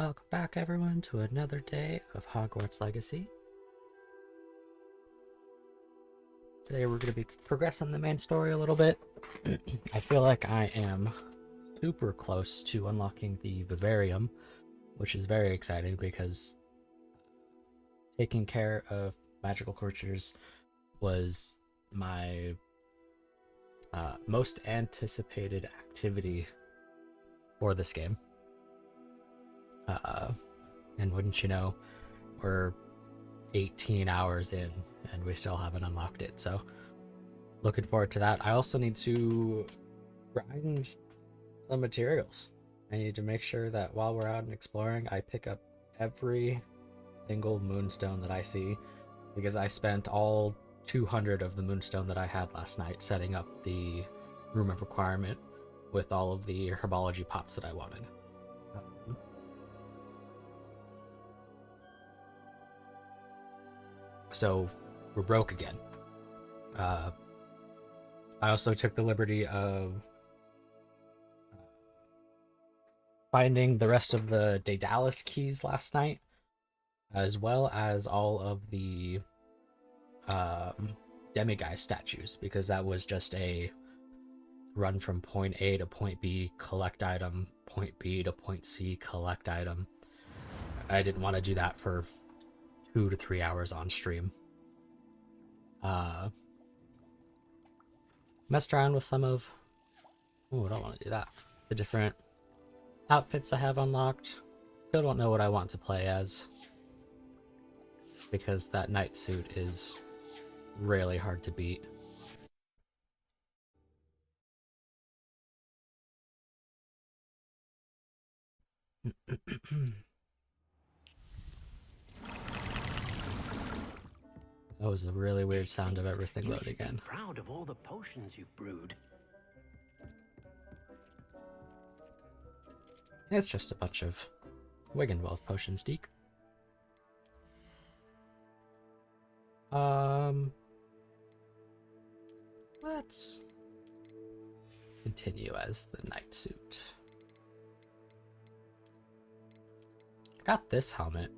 Welcome back, everyone, to another day of Hogwarts Legacy. Today we're going to be progressing the main story a little bit. I feel like I am super close to unlocking the Vivarium, which is very exciting because taking care of magical creatures was my most anticipated activity for this game. And wouldn't you know, we're 18 hours in and we still haven't unlocked it, so looking forward to that. I also need to grind some materials. I need to make sure that while we're out and exploring, I pick up every single moonstone that I see, because I spent all 200 of the moonstone that I had last night setting up the room of requirement with all of the herbology pots that I wanted. So we're broke again. I also took the liberty of finding the rest of the Daedalus keys last night, as well as all of the demiguise statues, because that was just a run from point A to point B, collect item, point B to point C, collect item. I didn't want to do that for 2 to 3 hours on stream. Messed around with some of, I don't want to do that, the different outfits I have unlocked. Still don't know what I want to play as, because that night suit is really hard to beat. That was a really weird sound of everything loading again. Proud of all the potions you've brewed. It's just a bunch of Wiggenweld potions, Deke. Let's continue as the night suit. I got this helmet,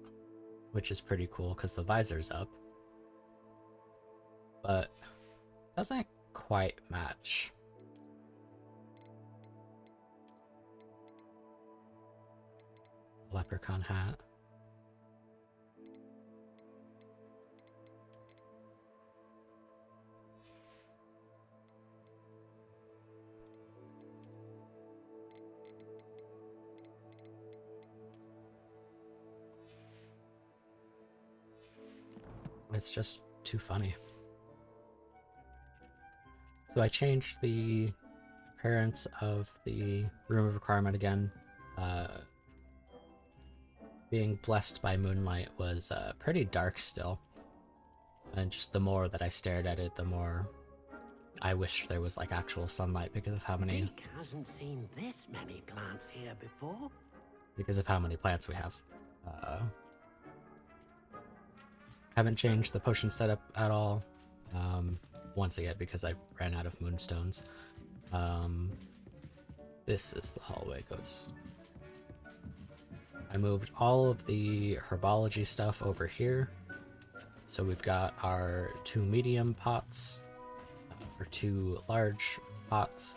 which is pretty cool because the visor's up, but doesn't quite match. Leprechaun hat. It's just too funny. So I changed the appearance of the room of requirement again. Being blessed by moonlight was pretty dark still, and just the more that I stared at it, the more I wish there was like actual sunlight, because of how many. Deke hasn't seen this many plants here before. Because of how many plants we have. Haven't changed the potion setup at all. Once again, because I ran out of moonstones. This is the hallway it goes. I moved all of the herbology stuff over here. So we've got our 2 medium pots, or 2 large pots,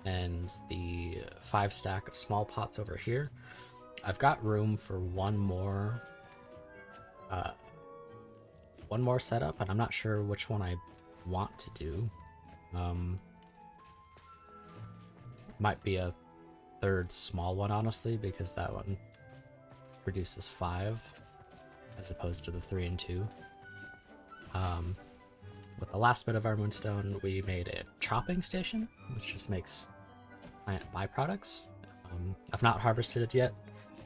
and the 5 stack of small pots over here. I've got room for one more setup, and I'm not sure which one I want to do. Might be a 3rd small one, honestly, because that one produces 5 as opposed to the 3 and 2. With the last bit of our moonstone, we made a chopping station, which just makes plant byproducts. I've not harvested it yet.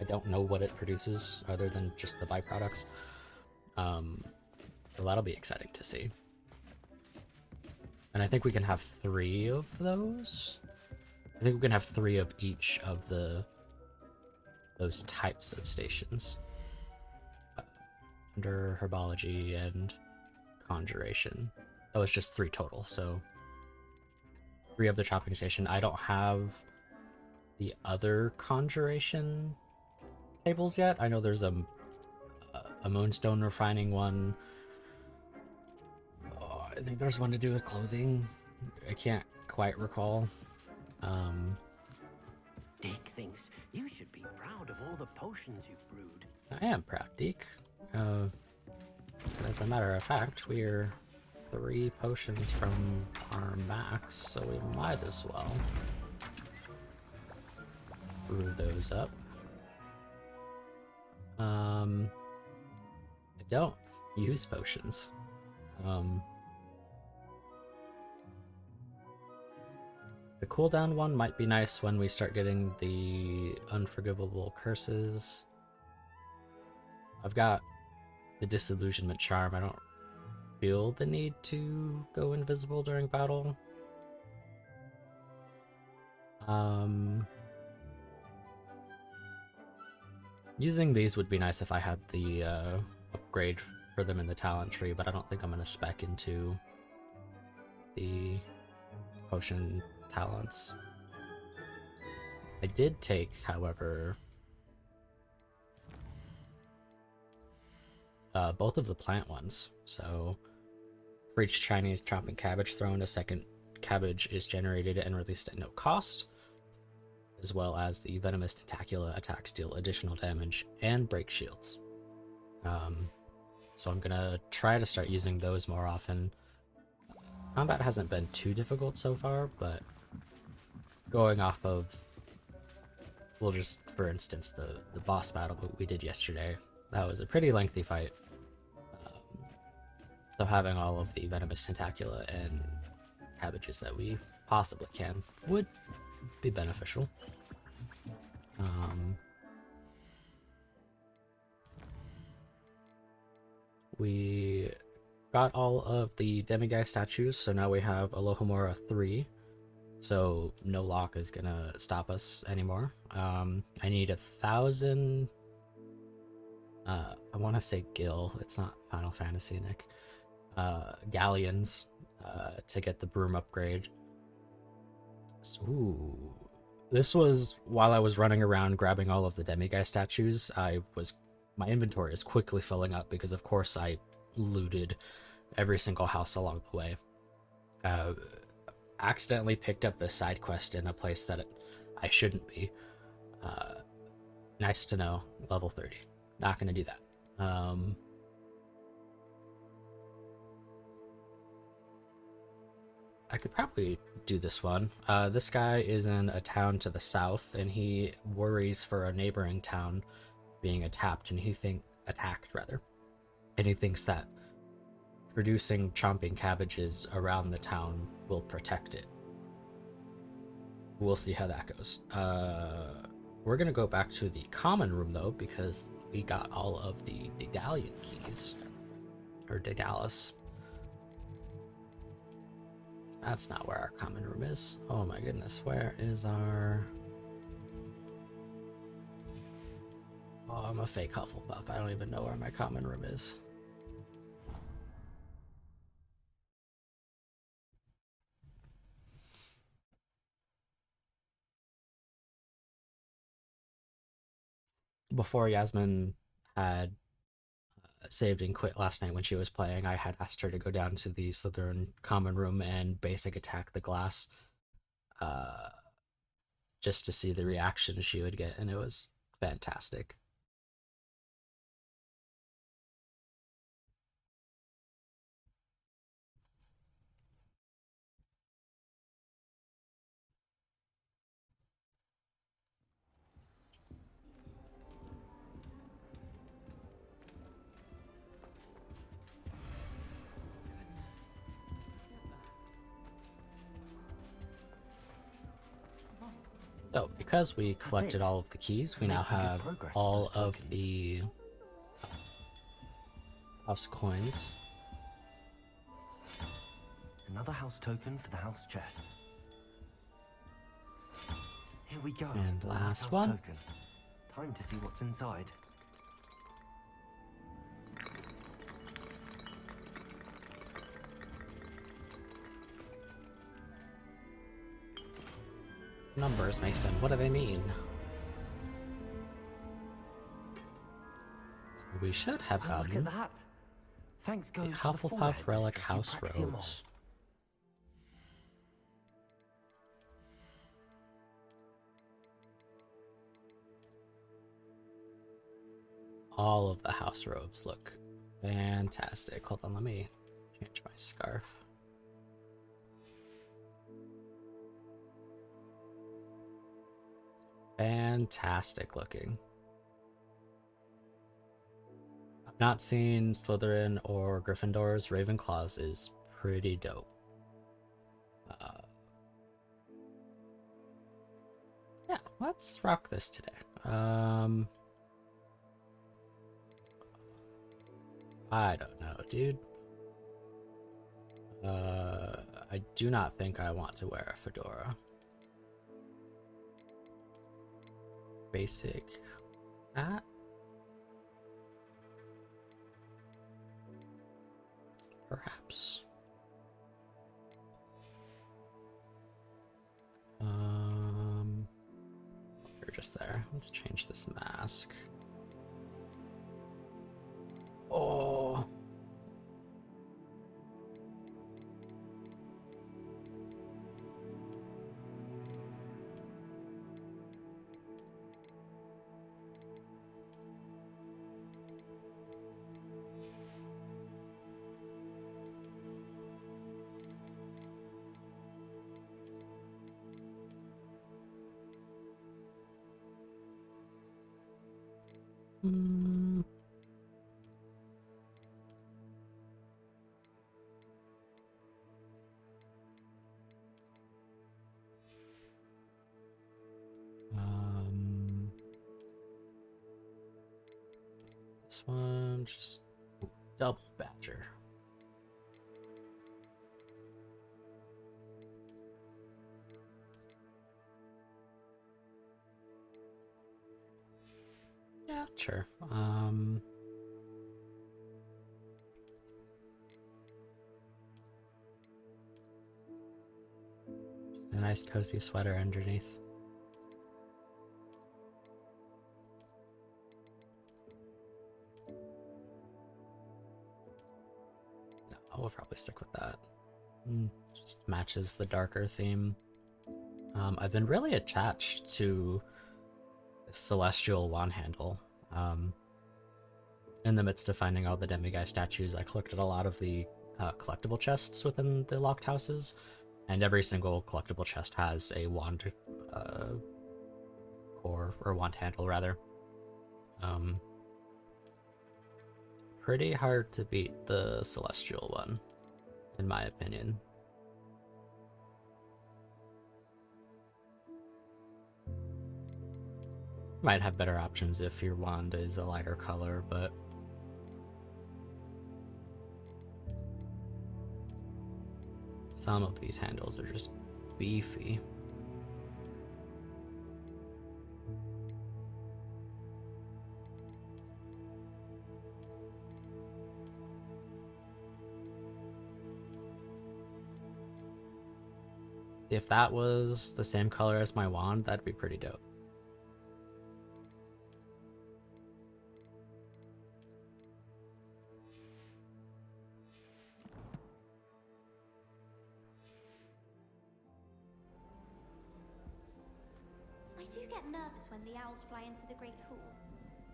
I don't know what it produces other than just the byproducts. So that'll be exciting to see. And I think we can have 3 of those. I think we can have 3 of each of those types of stations. Under herbology and conjuration. That was just 3 total, so 3 of the chopping station. I don't have the other conjuration tables yet. I know there's a moonstone refining one. Oh, I think there's one to do with clothing. I can't quite recall. Dick thinks you should be proud of all the potions you've brewed. I am proud, Deke. As a matter of fact, we're 3 potions from our max, so we might as well brew those up. I don't use potions. The cooldown one might be nice when we start getting the unforgivable curses. I've got the disillusionment charm. I don't feel the need to go invisible during battle. Using these would be nice if I had the upgrade for them in the talent tree, but I don't think I'm going to spec into the potion talents. I did take, however, both of the plant ones. So for each Chinese chopping cabbage thrown, a second cabbage is generated and released at no cost, as well as the venomous tentacula attacks deal additional damage and break shields. So I'm gonna try to start using those more often. Combat hasn't been too difficult so far, but going off of, well, just for instance, the boss battle we did yesterday, that was a pretty lengthy fight. So having all of the venomous tentacula and cabbages that we possibly can would be beneficial. We got all of the demiguy statues, so now we have Alohomora 3, so no lock is gonna stop us anymore. I need 1,000, I want to say gil, it's not Final Fantasy, Nick, galleons to get the broom upgrade. So, ooh. This was while I was running around grabbing all of the demiguy statues. My inventory is quickly filling up because of course I looted every single house along the way. Accidentally picked up this side quest in a place that I shouldn't be. Nice to know, level 30. Not gonna do that. I could probably do this one. This guy is in a town to the south, and he worries for a neighboring town being attacked, and he thinks that producing chomping cabbages around the town will protect it. We'll see how that goes. We're gonna go back to the common room though, because we got all of the Daedalian keys, or Daedalus. That's not where our common room is. Oh my goodness, where is our... Oh, I'm a fake Hufflepuff. I don't even know where my common room is. Before Yasmin had saved and quit last night when she was playing, I had asked her to go down to the Slytherin common room and basic attack the glass, just to see the reaction she would get, and it was fantastic. So, because we collected all of the keys, we now have all of the house coins. Another house token for the house chest. Here we go. And last house one. Token. Time to see what's inside. Numbers, Mason. What do they mean? we should have Oh, look at gotten that. Thanks the goes to the Hufflepuff forehead relic mistress, house Apraxia Mall. robes. All of the house robes look fantastic. Hold on, let me change my scarf. Fantastic looking. I've not seen Slytherin or Gryffindor's. Ravenclaw's is pretty dope. Yeah, let's rock this today. I don't know, dude. I do not think I want to wear a fedora. Basic hat. Perhaps. You're just there. Let's change this mask. Oh. This one just double badger. Yeah, sure. A nice cozy sweater underneath. No, we'll probably stick with that. Just matches the darker theme. I've been really attached to the celestial wand handle. In the midst of finding all the demiguise statues, I collected a lot of the collectible chests within the locked houses, and every single collectible chest has a wand core, or wand handle rather. Pretty hard to beat the celestial one, in my opinion. Might have better options if your wand is a lighter color, but some of these handles are just beefy. If that was the same color as my wand, that'd be pretty dope. I do get nervous when the owls fly into the Great Hall.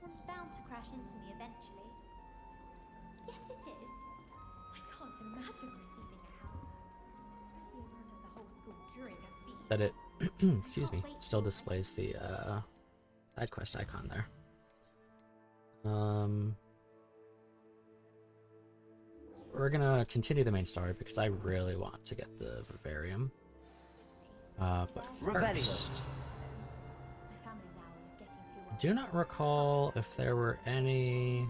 One's bound to crash into me eventually. Yes, it is. I can't imagine receiving a howl. Especially in front of the whole school during a feast. That it, excuse me, still displays the side quest icon there. We're gonna continue the main story because I really want to get the vivarium. But Revelio. first, My family's owl is getting too old. do not recall if there were any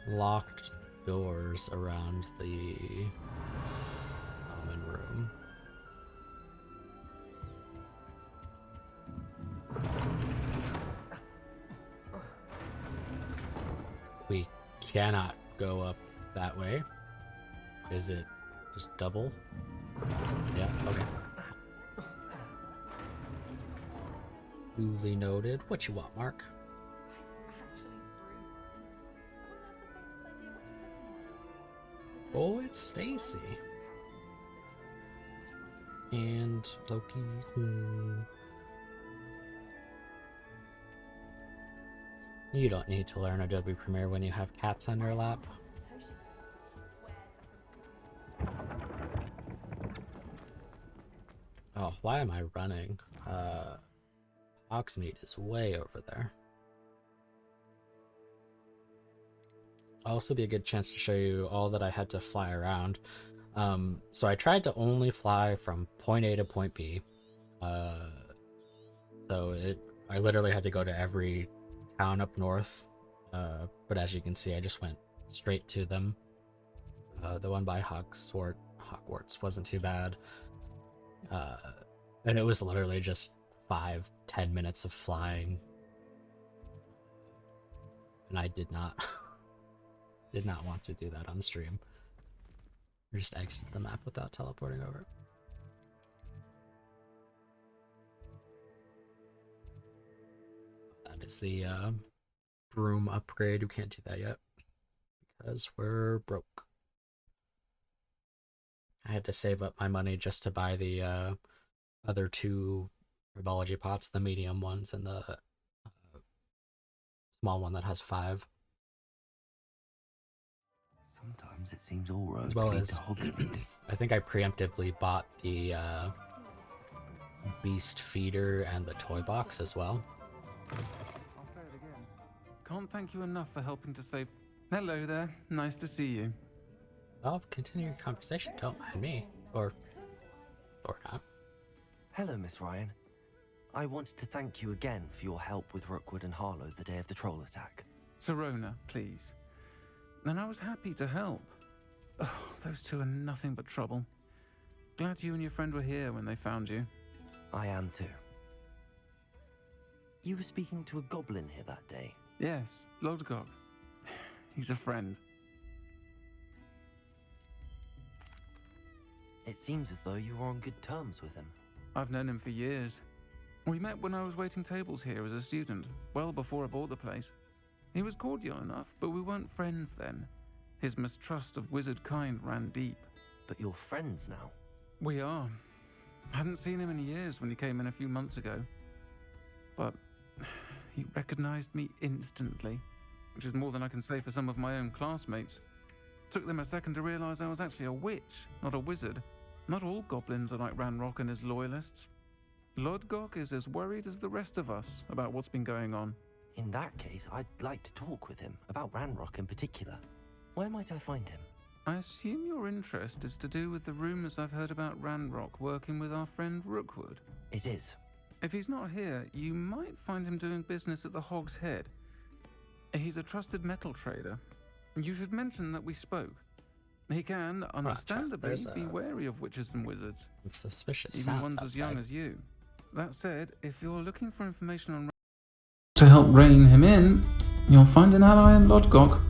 locked doors around the common room. We cannot go up that way. Is it just double? Yeah, okay. Duly noted. What you want, Mark? Actually, Brew, Oh, it's Stacy. And Loki. You don't need to learn Adobe Premiere when you have cats on your lap. Oh, why am I running? Hogsmeade is way over there. Also be a good chance to show you all that I had to fly around. So I tried to only fly from point A to point B. I literally had to go to every town up north. But as you can see, I just went straight to them. The one by Hogwarts wasn't too bad. And it was literally just 5-10 minutes of flying. And I did not want to do that on stream. Or just exit the map without teleporting over. That is the broom upgrade. We can't do that yet because we're broke. I had to save up my money just to buy the other 2 herbology pots, the medium ones and the small one that has 5. Sometimes it seems all roads As well lead as, to Hogsmeade. I think I preemptively bought the beast feeder and the toy box as well. I'll play it again. Can't thank you enough for helping to save. Hello there. Nice to see you. I'll continue your conversation. Don't mind me, or not. Hello, Miss Ryan. I wanted to thank you again for your help with Rookwood and Harlow the day of the troll attack. Sirona, please. And I was happy to help. Oh, those 2 are nothing but trouble. Glad you and your friend were here when they found you. I am too. You were speaking to a goblin here that day. Yes, Lodgok. He's a friend. It seems as though you were on good terms with him. I've known him for years. We met when I was waiting tables here as a student, well before I bought the place. He was cordial enough, but we weren't friends then. His mistrust of wizard kind ran deep. But you're friends now. We are. Hadn't seen him in years when he came in a few months ago. But he recognized me instantly, which is more than I can say for some of my own classmates. Took them a second to realize I was actually a witch, not a wizard. Not all goblins are like Ranrock and his loyalists. Lodgok is as worried as the rest of us about what's been going on. In that case, I'd like to talk with him, about Ranrock in particular. Where might I find him? I assume your interest is to do with the rumors I've heard about Ranrock working with our friend Rookwood. It is. If he's not here, you might find him doing business at the Hog's Head. He's a trusted metal trader. You should mention that we spoke. He can, understandably, be wary of witches and wizards. Suspicious even sounds ones outside. as young as you. That said, if you're looking for information on to help rein him in, you'll find an ally in Lodgok.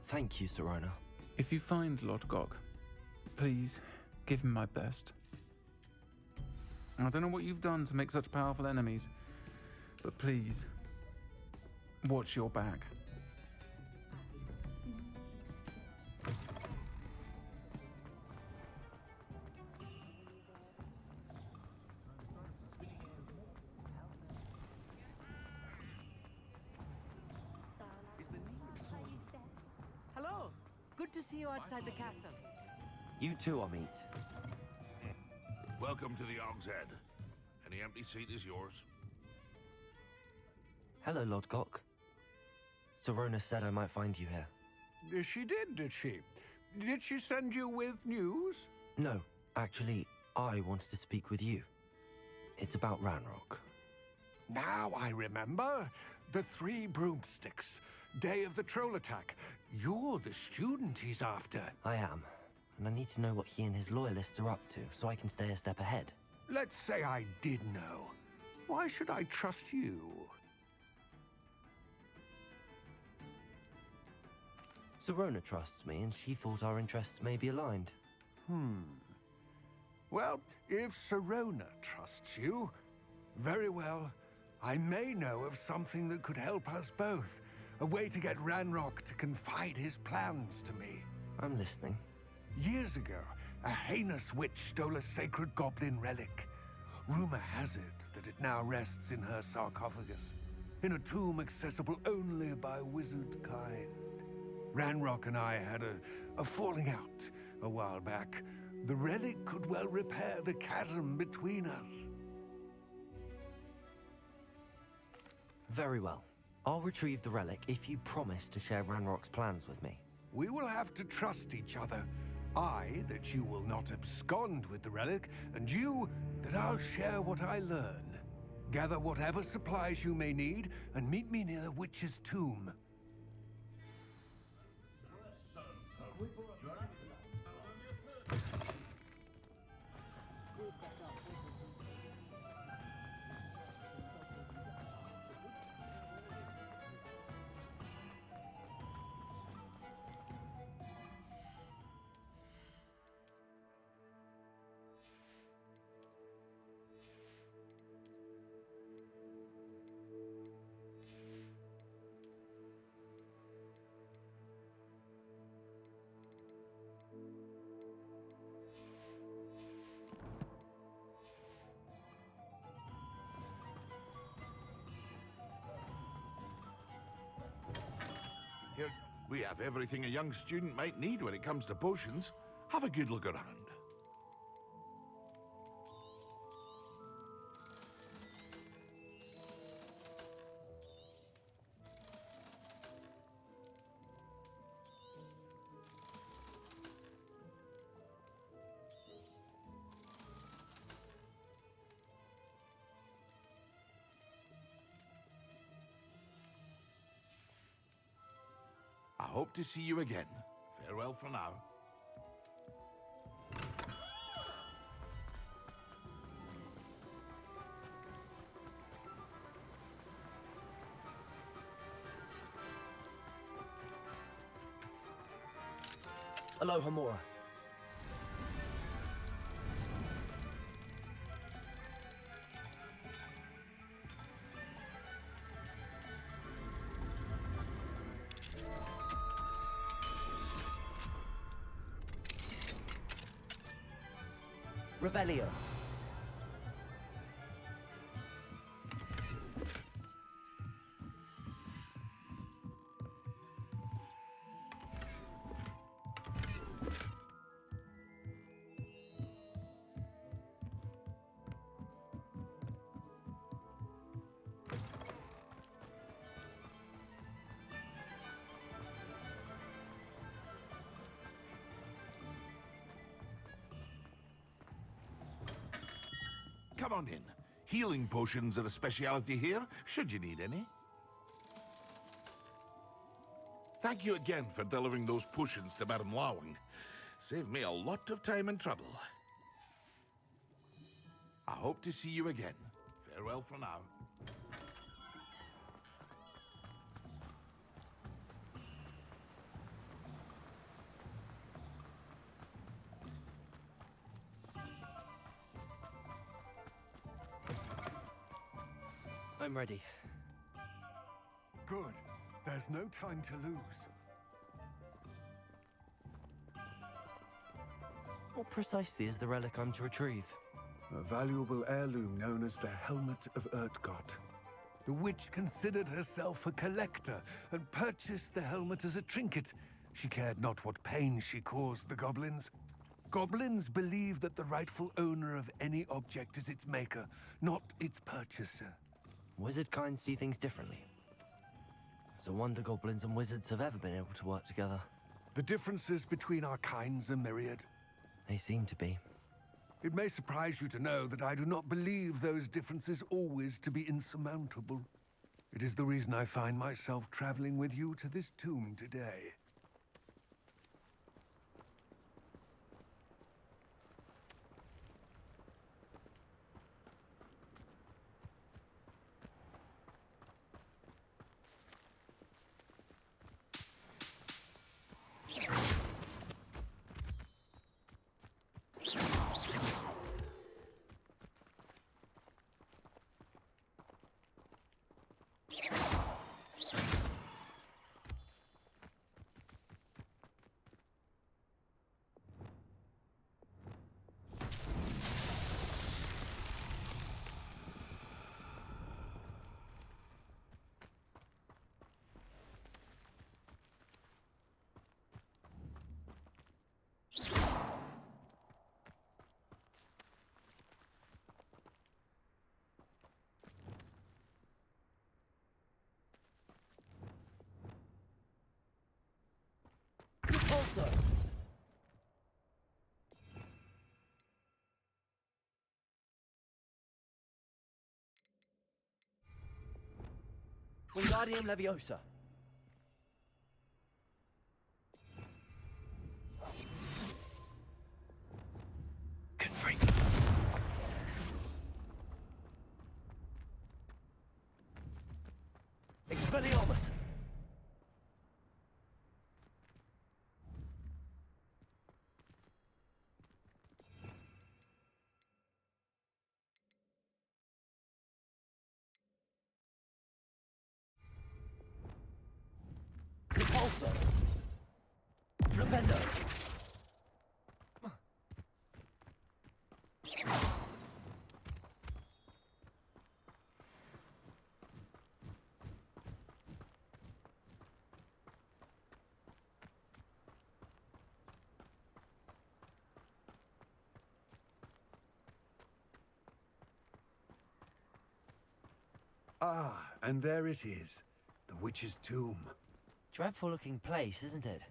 Thank you, Sirona. If you find Lodgok, please give him my best. I don't know what you've done to make such powerful enemies, but please, watch your back. Hello. Good to see you outside the castle. You too, Amit. Welcome to the Hog's Head. Any empty seat is yours. Hello, Lodgok. Sirona said I might find you here. She did she? Did she send you with news? No, actually, I wanted to speak with you. It's about Ranrock. Now I remember. The 3 broomsticks. Day of the troll attack. You're the student he's after. I am, and I need to know what he and his loyalists are up to so I can stay a step ahead. Let's say I did know. Why should I trust you? Serona trusts me, and she thought our interests may be aligned. Well, if Serona trusts you, very well. I may know of something that could help us both. A way to get Ranrock to confide his plans to me. I'm listening. Years ago, a heinous witch stole a sacred goblin relic. Rumor has it that it now rests in her sarcophagus, in a tomb accessible only by wizard kind. Ranrock and I had a falling out a while back. The relic could well repair the chasm between us. Very well. I'll retrieve the relic if you promise to share Ranrock's plans with me. We will have to trust each other. I, that you will not abscond with the relic, and you, that I'll share what I learn. Gather whatever supplies you may need, and meet me near the witch's tomb. Here, we have everything a young student might need when it comes to potions. Have a good look around. I hope to see you again. Farewell for now. Aloha Mora. Revelio. Come on in. Healing potions are a speciality here, should you need any. Thank you again for delivering those potions to Madame Lawing. Saved me a lot of time and trouble. I hope to see you again. Farewell for now. I'm ready. Good. There's no time to lose. What precisely is the relic I'm to retrieve? A valuable heirloom known as the Helmet of Urtgott. The witch considered herself a collector and purchased the helmet as a trinket. She cared not what pain she caused the goblins. Goblins believe that the rightful owner of any object is its maker, not its purchaser. Wizard kind see things differently. It's a wonder goblins and wizards have ever been able to work together. The differences between our kinds are myriad. They seem to be. It may surprise you to know that I do not believe those differences always to be insurmountable. It is the reason I find myself traveling with you to this tomb today. Also, Wingardium Leviosa. Confring. Expelliarmus. Repulsor. Flipendo. Ah, and there it is. The witch's tomb. Dreadful looking place, isn't it?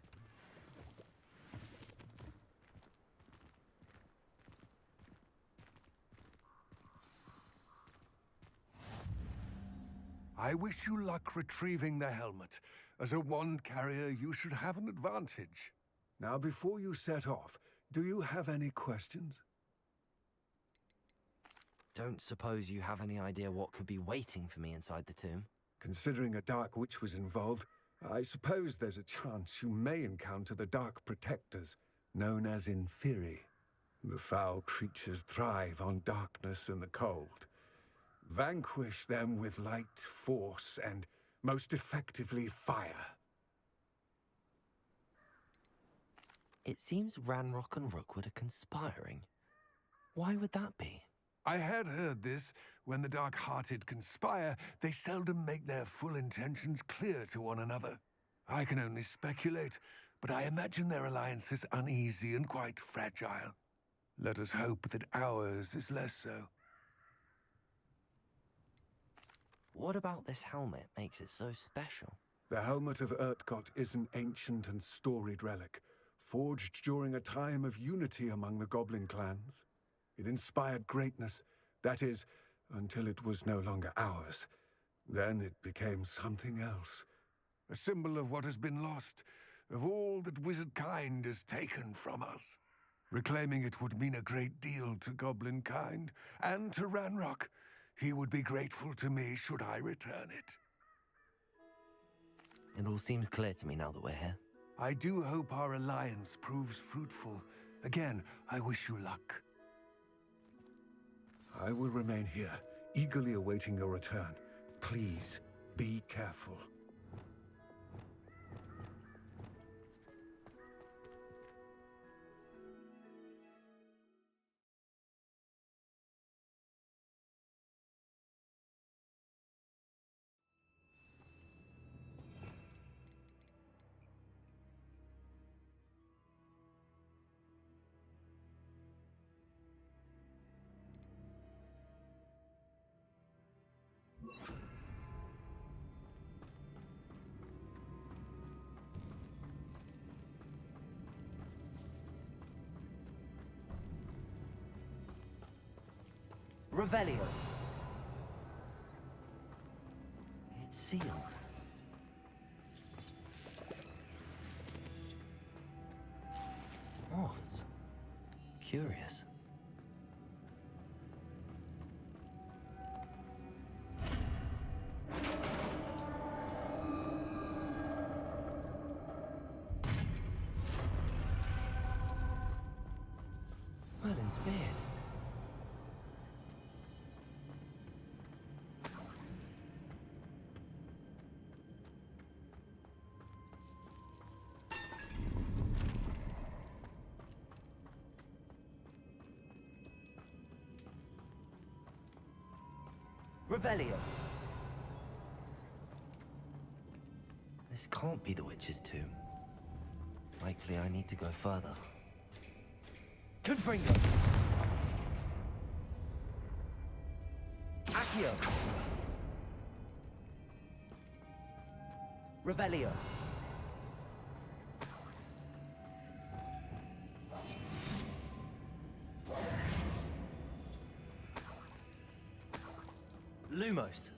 I wish you luck retrieving the helmet. As a wand carrier, you should have an advantage. Now, before you set off, do you have any questions? Don't suppose you have any idea what could be waiting for me inside the tomb? Considering a Dark Witch was involved, I suppose there's a chance you may encounter the Dark Protectors, known as Inferi. The foul creatures thrive on darkness and the cold. Vanquish them with light, force, and most effectively fire. It seems Ranrock and Rookwood are conspiring. Why would that be? I had heard this. When the dark-hearted conspire, they seldom make their full intentions clear to one another. I can only speculate, but I imagine their alliance is uneasy and quite fragile. Let us hope that ours is less so. What about this helmet makes it so special? The helmet of Urtkot is an ancient and storied relic, forged during a time of unity among the goblin clans. It inspired greatness, that is, until it was no longer ours. Then it became something else. A symbol of what has been lost, of all that wizard kind has taken from us. Reclaiming it would mean a great deal to goblin kind, and to Ranrock. He would be grateful to me should I return it. It all seems clear to me now that we're here. I do hope our alliance proves fruitful. Again, I wish you luck. I will remain here, eagerly awaiting your return. Please, be careful. Revelio. It's sealed. Moths. Curious. Merlin's beard. Revelio. This can't be the witch's tomb. Likely I need to go further. Confringo. Accio. Revelio. Lumos.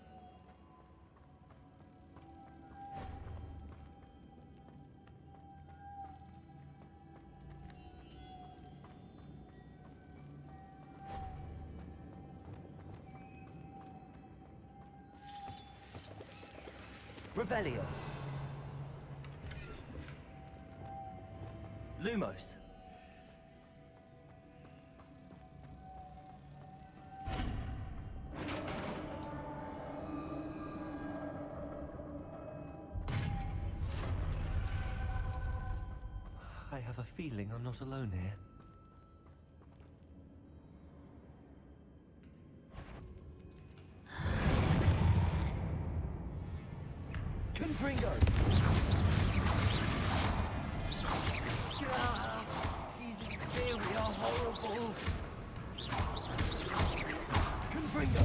Revelio. Lumos. I have a feeling I'm not alone here. Confringo! These very are horrible! Confringo!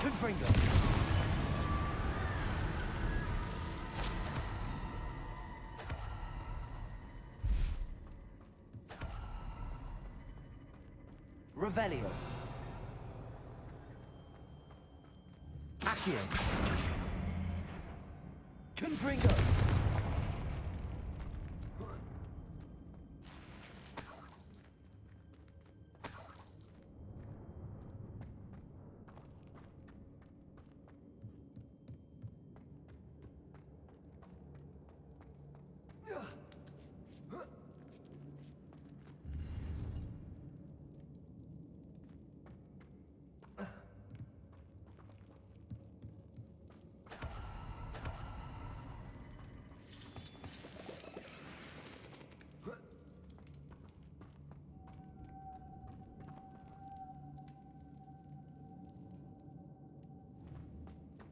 Confringo! Revelio. Accio. Confringo.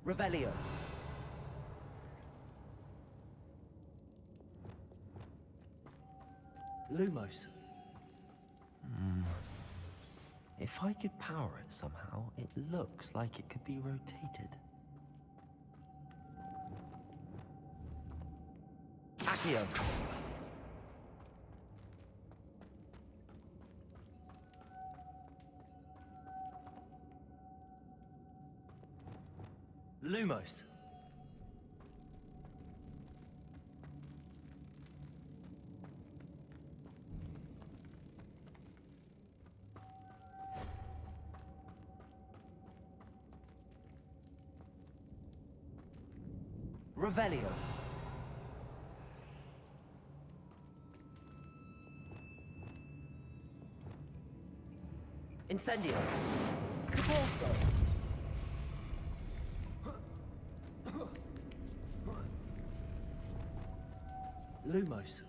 Revelio. Lumos. If I could power it somehow, it looks like it could be rotated. Accio. Lumos. Revelio. Incendio. Repulso. Lumos.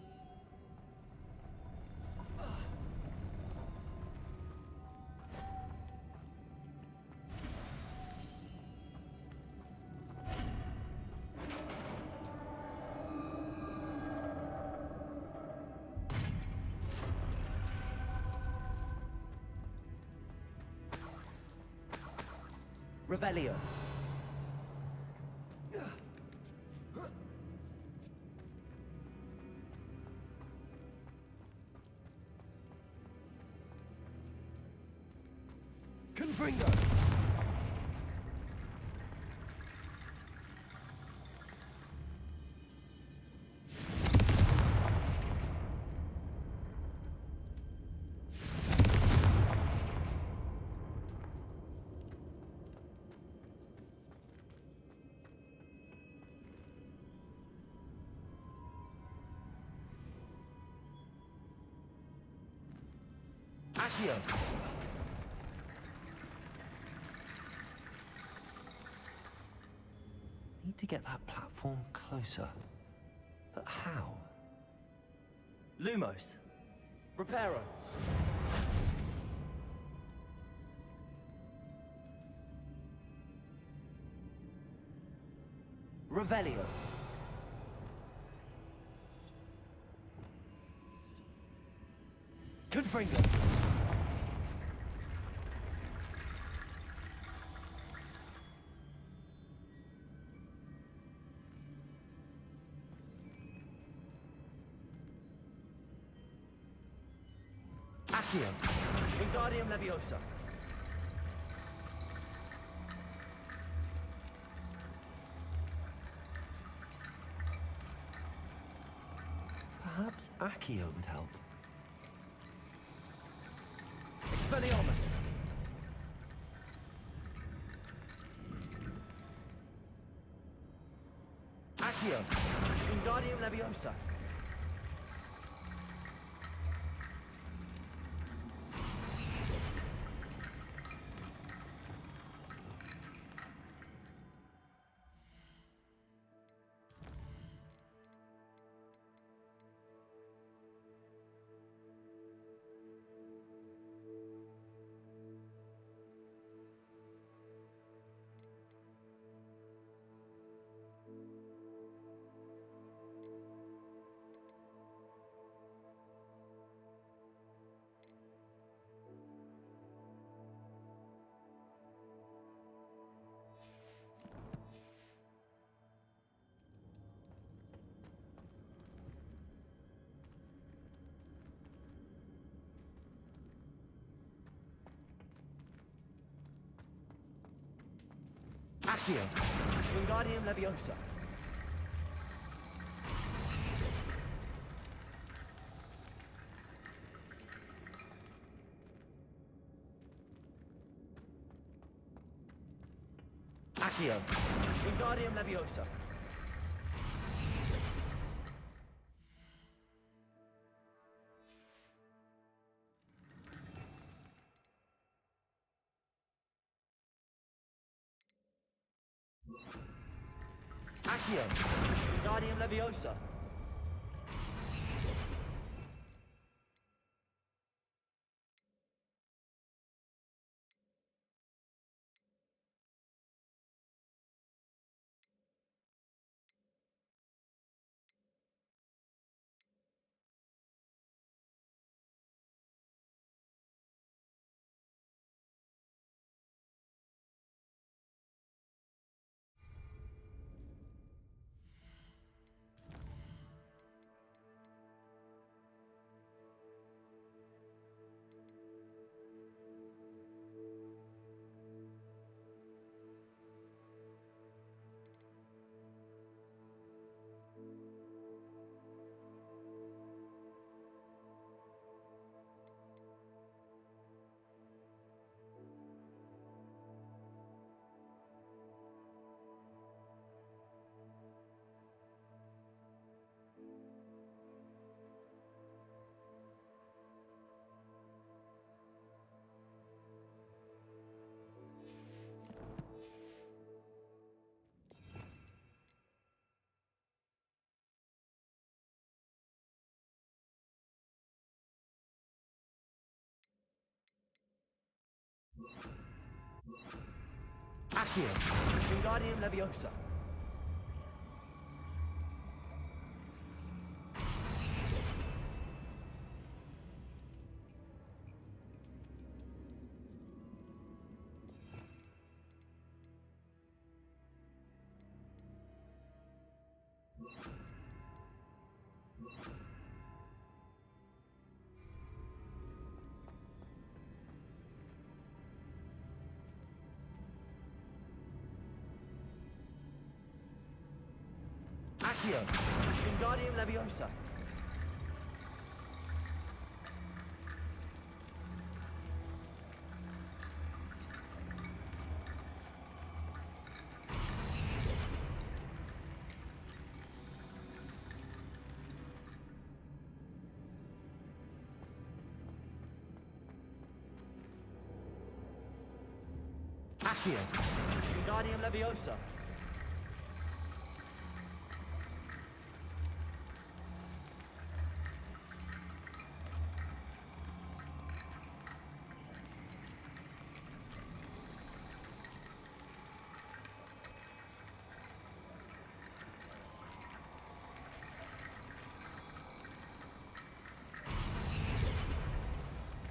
Revelio. Confringo! Accio! Need to get that platform closer. But how? Lumos! Reparo! Revelio! Confringo! Accio! Wingardium Leviosa! Perhaps Accio would help. Expelliarmus! Accio! Wingardium Leviosa! Accio! Wingardium Leviosa! Accio! Wingardium Leviosa! Accio! Wingardium Leviosa! Accio! Wingardium Leviosa! Accio. Wingardium Leviosa. Accio. Wingardium Leviosa.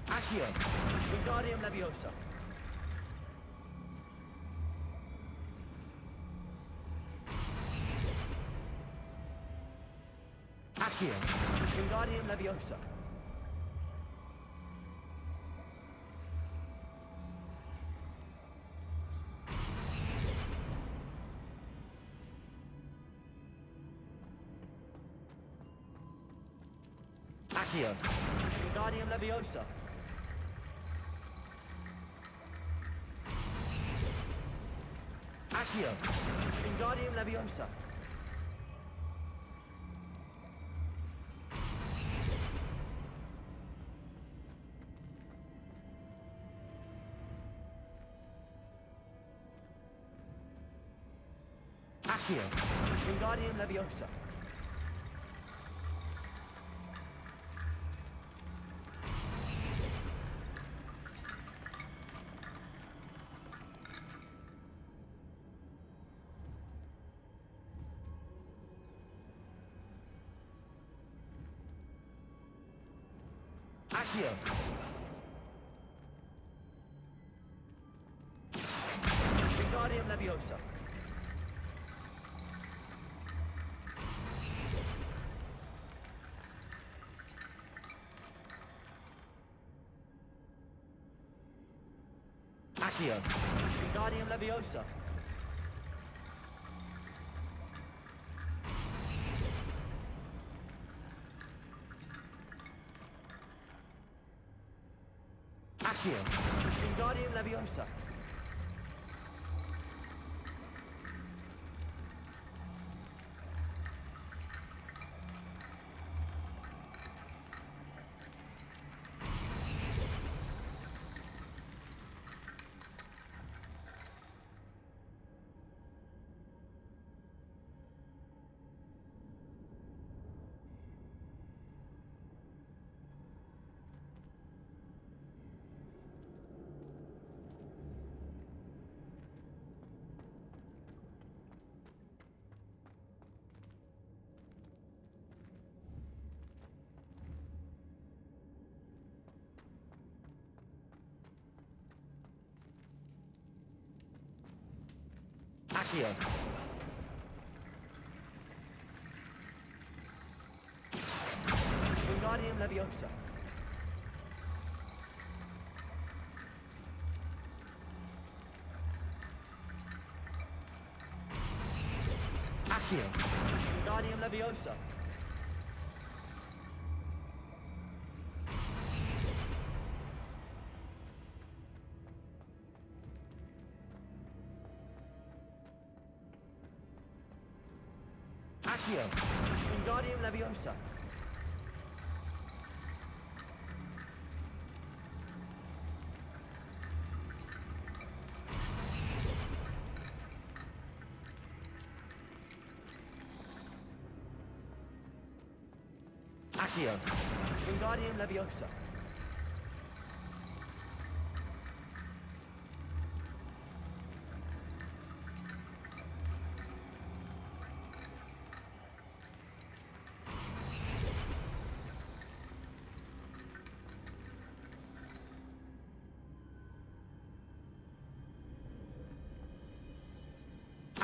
Accio. Wingardium Leviosa. Accio. Wingardium Leviosa. Accio. Wingardium Leviosa. Accio. Wingardium Leviosa. Accio. Wingardium Leviosa. Accio. Wingardium Leviosa. Accio. Wingardium Leviosa. Accio. Wingardium Leviosa. Accio. Wingardium Leviosa. Accio. Wingardium Leviosa. Accio. Wingardium Leviosa. Accio. Wingardium Leviosa.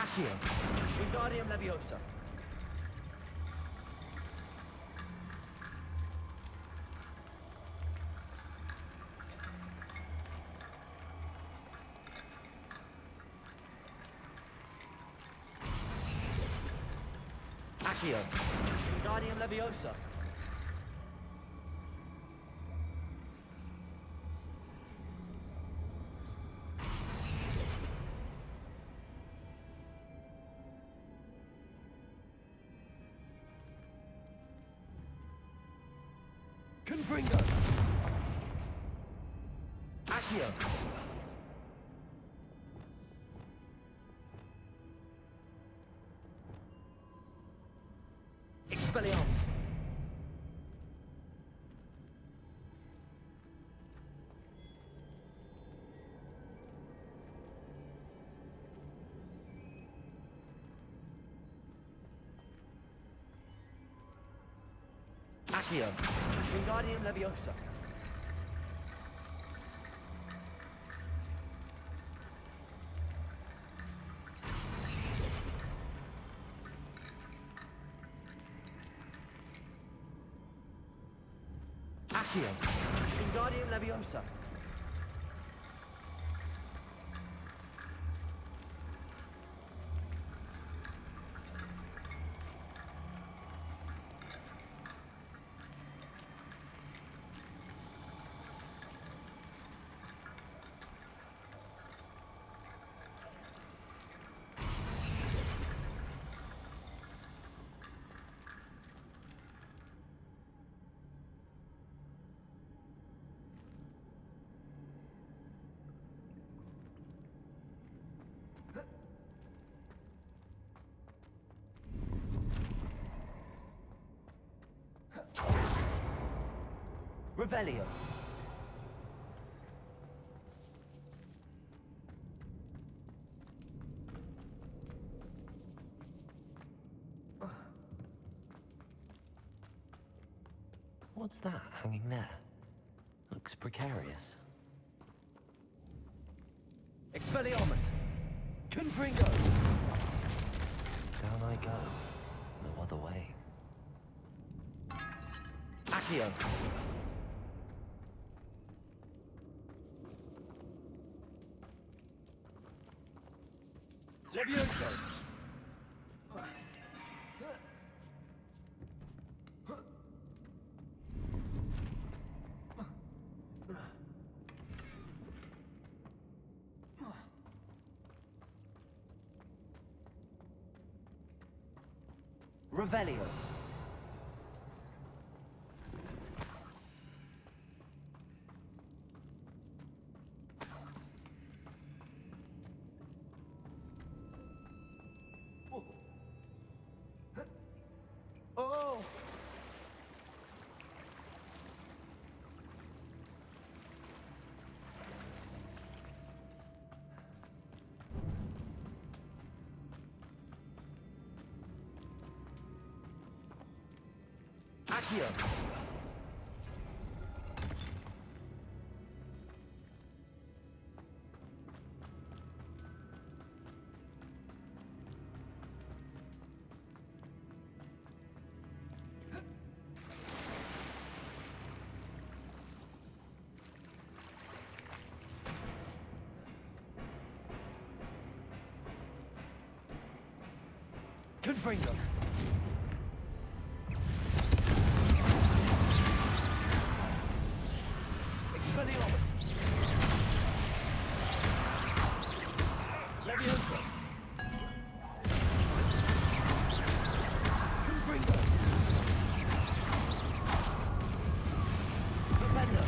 Accio. Wingardium Leviosa. Accio. Wingardium Leviosa. Confringo. Accio. Expelliarmus. Accio. Wingardium Leviosa. Accio. Wingardium Leviosa. Revelio. What's that hanging there? Looks precarious. Expelliarmus. Confringo. Down I go. No other way. Accio. Levioso. Revelio. Oh! Accio. Confringo. Expelliarmus. Leviosa. Confringo. Propendo.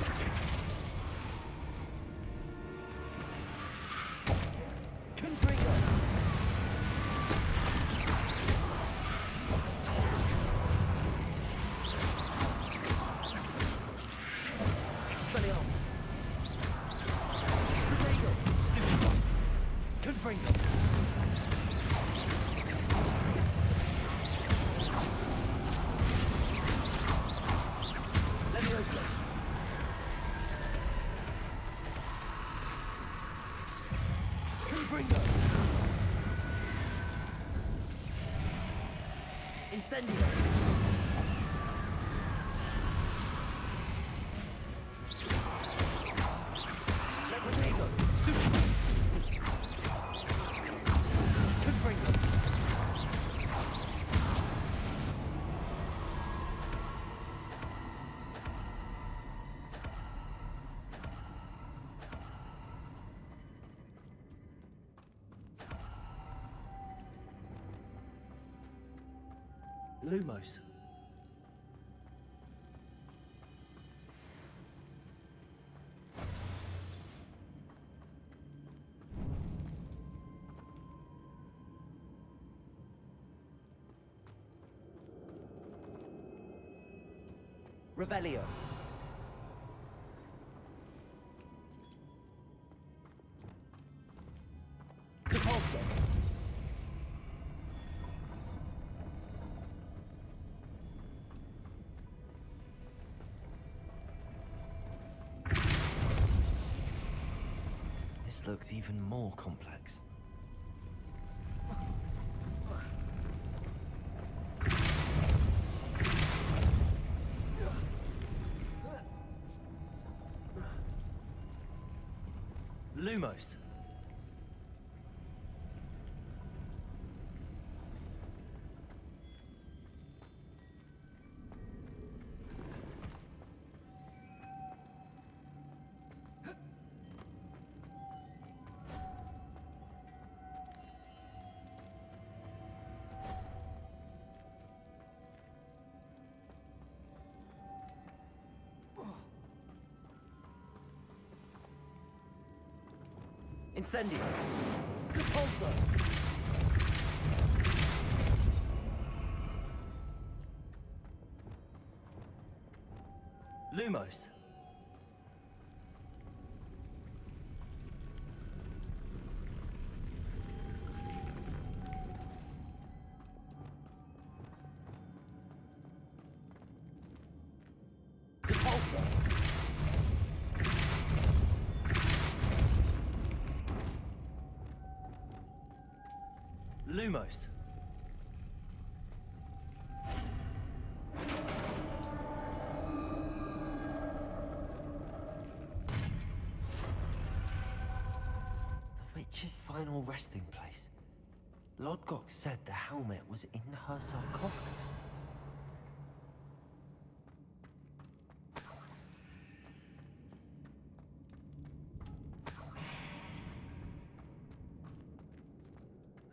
Confringo. Expelliarmus. Propendo. Stupid. Confringo. Leviosa. Confringo. Incendio. Leprechaun. Stupid. Confringo. Lumos. Revelio. Repulsor. This looks even more complex. Lumos. Incendio. Repulsor. Lumos. Repulsor. Lumos. The witch's final resting place. Lodgok said the helmet was in her sarcophagus.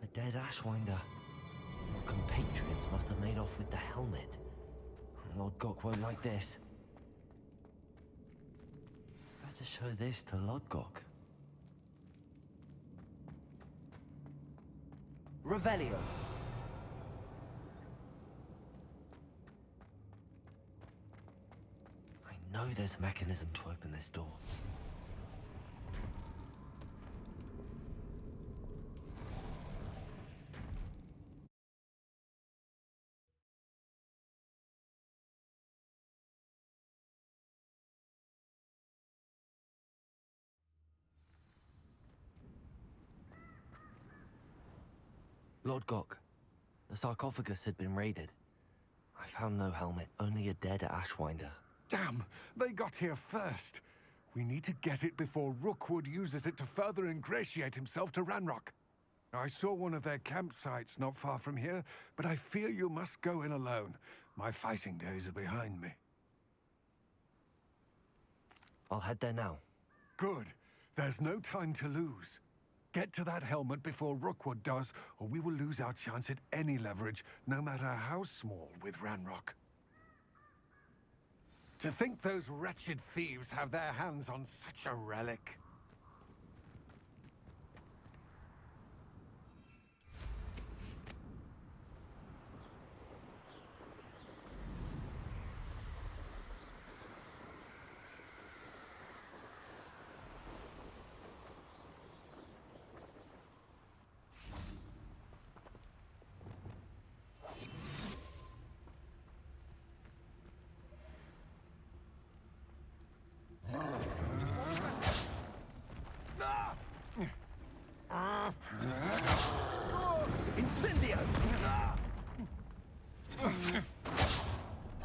A dead Ashwinder. Our compatriots must have made off with the helmet. Lodgok won't like this. Better show this to Lodgok. Revelio. I know there's a mechanism to open this door. Lord Gok, the sarcophagus had been raided. I found no helmet, only a dead Ashwinder. Damn, they got here first. We need to get it before Rookwood uses it to further ingratiate himself to Ranrock. I saw one of their campsites not far from here, but I fear you must go in alone. My fighting days are behind me. I'll head there now. Good. There's no time to lose. Get to that helmet before Rookwood does, or we will lose our chance at any leverage, no matter how small, with Ranrock. To think those wretched thieves have their hands on such a relic. Incendio!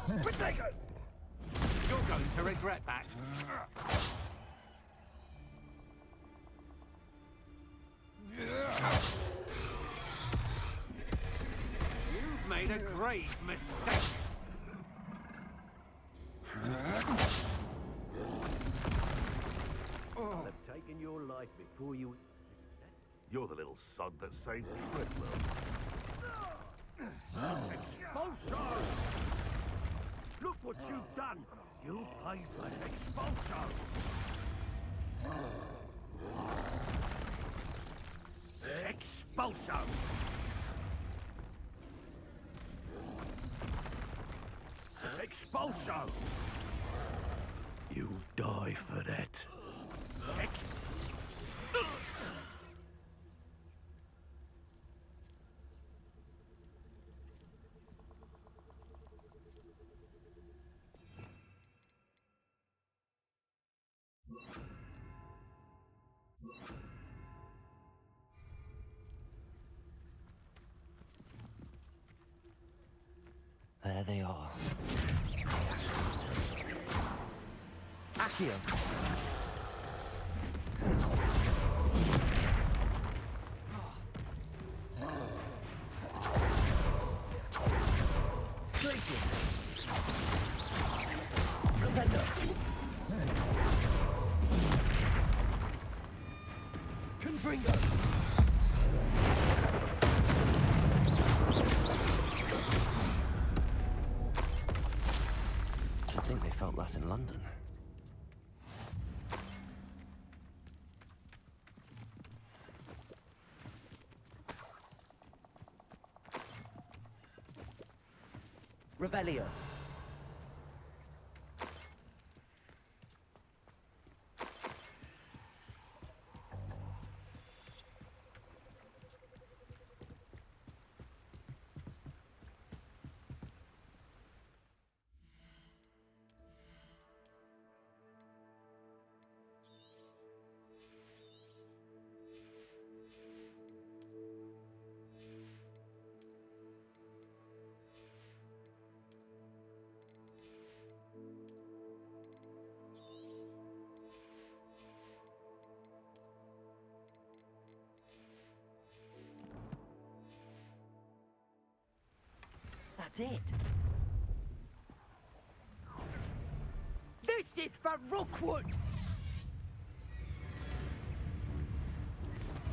Protego! You're going to regret that. You've made a grave mistake. I'll have taken your life before you... You're the little sod that saved Tredwell. Expulso! Look what you've done! You pay for an expulso! Expulso! Expulso! You die for that. There they are. Accio! Glacier! Propender! Confringo! I think they felt that in London. Revelio. That's it. This is for Rookwood!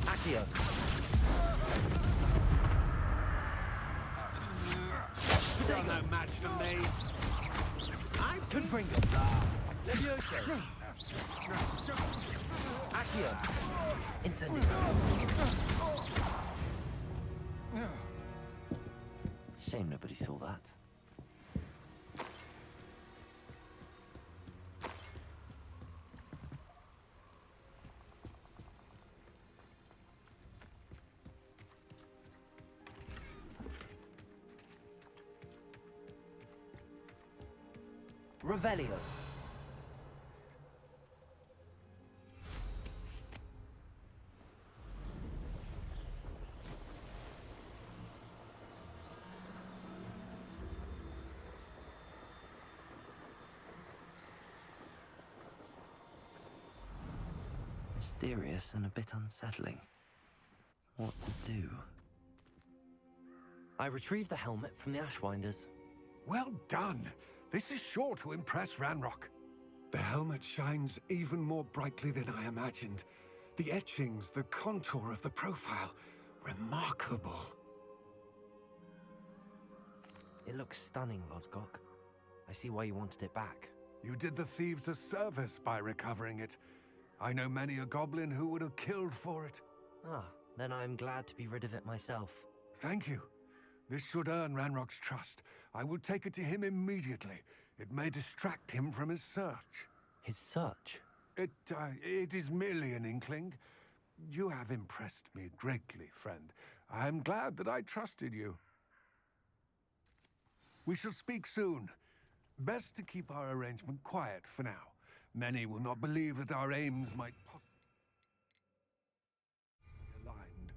Accio. Still no match for me. I'm Confringo. Levioso. Accio. Incendio. Shame nobody saw that. Revelio. Mysterious and a bit unsettling. What to do? I retrieved the helmet from the Ashwinders. Well done. This is sure to impress Ranrock. The helmet shines even more brightly than I imagined. The etchings, the contour of the profile, remarkable. It looks stunning, Lodgok. I see why you wanted it back. You did the thieves a service by recovering it. I know many a goblin who would have killed for it. Ah, then I'm glad to be rid of it myself. Thank you. This should earn Ranrock's trust. I will take it to him immediately. It may distract him from his search. His search? It is merely an inkling. You have impressed me greatly, friend. I am glad that I trusted you. We shall speak soon. Best to keep our arrangement quiet for now. Many will not believe that our aims might possibly be aligned.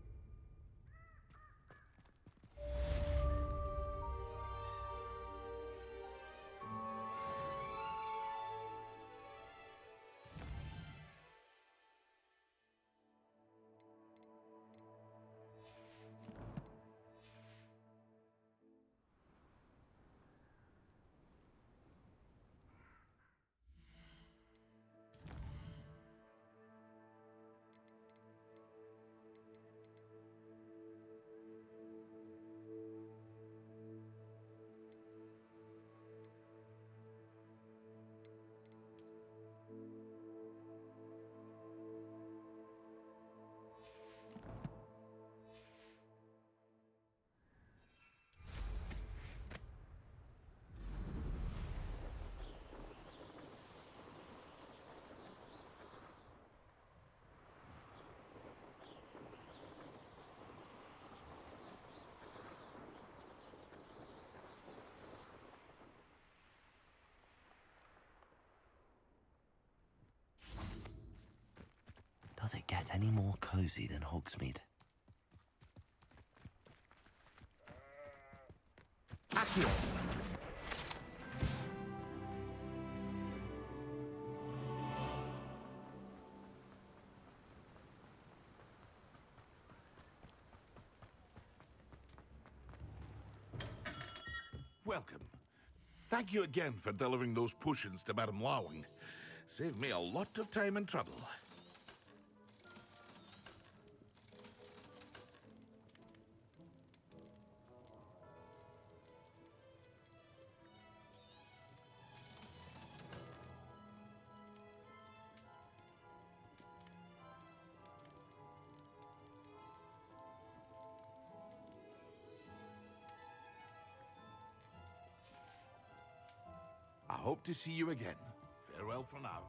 Does it get any more cozy than Hogsmeade? Accio! Welcome. Thank you again for delivering those potions to Madame Lowing. Saved me a lot of time and trouble. I hope to see you again. Farewell for now.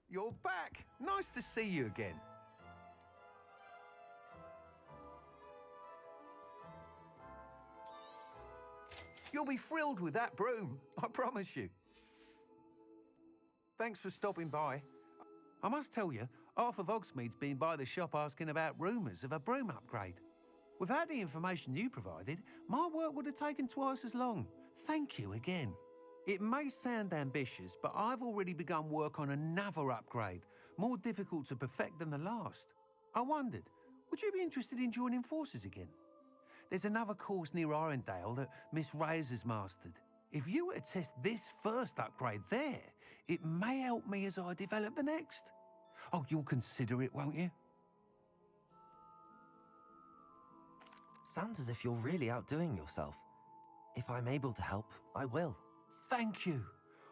You're back! Nice to see you again. You'll be thrilled with that broom, I promise you. Thanks for stopping by. I must tell you, half of Hogsmeade's been by the shop asking about rumours of a broom upgrade. Without the information you provided, my work would have taken twice as long. Thank you again. It may sound ambitious, but I've already begun work on another upgrade, more difficult to perfect than the last. I wondered, would you be interested in joining forces again? There's another course near Arendelle that Miss Reyes has mastered. If you were to test this first upgrade there, it may help me as I develop the next. Oh, you'll consider it, won't you? Sounds as if you're really outdoing yourself. If I'm able to help, I will. Thank you.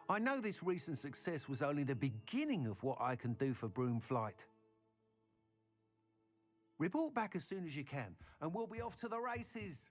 I know this recent success was only the beginning of what I can do for Broomflight. Report back as soon as you can, and we'll be off to the races.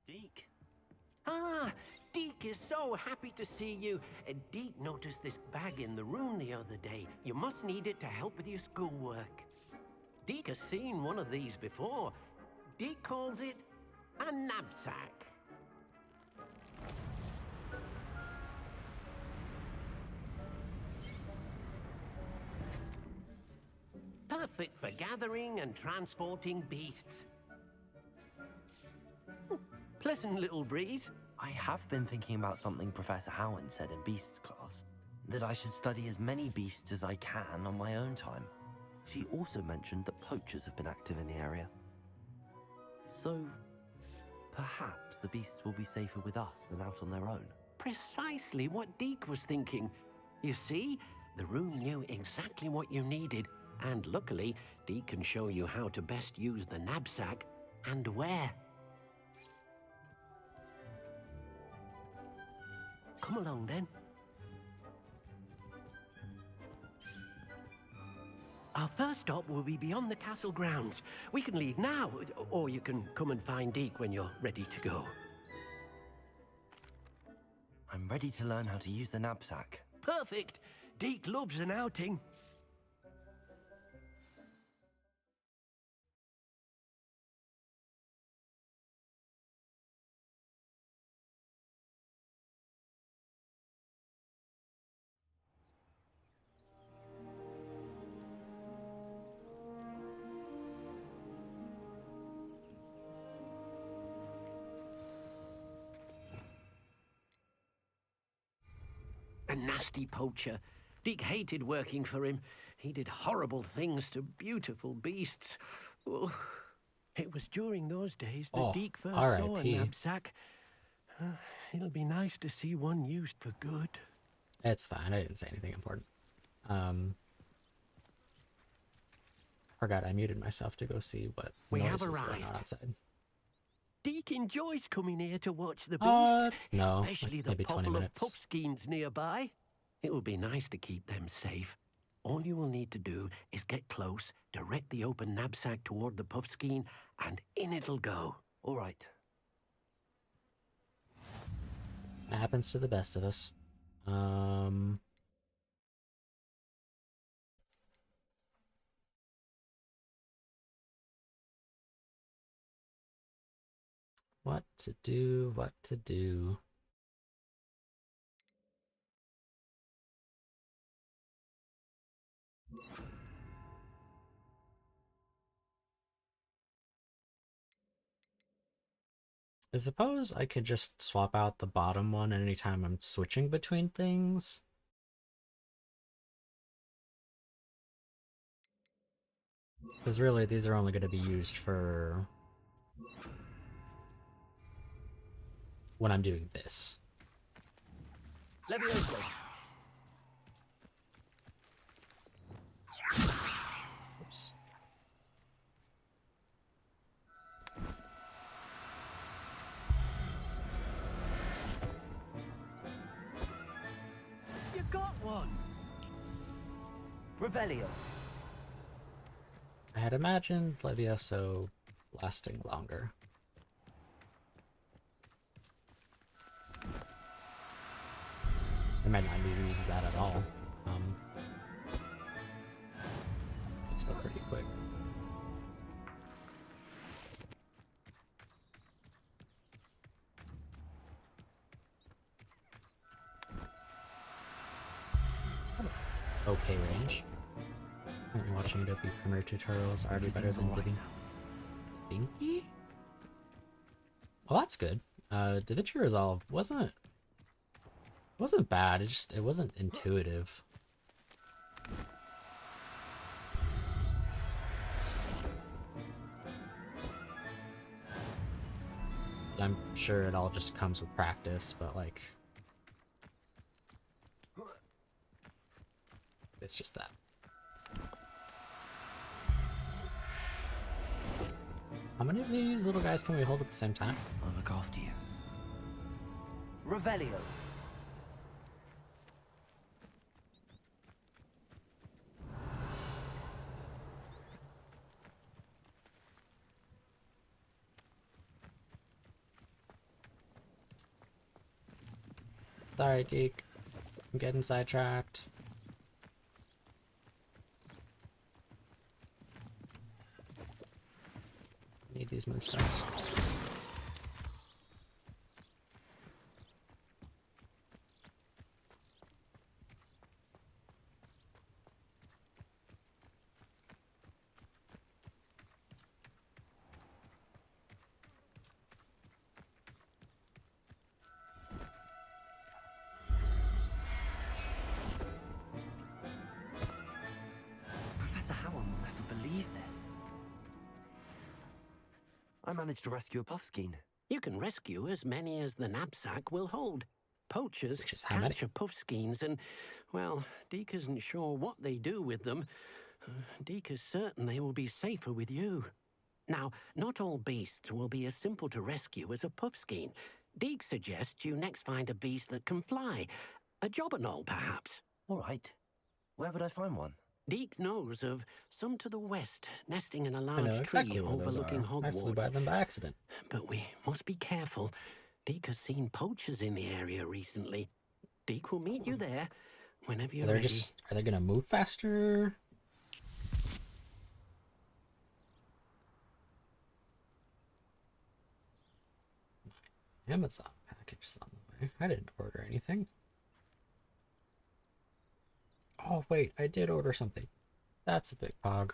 Deke. Ah, Deke is so happy to see you. Deke noticed this bag in the room the other day. You must need it to help with your schoolwork. Deke has seen one of these before. Deke calls it a knapsack. Perfect for gathering and transporting beasts. Pleasant little breeze. I have been thinking about something Professor Howard said in Beasts class, that I should study as many beasts as I can on my own time. She also mentioned that poachers have been active in the area. So, perhaps the beasts will be safer with us than out on their own. Precisely what Deke was thinking. You see, the room knew exactly what you needed, and luckily, Deke can show you how to best use the knapsack and where. Come along then. Our first stop will be beyond the castle grounds. We can leave now, or you can come and find Deke when you're ready to go. I'm ready to learn how to use the knapsack. Perfect. Deke loves an outing. A nasty poacher. Deke hated working for him. He did horrible things to beautiful beasts. Oh, it was during those days that Deke first saw a R.I.P.. knapsack. It'll be nice to see one used for good. It's fine. I didn't say anything important. Forgot I muted myself to go see what We noise have was going arrived. on outside. Deke enjoys coming here to watch the beasts, no, especially like the maybe 20 pottle of minutes. puffskeins nearby. It will be nice to keep them safe. All you will need to do is get close, direct the open knapsack toward the puffskein, and in it'll go. All right. It happens to the best of us. What to do, what to do. I suppose I could just swap out the bottom one anytime I'm switching between things. Because really, these are only going to be used for when I'm doing this. Levioso. Oops. You got one. Revelio. I had imagined Levioso lasting longer. I might not need to use that at all. It's still pretty quick. Okay range. Currently watching Adobe Premiere tutorials, already better than getting Binky? Well, that's good. DaVinci Resolve wasn't bad. It wasn't intuitive. I'm sure it all just comes with practice, but like, it's just that. How many of these little guys can we hold at the same time? I'll look after you. Revelio. Sorry, Deke. I'm getting sidetracked. Need these moonstones. Professor Howard will never believe this. I managed to rescue a puffskein. You can rescue as many as the knapsack will hold. Poachers Which is how many? capture puffskeins and, well, Deke isn't sure what they do with them. Deke is certain they will be safer with you. Now, not all beasts will be as simple to rescue as a puffskein. Deke suggests you next find a beast that can fly. A jobberknoll, perhaps. All right. Where would I find one? Deke knows of some to the west, nesting in a I large know exactly tree where those overlooking are. I flew by Hogwarts. them by accident. But we must be careful. Deke has seen poachers in the area recently. Deke will meet you there whenever you're ready. Are they gonna move faster? Amazon package is on the way. I didn't order anything. Oh wait, I did order something. That's a big pog.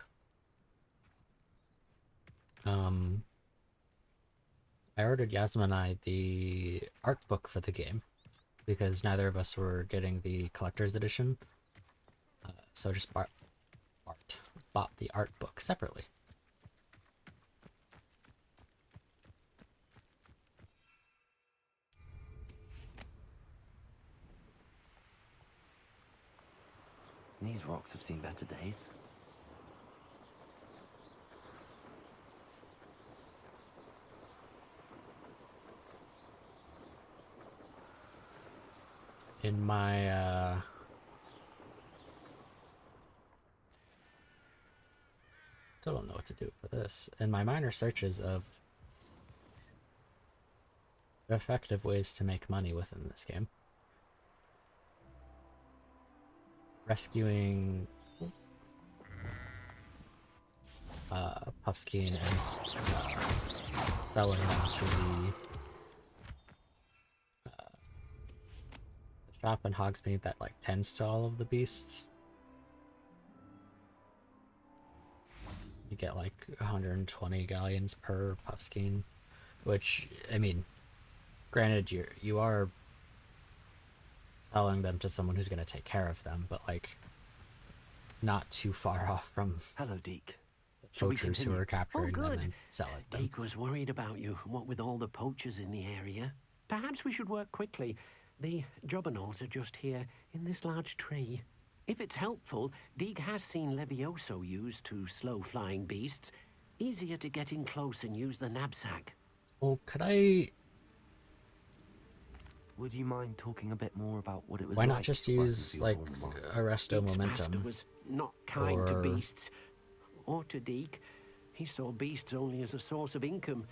I ordered Yasmin and I the art book for the game because neither of us were getting the collector's edition. So I just bought the art book separately. These rocks have seen better days. In my still don't know what to do for this. In my minor searches of effective ways to make money within this game, rescuing Puffskein and selling them to the shop in Hogsmeade that like tends to all of the beasts. You get like 120 galleons per Puffskein, which, I mean, granted you are selling them to someone who's going to take care of them, but like not too far off from Hello, Deke. poachers who are capturing them good. and selling them. Deke was worried about you, what with all the poachers in the area. Perhaps we should work quickly. The Jobberknolls are just here, in this large tree. If it's helpful, Deke has seen Levioso used to slow flying beasts. Easier to get in close and use the knapsack. Well, could I... Would you mind talking a bit more about what it was Why like? not just working use, for your like, former master? Arresto Deke's master Momentum? was not kind to Or- beasts. Or to Deke. He saw beasts only as a source of income.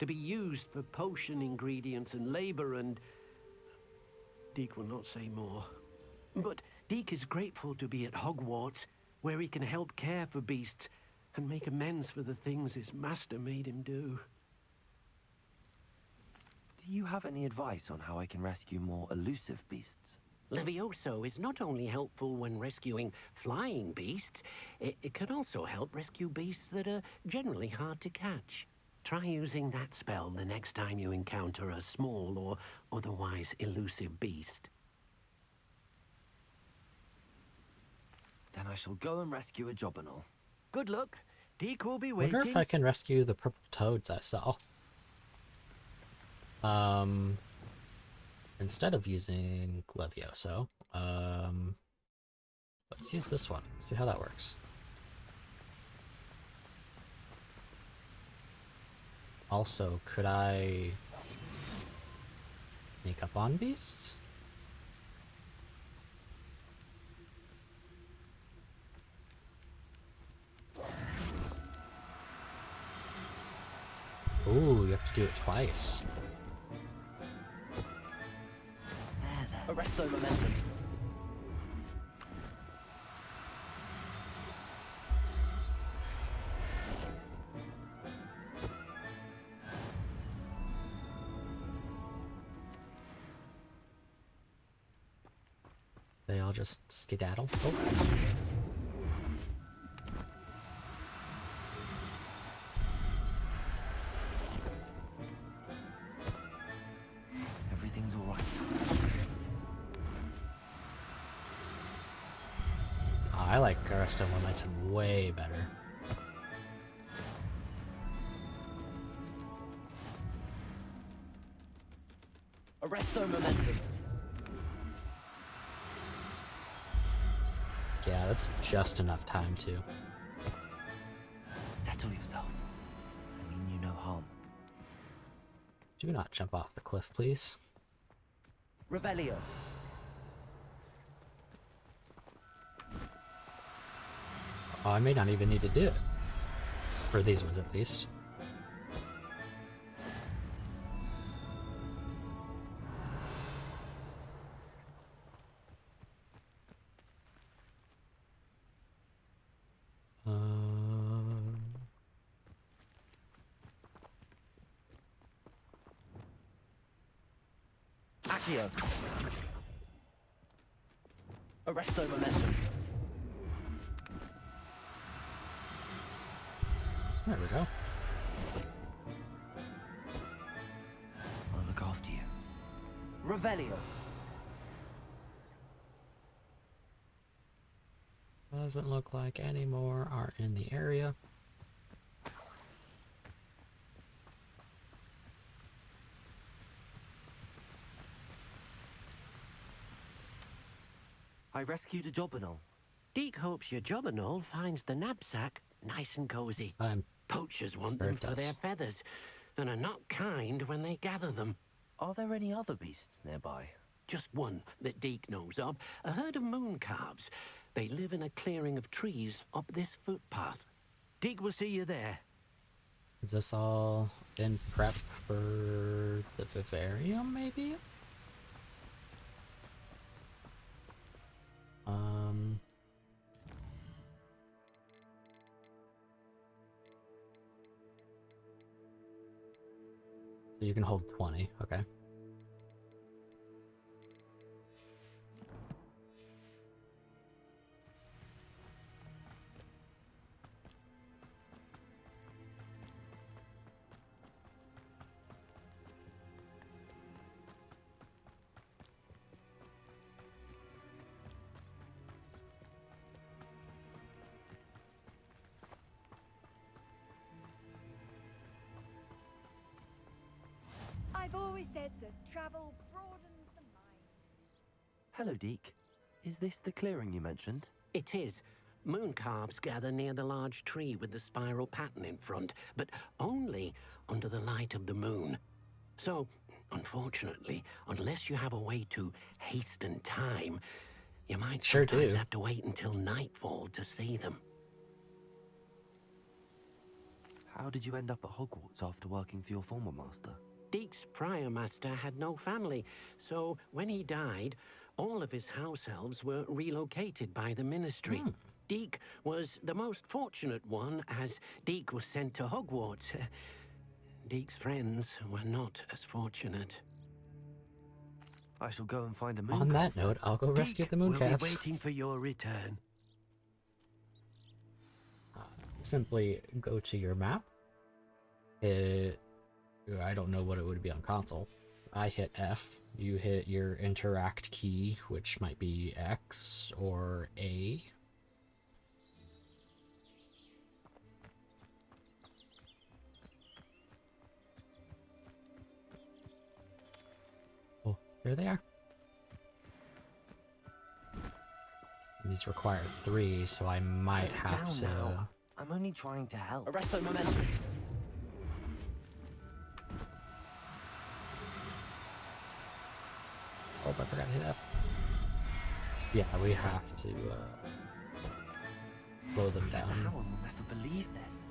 To be used for potion ingredients and labor and... Deke will not say more. But Deke is grateful to be at Hogwarts, where he can help care for beasts and make amends for the things his master made him do. Do you have any advice on how I can rescue more elusive beasts? Levioso is not only helpful when rescuing flying beasts, it can also help rescue beasts that are generally hard to catch. Try using that spell the next time you encounter a small or otherwise elusive beast. Then I shall go and rescue a Jobberknoll. Good luck. Deke will be I waiting. wonder if I can rescue the purple toads I saw. Instead of using Levioso, let's use this one. See how that works. Also, could I sneak up on beasts? Ooh, you have to do it twice. Arresto Momentum. They all just skedaddle. Oh. Everything's all right. Oh, I like Arresto Momentum way better. Arresto Momentum. Yeah, that's just enough time to. Settle yourself. I mean you no harm. Do not jump off the cliff, please. Revelio. Oh, I may not even need to do it. For these ones, at least. Accio. Arresto momentum. There we go. I'll look after you. Revelio. Doesn't look like any more are in the area. I rescued a Jobberknoll. Deke hopes your Jobberknoll finds the knapsack nice and cozy. I'm Poachers want sure them it for their does. feathers, and are not kind when they gather them. Are there any other beasts nearby? Just one that Deke knows of, a herd of moon calves. They live in a clearing of trees up this footpath. Deke will see you there. Is this all in prep for the vivarium, maybe? So you can hold 20, okay. I've always said that travel broadens the mind. Hello, Deke. Is this the clearing you mentioned? It is. Moon calves gather near the large tree with the spiral pattern in front, but only under the light of the moon. So, unfortunately, unless you have a way to hasten time, you might Sure sometimes do. have to wait until nightfall to see them. How did you end up at Hogwarts after working for your former master? Deke's prior master had no family, so when he died, all of his house elves were relocated by the ministry. Deke was the most fortunate one, as Deke was sent to Hogwarts. Deke's friends were not as fortunate. I shall go and find a moon On that calf. note, I'll go rescue Deke the moon will calves. be waiting for your return. Simply go to your map. I don't know what it would be on console. I hit F. You hit your interact key, which might be X or A. Oh, there they are. These require 3, so I might have to... No. I'm only trying to help. Arresto momentum. Oh, I forgot to hit F. Yeah, we have to slow them Professor down. Howard will never believe this.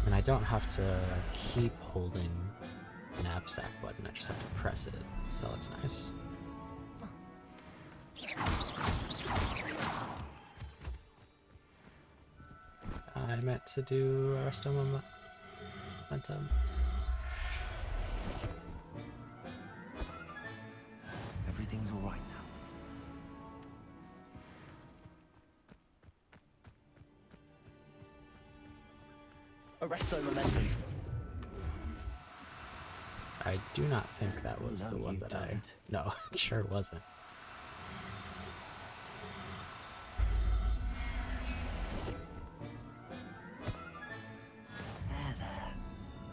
And I don't have to keep holding the knapsack button, I just have to press it, so it's nice. I meant to do Arresto Momentum. Everything's all right now. Arresto momentum. I do not think that was No, the one you that don't. No, it sure wasn't. There.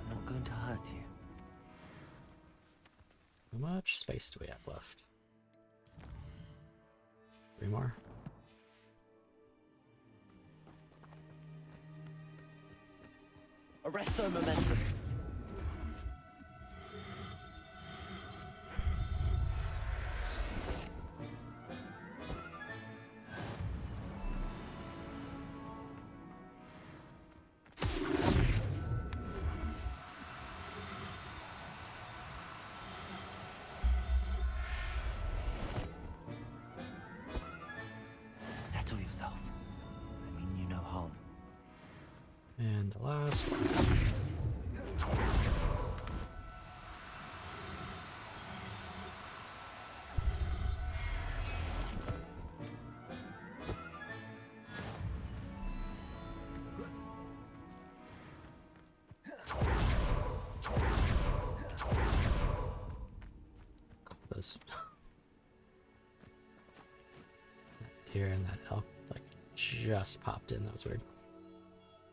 I'm not going to hurt you. How much space do we have left? 3 more. Arresto momentum. And the last one. Those that deer and that elk like just popped in. That was weird.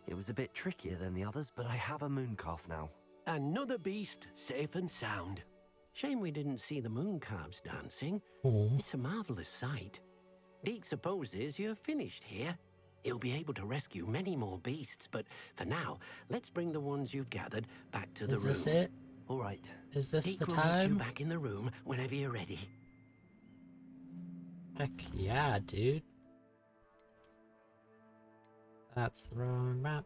It was a bit trickier than the others, but I have a moon calf now. Another beast, safe and sound. Shame we didn't see the moon calves dancing. Oh, It's a marvelous sight. Deke supposes you're finished here. He'll be able to rescue many more beasts, but for now, let's bring the ones you've gathered back to the is room. this it? All right. Is this Deke the will meet you time? back in the room whenever you're ready. Heck yeah, dude. That's the wrong map.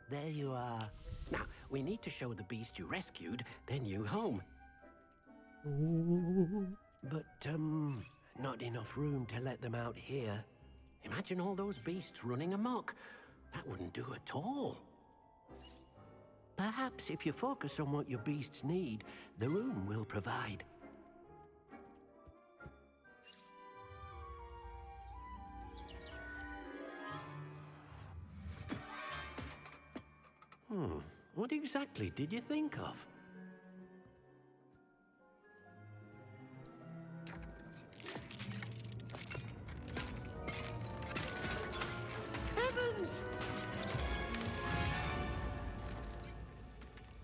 There you are. Now, we need to show the beast you rescued their new home. But, not enough room to let them out here. Imagine all those beasts running amok. That wouldn't do at all. Perhaps if you focus on what your beasts need, the room will provide. What exactly did you think of? Heavens!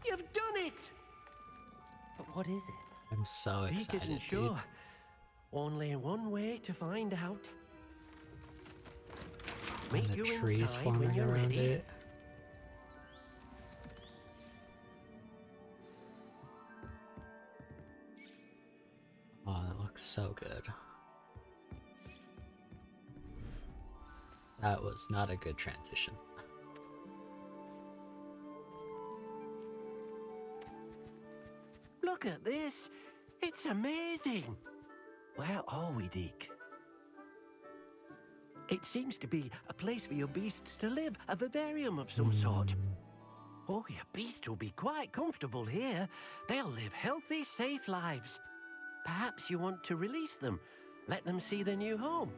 You've done it! But what is it? I'm so Deke excited, isn't dude. sure. Only one way to find out. And Meet the you trees inside when forming you're around ready. it. Oh, that looks so good. That was not a good transition. Look at this. It's amazing. Where are we, Deke? It seems to be a place for your beasts to live, a vivarium of some sort. Oh, your beasts will be quite comfortable here. They'll live healthy, safe lives. Perhaps you want to release them, let them see their new home.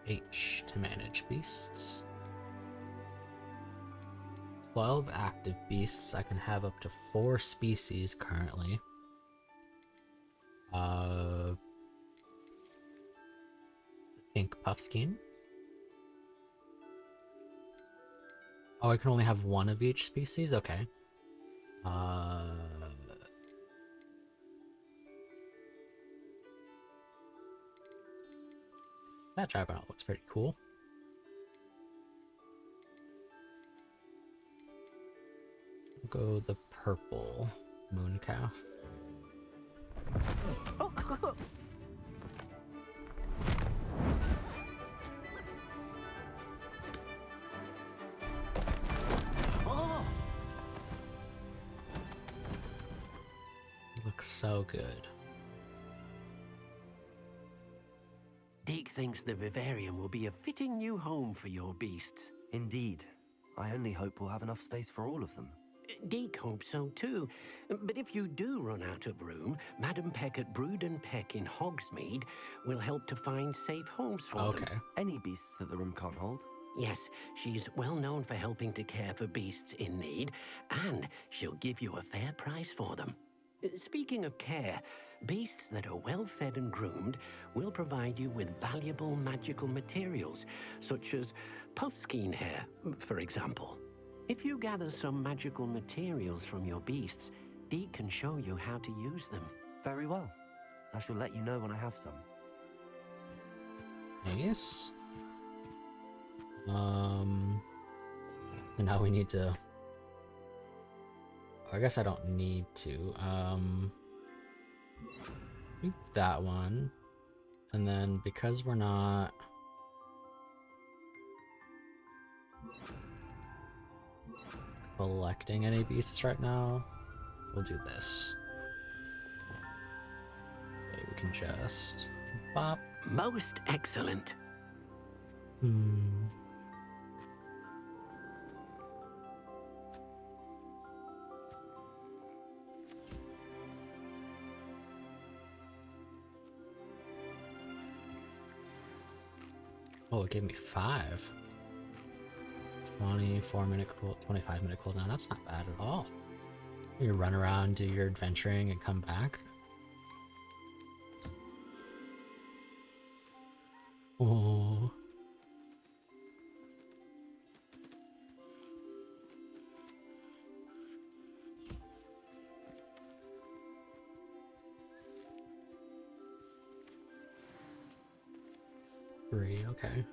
H to manage beasts. 12 active beasts. I can have up to 4 species currently. Pink puffskein. Oh, I can only have one of each species? Okay. That Dragonaut looks pretty cool. We'll go the purple moon calf. Oh, Looks so good. Deke thinks the vivarium will be a fitting new home for your beasts. Indeed. I only hope we'll have enough space for all of them. Deke hopes so too. But if you do run out of room, Madam Peck at Brood and Peck in Hogsmeade will help to find safe homes for them. Okay. Any beasts that the room can't hold? Yes, she's well known for helping to care for beasts in need, and she'll give you a fair price for them. Speaking of care, beasts that are well fed and groomed will provide you with valuable magical materials, such as puffskein hair, for example. If you gather some magical materials from your beasts, Deke can show you how to use them. Very well. I shall let you know when I have some. Nice. And now we need to... I guess I don't need to. Do that one. And then because we're not... collecting any beasts right now. We'll do this. Okay, we can just bop. Most excellent. Oh, it gave me 5. 24-minute cool, 25-minute cooldown. That's not bad at all. You run around, do your adventuring, and come back. Oh. Three, okay.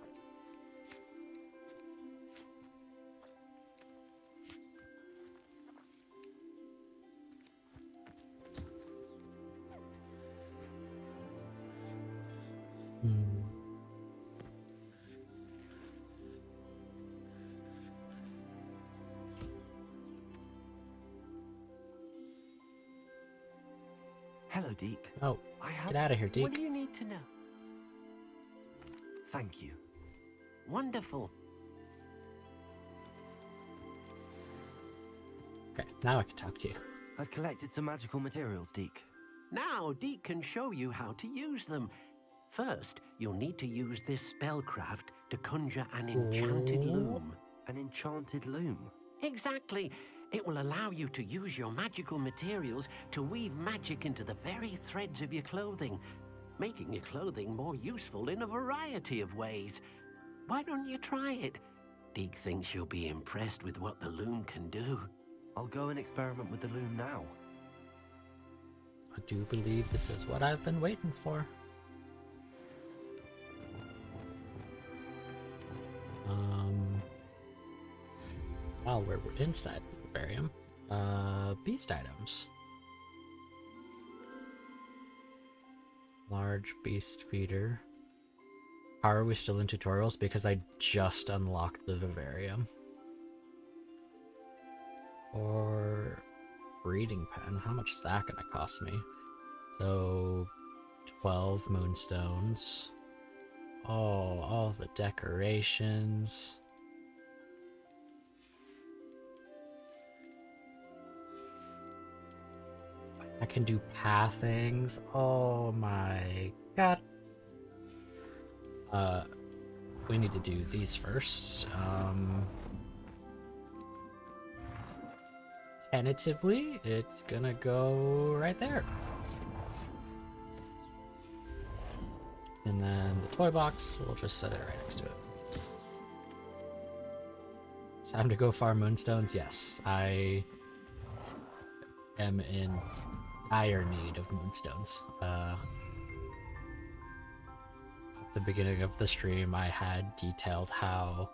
Hello, Deke. Oh, I have... get out of here, Deke. What do you need to know? Thank you. Wonderful. Okay, now I can talk to you. I've collected some magical materials, Deke. Now, Deke can show you how to use them. First, you'll need to use this spellcraft to conjure an enchanted loom. An enchanted loom? Exactly. It will allow you to use your magical materials to weave magic into the very threads of your clothing, making your clothing more useful in a variety of ways. Why don't you try it? Deke thinks you'll be impressed with what the loom can do. I'll go and experiment with the loom now. I do believe this is what I've been waiting for. While we're inside the vivarium, beast items. Large beast feeder. How are we still in tutorials? Because I just unlocked the vivarium. Or breeding pen. How much is that gonna cost me? So 12 moonstones. Oh, all the decorations. I can do pathings. Oh my god. We need to do these first. Tentatively, it's gonna go right there. And then the toy box, we'll just set it right next to it. It's time to go farm moonstones. Yes, I am in dire need of moonstones. At the beginning of the stream, I had detailed how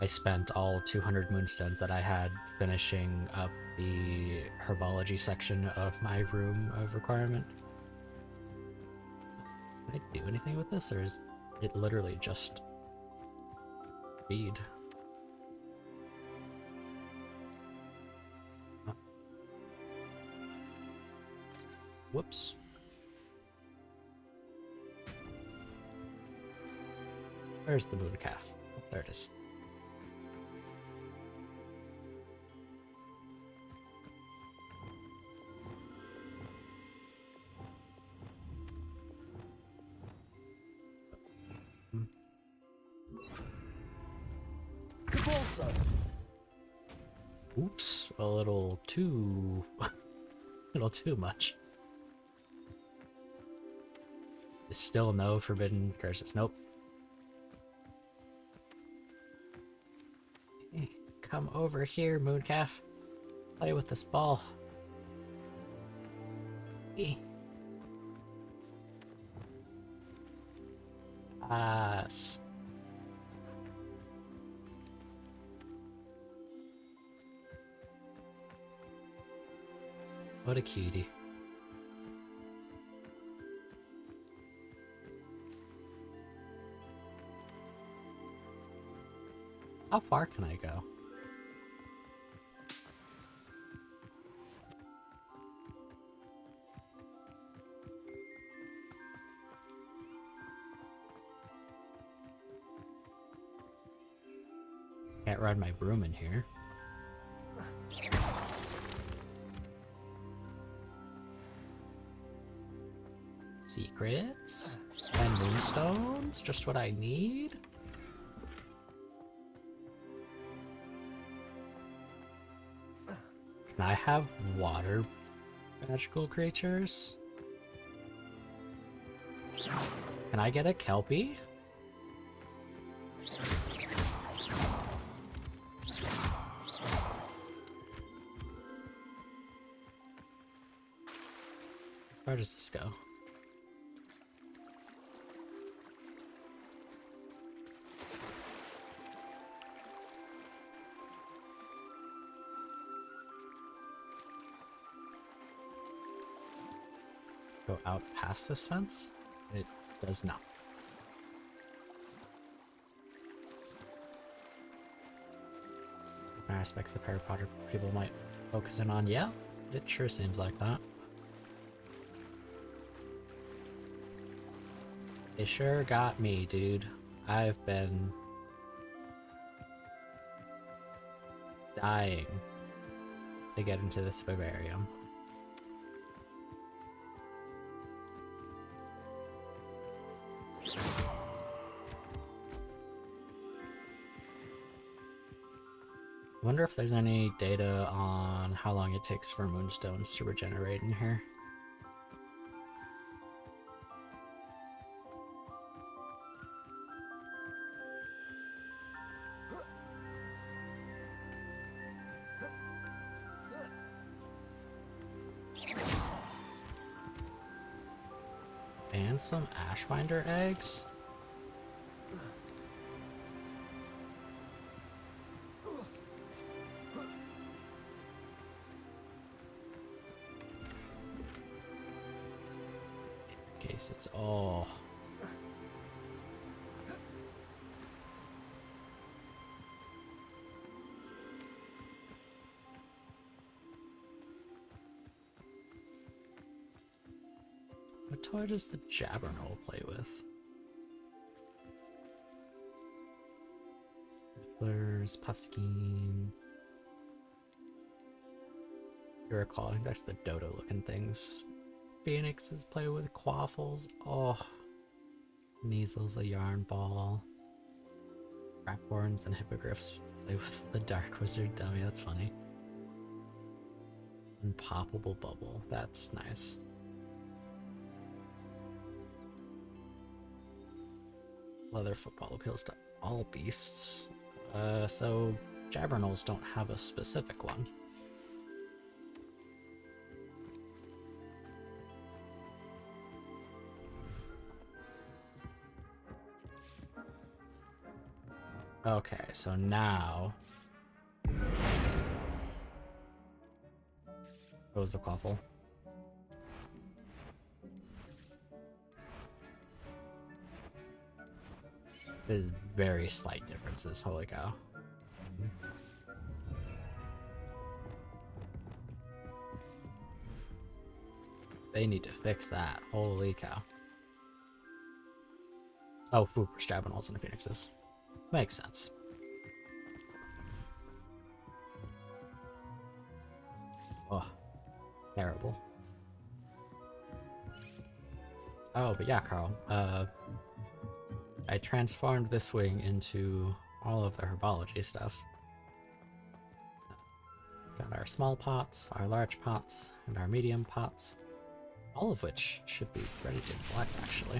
I spent all 200 moonstones that I had finishing up the herbology section of my room of requirement. Can I do anything with this, or is it literally just feed? Oh. Whoops. Where's the moon calf? Oh, there it is. Oops, a little too much. Still no forbidden curses. Nope. Come over here, Mooncalf. Play with this ball. Yes. What a cutie. How far can I go? Can't ride my broom in here. Secrets and moonstones, just what I need. Can I have water magical creatures? Can I get a Kelpie? Where does this go? Go out past this fence? It does not. Aspects of Harry Potter people might focus in on. Yeah, it sure seems like that. They sure got me, dude. I've been dying to get into this vivarium. I wonder if there's any data on how long it takes for moonstones to regenerate in here. And some Ashbinder eggs? Cases. Oh. What toy does the Jabberknoll play with? Rippler's Puffskein. You recall, I think that's the dodo looking things. Phoenixes play with quaffles. Oh. Measles, a yarn ball. Crapthorns and hippogriffs play with the Dark Wizard dummy. That's funny. Unpoppable bubble. That's nice. Leather football appeals to all beasts. So Jabbernolls don't have a specific one. Okay, so now... What was the quaffle? There's very slight differences, holy cow. They need to fix that, holy cow. Oh, food for Jabbernolls and Phoenixes. Makes sense. Oh, terrible. Oh, but yeah, Carl. I transformed this wing into all of the herbology stuff. Got our small pots, our large pots, and our medium pots. All of which should be ready to collect, actually.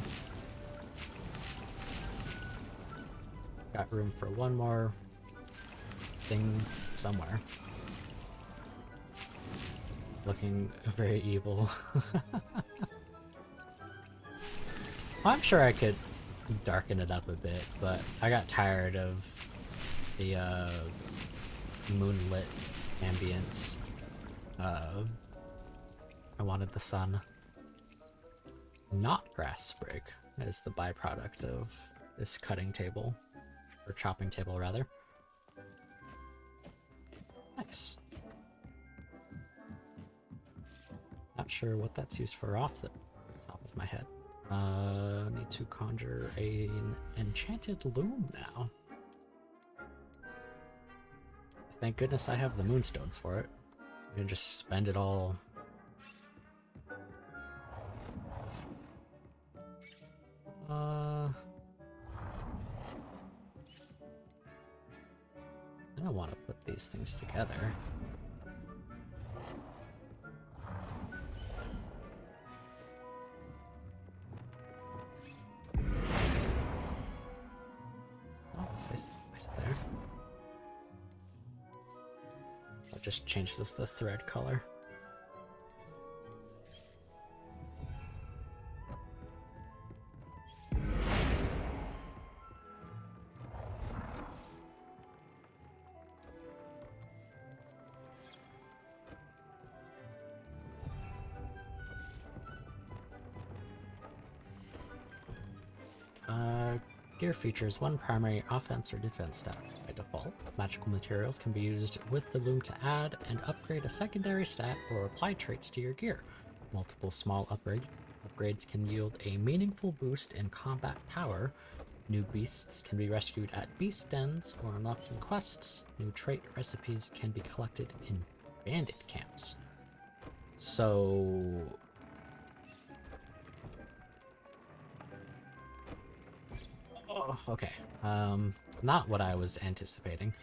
Got room for one more thing somewhere. Looking very evil. I'm sure I could darken it up a bit, but I got tired of the moonlit ambience. I wanted the sun. Not grass sprig is the byproduct of this cutting table. Or chopping table, rather. Nice. Not sure what that's used for off the top of my head. Need to conjure an enchanted loom now. Thank goodness I have the moonstones for it. I can just spend it all. I don't want to put these things together. Oh, place it there. I'll just change the thread color. Gear features one primary offense or defense stat. By default, magical materials can be used with the loom to add and upgrade a secondary stat or apply traits to your gear. Multiple small upgrades can yield a meaningful boost in combat power. New beasts can be rescued at beast dens or unlocked in quests. New trait recipes can be collected in bandit camps. So... Oh, okay. Not what I was anticipating.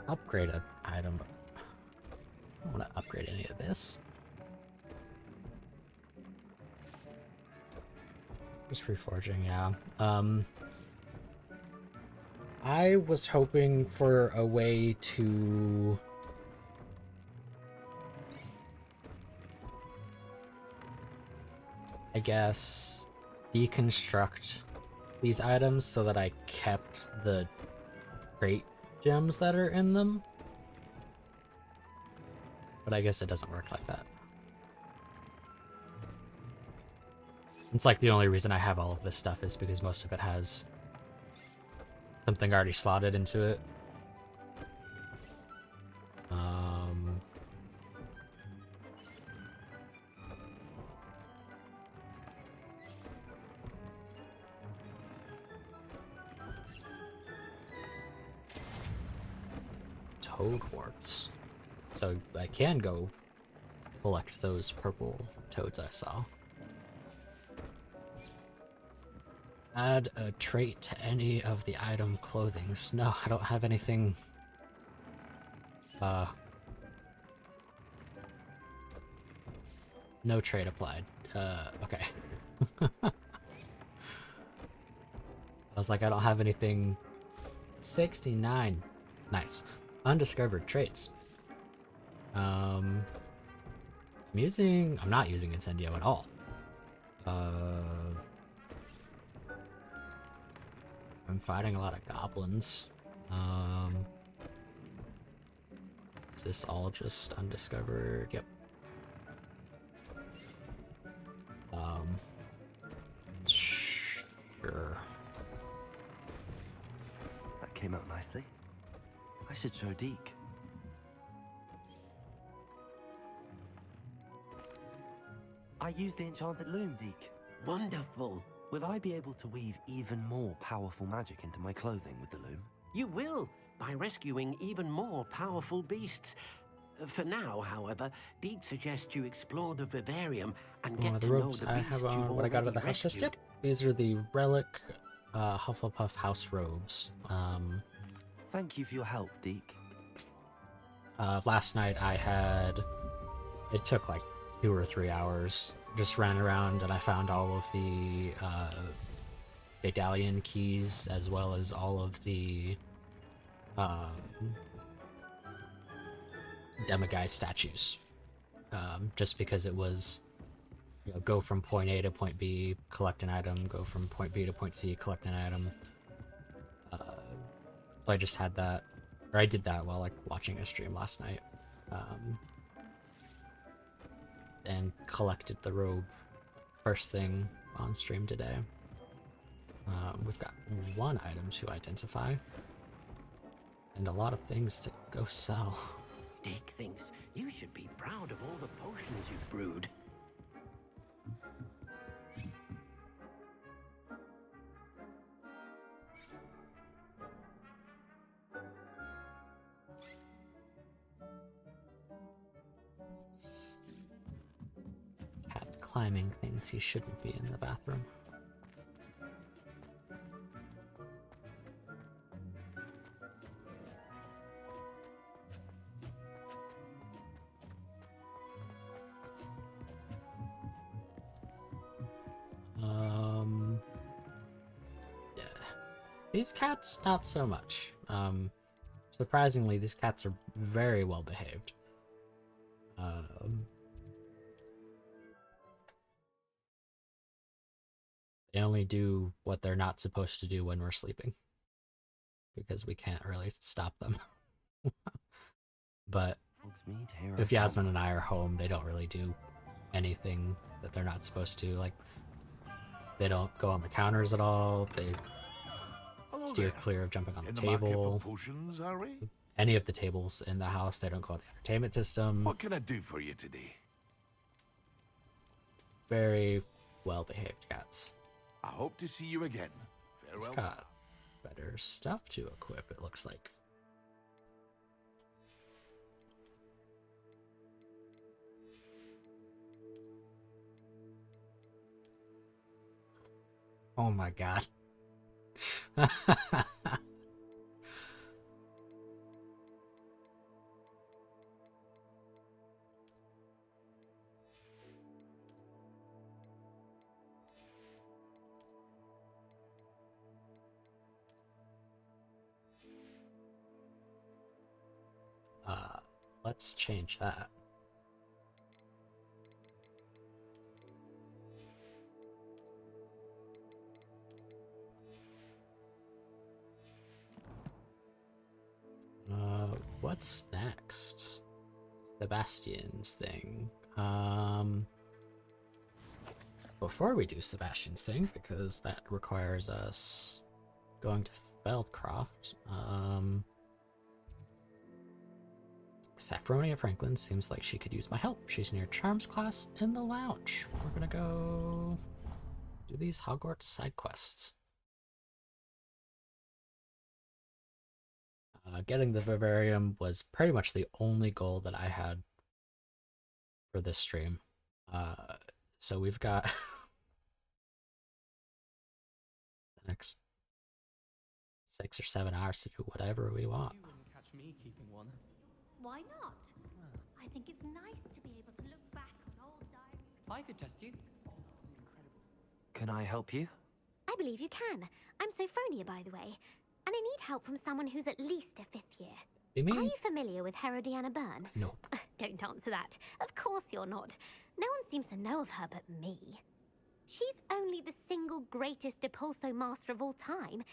Upgrade an item. I don't want to upgrade any of this. Just reforging, yeah. I was hoping for a way to I guess deconstruct these items so that I kept the trait gems that are in them. But I guess it doesn't work like that. It's like the only reason I have all of this stuff is because most of it has something already slotted into it. Hogwarts. So I can go collect those purple toads I saw. Add a trait to any of the item clothings. No, I don't have anything. No trait applied. Okay. I was like, I don't have anything. 69. Nice. Undiscovered traits. I'm not using Incendio at all. I'm fighting a lot of goblins. Is this all just undiscovered? Yep. Sure. That came out nicely. I should show Deke. I used the enchanted loom, Deke. Wonderful. Will I be able to weave even more powerful magic into my clothing with the loom? You will, by rescuing even more powerful beasts. For now, however, Deke suggests you explore the vivarium and get The to know robes the I beasts have you've on what I got out of the already house just rescued. yet. These are the relic Hufflepuff house robes. Thank you for your help, Deke. Last night it took like 2 or 3 hours. Just ran around and I found all of the medallion keys as well as all of the demiguise statues. Just because it was, go from point A to point B, collect an item, go from point B to point C, collect an item. So I just had that, or I did that while like watching a stream last night. And collected the robe first thing on stream today. We've got 1 item to identify and a lot of things to Go sell. Dick thinks you should be proud of all the potions you've brewed. Cat's climbing things. He shouldn't be in the bathroom. Yeah. These cats, not so much. Surprisingly, these cats are very well behaved. They only do what they're not supposed to do when we're sleeping, because we can't really stop them. But Hogsmeade, here if I come. Yasmin and I are home, they don't really do anything that they're not supposed to. Like, they don't go on the counters at all. They Hello steer there. clear of jumping on In the the market for table. potions, are we? Any of the tables in the house, they don't go on the entertainment system. What can I do for you today? Very well behaved cats. I hope to see you again. Farewell. Got better stuff to equip, it looks like. Oh my god. Let's change that. What's next? Sebastian's thing. Before we do Sebastian's thing, because that requires us going to Feldcroft, Saffronia Franklin seems like she could use my help. She's near Charms class in the lounge. We're gonna go do these Hogwarts side quests. Getting the vivarium was pretty much the only goal that I had for this stream. So we've got the next 6 or 7 hours to do whatever we want. You wouldn't catch me keeping one. Why not? I think it's nice to be able to look back on old diaries. I could test you. Can I help you? I believe you can. I'm Sophronia, by the way. And I need help from someone who's at least a 5th year. You Are mean? you familiar with Herodiana Byrne? Nope. Don't answer that. Of course you're not. No one seems to know of her but me. She's only the single greatest Depulso master of all time.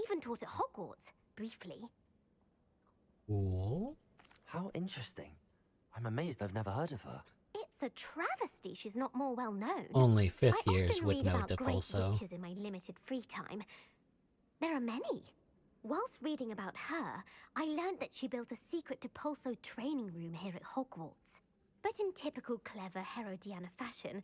Even taught at Hogwarts, briefly. Cool. How interesting. I'm amazed I've never heard of her. It's a travesty she's not more well known. Only 5th I years often would read know about great Depulso. witches in my limited free time. There are many. Whilst reading about her, I learned that she built a secret Depulso training room here at Hogwarts. But in typical clever Herodiana fashion,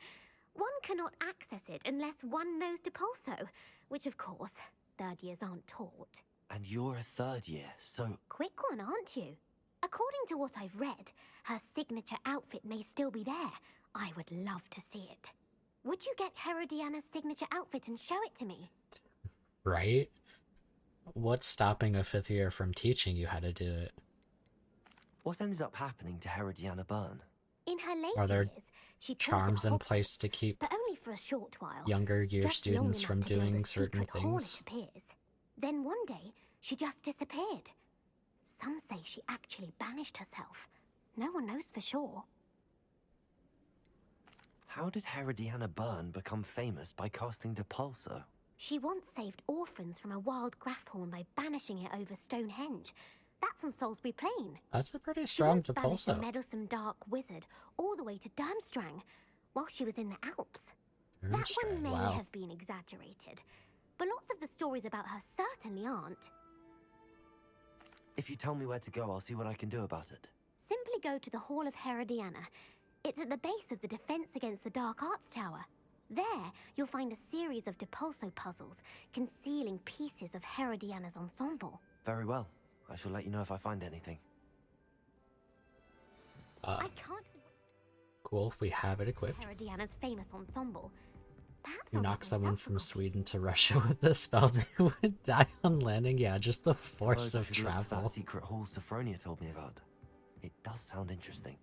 one cannot access it unless one knows Depulso, which of course, 3rd years aren't taught. And you're a 3rd year, so Quick one, aren't you? According to what I've read, her signature outfit may still be there. I would love to see it. Would you get Herodiana's signature outfit and show it to me? Right? What's stopping a 5th year from teaching you how to do it? what ended up happening to Herodiana Byrne? In her later Are there years, she taught at Charms in Hogwarts, place to keep but only for a short while. younger year Just long students enough from to build doing a certain secret hall, things? it appears. Then one day, she just disappeared. Some say she actually banished herself. No one knows for sure. How did Herodiana Byrne become famous by casting Depulso? She once saved orphans from a wild Graphorn by banishing it over Stonehenge. That's on Salisbury Plain. That's a pretty She strong once banished a Depulso. meddlesome dark wizard all the way to Durmstrang while she was in the Alps. That one Durmstrang, may wow. have been exaggerated, but lots of the stories about her certainly aren't. If you tell me where to go, I'll see what I can do about it. Simply go to the Hall of Herodiana. It's at the base of the Defense Against the Dark Arts Tower. There, you'll find a series of Depulso puzzles concealing pieces of Herodiana's ensemble. Very well. I shall let you know if I find anything. I can't... Cool, we have it equipped. Herodiana's famous ensemble. Perhaps You I'll knock make someone myself a from copy. Sweden to Russia with this spell, they would die on landing. Yeah, just the force Suppose I of should look for travel. that secret hall Sophronia told me about. It does sound interesting.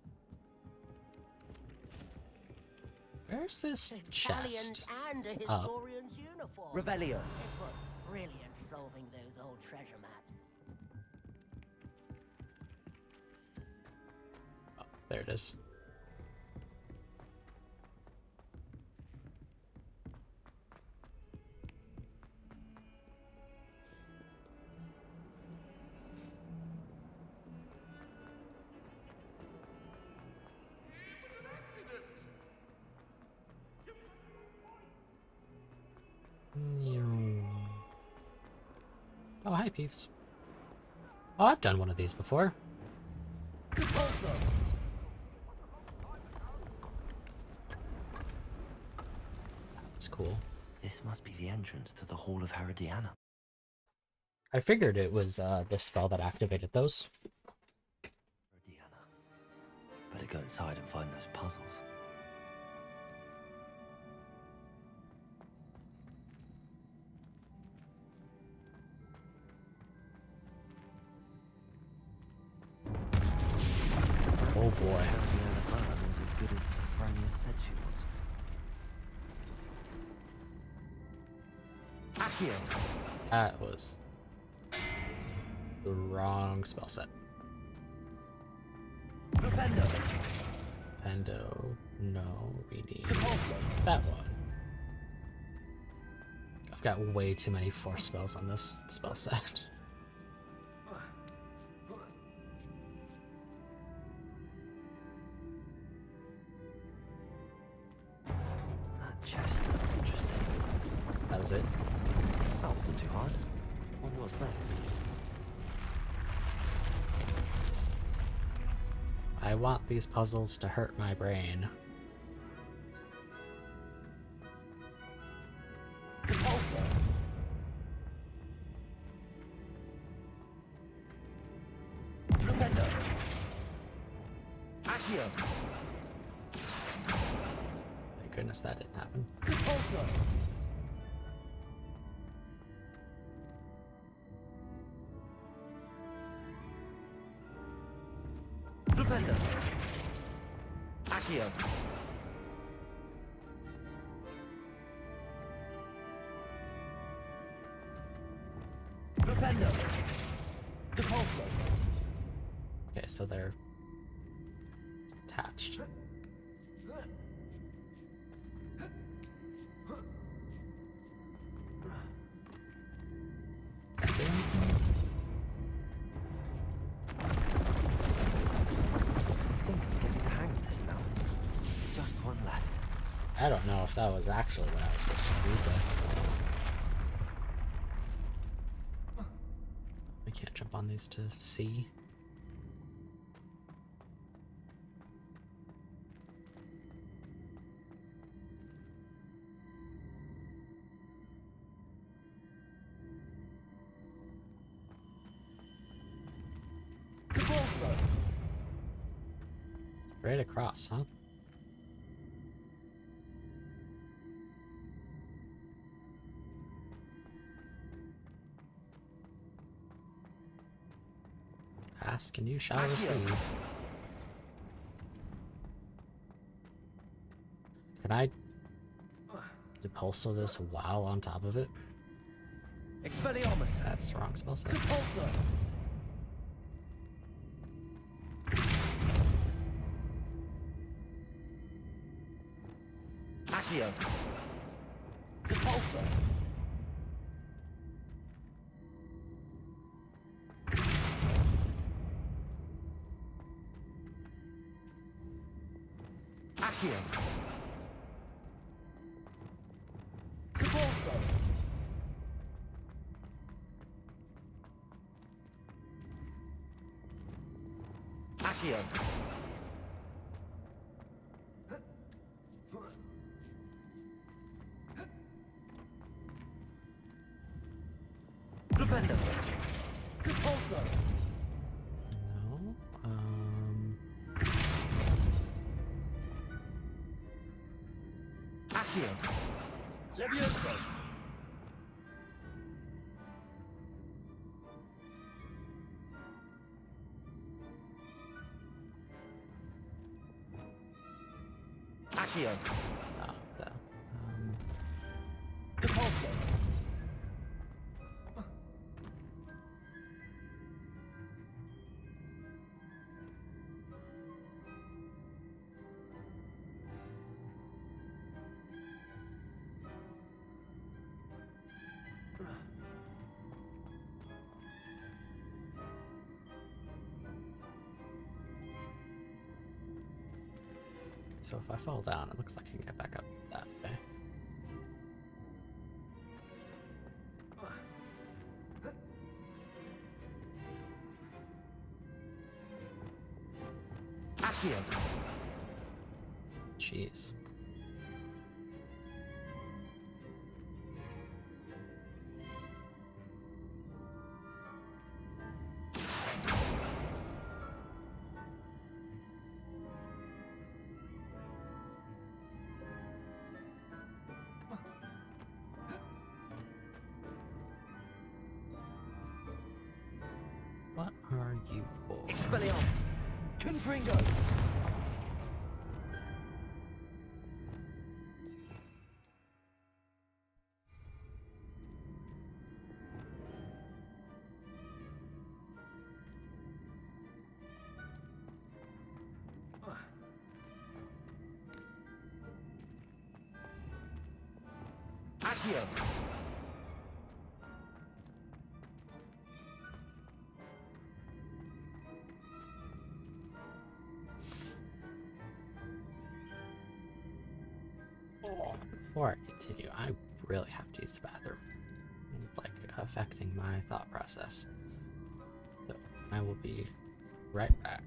Where's this chest? And a Up. historian's uniform. Revelio. It was brilliant solving those old treasure maps. Oh, there it is. Oh, hi, Peeves. Oh, I've done one of these before. That's cool. This must be the entrance to the Hall of Herodiana. I figured it was this spell that activated those. Herodiana. Better go inside and find those puzzles. Oh boy. Herodiana Burn was as good as Sophronia said she was. Accio! That was the wrong spell set. Flipendo! Pendo. No, we need that one. I've got way too many force spells on this spell set. That chest looks interesting. That was it. That wasn't too hard. Wonder what's next. I want these puzzles to hurt my brain. Depulso! Flipendo! Accio! Thank goodness that didn't happen. Depulso! Flipendo! Accio! Flipendo! Depulso! Okay, so they're attached. Is that doing anything? I think I'm getting the hang of this now. Just one left. I don't know if that was actually what I was supposed to do, but we can't jump on these to see. Depulso! Right across, huh? Ask and you shall receive. Can I depulso this while on top of it? Expelliarmus! That's the wrong spell set. Depulso! Accio! Depulso! Accio! Depulso! Flipendo. Repulso. No. Accio. Levioso. Accio. No. The, Repulso. so if I fall down, it looks like I can get back up that way. Accio. Jeez. What are you for? Expelliarmus. Confringo. Accio. Before I continue, I really have to use the bathroom. It's like affecting my thought process. So I will be right back.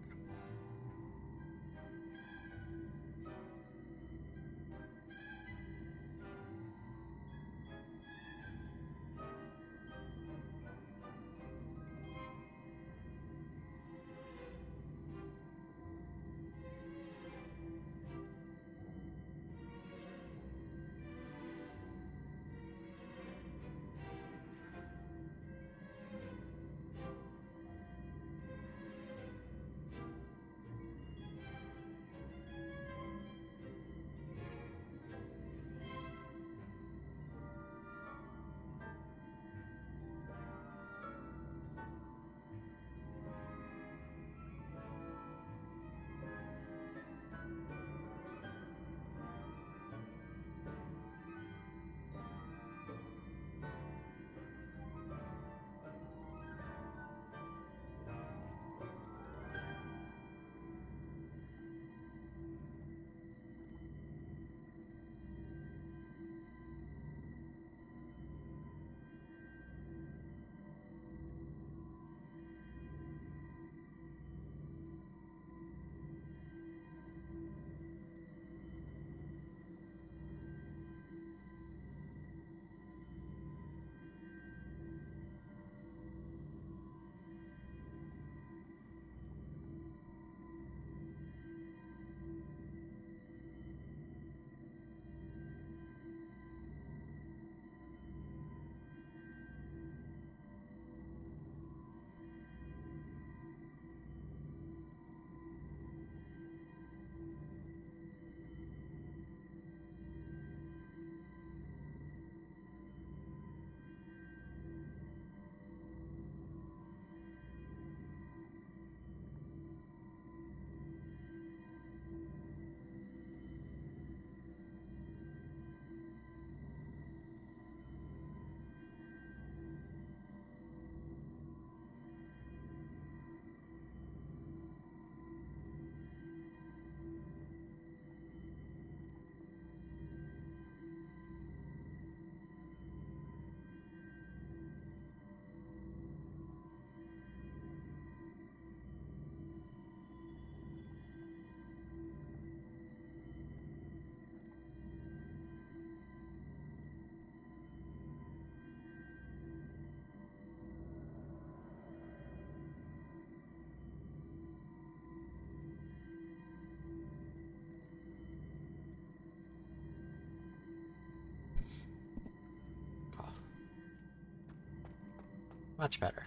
Much better.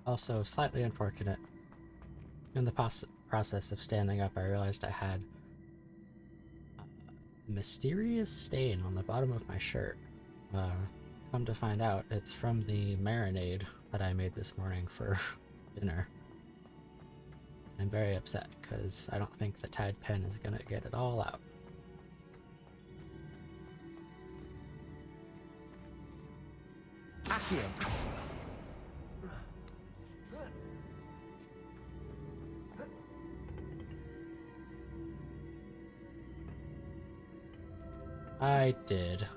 Also, slightly unfortunate. In the process of standing up, I realized I had a mysterious stain on the bottom of my shirt. Come to find out, it's from the marinade that I made this morning for dinner. I'm very upset, because I don't think the Tide pen is gonna get it all out. Accio! I did.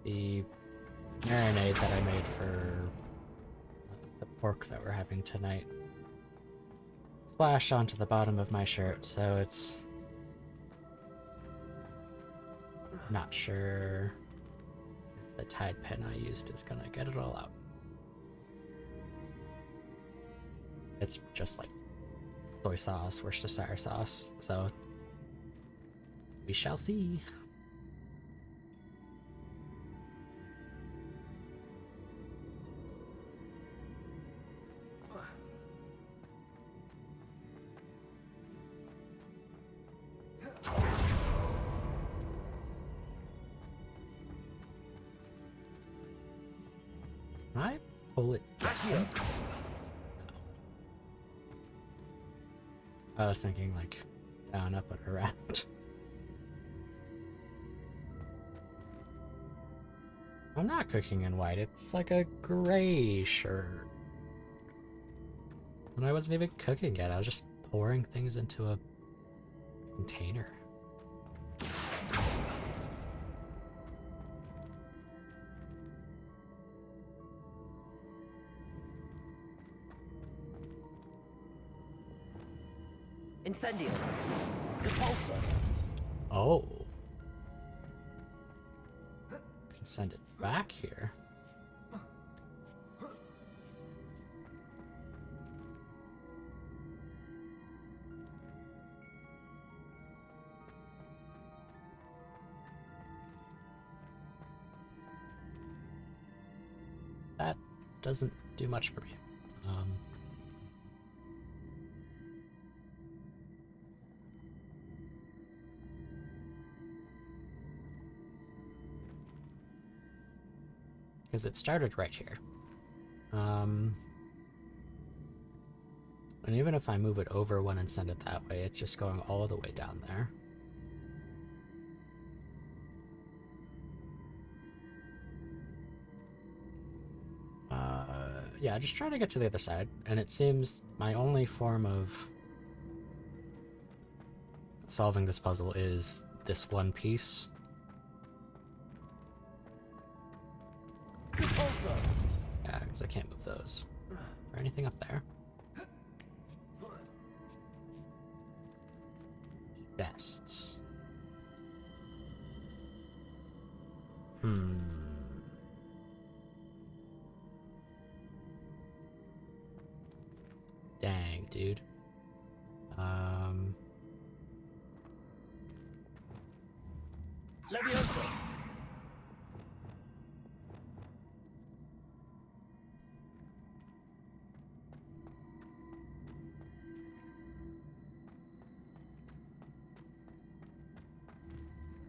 The marinade that I made for the pork that we're having tonight splashed onto the bottom of my shirt, so it's not sure if the Tide pen I used is gonna get it all out. It's just like soy sauce, Worcestershire sauce, so we shall see. Can I pull it down? No. I was thinking like down, up, and around. I'm not cooking in white, it's like a gray shirt. And I wasn't even cooking yet, I was just pouring things into a container. Incendio! Depulso! Oh. Can send it back here. That doesn't do much for me. Because it started right here. And even if I move it over one and send it that way, it's just going all the way down there. Yeah, just trying to get to the other side, and it seems my only form of solving this puzzle is this one piece. Yeah, because I can't move those. Or anything up there. Chests. Dang, dude. Levioso!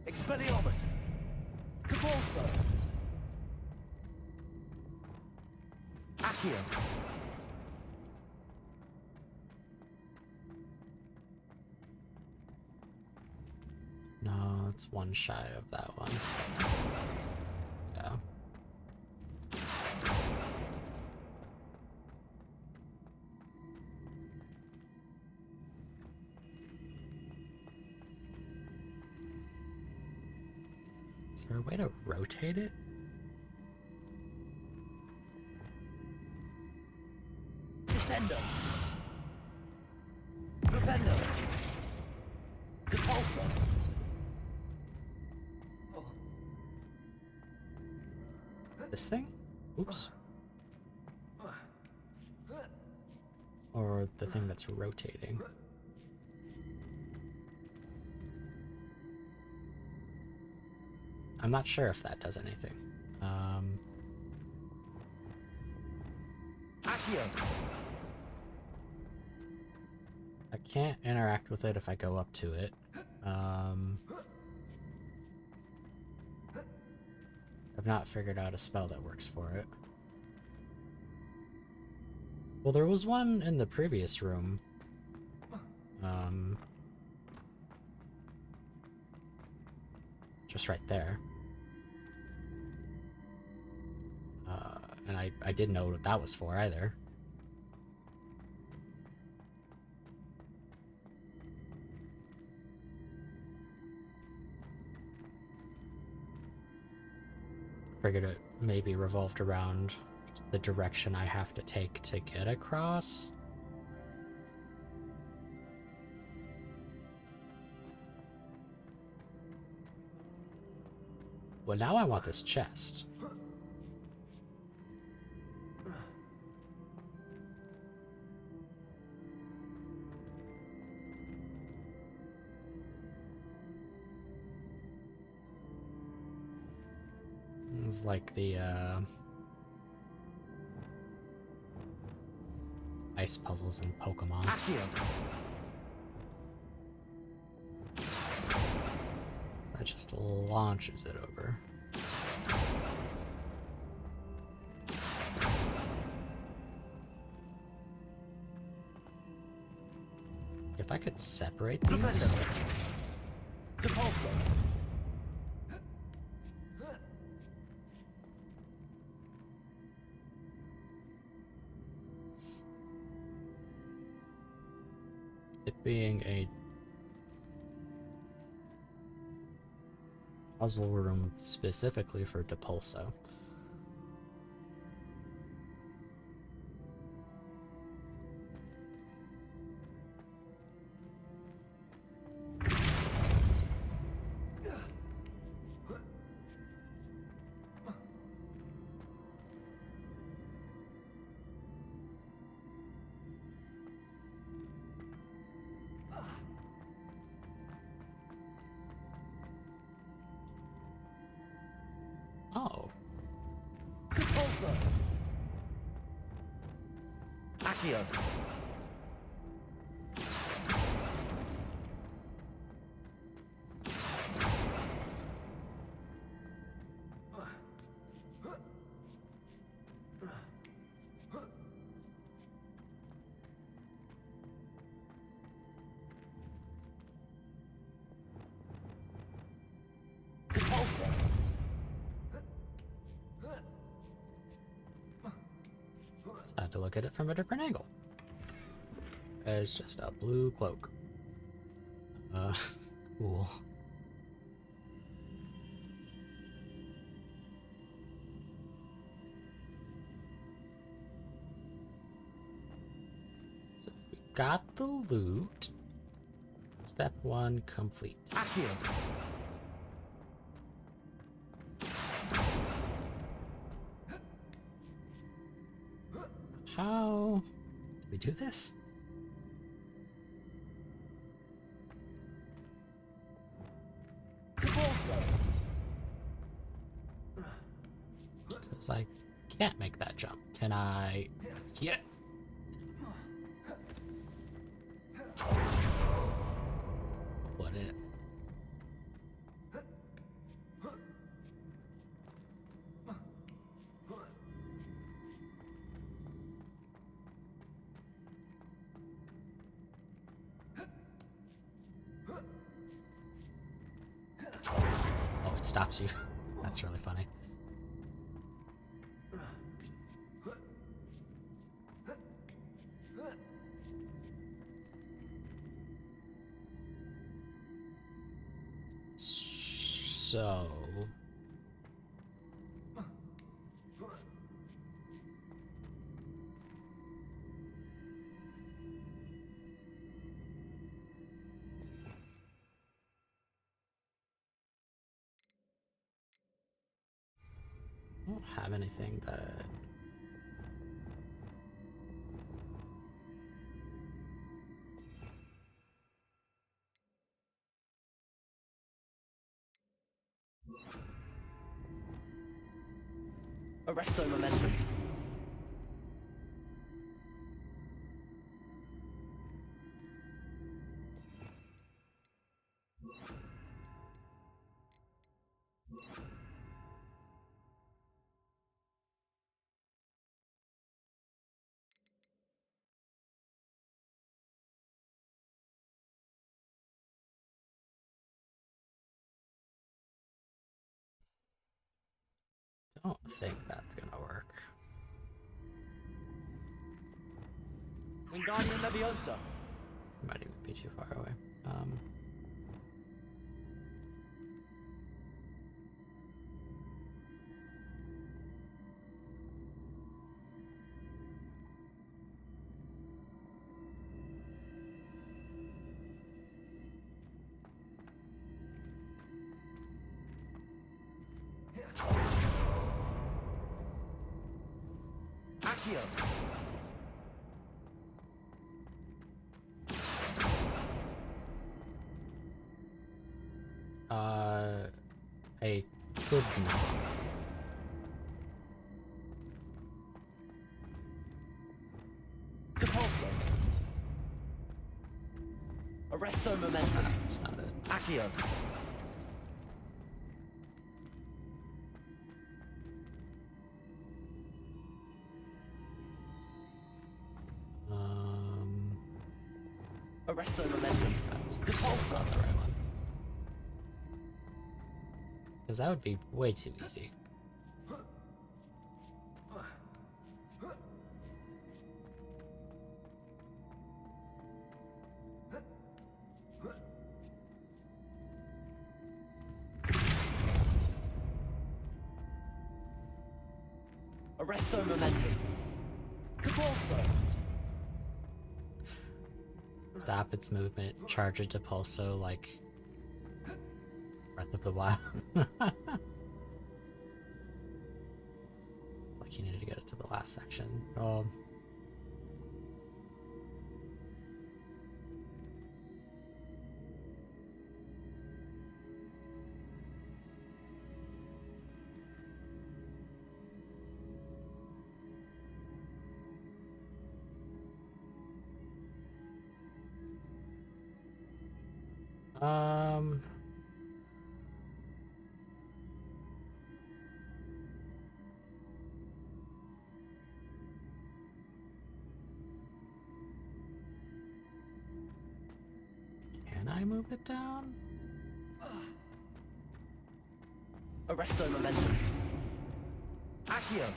Expelliarmus! Depulso! Accio! No, it's one shy of that one. Yeah. Is there a way to rotate it? Descendo! Flipendo! Depulso! This thing? Oops. Or the thing that's rotating. I'm not sure if that does anything. I can't interact with it if I go up to it. I've not figured out a spell that works for it. Well, there was one in the previous room. Just right there. And I didn't know what that was for either. Figured it maybe revolved around the direction I have to take to get across. Well, now I want this chest. It's like the ice puzzles in Pokemon. That just launches it over. If I could separate these. It being a puzzle room specifically for Depulso. Oh. Accio. I had to look at it from a different angle. It's just a blue cloak. Cool. So we got the loot. Step 1 complete. Accio. How do we do this? Because I can't make that jump. Can I? Yeah. What if? Oh, it stops you. That's really funny. So... I don't have anything that... Arresto momentum. don't think that's gonna work. Wingardium Leviosa. Might even be too far away. Accio. I could not. Depulso. Arresto Momentum. That's not it. Accio. Arresto Momentum. That's Depulso. not the right one. Because that would be way too easy. Arresto Momentum. Depulso. Stop its movement, charge it to Pulso like Breath of the Wild. Like you needed to get it to the last section. Can I move it down? Arresto Momentum. Accio.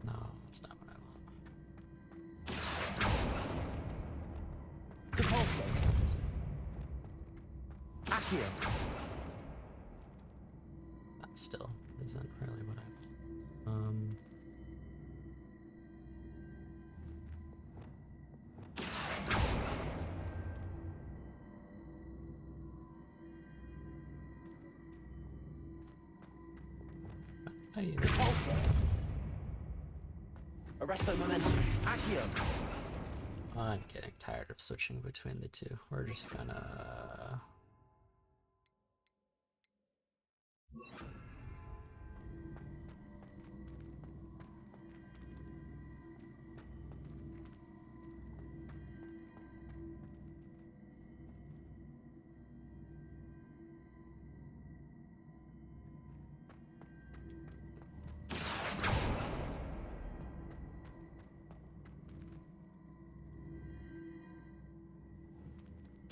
No, it's not what I want. Depulso. Accio. That still isn't really what I want. Depulso. Arresto Momentum. Accio. I'm getting tired of switching between the two. We're just gonna...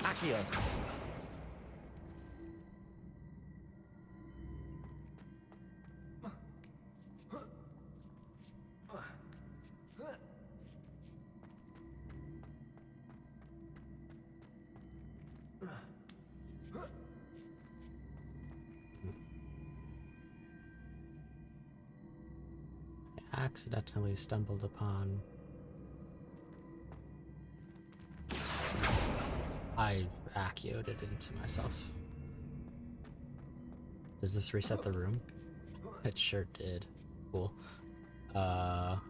Accio. I accidentally stumbled upon... I accioed it into myself. Does this reset the room? It sure did. Cool. Accio.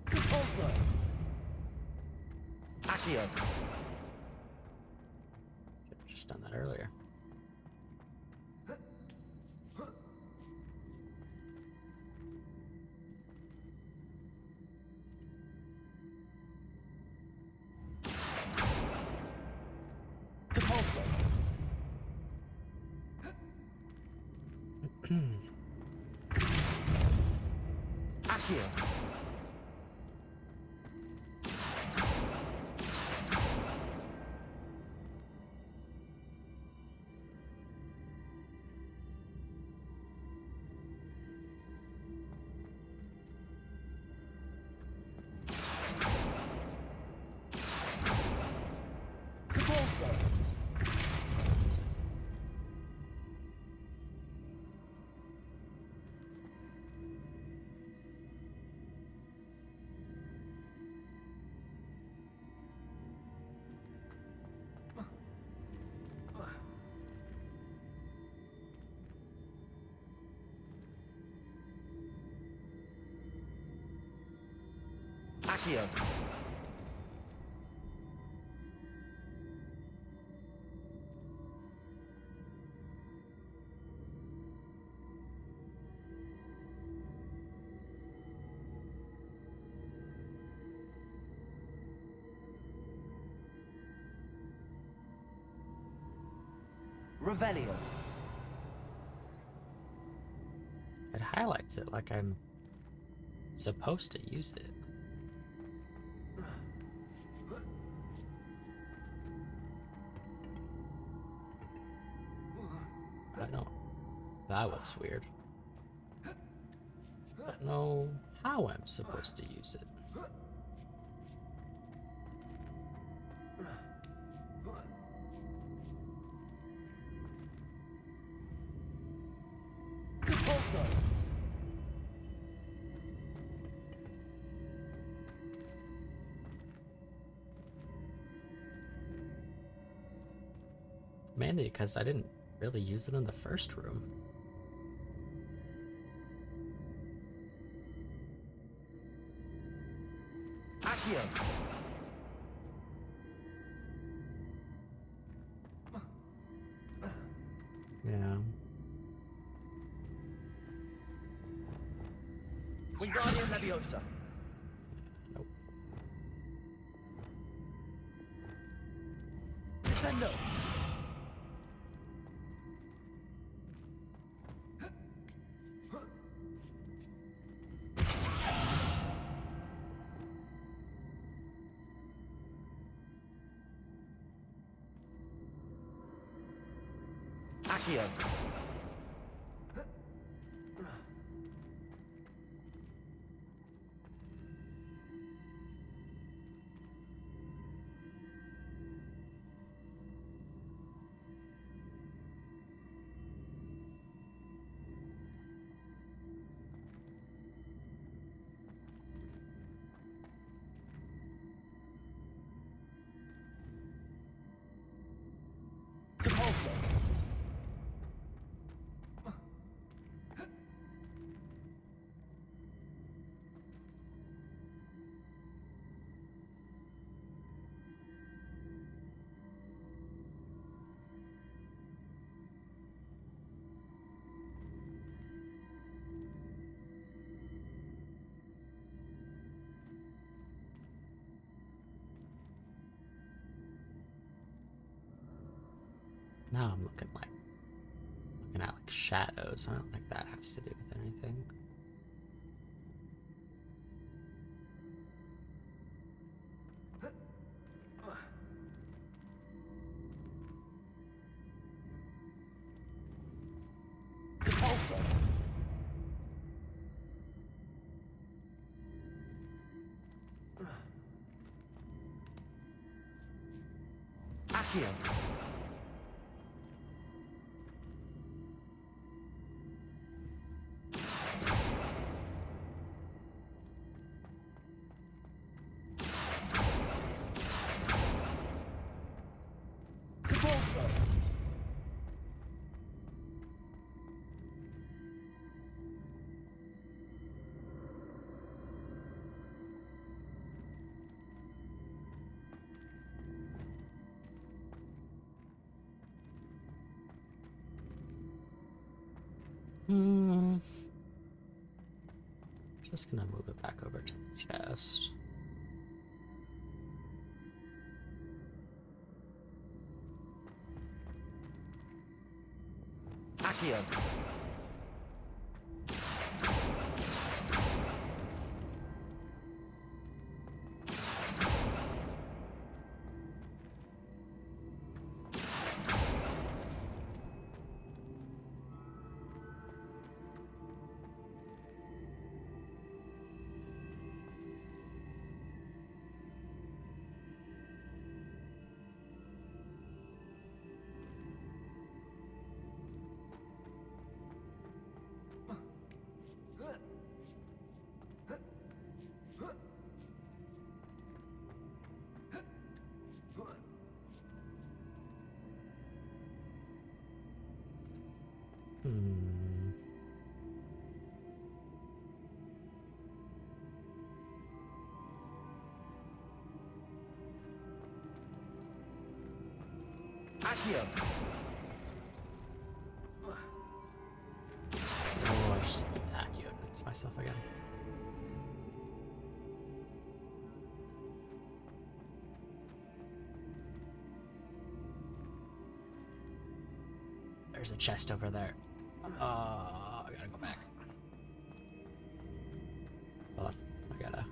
Depulso. Accio. Should've just done that earlier. Depulso. Accio. Accio. Revelio. It highlights it like I'm supposed to use it. I don't. That was weird. I don't know how I'm supposed to use it. Compulso. Mainly because I didn't really use it in the first room. Accio. Yeah. Wingardium Leviosa. Nope. Descendo. Accio. Compulso. Now I'm looking at like shadows. I don't think that has to do with anything. Compulso. Accio. Compulso. Just gonna move it back over to the chest. Accio. Hmm. Accio. Oh, I just accurate it myself again. There's a chest over there. I gotta go back. Hold on. I gotta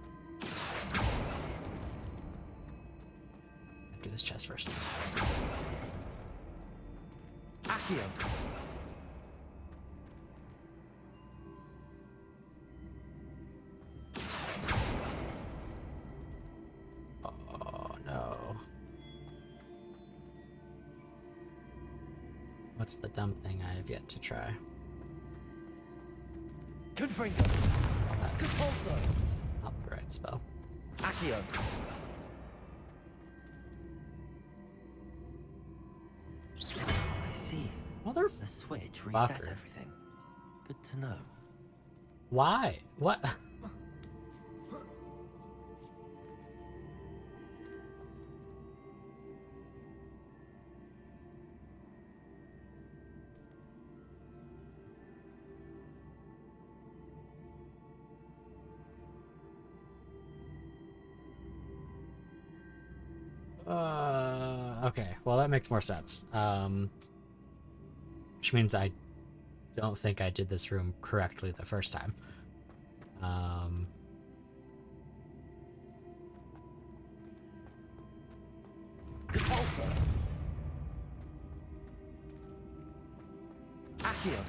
do this chest first. Accio. Oh no. What's the dumb thing I have yet to try? Confringo. That's Compulso. not the right spell. Accio. I see. Mother. The switch resets Fucker. everything. Good to know. Why? What? Okay, well that makes more sense. Which means I don't think I did this room correctly the first time. Compulso. Accio.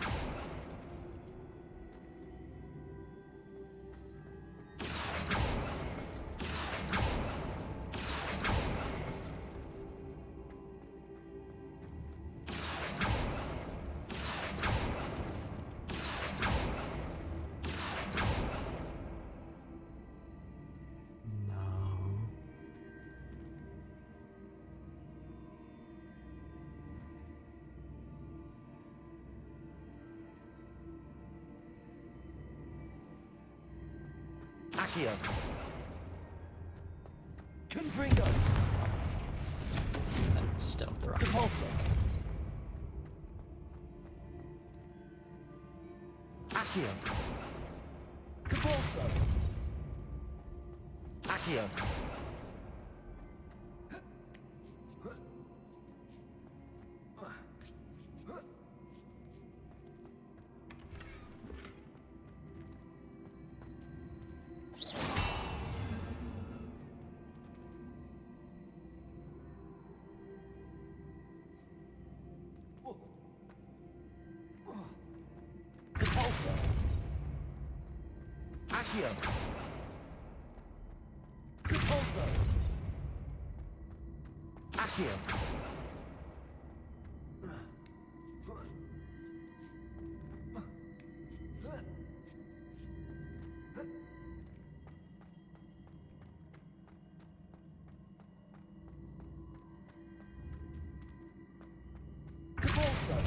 No. Accio. Confringo. That's still the wrong. Compulso. Accio. Compulso. Accio. Compulso. Accio. Compulso. Accio. Compulso.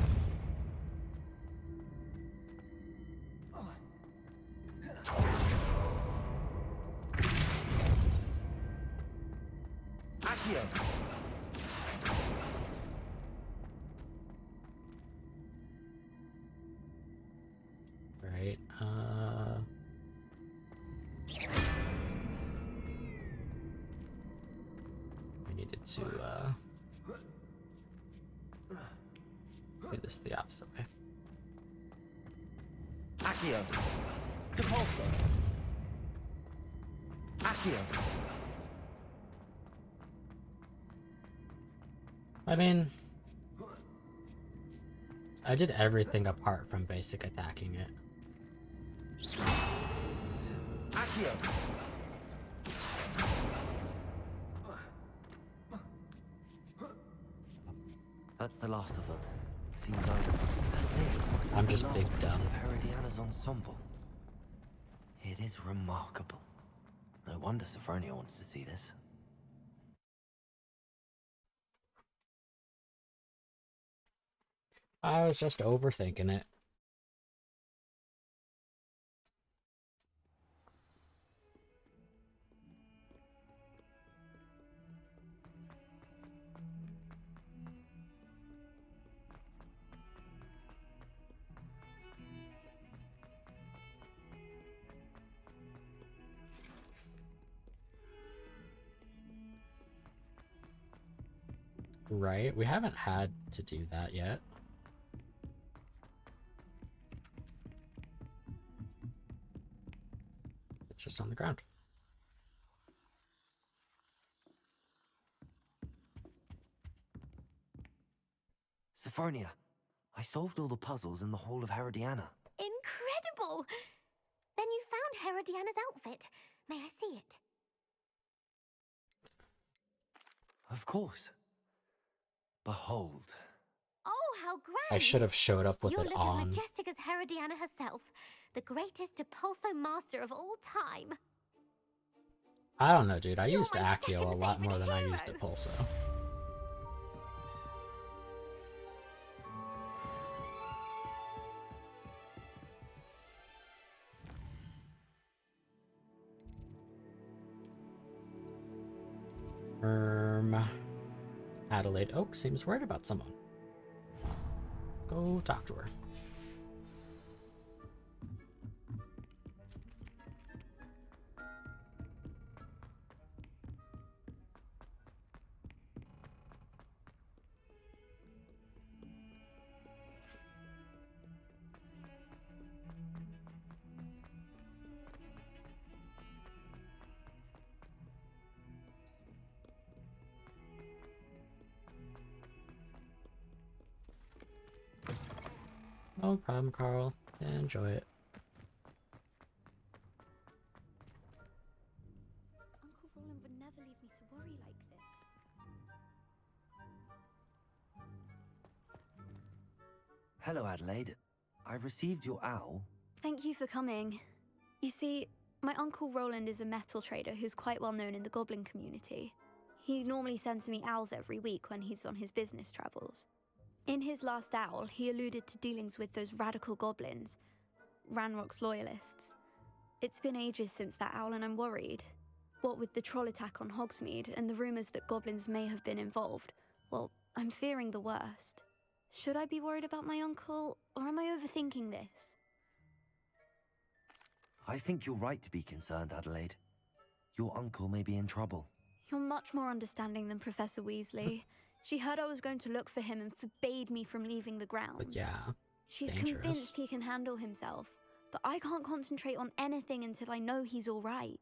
Accio. Right. I needed to do this the opposite way. Accio. Compulso. Accio. I mean, I did everything apart from basic attacking it. Accio. That's the last of them. Seems over. This must be I'm the just last big piece dumb. of Herodiana's ensemble. It is remarkable. No wonder Sophronia wants to see this. I was just overthinking it. right? We haven't had to do that yet. It's just on the ground. Sophronia, I solved all the puzzles in the Hall of Herodiana. Incredible! Then you found Herodiana's outfit. May I see it? Of course. Behold. Oh, how grand! I should have showed up with You it look on. as majestic as Herodiana herself, the greatest Depulso master of all time. I don't know, dude. I You're used my Accio a second lot more favorite than I used hero. Depulso. Adelaide Oak seems worried about someone. Go talk to her. No problem, Carl. Enjoy it. Uncle Roland would never leave me to worry like this. Hello, Adelaide. I received your owl. Thank you for coming. You see, my Uncle Roland is a metal trader who's quite well known in the goblin community. He normally sends me owls every week when he's on his business travels. In his last owl, he alluded to dealings with those radical goblins, Ranrock's loyalists. It's been ages since that owl and I'm worried. What with the troll attack on Hogsmeade and the rumours that goblins may have been involved, well, I'm fearing the worst. Should I be worried about my uncle, or am I overthinking this? I think you're right to be concerned, Adelaide. Your uncle may be in trouble. You're much more understanding than Professor Weasley. She heard I was going to look for him and forbade me from leaving the grounds. But yeah, She's dangerous. convinced he can handle himself, but I can't concentrate on anything until I know he's all right.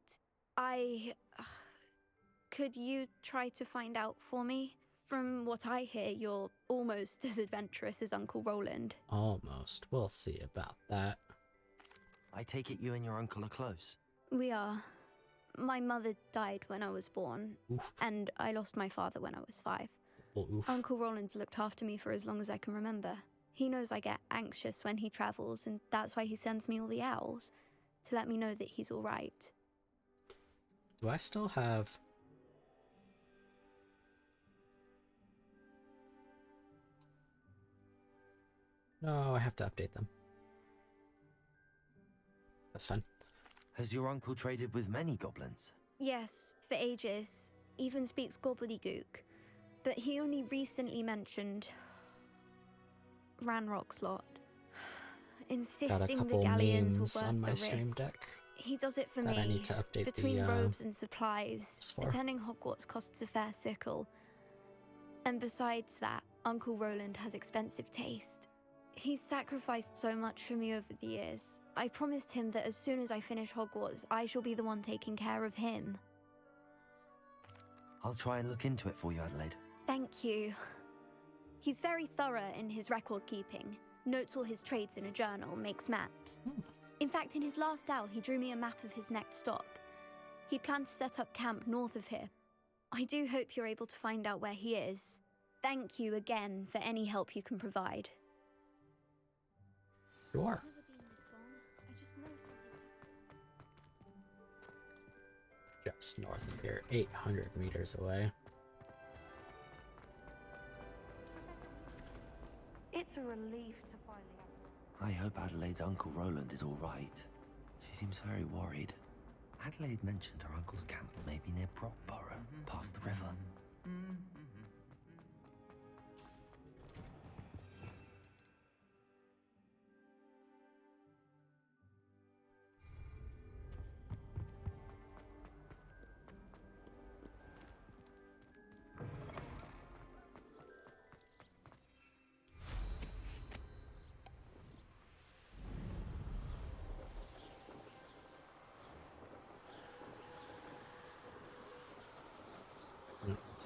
Could you try to find out for me? From what I hear, you're almost as adventurous as Uncle Roland. Almost. We'll see about that. I take it you and your uncle are close. We are. My mother died when I was born, Oof. and I lost my father when I was 5. Well, oof. Uncle Roland's looked after me for as long as I can remember. He knows I get anxious when he travels, and that's why he sends me all the owls, to let me know that he's all right. Do I still have... No, I have to update them. That's fine. Has your uncle traded with many goblins? Yes, for ages. Even speaks gobbledygook. But he only recently mentioned Ranrock's lot. Got a Insisting the couple galleons were memes worth on my the stream risk. deck He does it for that me. I need to update Between the robes and supplies, for. attending Hogwarts costs a fair sickle. And besides that, Uncle Roland has expensive taste. He's sacrificed so much for me over the years. I promised him that as soon as I finish Hogwarts, I shall be the one taking care of him. I'll try and look into it for you, Adelaide. Thank you. He's very thorough in his record keeping. Notes all his trades in a journal, makes maps. In fact, in his last owl, he drew me a map of his next stop. He planned to set up camp north of here. I do hope you're able to find out where he is. Thank you again for any help you can provide. Sure. Never been this long. I just know something. Just north of here, 800 meters away. It's a relief to finally... I hope Adelaide's Uncle Roland is all right. She seems very worried. Adelaide mentioned her uncle's camp may be near Brockborough, past the river.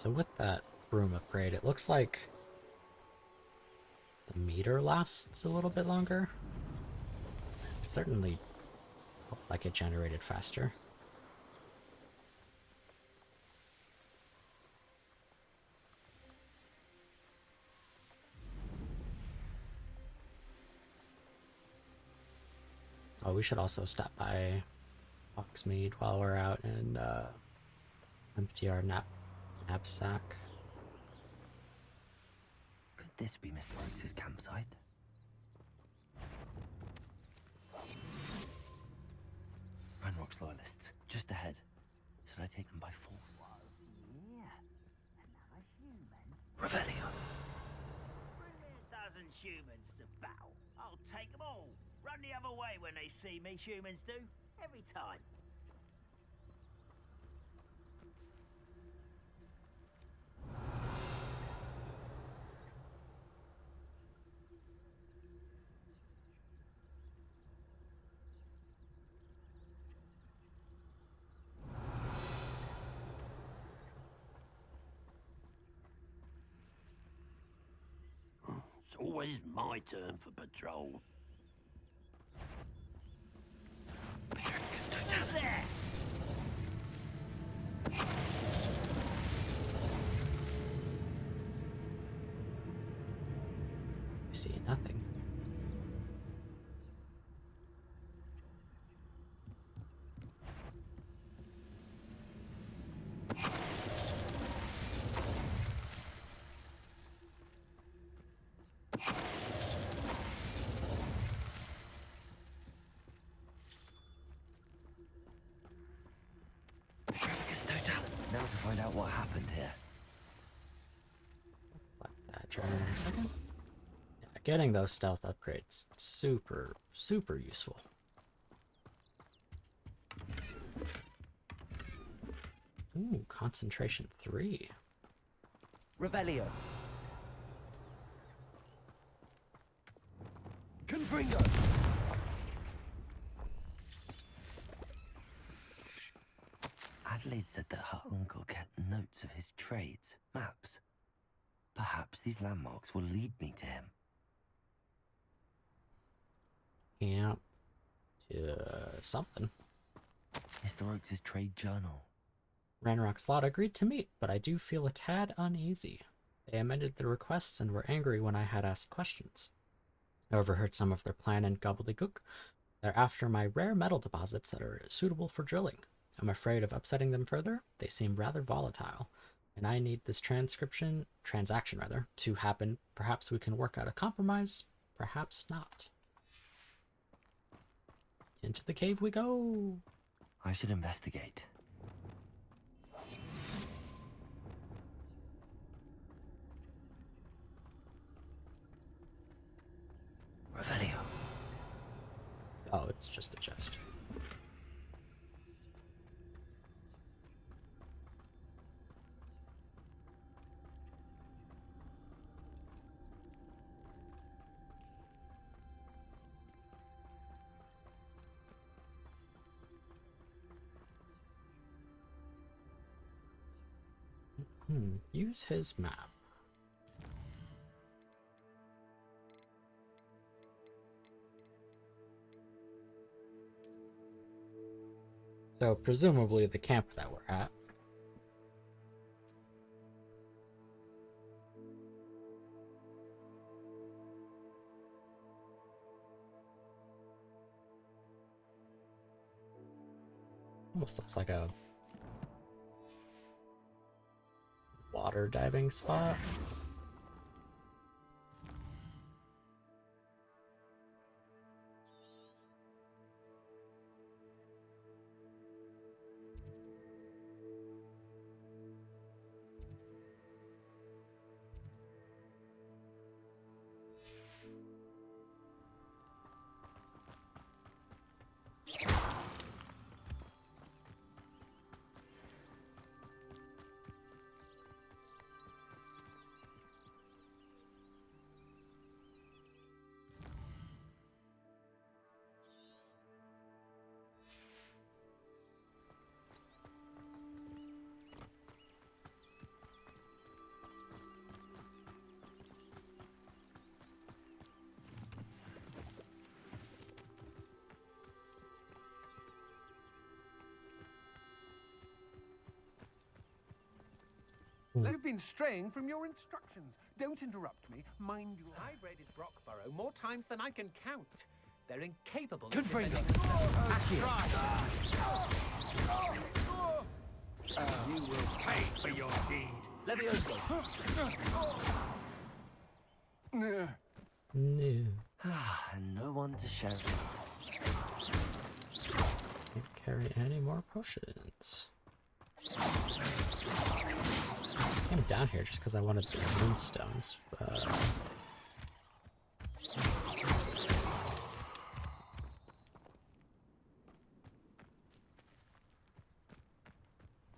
So with that broom upgrade, it looks like the meter lasts a little bit longer. It certainly looked like it generated faster. Oh, we should also stop by Hogsmeade while we're out and empty our knapsack. Could this be Mr. Oakes' campsite? Ranrock's loyalists, just ahead. Should I take them by force? Yeah, another human. Revelio. Bring me a dozen humans to battle. I'll take them all. Run the other way when they see me, humans do. Every time. It's always my turn for patrol. Who's there? You see nothing. Now to find out what happened here. Like that, try in a second. Yeah, getting those stealth upgrades, super useful. Ooh, concentration 3. Revelio. Confringo! Adelaide said that her uncle kept notes of his trades, maps. Perhaps these landmarks will lead me to him. Yeah. Something. Mr. Oakes' trade journal. Ranrock's lot agreed to meet, but I do feel a tad uneasy. They amended the requests and were angry when I had asked questions. I overheard some of their plan and gobbledygook. They're after my rare metal deposits that are suitable for drilling. I'm afraid of upsetting them further. They seem rather volatile, and I need this transaction to happen. Perhaps we can work out a compromise, perhaps not. Into the cave we go. I should investigate. Revelio. Oh, it's just a chest. Use his map. So presumably the camp that we're at. Almost looks like a water diving spot. You've been straying from your instructions. Don't interrupt me. Mind your... I've raided Brockborough more times than I can count. They're incapable Confringo. of You will pay for your deed. Levioso. No. And no one to share. Can't carry any more potions. I came down here just because I wanted the moonstones, but...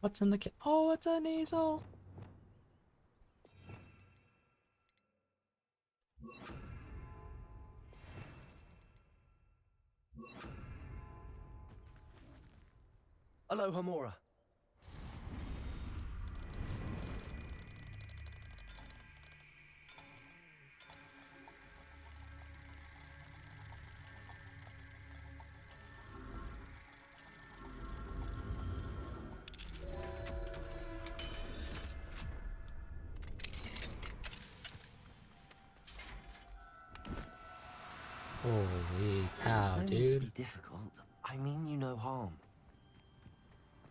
What's in the kit? Oh, it's a nasal! Aloha Mora. Holy cow, No need to dude. be difficult. I mean you no harm.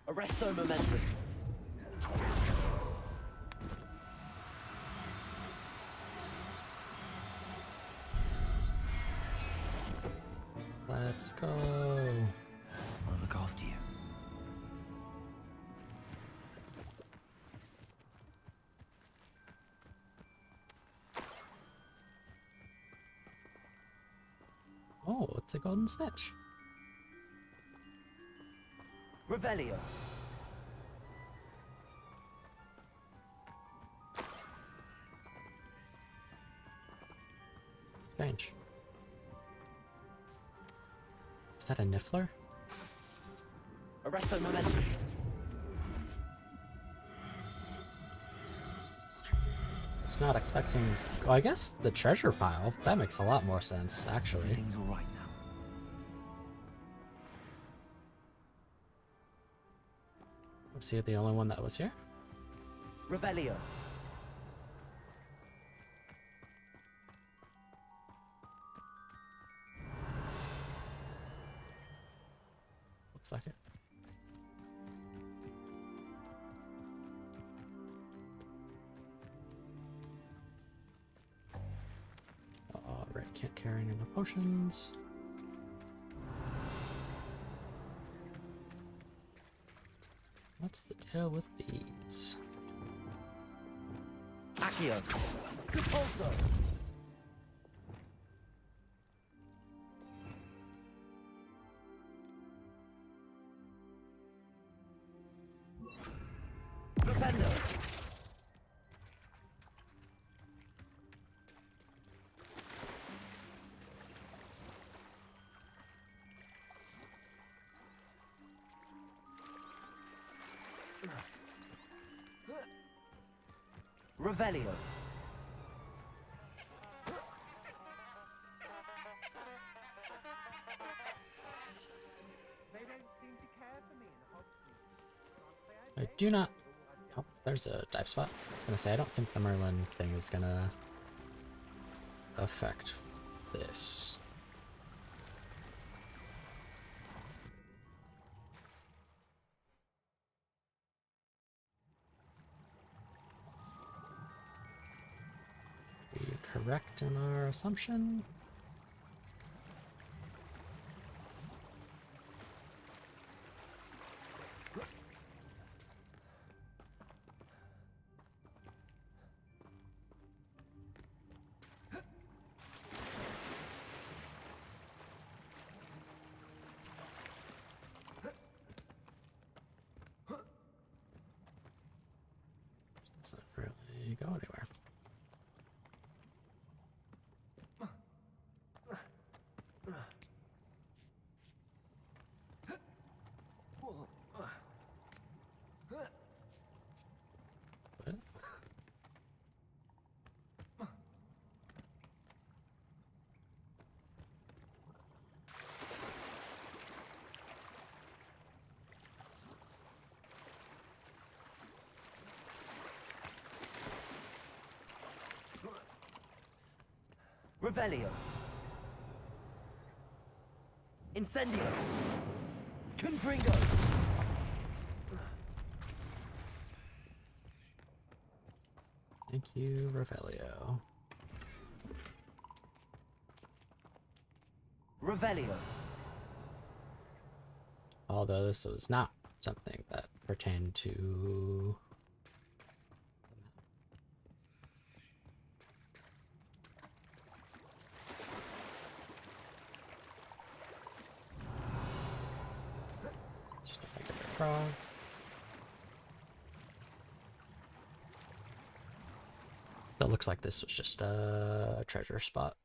Arresto momentum. Let's go. I'll look after you. Oh, it's a golden snitch. Revelio. Strange. Is that a niffler? Arresto momentum. I was not expecting... Oh, I guess the treasure pile. That makes a lot more sense, actually. Everything's all right now. Was he the only one that was here? Revelio. Looks like it. Alright, can't carry any more potions. What's the deal with these? Accio. Compulso. Flipendo. Revelio. They don't seem to care for me in Hogsmeade. I do not... Oh, there's a dive spot. I was gonna say, I don't think the Merlin thing is gonna affect this. We correct in our assumption? Doesn't really go anywhere. What? Revelio. Incendio. Confringo. Thank you, Revelio. Revelio. Although this was not something that pertained to... Just a regular frog. That looks like this was just a treasure spot.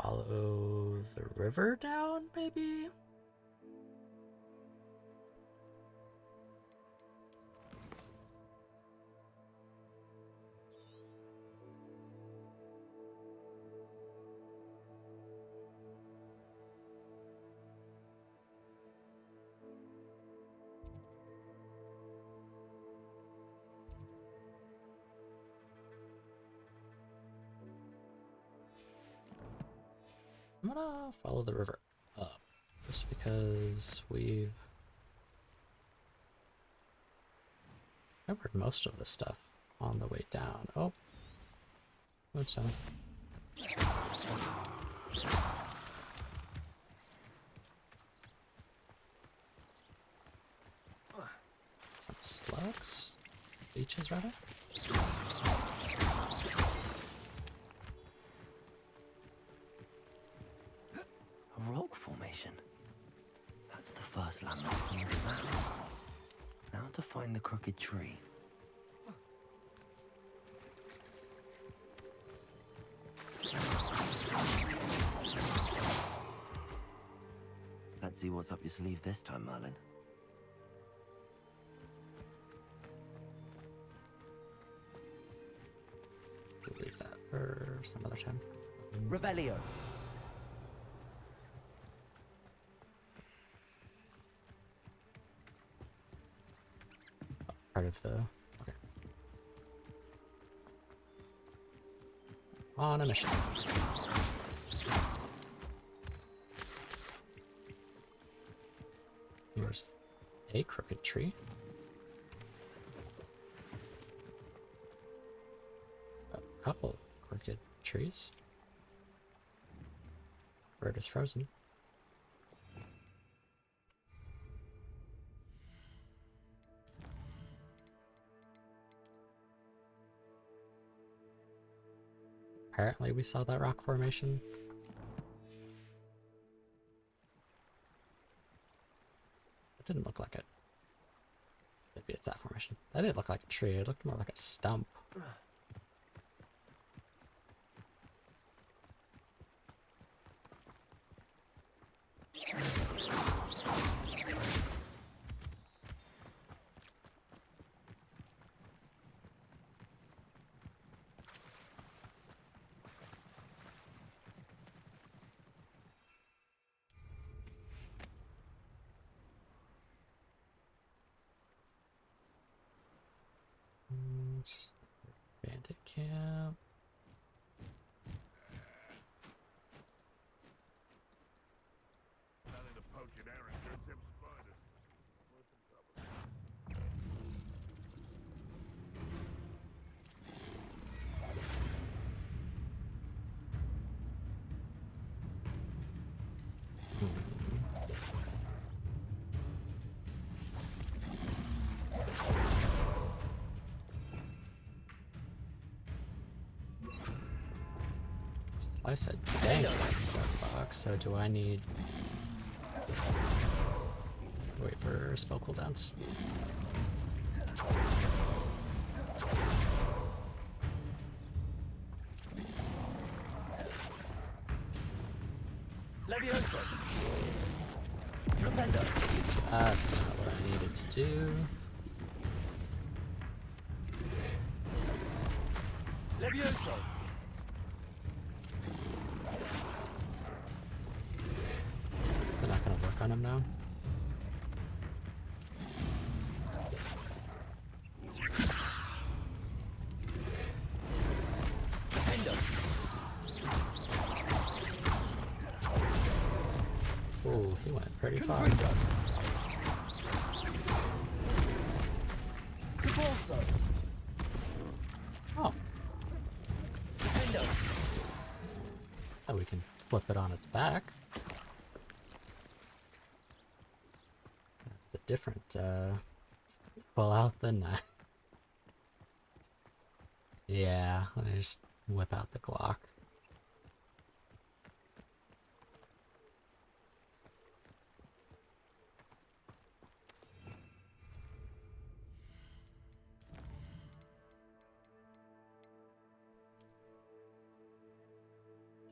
Follow the river down, maybe? I'm gonna follow the river up, just because we've covered most of the stuff on the way down. Oh, moonstone. Some slugs? Leeches, rather? A rock formation. That's the first landmark on this map. Now to find the crooked tree. Let's see what's up your sleeve this time, Merlin. We'll leave that for some other time. Revelio. Part of the... Okay. On a mission. Here's a crooked tree. A couple crooked trees. Bird is frozen. Apparently we saw that rock formation. It didn't look like it. Maybe it's that formation. That didn't look like a tree, it looked more like a stump. Bandit camp. Nothing to poke an arrow, just them spiders. Worth the trouble. I said dang box, so do I need... Wait for spell cooldowns. Levioso. Flipendo. That's not what I needed to do. Levioso. They're not gonna work on him now. Oh, he went pretty far. Oh. Oh, we can flip it on its back. That's a different pull out than that. Yeah, let me just whip out the Glock.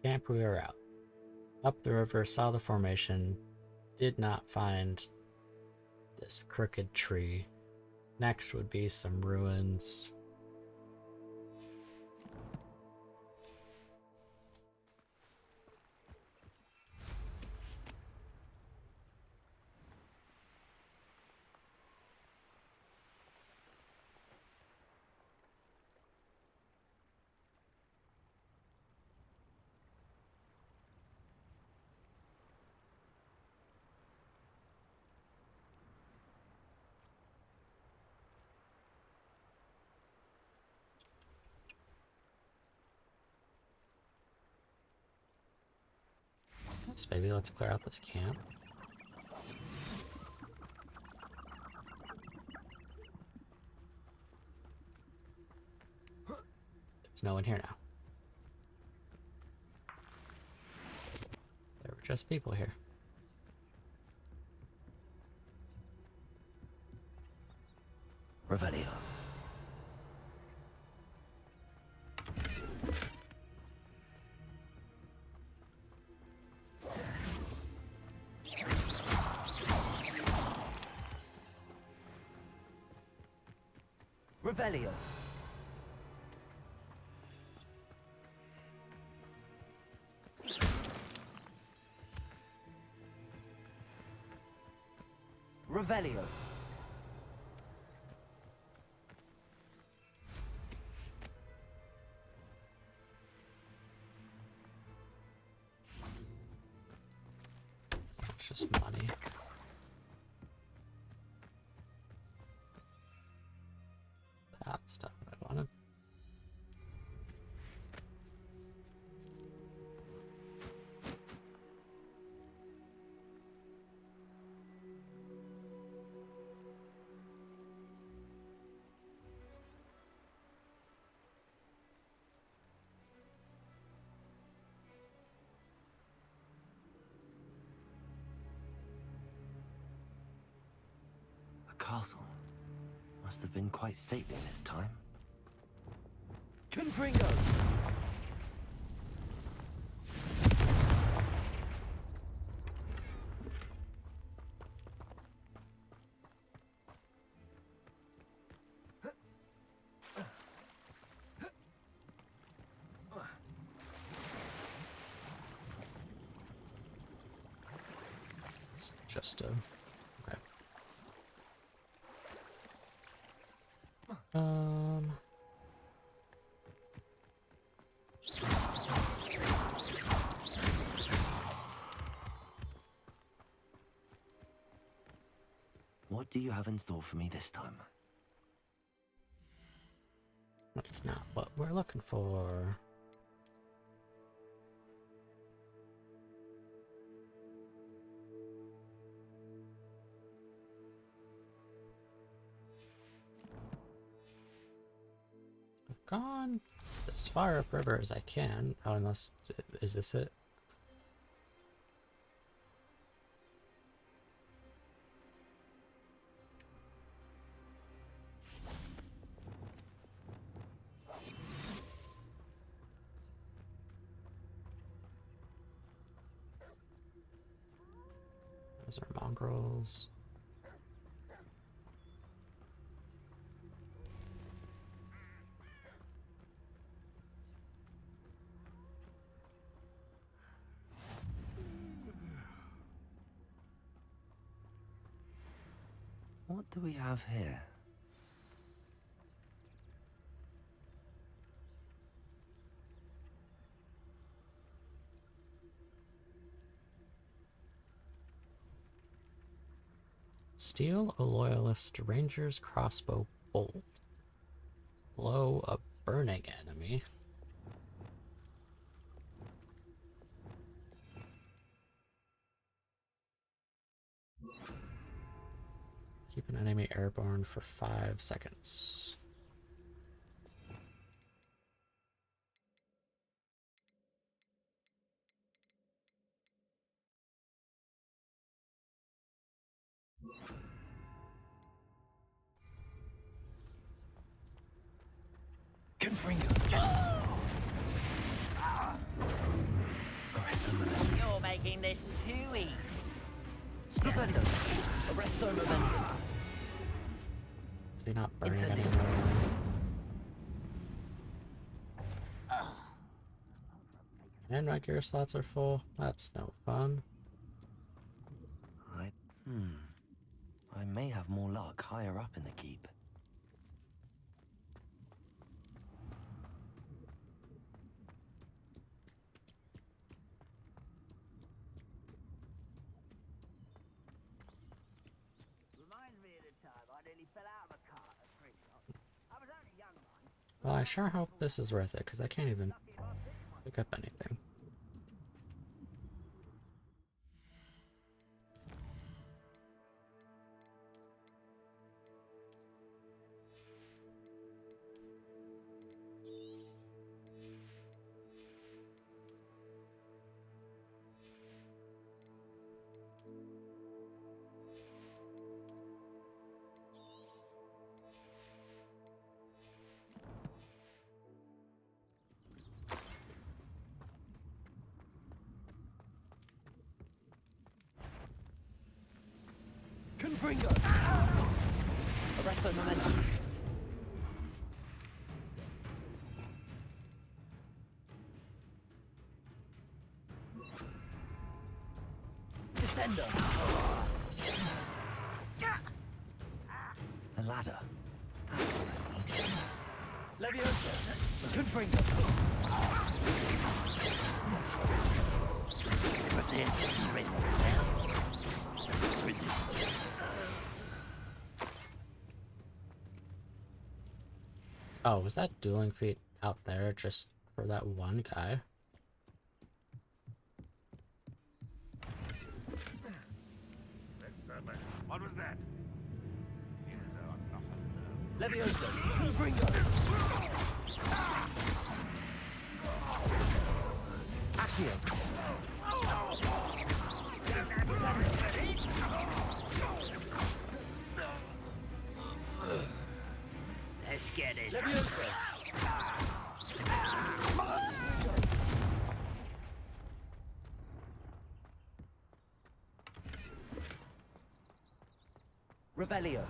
Camp, we are out. Up the river, saw the formation, did not find this crooked tree. Next would be some ruins. Yes, baby, let's clear out this camp. There's no one here now. There were just people here. Revelio. Revelio. Revelio. It's just money. That's stuff I wanted. The castle must have been quite stately in its time. Confringo. It's just a... Okay. What do you have in store for me this time? That's not what we're looking for. I've gone as far upriver as I can. Oh, unless... Is this it? Those are mongrels. What do we have here? Steal a loyalist ranger's crossbow bolt. Slow a burning enemy. Keep an enemy airborne for 5 seconds. You're making this too easy. Stupendo. Arresto momentum. Is he not burning Incendio. anymore? And my gear slots are full. That's no fun. Right. I may have more luck higher up in the keep. Reminds me of the time I nearly fell out of a cart at 3 o'clock. I was only a young one. Well, I sure hope this is worth it, because I can't even pick up anything. Confringo. Arresto momentum. Descendo. A ladder. That's what I needed. Levioso. Confringo. Prepare to surrender Oh, was that dueling feat out there just for that one guy? What was that? Levioso. Confringo. Accio. Let's get this. Levioso. Revelio.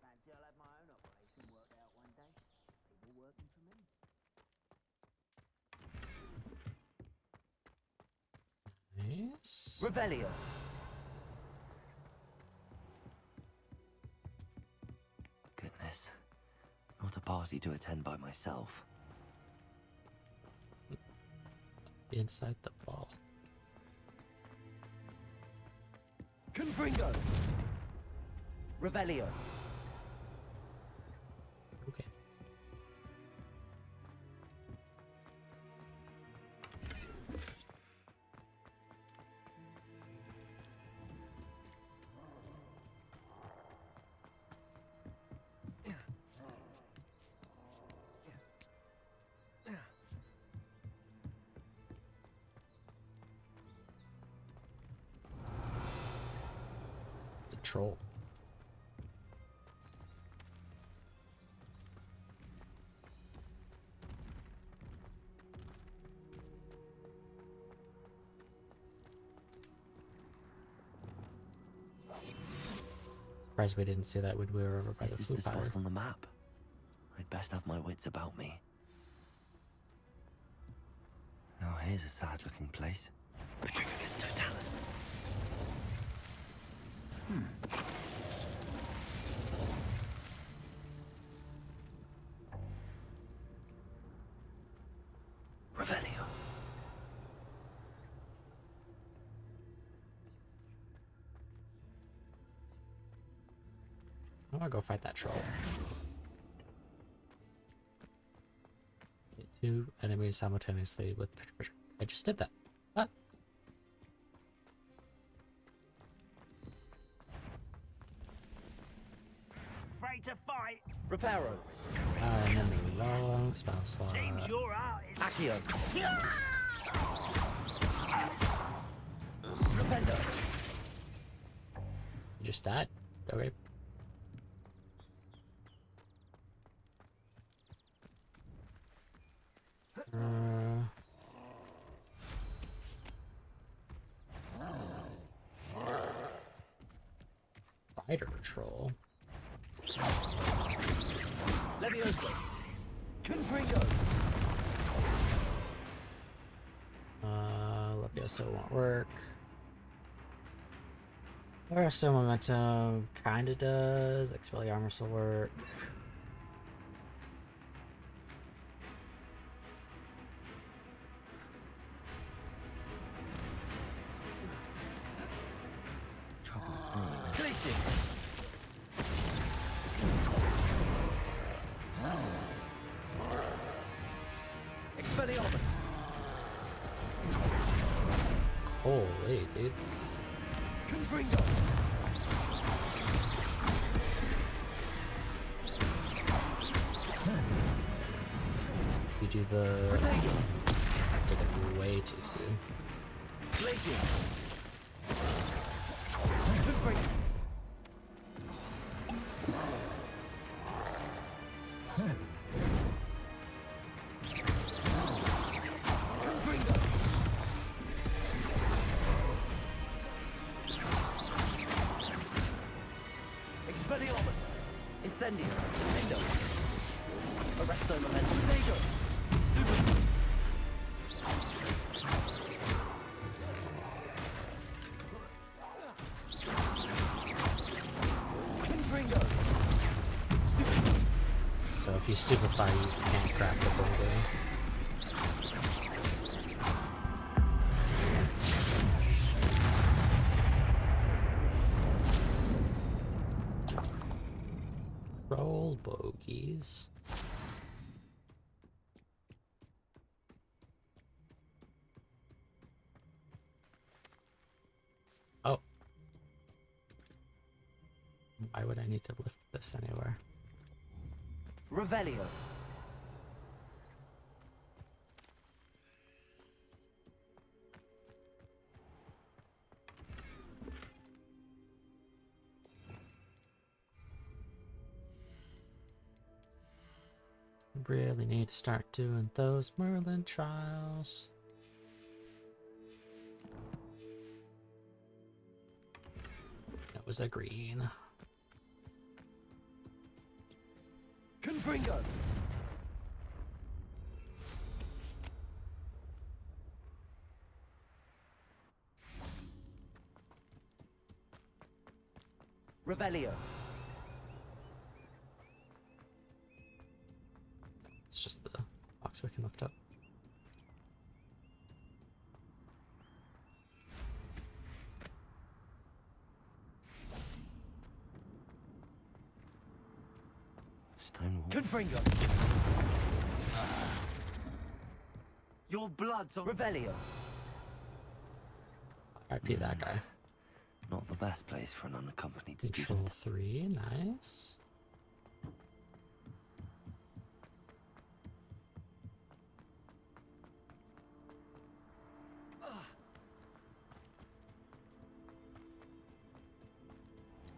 Fancy I'll have my own operation worked out one day. People working for me. Nice. Revelio. Goodness. Not a party to attend by myself. Inside the ball. Confringo. Revelio. Okay. It's a troll. Surprised we didn't see that when we were over by This the is food the spot powder. on the map. I'd best have my wits about me. Now here's a sad-looking place. Petrificus totalis. Revelio. I'm gonna go fight that troll. Hit 2 enemies simultaneously with. I just did that. What? Afraid to fight? Reparo. And then the long spell slot. Seems you're out. Accio. Rependo. You just died. Okay. Spider troll. Levioso. Confringo. Levioso won't work. Still momentum kinda does. Expelliarmus armor still work. Trouble's brewing. Glacius. Expelliarmus. Holy dude. Confringo. You do the. Protego. I did it way too soon. Glacius. Confringo. Confringo. Expelliarmus. Incendio. Endo. Arresto momentum. Protego. Stupid. Confringo. So if you stupefy, you can't craft the building. Roll bogeys. Oh. Why would I need to lift this anywhere? Revelio. Really need to start doing those Merlin trials. That was a green. Confringo. Revelio. It's just the box we can lift up. Stone wall. Confringo! Your blood's on Revelio! RIP that guy. Not the best place for an unaccompanied Control student. 3, nice.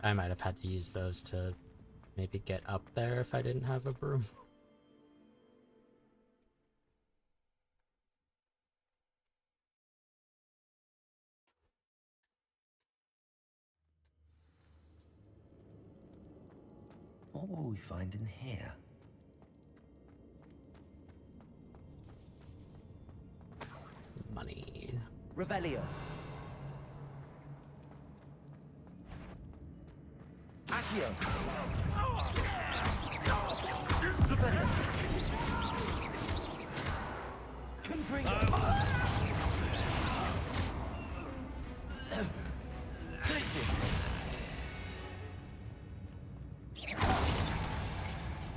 I might have had to use those to maybe get up there if I didn't have a broom. What will we find in here? Money. Revelio! Accio! Flipendo! Confringo! Glacius!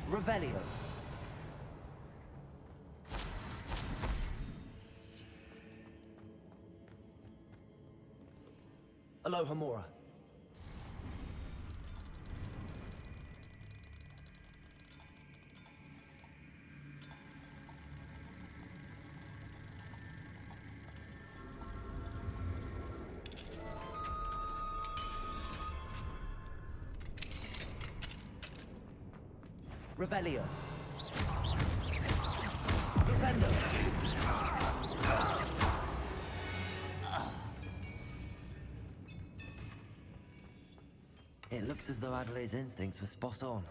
Revelio! Aloha Mora. Revelio. Flipendo. It looks as though Adelaide's instincts were spot on.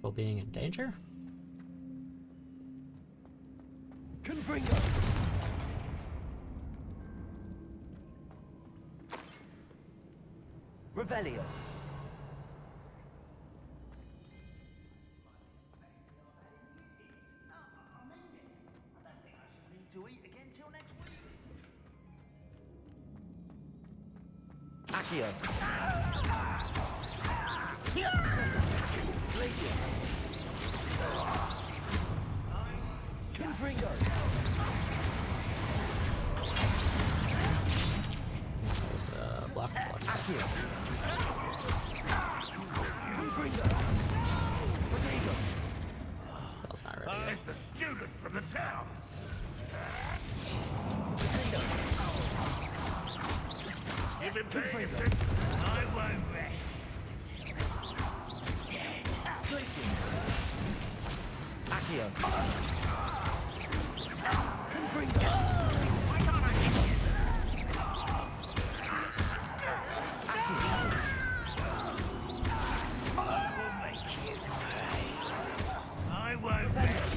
Well, being in danger? Confringo. Revelio. To eat again till next week. Accio. Glacius. Confringo. That was a block. Accio. Confringo. Rodrigo. That was not ready. It's the student from the town. You've been paying attention. I won't rest. Glacius. Accio. Confringo. Why can't I hit you? I will make you pay. I won't rest.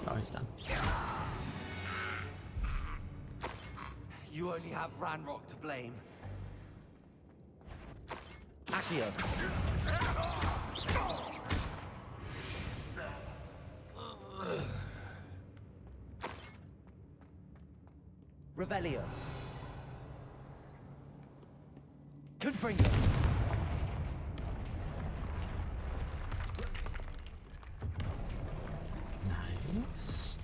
Oh, he's done. You only have Ranrock to blame. Accio. Revelio. Confringo. Nice.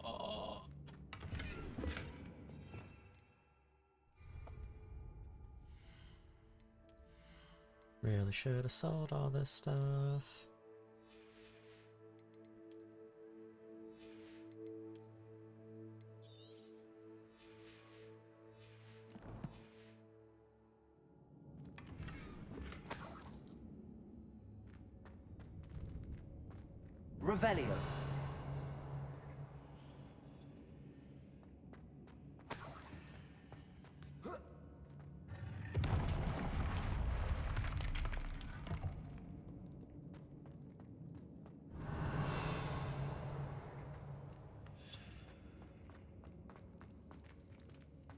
Oh. Really should have sold all this stuff. Revelio.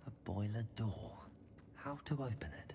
A boiler door. How to open it?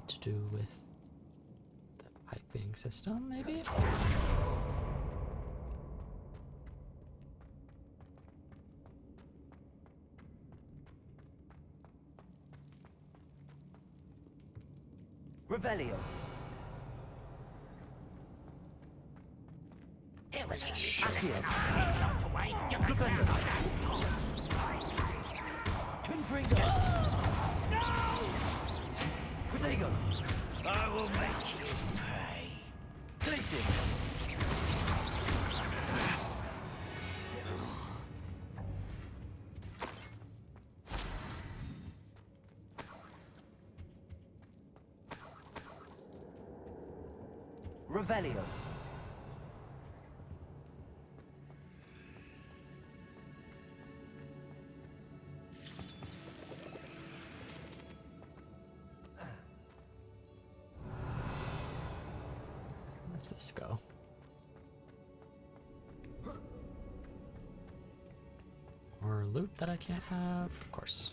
to do with the piping system, maybe? Revelio. Accio. Confringo. Protego. I will make you pay. Glacius. Revelio. Where's this go? More loot that I can't have? Of course.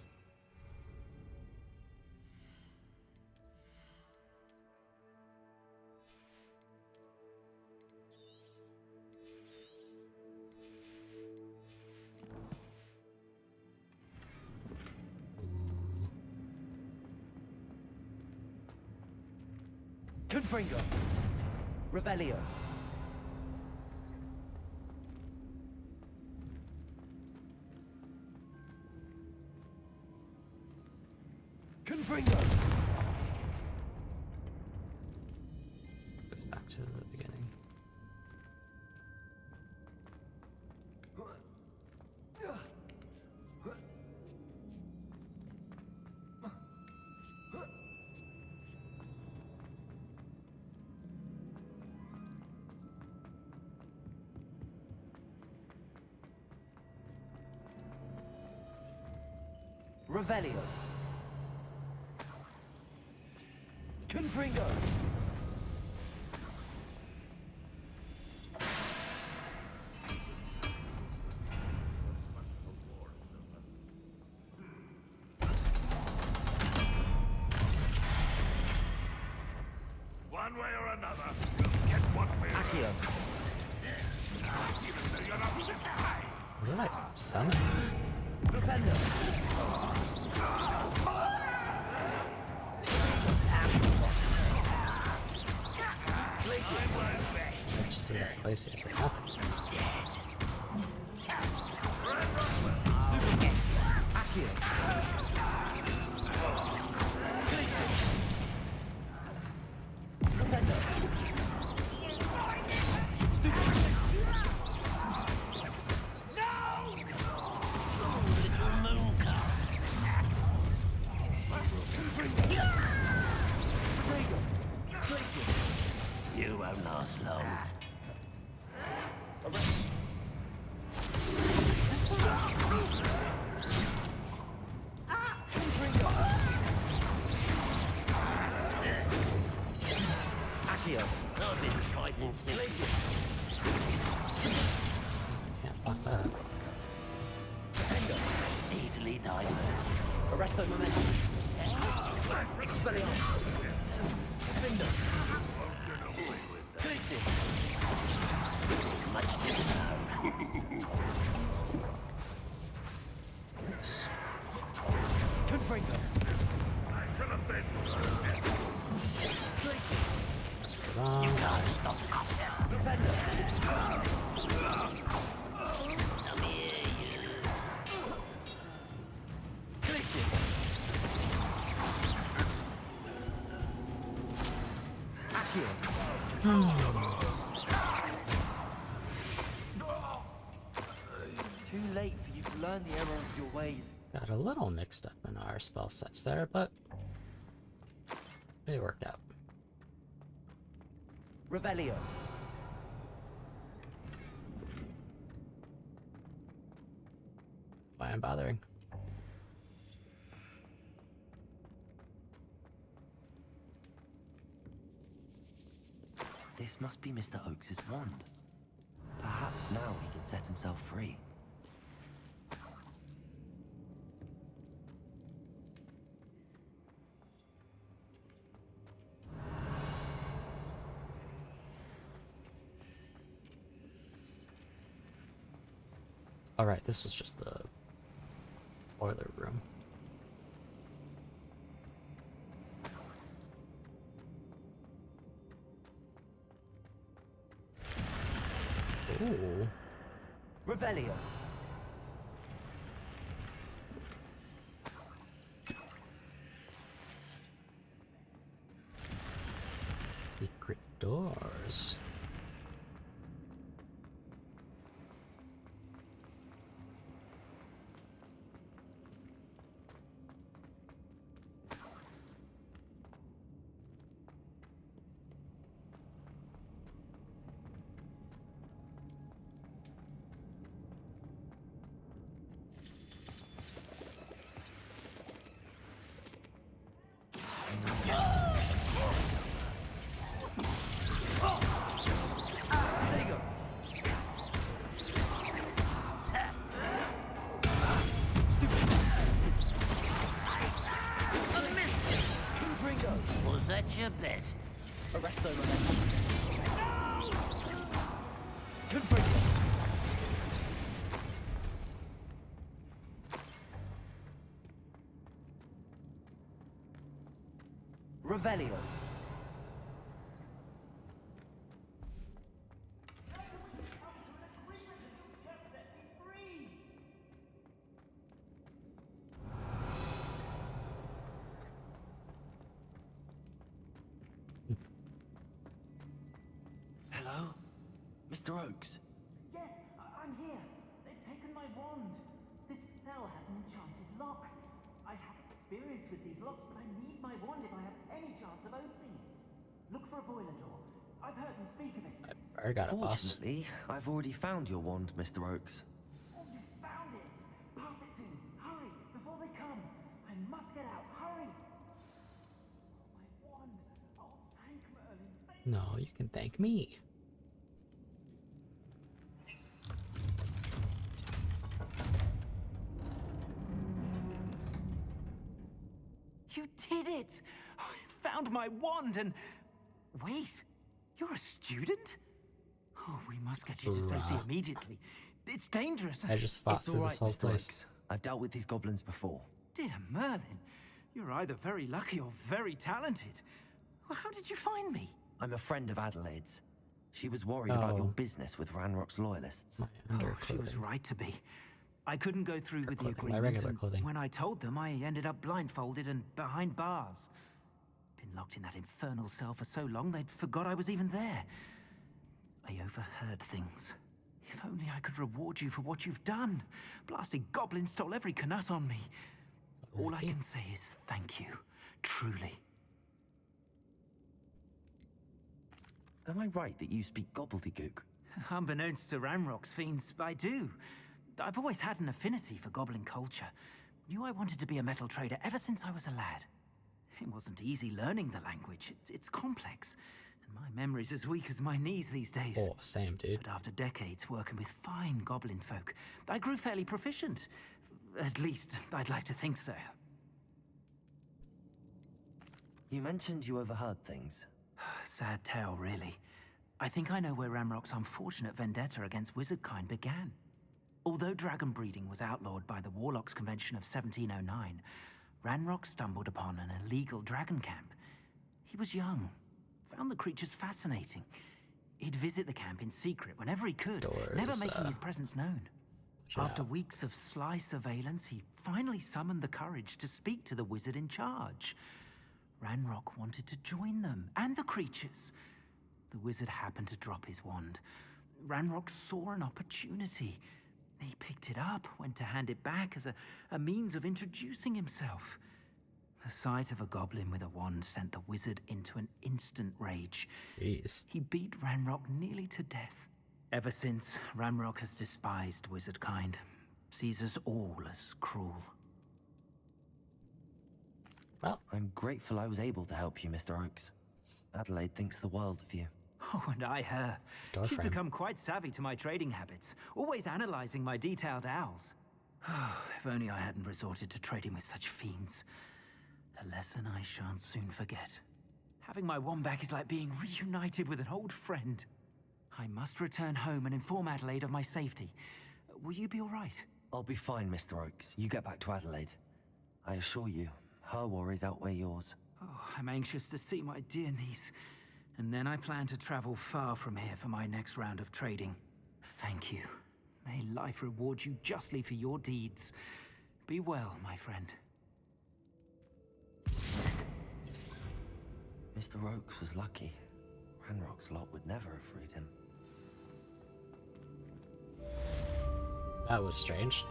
Confringo. Revelio. Confringo. Goes back to the beginning. Revelio. Confringo. One way or another, we'll get what we're... Accio. Even though you're not this high. What did I summon? Flipendo. I just threw that place. It's like nothing. You won't last long. Accio. I've been fighting since. Can't block that. Easily diverted. Arresto momentum. Expelliarmus. Defender. Glacius. Much too slow. Confringo. I should have been... You can't stop us. Defender. Come here, you. Glacius. Accio. Too late for you to learn the error of your ways. Got a little mixed up in our spell sets there, but it worked out. Revelio. Why I'm bothering? This must be Mr. Oakes' wand. Perhaps now he can set himself free. Alright, this was just the boiler room. Ooh. Revelio. Secret doors. Was that your best? Arresto, Revelio. Confringo. Revelio. Hello? Mr. Oakes? Yes, I'm here. They've taken my wand. This cell has an enchanted lock. I have experience with these locks, but I need my wand if I have any chance of opening it. Look for a boiler door. I've heard them speak of it. I got it, boss. Fortunately, I've already found your wand, Mr. Oakes. Oh, you found it! Pass it to me. Hurry, before they come. I must get out. Hurry! My wand. Oh, thank Merlin. No, you can thank me. You did it! I found my wand and... Wait, you're a student? Oh, we must get you to safety immediately. It's dangerous. I just fought It's all through right, this whole Mr. place. Oakes. I've dealt with these goblins before. Dear Merlin, you're either very lucky or very talented. Well, how did you find me? I'm a friend of Adelaide's. She was worried about your business with Ranrock's loyalists. She was right to be. I couldn't go through with the clothing, my agreement, regular and clothing. when I told them, I ended up blindfolded and behind bars. Been locked in that infernal cell for so long, they'd forgot I was even there. I overheard things. If only I could reward you for what you've done. Blasted goblin stole every canut on me. All I can say is thank you, truly. Am I right that you speak gobbledygook? Unbeknownst to Ranrock's fiends, I do. I've always had an affinity for goblin culture. Knew I wanted to be a metal trader ever since I was a lad. It wasn't easy learning the language. It's complex. And my memory's as weak as my knees these days. Oh, same, dude. But after decades working with fine goblin folk, I grew fairly proficient. At least, I'd like to think so. You mentioned you overheard things. Sad tale, really. I think I know where Ranrock's unfortunate vendetta against wizardkind began. Although dragon breeding was outlawed by the Warlocks Convention of 1709, Ranrock stumbled upon an illegal dragon camp. He was young, found the creatures fascinating. He'd visit the camp in secret whenever he could, never making his presence known. After weeks of sly surveillance, he finally summoned the courage to speak to the wizard in charge. Ranrock wanted to join them, and the creatures. The wizard happened to drop his wand. Ranrock saw an opportunity. He picked it up, went to hand it back as a means of introducing himself. The sight of a goblin with a wand sent the wizard into an instant rage. Jeez. He beat Ranrock nearly to death. Ever since, Ranrock has despised wizard kind, sees us all as cruel. Well, I'm grateful I was able to help you, Mr. Oakes. Adelaide thinks the world of you. Oh, and I her. She's become quite savvy to my trading habits, always analyzing my detailed owls. If only I hadn't resorted to trading with such fiends. A lesson I shan't soon forget. Having my wand back is like being reunited with an old friend. I must return home and inform Adelaide of my safety. Will you be all right? I'll be fine, Mr. Oakes. You get back to Adelaide. I assure you, her worries outweigh yours. Oh, I'm anxious to see my dear niece. And then I plan to travel far from here for my next round of trading. Thank you. May life reward you justly for your deeds. Be well, my friend. Mr. Oakes was lucky. Ranrock's lot would never have freed him. That was strange.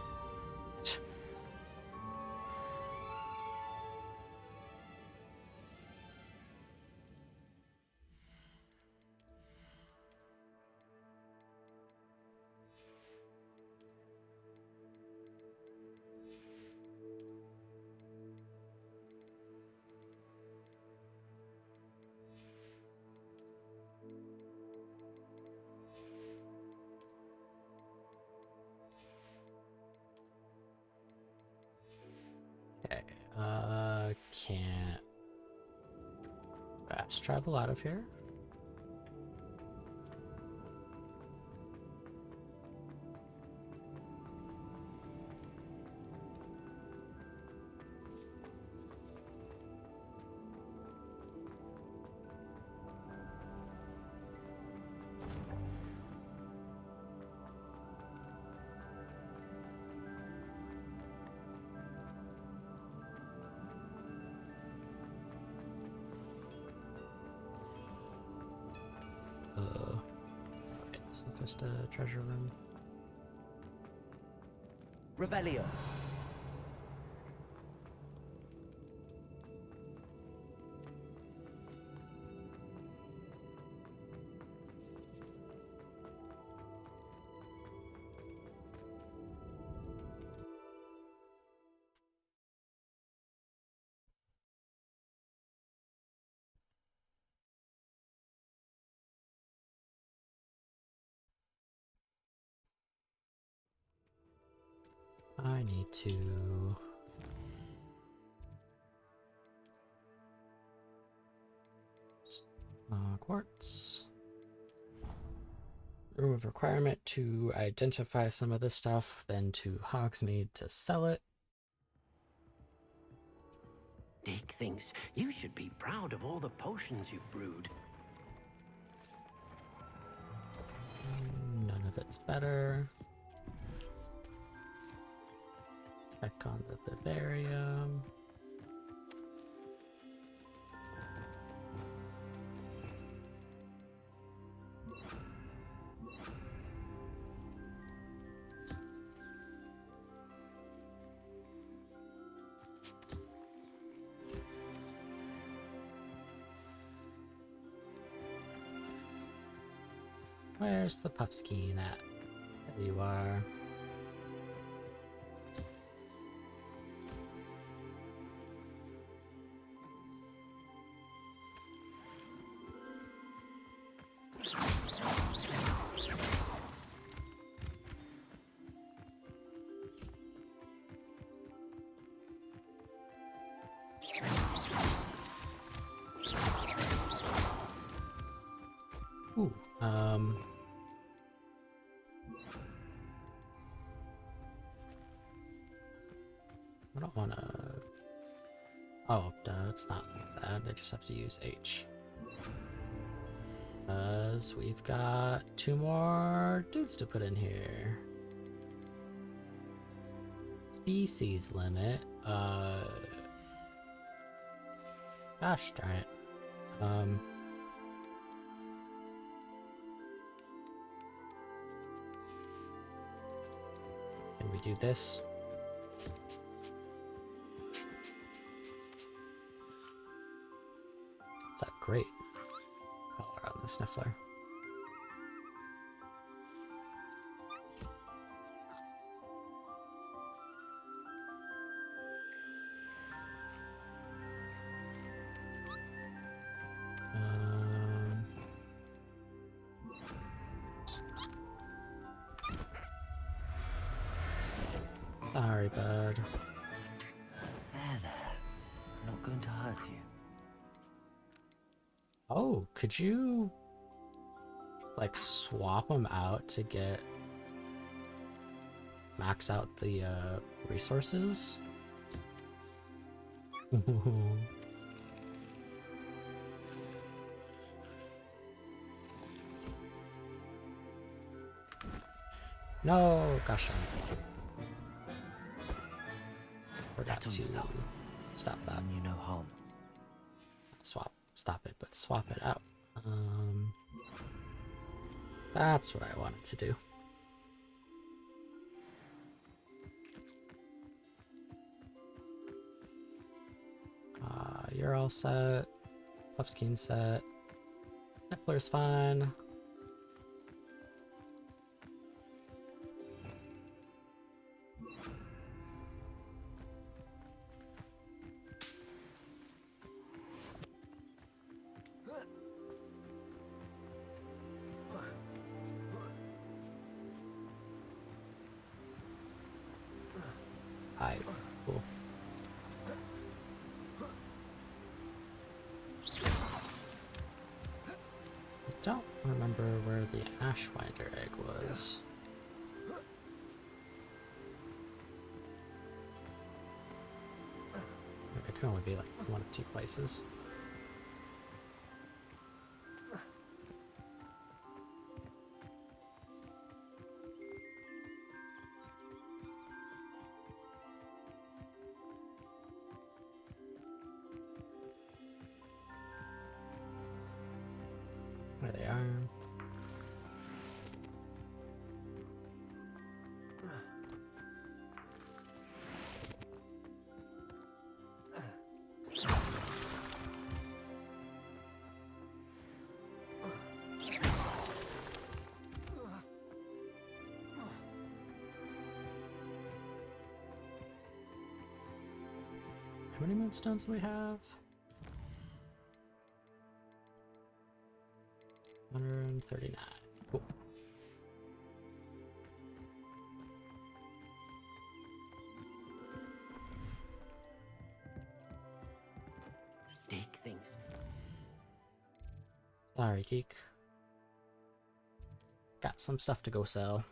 Okay, can't fast travel out of here. Okay, this is just a treasure room. Revelio. I need to quartz. Remove requirement to identify some of this stuff, then to Hogsmeade to sell it. Dick thinks you should be proud of all the potions you've brewed. None of it's better. Check on the vivarium. Where's the Puffskein at? There you are. Ooh, I don't want to... Oh, it's not like that. I just have to use H. Because we've got 2 more dudes to put in here. Species limit. Gosh darn it. Can we do this? It's a great color on the Sniffler. Sorry, bud. There. Not going to hurt you. Oh, could you like swap them out to get max out the resources. No, gosh darn it. Forgot to stop that. You know harm. Stop it, but swap it out. That's what I wanted to do. You're all set. Puffskein set. Nippler's fine. Hi. Cool. I don't remember where the Ashwinder egg was. It could only be like one of two places. There they are. How many moonstones do we have? 139. Cool. Take things. Sorry, Geek. Got some stuff to go sell.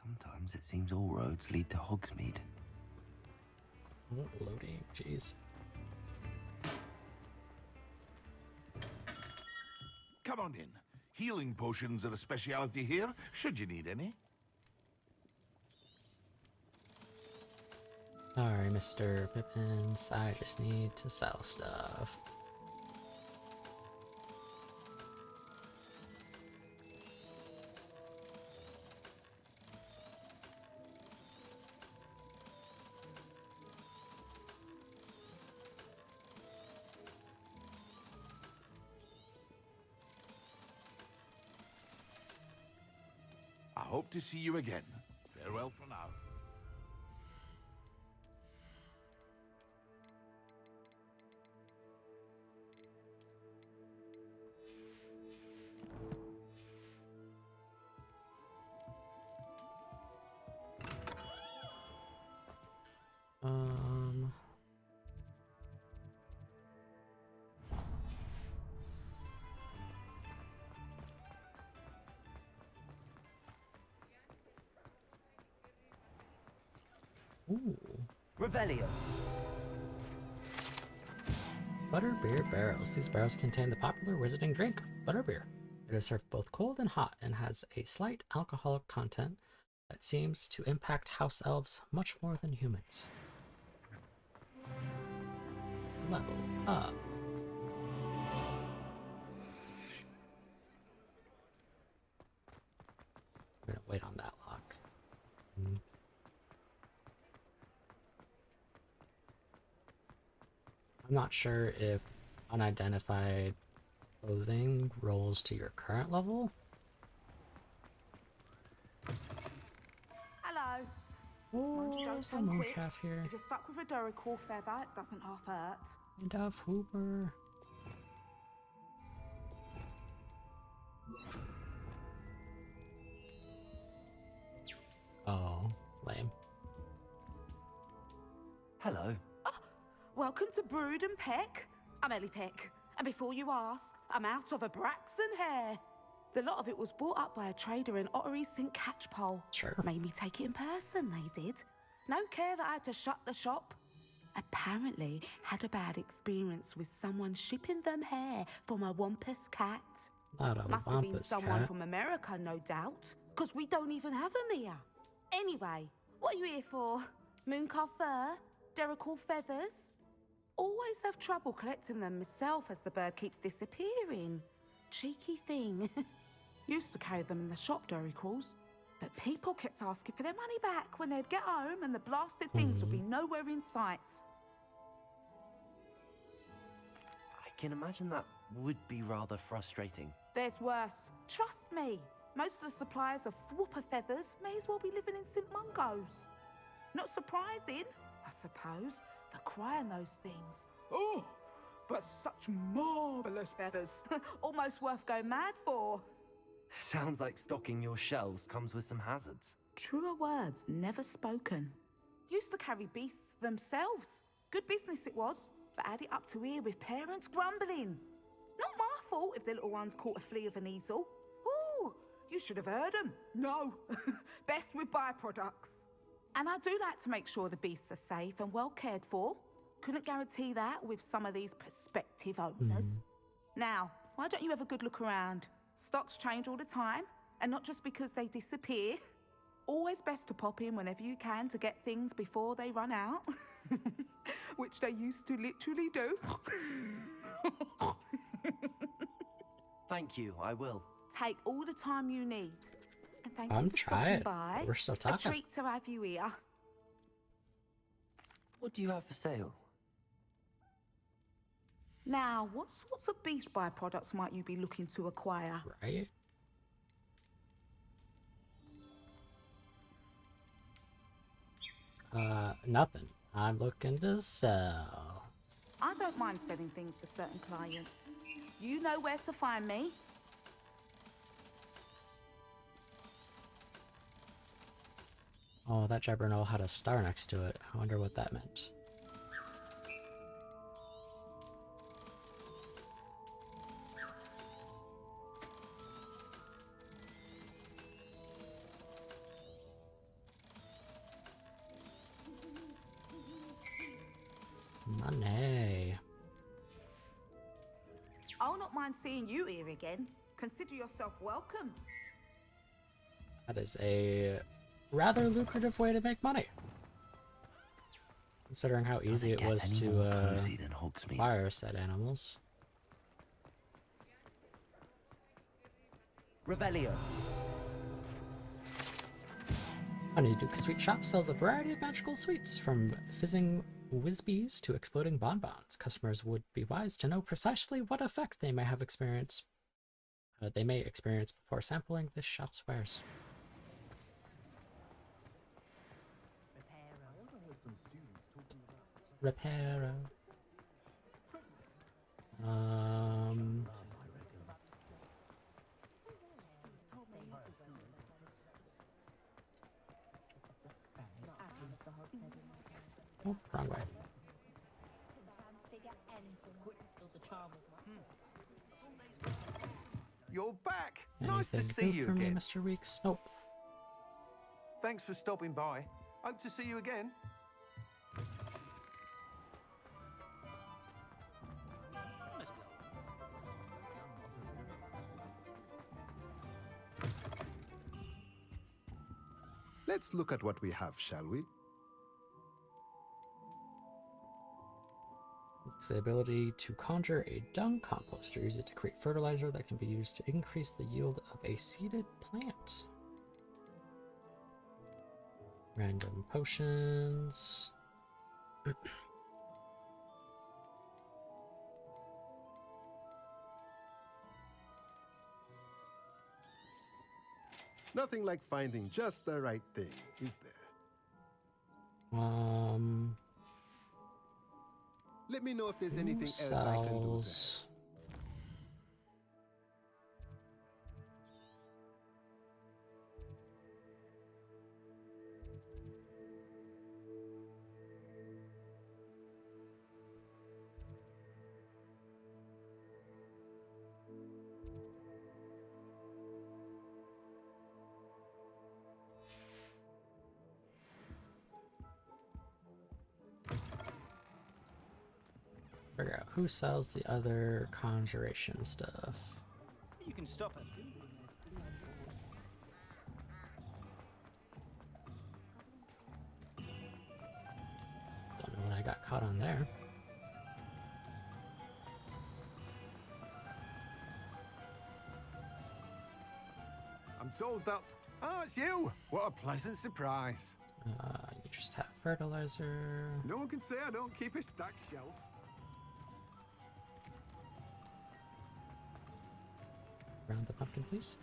Sometimes it seems all roads lead to Hogsmeade. Oh, loading, jeez. Come on in. Healing potions are a speciality here, should you need any. Sorry, Mr. Pippins. I just need to sell stuff. I hope to see you again. Farewell for now. Ooh. Revelio. Butterbeer barrels. These barrels contain the popular wizarding drink, butterbeer. It is served both cold and hot and has a slight alcoholic content that seems to impact house elves much more than humans. Level up. I'm gonna wait on that lock. I'm not sure if unidentified clothing rolls to your current level. Hello. Oh, Mind you don't there's a turn quick. mooncalf here. If you're stuck with a Duracell feather, it doesn't half hurt. And Duff Hooper. Oh, lame. Welcome to Brood and Peck. I'm Ellie Peck, and before you ask, I'm out of a Braxton hair. The lot of it was bought up by a trader in Ottery St. Catchpole. Sure. Made me take it in person, they did. No care that I had to shut the shop. Apparently had a bad experience with someone shipping them hair for my Wampus cat. Not a Must have been Wampus someone cat. from America, no doubt, because we don't even have them here. Anyway, what are you here for? Mooncarved fur? Derrickle feathers? Always have trouble collecting them myself as the bird keeps disappearing. Cheeky thing. Used to carry them in the shop, Derricles. But people kept asking for their money back when they'd get home and the blasted things would be nowhere in sight. I can imagine that would be rather frustrating. There's worse. Trust me. Most of the suppliers of whooper feathers may as well be living in St. Mungo's. Not surprising, I suppose, the cry on those things. Oh, but such marvellous feathers. Almost worth going mad for. Sounds like stocking your shelves comes with some hazards. Truer words never spoken. Used to carry beasts themselves. Good business it was, but had it up to here with parents grumbling. Not my fault if the little ones caught a flea of an easel. Ooh, you should have heard them. No, best with byproducts. And I do like to make sure the beasts are safe and well cared for. Couldn't guarantee that with some of these prospective owners. Now, why don't you have a good look around? Stocks change all the time, and not just because they disappear. Always best to pop in whenever you can to get things before they run out. Which they used to literally do. Thank you, I will. Take all the time you need. And thank I'm you for stopping trying. by. We're still A talking. treat to have you here. What do you have for sale? Now, what sorts of beast byproducts might you be looking to acquire? Right? Nothing. I'm looking to sell. I don't mind selling things for certain clients. You know where to find me. Oh, that Jabbernoll had a star next to it. I wonder what that meant. Money. I'll not mind seeing you here again. Consider yourself welcome. That is a rather lucrative way to make money. Considering how easy it was to acquire said animals. Revelio. Honeyduke Sweet Shop sells a variety of magical sweets, from fizzing Whizbees to exploding bonbons. Customers would be wise to know precisely what effect they may experience before sampling this shop's wares. Reparo. Oh, wrong way. You're back. Nice to Anything see good you for me, again. Mr. Weeks? Nope. Thanks for stopping by. Hope to see you again. Let's look at what we have, shall we? It's the ability to conjure a dung composter. Use it to create fertilizer that can be used to increase the yield of a seeded plant. Random potions. Nothing like finding just the right thing, is there? Let me know if there's anything else I can do there. figure out who sells the other conjuration stuff. You can stop it. Don't know what I got caught on there. I'm told that... Oh, it's you! What a pleasant surprise. You just have fertilizer. No one can say I don't keep a stacked shelf. Around the pumpkin, please.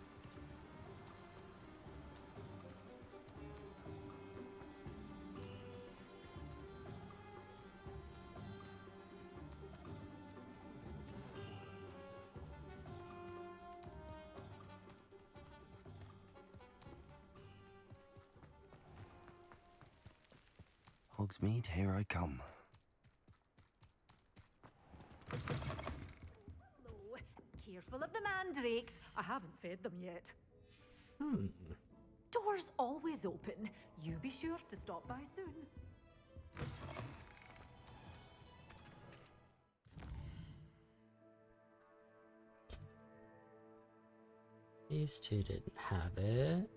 Hogsmeade, here I come. Hello. Careful of the mandrakes. I haven't fed them yet. Doors always open. You be sure to stop by soon. These two didn't have it.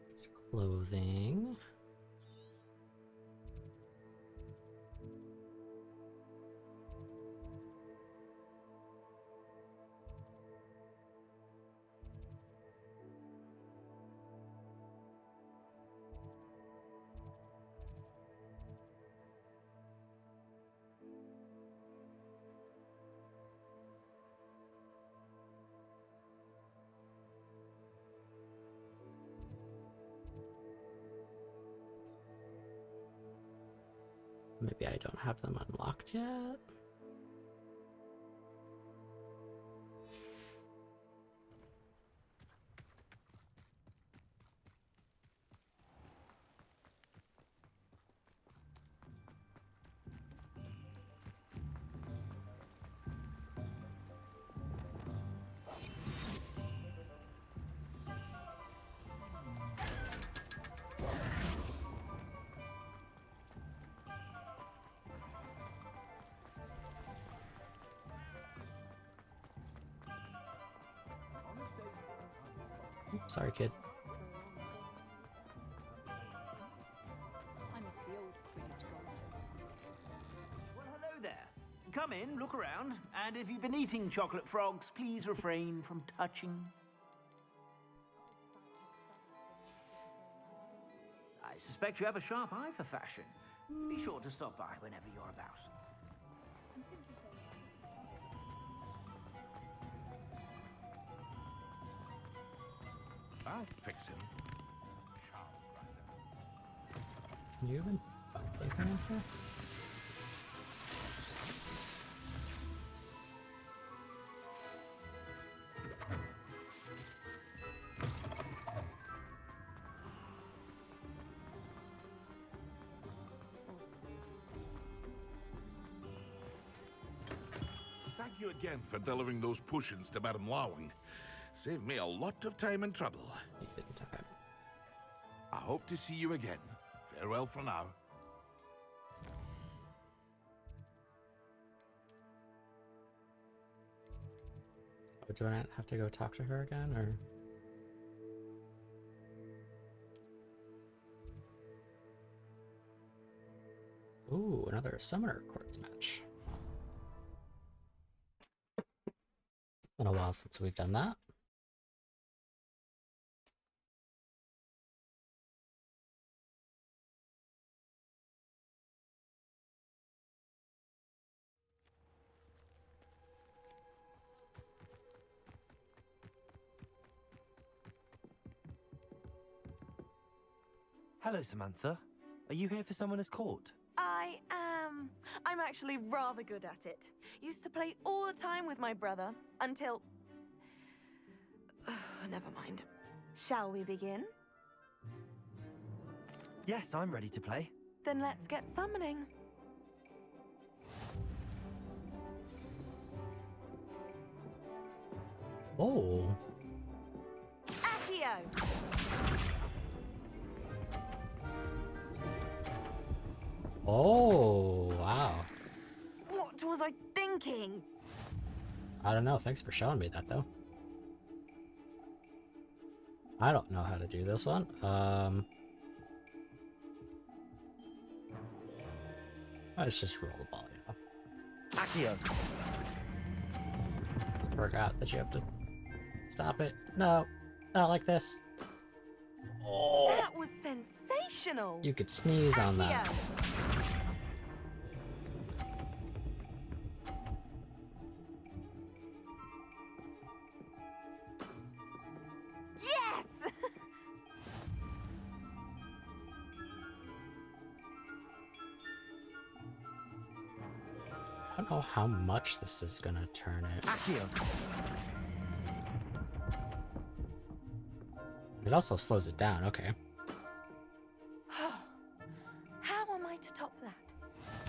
There's clothing. Maybe I don't have them unlocked yet. Oops, sorry, kid. I miss the old Quidditch Well, hello there. Come in, look around, and if you've been eating chocolate frogs, please refrain from touching. I suspect you have a sharp eye for fashion. Be sure to stop by whenever you're about. I'll fix him. Can you even find anything out here? Thank you again for delivering those potions to Madame Lawing. Saved me a lot of time and trouble. You didn't, okay. I hope to see you again. Farewell for now. Oh, do I have to go talk to her again, or? Ooh, another Summoner Quartz match. Been a while since we've done that. Hello, Samantha. Are you here for Summoner's Court? I am. I'm actually rather good at it. Used to play all the time with my brother, until... Never mind. Shall we begin? Yes, I'm ready to play. Then let's get summoning. Oh. Accio! Oh, wow. What was I thinking? I don't know. Thanks for showing me that, though. I don't know how to do this one. Let's just roll the ball, you know. Accio. Forgot that you have to stop it. No, not like this. Oh. That was sensational. You could sneeze on that. Yes! I don't know how much this is gonna turn it. Accio. It also slows it down, okay. How am I to top that?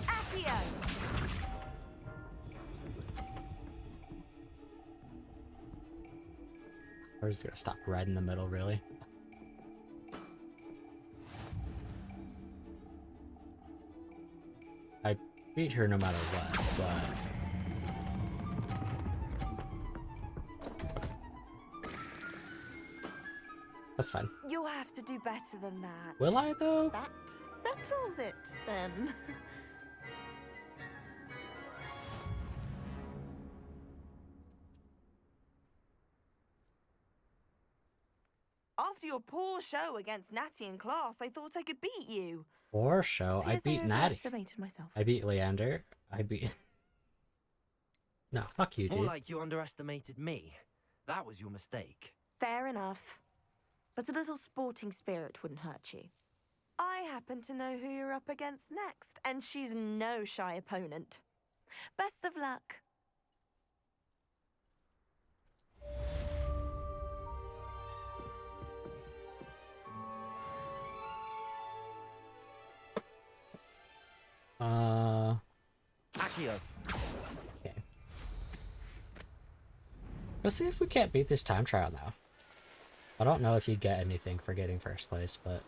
Accio! We're just gonna stop right in the middle, really. I beat her no matter what, but... That's fine. You'll have to do better than that. Will I, though? That settles it, then. After your poor show against Natty in class, I thought I could beat you. Poor show. I beat Natty. Overestimated myself. I beat Leander. I beat... No, fuck you, dude. More like you underestimated me. That was your mistake. Fair enough. But a little sporting spirit wouldn't hurt you. I happen to know who you're up against next, and she's no shy opponent. Best of luck. Accio. Okay. Let's see if we can't beat this time trial now. I don't know if you get anything for getting first place, but...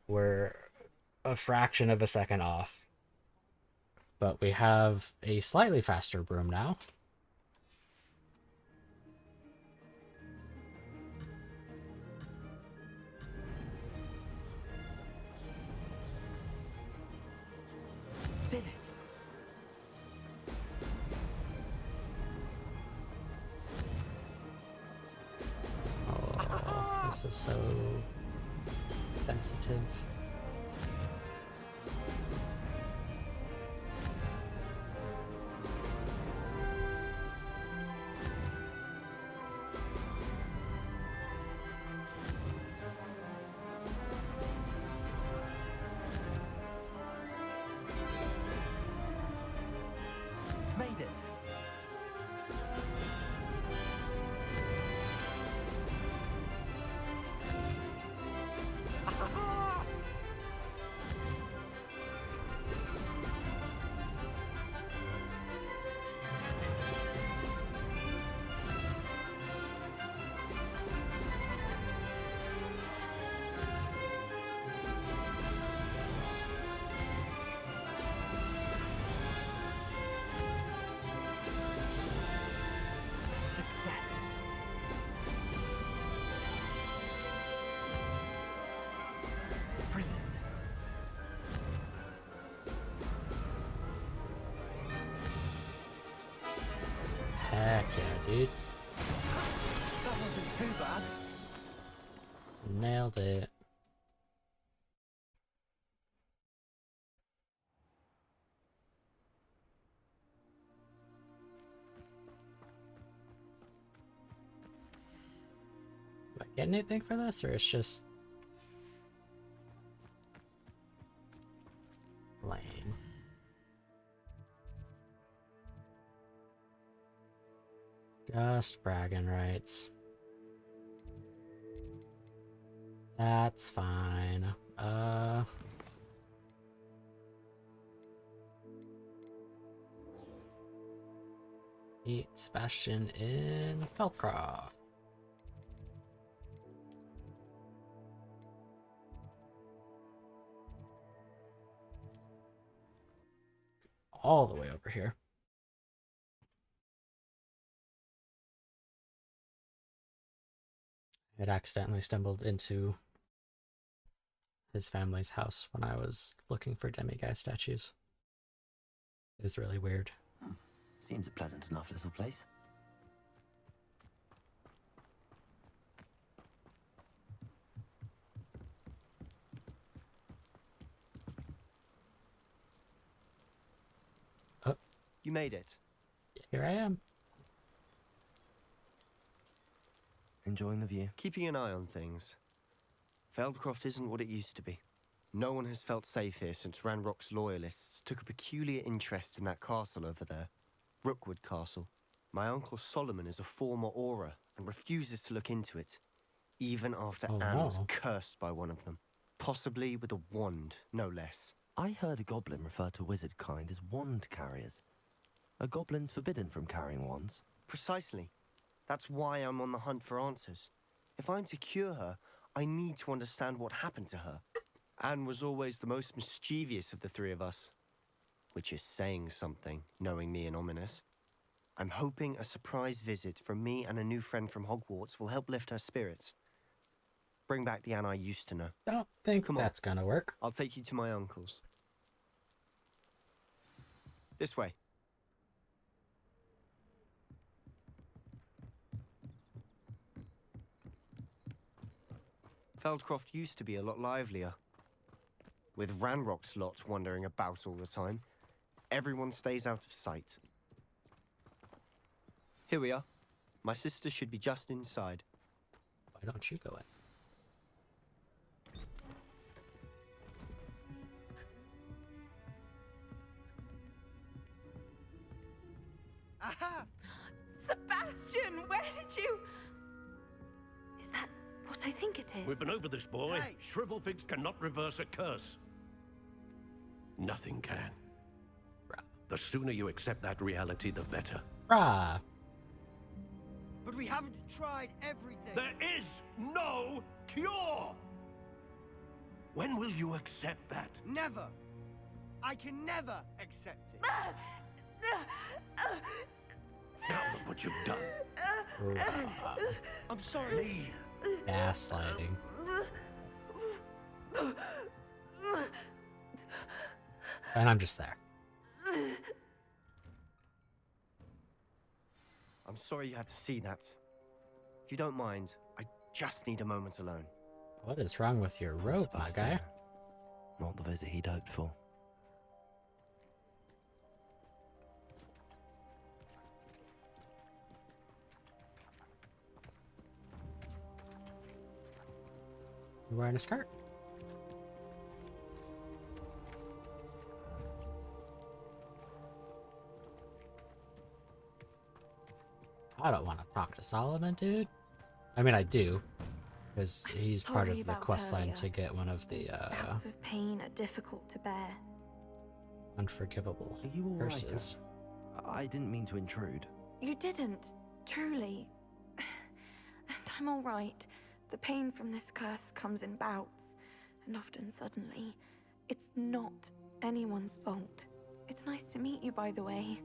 We're a fraction of a second off. But we have a slightly faster broom now. Did it. Oh, this is so sensitive. Made it. Success. Brilliant. Heck yeah, dude. That wasn't too bad. Nailed it. Do I get anything for this, or it's just lame? Just bragging rights. That's fine. Meet Sebastian in Feldcroft. All the way over here. I had accidentally stumbled into his family's house when I was looking for demiguise statues. It was really weird. Seems a pleasant enough little place. Oh. You made it. Here I am. Enjoying the view. Keeping an eye on things. Feldcroft isn't what it used to be. No one has felt safe here since Ranrock's loyalists took a peculiar interest in that castle over there. Rookwood Castle. My uncle Solomon is a former Auror and refuses to look into it, even after Anne was cursed by one of them. Possibly with a wand, no less. I heard a goblin refer to wizard kind as wand carriers. Are goblins forbidden from carrying wands? Precisely. That's why I'm on the hunt for answers. If I'm to cure her, I need to understand what happened to her. Anne was always the most mischievous of the three of us. Which is saying something, knowing me and Ominous. I'm hoping a surprise visit from me and a new friend from Hogwarts will help lift her spirits. Bring back the Anne I used to know. Don't think that's gonna work. I'll take you to my uncle's. This way. Feldcroft used to be a lot livelier. With Ranrock's lot wandering about all the time, everyone stays out of sight. Here we are. My sister should be just inside. Why don't you go in? Aha! Sebastian, where did you... Is that what I think it is? We've been over this, boy. Hey. Shrivelfigs cannot reverse a curse. Nothing can. The sooner you accept that reality, the better. Rah. But we haven't tried everything. There is no cure! When will you accept that? Never. I can never accept it. Now look what you've done. I'm sorry. Gaslighting. And I'm just there. I'm sorry you had to see that. If you don't mind, I just need a moment alone. What is wrong with your robe, my guy? Not the visit he'd hoped for. You wearing a skirt? I don't want to talk to Solomon, dude. I mean, I do, because he's part of the quest line to get one of the bouts of pain are difficult to bear. Unforgivable Are you all curses. Right? I didn't mean to intrude. You didn't, truly. And I'm all right. The pain from this curse comes in bouts, and often suddenly. It's not anyone's fault. It's nice to meet you, by the way.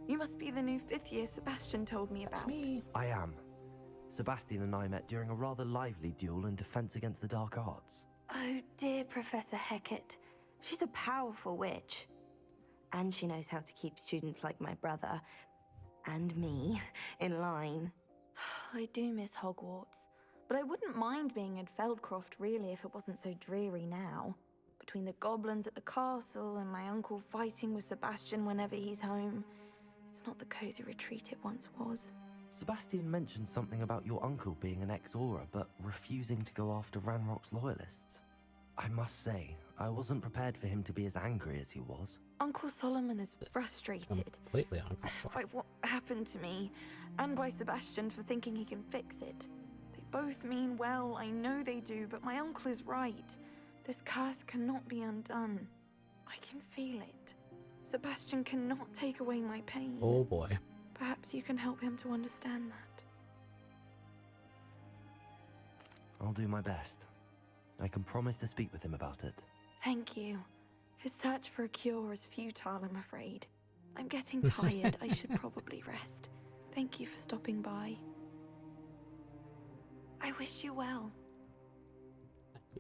You must be the new 5th year Sebastian told me about. I am. Sebastian and I met during a rather lively duel in defense against the dark arts. Oh dear, Professor Hecat. She's a powerful witch. And she knows how to keep students like my brother, and me, in line. I do miss Hogwarts, but I wouldn't mind being in Feldcroft really if it wasn't so dreary now. Between the goblins at the castle and my uncle fighting with Sebastian whenever he's home, it's not the cozy retreat it once was. Sebastian mentioned something about your uncle being an ex-Auror, but refusing to go after Ranrock's loyalists. I must say, I wasn't prepared for him to be as angry as he was. Uncle Solomon is frustrated Completely uncalled for. by what happened to me, and by Sebastian for thinking he can fix it. They both mean well, I know they do, but my uncle is right. This curse cannot be undone. I can feel it. Sebastian cannot take away my pain. Oh boy. Perhaps you can help him to understand that. I'll do my best. I can promise to speak with him about it. Thank you. His search for a cure is futile, I'm afraid. I'm getting tired. I should probably rest. Thank you for stopping by. I wish you well.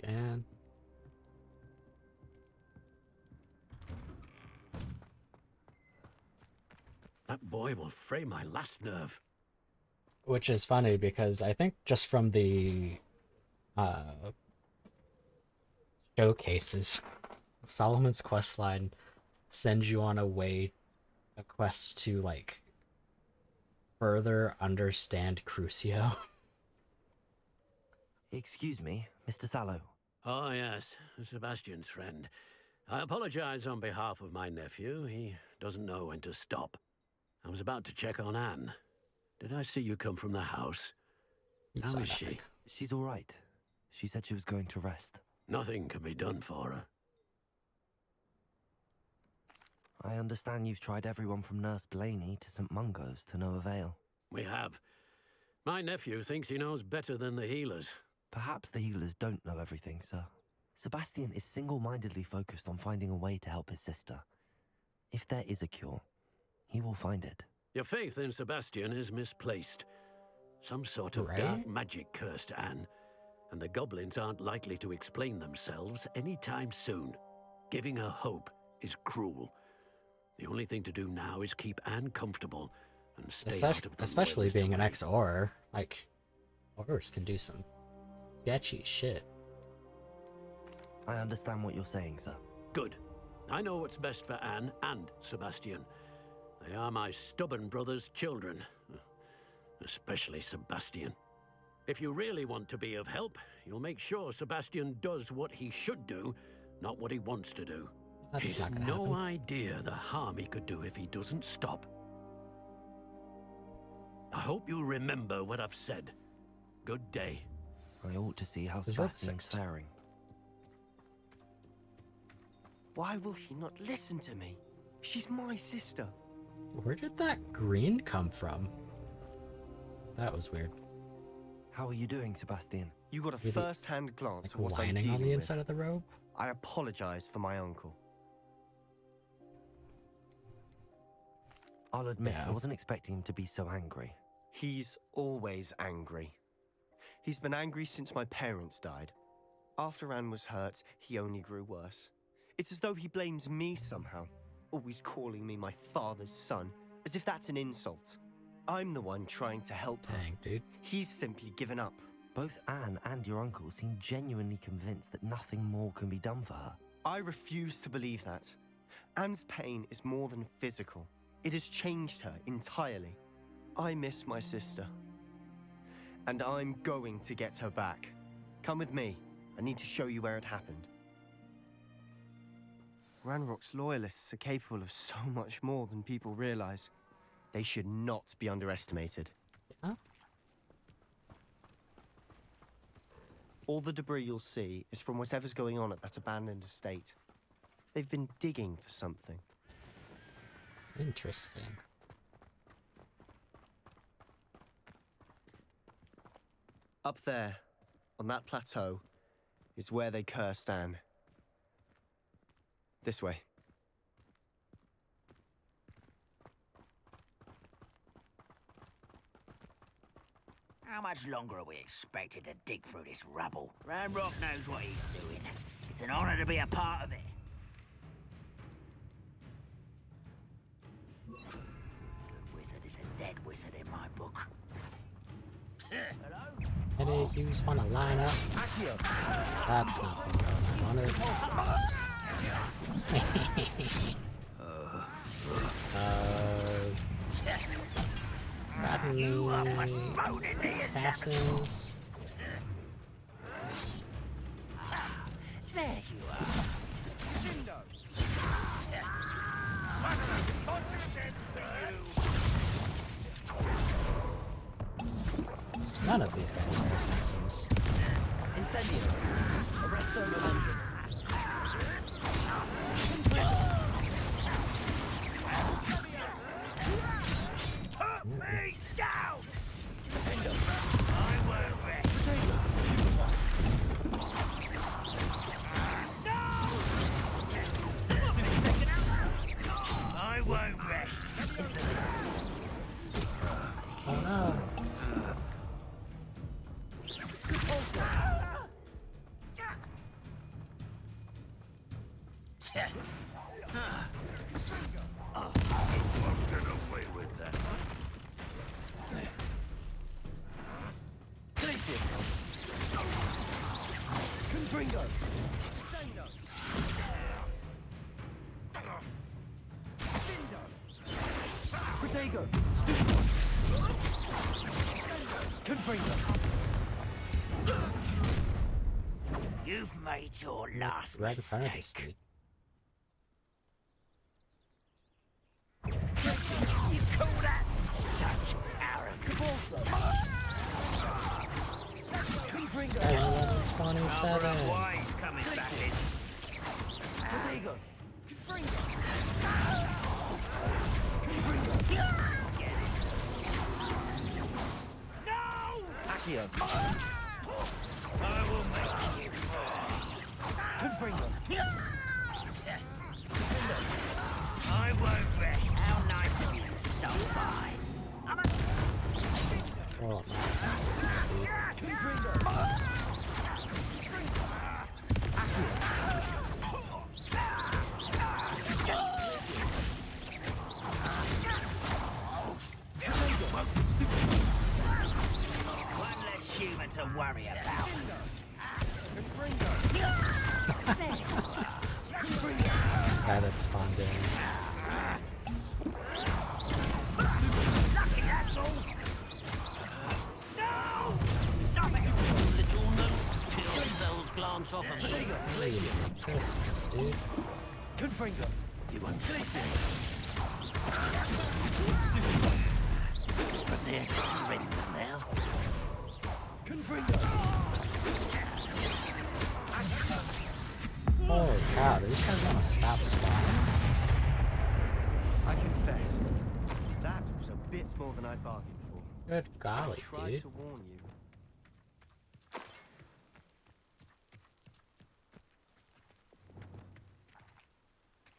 And That boy will fray my last nerve. which is funny because I think just from the showcases, Solomon's questline sends you on a quest to like further understand Crucio. Excuse me, Mr. Sallow. Oh, yes, Sebastian's friend. I apologize on behalf of my nephew. He doesn't know when to stop. I was about to check on Anne. Did I see you come from the house? How is she? She's all right. She said she was going to rest. Nothing can be done for her. I understand you've tried everyone from Nurse Blaney to St. Mungo's to no avail. We have. My nephew thinks he knows better than the healers. Perhaps the healers don't know everything, sir. Sebastian is single-mindedly focused on finding a way to help his sister. If there is a cure, he will find it. Your faith in Sebastian is misplaced. Some sort of dark magic cursed Anne, and the goblins aren't likely to explain themselves anytime soon. Giving her hope is cruel. The only thing to do now is keep Anne comfortable and stay out of the Especially Loyalist being an way. ex-Auror. Like, Aurors can do some sketchy shit. I understand what you're saying, sir. Good. I know what's best for Anne and Sebastian. They are my stubborn brother's children. Especially Sebastian. If you really want to be of help, you'll make sure Sebastian does what he should do, not what he wants to do. He's no idea the harm he could do if he doesn't stop. I hope you'll remember what I've said. Good day. I ought to see how His rope's Sebastian's fixed. faring. Why will he not listen to me? She's my sister. Where did that green come from? That was weird. How are you doing, Sebastian? You got a Really, first-hand glance of what I'm lining dealing on the with. inside of the robe? I apologize for my uncle. I'll admit, I wasn't expecting him to be so angry. He's always angry. He's been angry since my parents died. After Anne was hurt, he only grew worse. It's as though he blames me somehow, always calling me my father's son, as if that's an insult. I'm the one trying to help her. Dang, dude. He's simply given up. Both Anne and your uncle seem genuinely convinced that nothing more can be done for her. I refuse to believe that. Anne's pain is more than physical. It has changed her entirely. I miss my sister. And I'm going to get her back. Come with me. I need to show you where it happened. Ranrock's loyalists are capable of so much more than people realize. They should not be underestimated. Yeah. All the debris you'll see is from whatever's going on at that abandoned estate. They've been digging for something. Interesting. Up there, on that plateau, is where they cursed Anne. This way. How much longer are we expected to dig through this rubble? Ranrock knows what he's doing. It's an honor to be a part of it. Good wizard is a dead wizard in my book. Hello? Any of yous want to line up? That's not what I wanted. Assassins. There you are. None of these guys are assassins. Incendio. Arresto momentum. Me down! I won't rest. I won't rest. Oh no. Get away with that. Glacius! Confringo! Sando! Protego! Stupid! Confringo! You've made your last Right in front of us, mistake. dude. You call that such arrogance? At 11:27. Why he's coming back in? Protego! No! Accio! I will make you Confringo! I won't rest. How nice of you to stop by. Oh, nice, dude. One less human to worry about. Guy that spawned in. Lucky, that's all. No! Stop it! Little nose. Kill themselves glance off of me. Hey, Christmas, dude. Confringo! You want but they're surrendered now. Confringo! Holy cow, these guys gonna stop spawning? I confess, that was a bit more than I'd bargained for. Good golly, I tried dude. to warn you.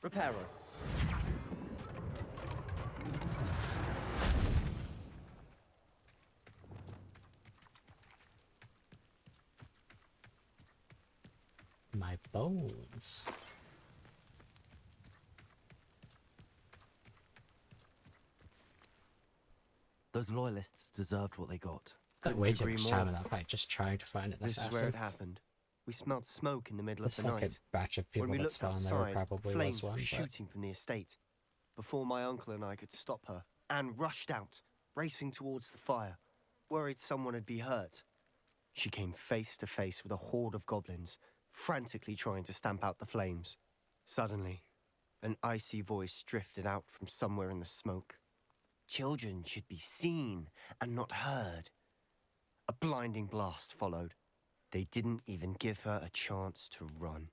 Reparo. My bones. Those loyalists deserved what they got. Got way too much time in that fight just trying to find an This is where assassin. it happened. We smelled smoke in the middle It's of the like night. a batch of people when we that looked spawned there outside, probably flames was one, were but shooting from the estate. Before my uncle and I could stop her, Anne rushed out, racing towards the fire, worried someone had been hurt. She came face to face with a horde of goblins, frantically trying to stamp out the flames. Suddenly, an icy voice drifted out from somewhere in the smoke. Children should be seen and not heard. A blinding blast followed. They didn't even give her a chance to run.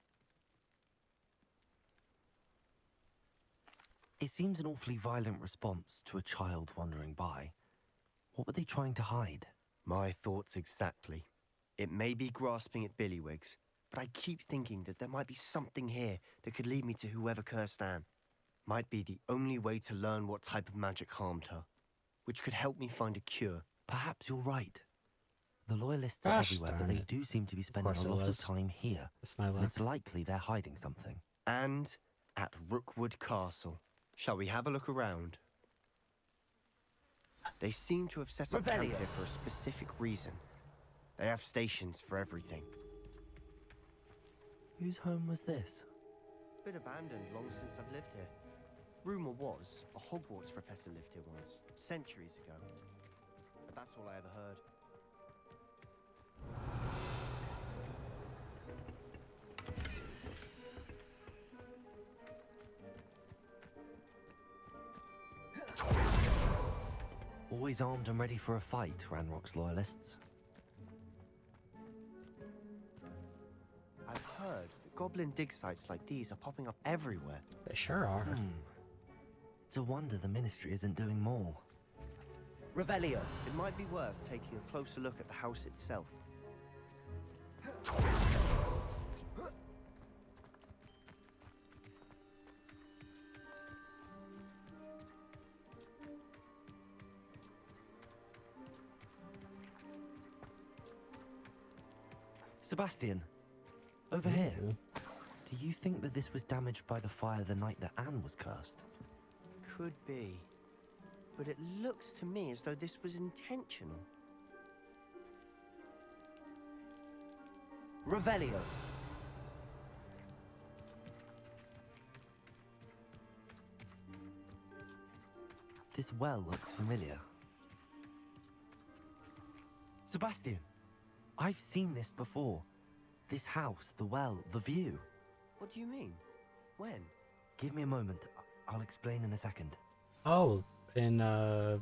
It seems an awfully violent response to a child wandering by. What were they trying to hide? My thoughts exactly. It may be grasping at Billywigs, but I keep thinking that there might be something here that could lead me to whoever cursed Anne. Might be the only way to learn what type of magic harmed her, which could help me find a cure. Perhaps you're right. The loyalists are Gosh everywhere, but darn they it. do seem to be spending course a it lot of was. time here. It's my And luck. it's likely they're hiding something. And at Rookwood Castle. Shall we have a look around? They seem to have set up camp here for a specific reason. They have stations for everything. Whose home was this? Been abandoned long since I've lived here. Rumor was a Hogwarts professor lived here once, centuries ago. But that's all I ever heard. Always armed and ready for a fight, Ranrock's loyalists. I've heard that goblin dig sites like these are popping up everywhere. They sure are. It's a wonder the Ministry isn't doing more. Revelio. It might be worth taking a closer look at the house itself. Sebastian, over here. Do you think that this was damaged by the fire the night that Anne was cursed? Could be. But it looks to me as though this was intentional. Revelio. This well looks familiar. Sebastian, I've seen this before. This house, the well, the view. What do you mean? When? Give me a moment. I'll explain in a second. Oh, in the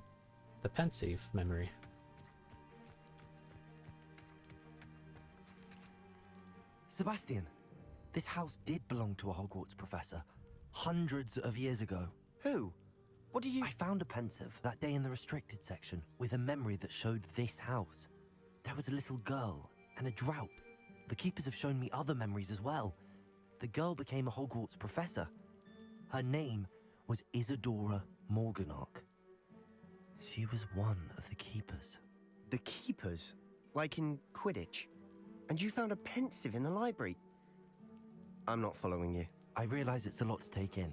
pensive memory. Sebastian, this house did belong to a Hogwarts professor. Hundreds of years ago. Who? What do you... I found a pensive that day in the restricted section with a memory that showed this house. There was a little girl and a drought. The keepers have shown me other memories as well. The girl became a Hogwarts professor. Her name was Isadora Morganach. She was one of the keepers. The keepers? Like in Quidditch? And you found a pensive in the library? I'm not following you. I realize it's a lot to take in.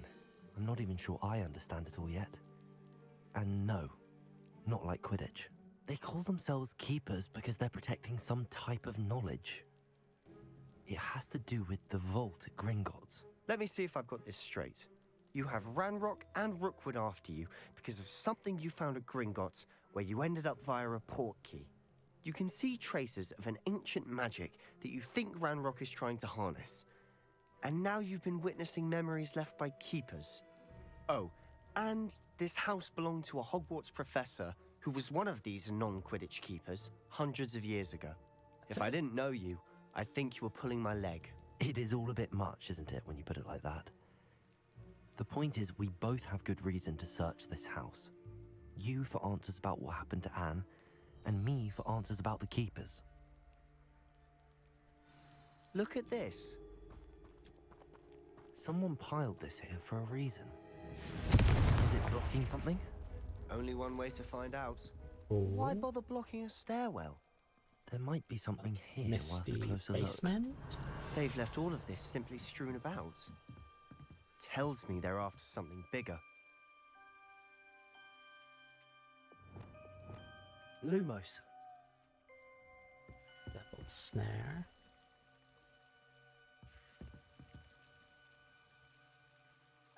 I'm not even sure I understand it all yet. And no, not like Quidditch. They call themselves keepers because they're protecting some type of knowledge. It has to do with the vault at Gringotts. Let me see if I've got this straight. You have Ranrock and Rookwood after you because of something you found at Gringotts where you ended up via a portkey. You can see traces of an ancient magic that you think Ranrock is trying to harness. And now you've been witnessing memories left by keepers. Oh, and this house belonged to a Hogwarts professor who was one of these non-Quidditch keepers hundreds of years ago. If I didn't know you, I think you were pulling my leg. It is all a bit much, isn't it, when you put it like that? The point is, we both have good reason to search this house. You for answers about what happened to Anne, and me for answers about the keepers. Look at this. Someone piled this here for a reason. Is it blocking something? Only one way to find out. Why bother blocking a stairwell? There might be something here Misty worth a closer basement? look. They've left all of this simply strewn about. Tells me they're after something bigger. Lumos. Devil's Snare.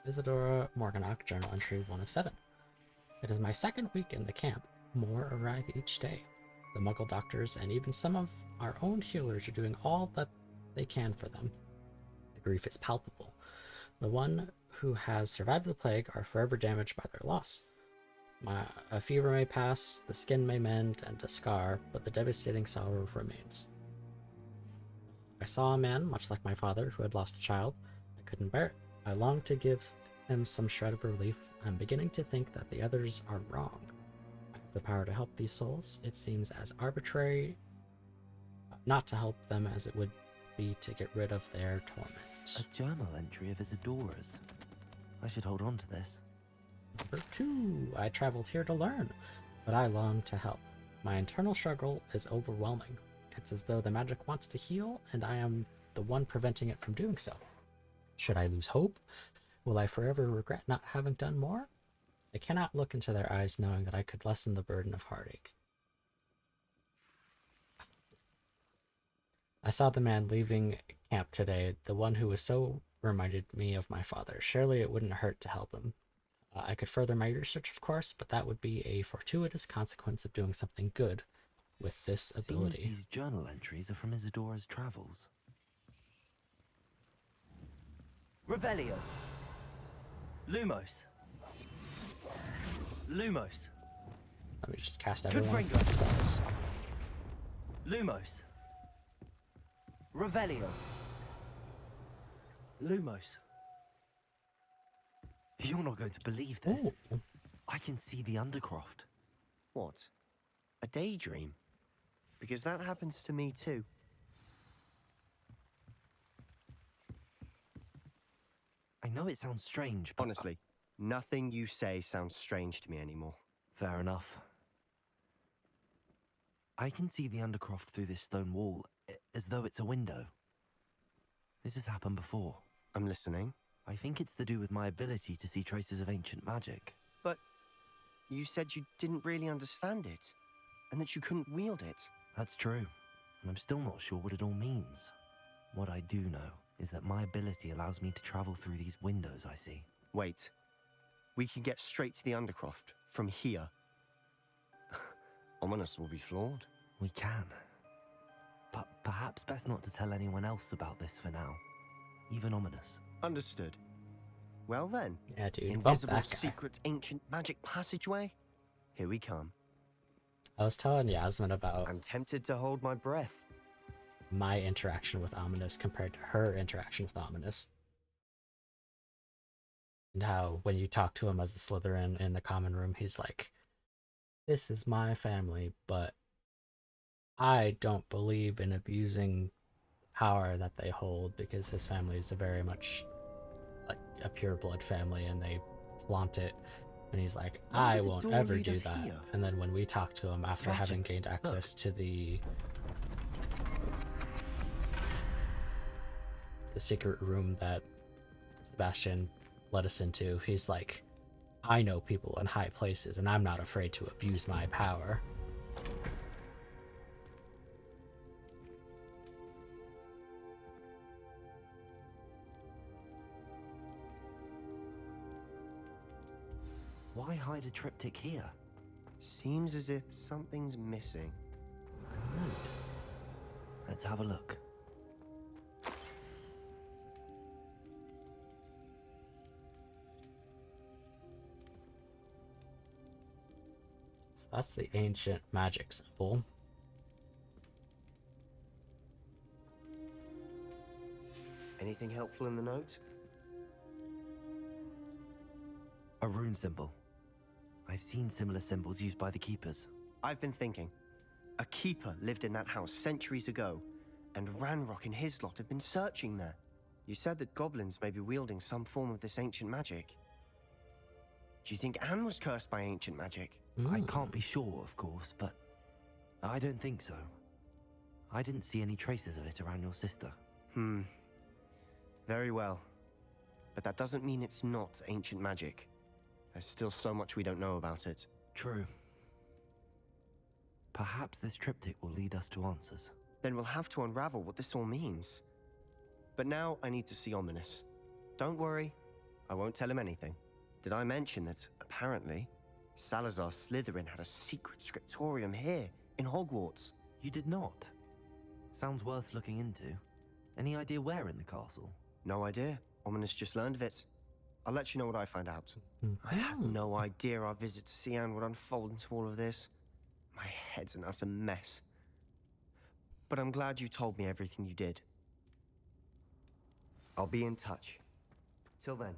Isadora Morganach, journal entry 1 of 7. It is my second week in the camp. More arrive each day. The Muggle doctors and even some of our own healers are doing all that they can for them. The grief is palpable. The one who has survived the plague are forever damaged by their loss. A fever may pass, the skin may mend and a scar, but the devastating sorrow remains. I saw a man, much like my father, who had lost a child. I couldn't bear it. I longed to give him some shred of relief. I'm beginning to think that the others are wrong. I have the power to help these souls. It seems as arbitrary not to help them as it would be to get rid of their torment. A journal entry of Isadora's. I should hold on to this. Number 2. I traveled here to learn, but I long to help. My internal struggle is overwhelming. It's as though the magic wants to heal, and I am the one preventing it from doing so. Should I lose hope? Will I forever regret not having done more? I cannot look into their eyes knowing that I could lessen the burden of heartache. I saw the man leaving camp today, the one who was so reminded me of my father. Surely it wouldn't hurt to help him. I could further my research, of course, but that would be a fortuitous consequence of doing something good with this ability. Seems these journal entries are from Isadora's travels. Revelio. Lumos. Lumos. Let me just cast everyone with my spells. Lumos. Revelio. Lumos. You're not going to believe this. Ooh. I can see the Undercroft. What? A daydream? Because that happens to me too. I know it sounds strange, but... Honestly, nothing you say sounds strange to me anymore. Fair enough. I can see the Undercroft through this stone wall, as though it's a window. This has happened before. I'm listening. I think it's to do with my ability to see traces of ancient magic. But you said you didn't really understand it, and that you couldn't wield it. That's true, and I'm still not sure what it all means. What I do know is that my ability allows me to travel through these windows I see. Wait. We can get straight to the Undercroft from here. Ominous will be floored. We can. But perhaps best not to tell anyone else about this for now. Even Ominous. Understood. Well then. Yeah, dude. Invisible secret ancient magic passageway? Here we come. I was telling Yasmin about... I'm tempted to hold my breath. My interaction with Ominous compared to her interaction with Ominous. And how when you talk to him as a Slytherin in the common room, he's like, this is my family, but I don't believe in abusing power that they hold, because his family is a very much like a pure blood family and they flaunt it. And he's like, I won't ever do that. Here? And then when we talk to him after having gained access to the secret room that Sebastian led us into, he's like, I know people in high places and I'm not afraid to abuse my power. Why hide a triptych here? Seems as if something's missing. A note. Let's have a look. So that's the ancient magic symbol. Anything helpful in the note? A rune symbol. I've seen similar symbols used by the Keepers. I've been thinking. A Keeper lived in that house centuries ago, and Ranrock and his lot have been searching there. You said that goblins may be wielding some form of this ancient magic. Do you think Anne was cursed by ancient magic? I can't be sure, of course, but I don't think so. I didn't see any traces of it around your sister. Very well. But that doesn't mean it's not ancient magic. There's still so much we don't know about it. True. Perhaps this triptych will lead us to answers. Then we'll have to unravel what this all means. But now I need to see Ominous. Don't worry, I won't tell him anything. Did I mention that, apparently, Salazar Slytherin had a secret scriptorium here, in Hogwarts? You did not? Sounds worth looking into. Any idea where in the castle? No idea. Ominous just learned of it. I'll let you know what I find out. I had no idea our visit to Sian would unfold into all of this. My head's an utter mess. But I'm glad you told me everything you did. I'll be in touch. Till then.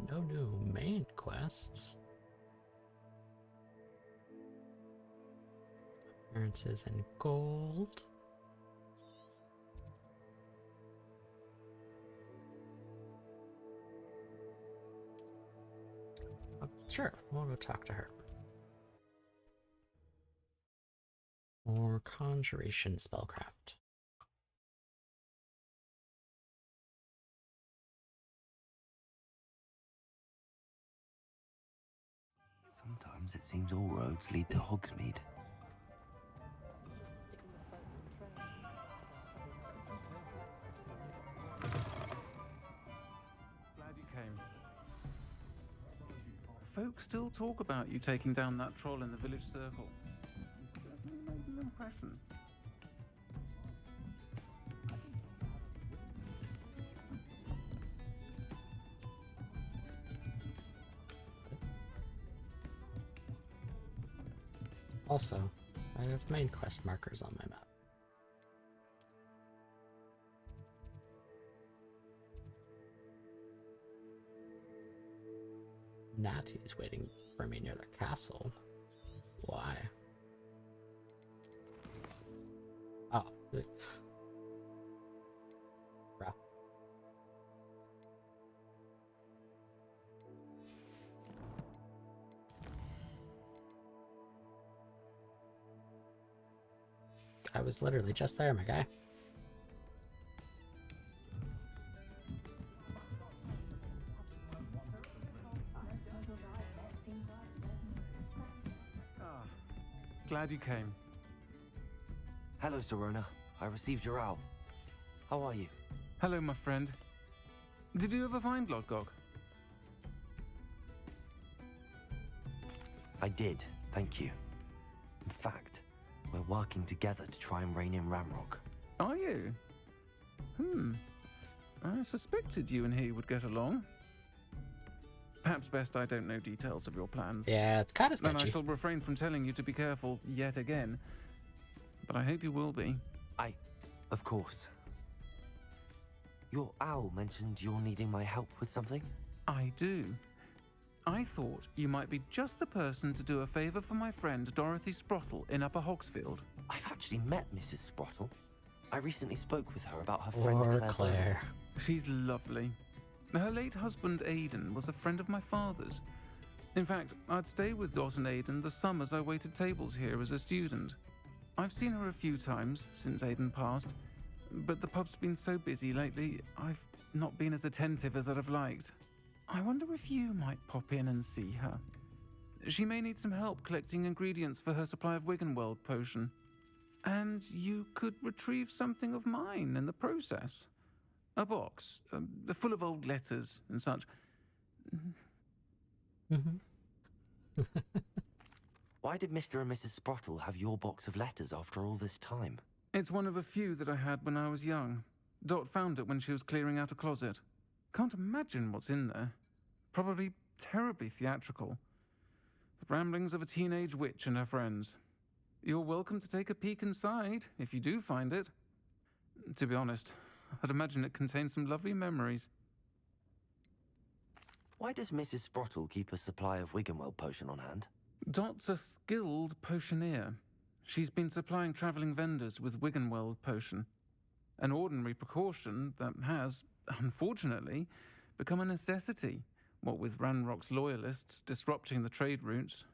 No new main quests. Appearances in gold. Sure, we'll go talk to her. More conjuration spellcraft. Sometimes it seems all roads lead to Hogsmeade. came. Folks still talk about you taking down that troll in the village circle. It definitely made an impression. Also, I have main quest markers on my map. Natty's waiting for me near the castle. Why? Oh. Bruh. I was literally just there, my guy. Glad you came. Hello, Sirona. I received your owl. How are you? Hello, my friend. Did you ever find Lodgok? I did, thank you. In fact, we're working together to try and rein in Ramrock. Are you? I suspected you and he would get along. Perhaps best I don't know details of your plans. Yeah, it's kind of sketchy. Then I shall refrain from telling you to be careful yet again. But I hope you will be. Of course. Your owl mentioned you're needing my help with something? I do. I thought you might be just the person to do a favor for my friend Dorothy Sprottle in Upper Hogsfield. I've actually met Mrs. Sprottle. I recently spoke with her about her friend Claire. She's lovely. Her late husband Aidan was a friend of my father's. In fact, I'd stay with Dot and Aidan the summers I waited tables here as a student. I've seen her a few times since Aidan passed, but the pub's been so busy lately, I've not been as attentive as I'd have liked. I wonder if you might pop in and see her. She may need some help collecting ingredients for her supply of Wiggenweld potion. And you could retrieve something of mine in the process. A box, full of old letters and such. Why did Mr. and Mrs. Sprottle have your box of letters after all this time? It's one of a few that I had when I was young. Dot found it when she was clearing out a closet. Can't imagine what's in there. Probably terribly theatrical. The ramblings of a teenage witch and her friends. You're welcome to take a peek inside, if you do find it. To be honest, I'd imagine it contains some lovely memories. Why does Mrs. Sprottle keep a supply of Wiggenweld potion on hand? Dot's a skilled potioneer. She's been supplying travelling vendors with Wiggenweld potion. An ordinary precaution that has, unfortunately, become a necessity, what with Ranrock's loyalists disrupting the trade routes.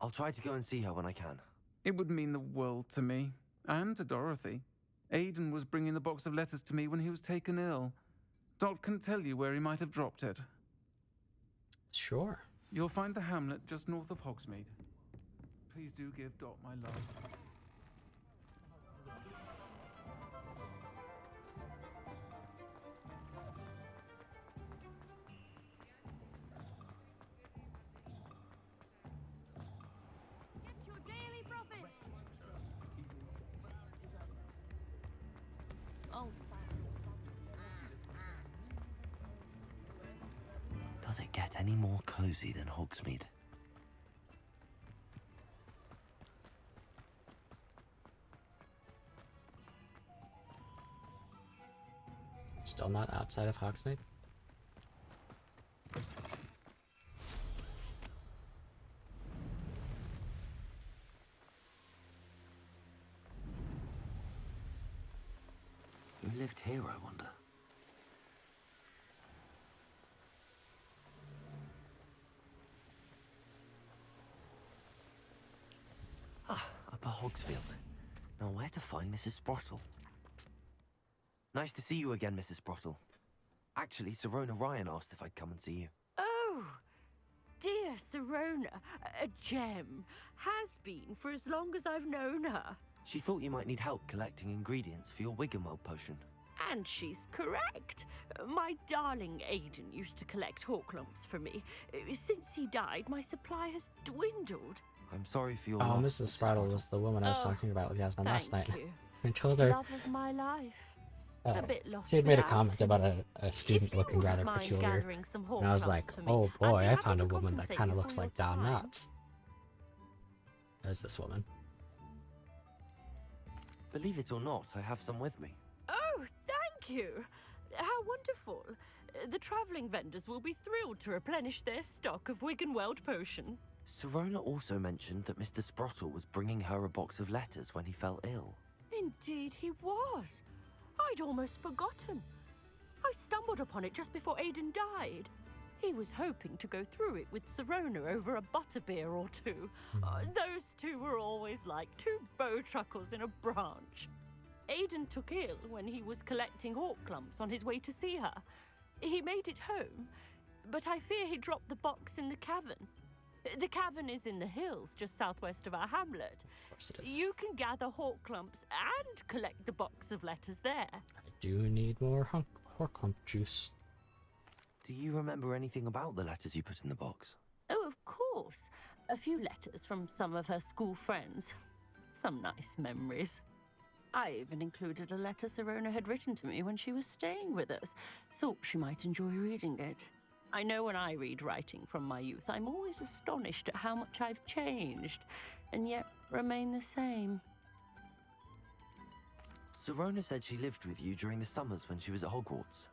I'll try to go and see her when I can. It would mean the world to me, and to Dorothy. Aidan was bringing the box of letters to me when he was taken ill. Dot can tell you where he might have dropped it. Sure. You'll find the hamlet just north of Hogsmeade. Please do give Dot my love. Does it get any more cozy than Hogsmeade? Still not outside of Hogsmeade? Who lived here, I wonder? Upper Hogsfield. Now where to find Mrs. Sprottle? Nice to see you again, Mrs. Sprottle. Actually, Sirona Ryan asked if I'd come and see you. Oh, dear Sirona, a gem. Has been for as long as I've known her. She thought you might need help collecting ingredients for your Wiggenweld potion. And she's correct. My darling Aiden used to collect hawklumps for me. Since he died, my supply has dwindled. I'm sorry for your Oh, loss, Mrs. Spraddle was the woman I was talking about with Yasmin last night. Thank you. I told her Love of my life. A bit lost she had made a without comment him. about a student looking wouldn't rather mind peculiar, gathering some and I was hawklumps like, for me, oh I'd boy, be I happy found to a woman that compensate kind of you looks for like your Don time. Knotts. There's this woman. Believe it or not, I have some with me. Oh, thank you. How wonderful. The travelling vendors will be thrilled to replenish their stock of Wiggenweld potion. Serona also mentioned that Mr. Sprottle was bringing her a box of letters when he fell ill. Indeed he was. I'd almost forgotten. I stumbled upon it just before Aiden died. He was hoping to go through it with Serona over a butterbeer or two. Those two were always like two bowtruckles in a branch. Aiden took ill when he was collecting hawklumps on his way to see her. He made it home, but I fear he dropped the box in the cavern. The cavern is in the hills just southwest of our hamlet. Of course it is. You can gather hawklumps and collect the box of letters there. I do need more Horklump juice. Do you remember anything about the letters you put in the box? Oh, of course. A few letters from some of her school friends. Some nice memories. I even included a letter Serona had written to me when she was staying with us. Thought she might enjoy reading it. I know when I read writing from my youth, I'm always astonished at how much I've changed, and yet remain the same. Serona said she lived with you during the summers when she was at Hogwarts.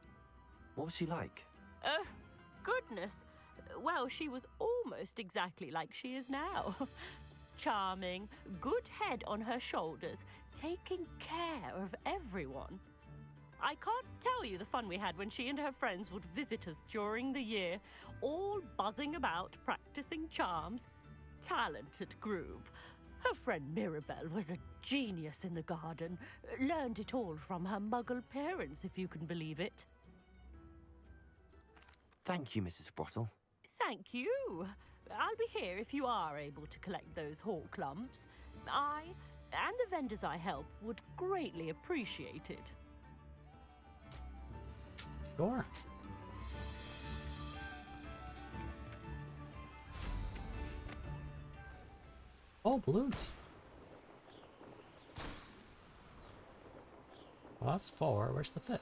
What was she like? Goodness. Well, she was almost exactly like she is now. Charming, good head on her shoulders, taking care of everyone. I can't tell you the fun we had when she and her friends would visit us during the year, all buzzing about, practicing charms. Talented group. Her friend Mirabelle was a genius in the garden. Learned it all from her muggle parents, if you can believe it. Thank you, Mrs. Sprottle. Thank you. I'll be here if you are able to collect those hawklumps. I and the vendors I help would greatly appreciate it. Sure. Oh, balloons. Well, that's 4. Where's the 5th?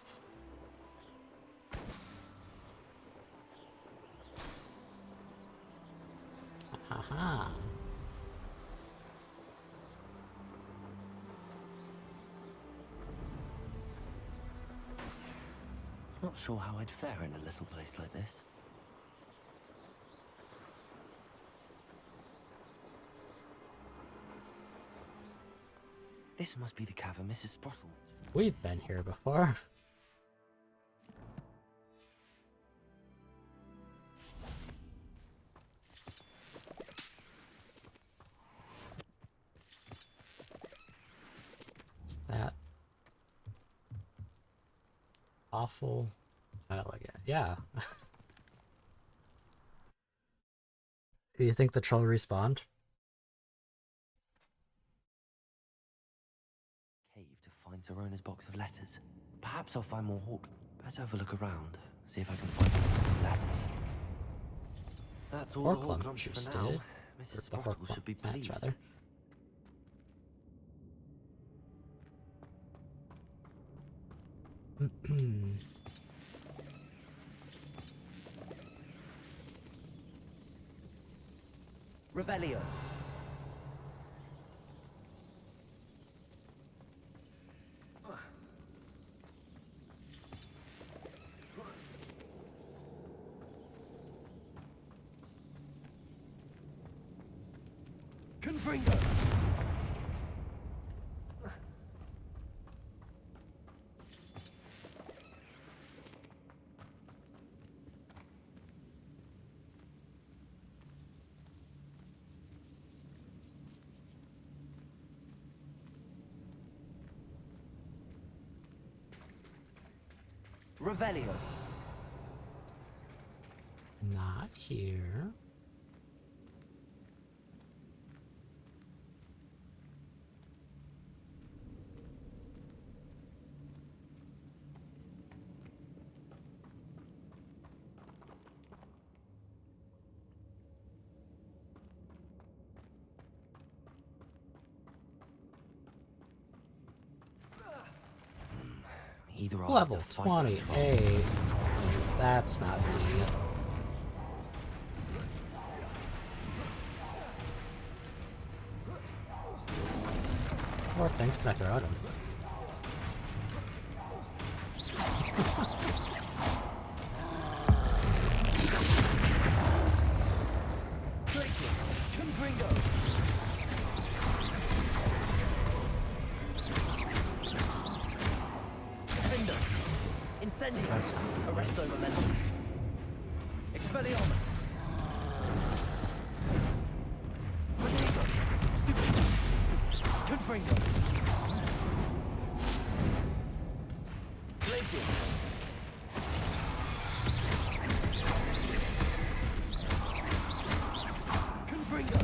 Haha. Not sure how I'd fare in a little place like this. This must be the cavern Mrs. Sprottle mentioned. We've been here before. Is that awful? Elegant. Yeah. Do you think the troll respawned? Cave to find Serona's box of letters. Perhaps I'll find more hawk. Better have a look around. See if I can find the box of letters. That's all the hawklumps for now. Mrs. Sprottle should be pleased. Rather. Revelio. Confringo. Revelio. Not here. Either I'll Level have to fight the troll. 28. That's not Z. More things can I throw at him? Incendio. That's Arresto momentum. Expelliarmus. Protego. Stupid. Confringo. Glacius. Confringo.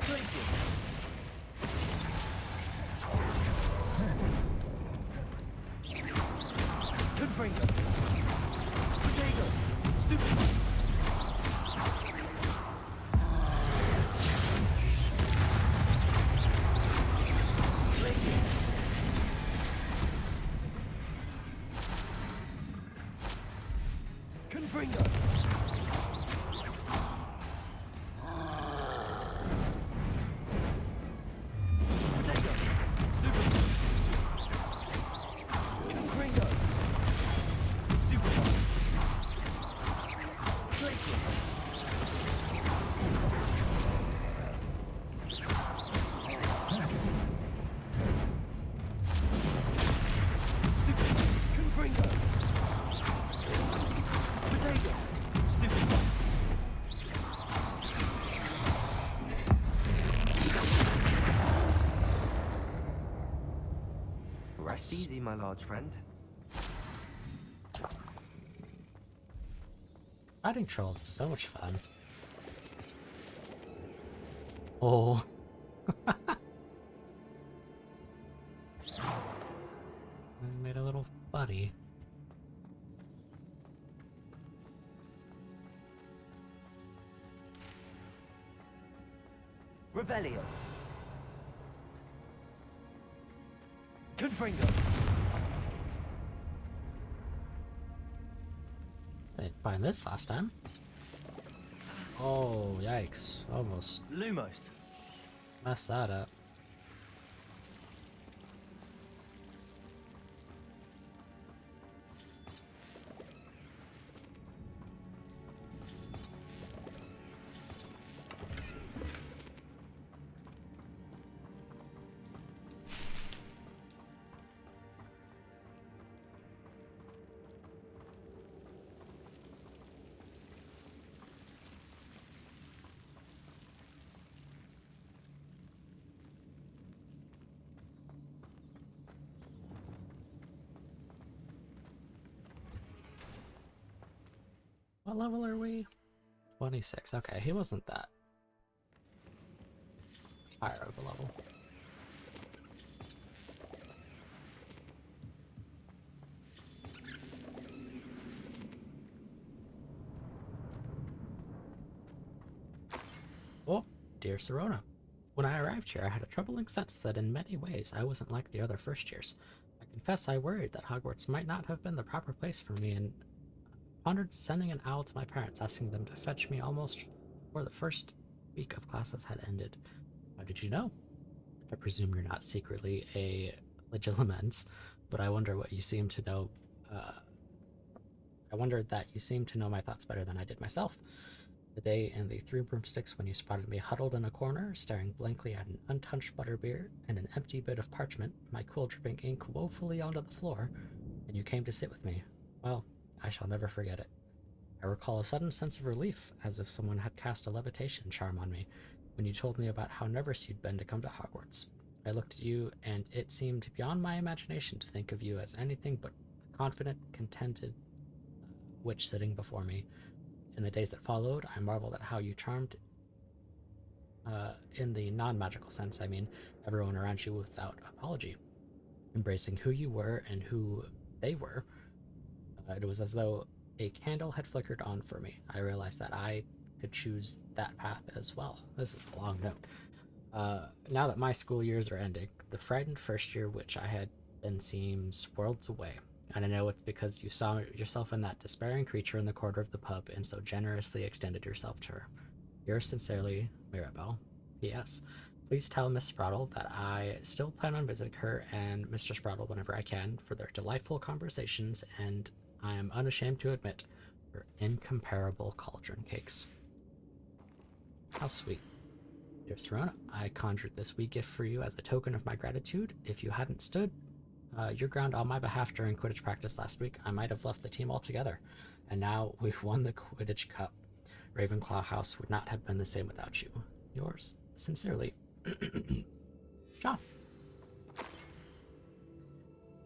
Glacius. Confringo. Protego. Stupid. Glacius. Confringo. Protego. Stupid. Confringo. Stupid. Glacius. Confringo. Potato. Stupid. Rest easy, my large friend. Fighting trolls is so much fun. Oh. I made a little buddy. Revelio. Confringo. I didn't find this last time. Oh, yikes. Almost Lumos. messed that up. What level are we? 26. Okay, he wasn't that higher of a level. Oh, dear Serona. When I arrived here, I had a troubling sense that in many ways I wasn't like the other first years. I confess I worried that Hogwarts might not have been the proper place for me and pondered sending an owl to my parents, asking them to fetch me almost before the first week of classes had ended. How did you know? I presume you're not secretly a legilimens, but I wonder what you seem to know. I wondered that you seemed to know my thoughts better than I did myself. The day in the Three Broomsticks when you spotted me huddled in a corner, staring blankly at an untouched butterbeer and an empty bit of parchment, my quill dripping ink woefully onto the floor, and you came to sit with me. Well, I shall never forget it. I recall a sudden sense of relief, as if someone had cast a levitation charm on me, when you told me about how nervous you'd been to come to Hogwarts. I looked at you, and it seemed beyond my imagination to think of you as anything but the confident, contented witch sitting before me. In the days that followed, I marveled at how you charmed, in the non-magical sense, I mean, everyone around you without apology, embracing who you were and who they were. It was as though a candle had flickered on for me. I realized that I could choose that path as well. This is a long note. Now that my school years are ending, the frightened first year witch I had and seems worlds away. And I know it's because you saw yourself in that despairing creature in the corner of the pub and so generously extended yourself to her. Yours sincerely, Mirabelle. P.S. Please tell Miss Spraddle that I still plan on visiting her and Mr. Spraddle whenever I can for their delightful conversations, and I am unashamed to admit her incomparable cauldron cakes. How sweet. Dear Serona, I conjured this wee gift for you as a token of my gratitude. If you hadn't stood your ground on my behalf during Quidditch practice last week, I might have left the team altogether. And now we've won the Quidditch Cup. Ravenclaw House would not have been the same without you. Yours, sincerely, John.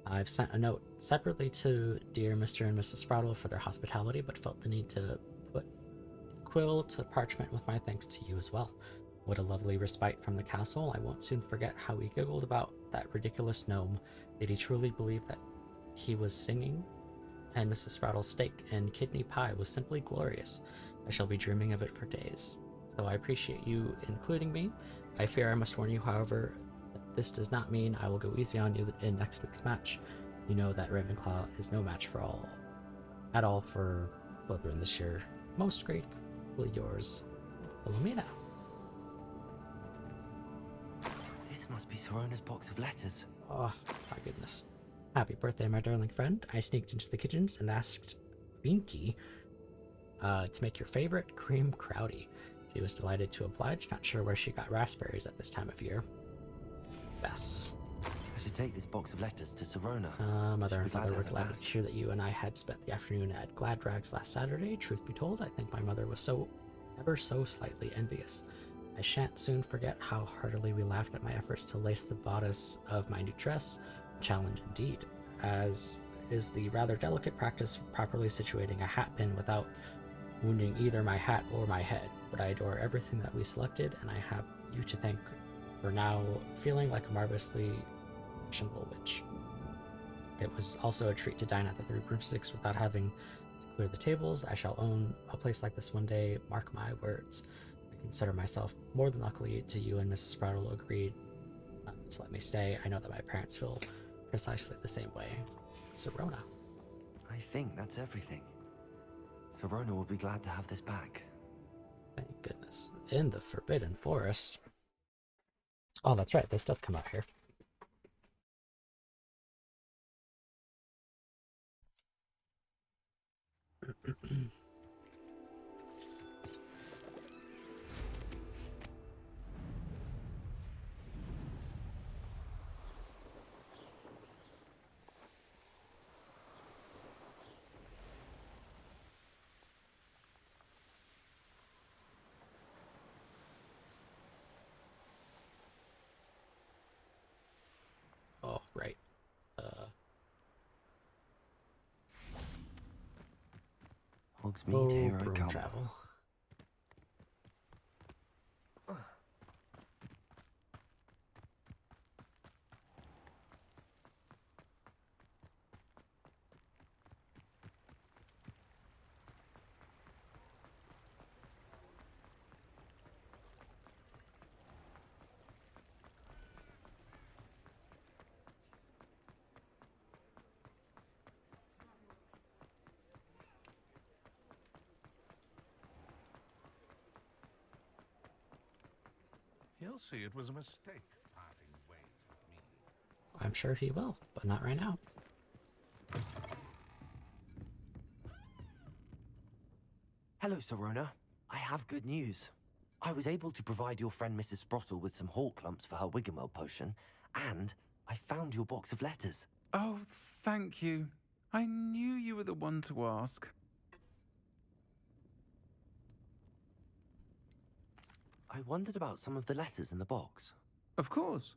I've sent a note separately to dear Mr. and Mrs. Spraddle for their hospitality, but felt the need to put quill to parchment with my thanks to you as well. What a lovely respite from the castle. I won't soon forget how we giggled about that ridiculous gnome. Did he truly believe that he was singing? And Mrs. Spraddle's steak and kidney pie was simply glorious. I shall be dreaming of it for days. So I appreciate you including me. I fear I must warn you, however, that this does not mean I will go easy on you in next week's match. You know that Ravenclaw is no match for Slytherin this year. Most gratefully yours, Philomena. This must be Serona's box of letters. Oh, my goodness. Happy birthday, my darling friend. I sneaked into the kitchens and asked Binky to make your favorite cream crowdy. She was delighted to oblige, not sure where she got raspberries at this time of year. Bess. I should take this box of letters to Serona. Mother and glad father to were have it glad back. to hear that you and I had spent the afternoon at Glad Rags last Saturday. Truth be told, I think my mother was ever so slightly envious. I shan't soon forget how heartily we laughed at my efforts to lace the bodice of my new dress. Challenge indeed, as is the rather delicate practice of properly situating a hat pin without wounding either my hat or my head. But I adore everything that we selected, and I have you to thank for now feeling like a marvelously fashionable witch. It was also a treat to dine at the Three Broomsticks without having to clear the tables. I shall own a place like this one day, mark my words. I consider myself more than lucky to you and Mrs. Spraddle agreed to let me stay. I know that my parents feel precisely the same way. Serona. I think that's everything. Serona will be glad to have this back. Thank goodness. In the Forbidden Forest. Oh, that's right. This does come out here. Oh, right. Hogsmeade, here I broom come. travel. He'll see it was a mistake, parting ways with me. I'm sure he will, but not right now. Hello, Serona. I have good news. I was able to provide your friend Mrs. Sprottle with some hawk clumps for her Wiggenweld potion, and I found your box of letters. Oh, thank you. I knew you were the one to ask. I wondered about some of the letters in the box. Of course.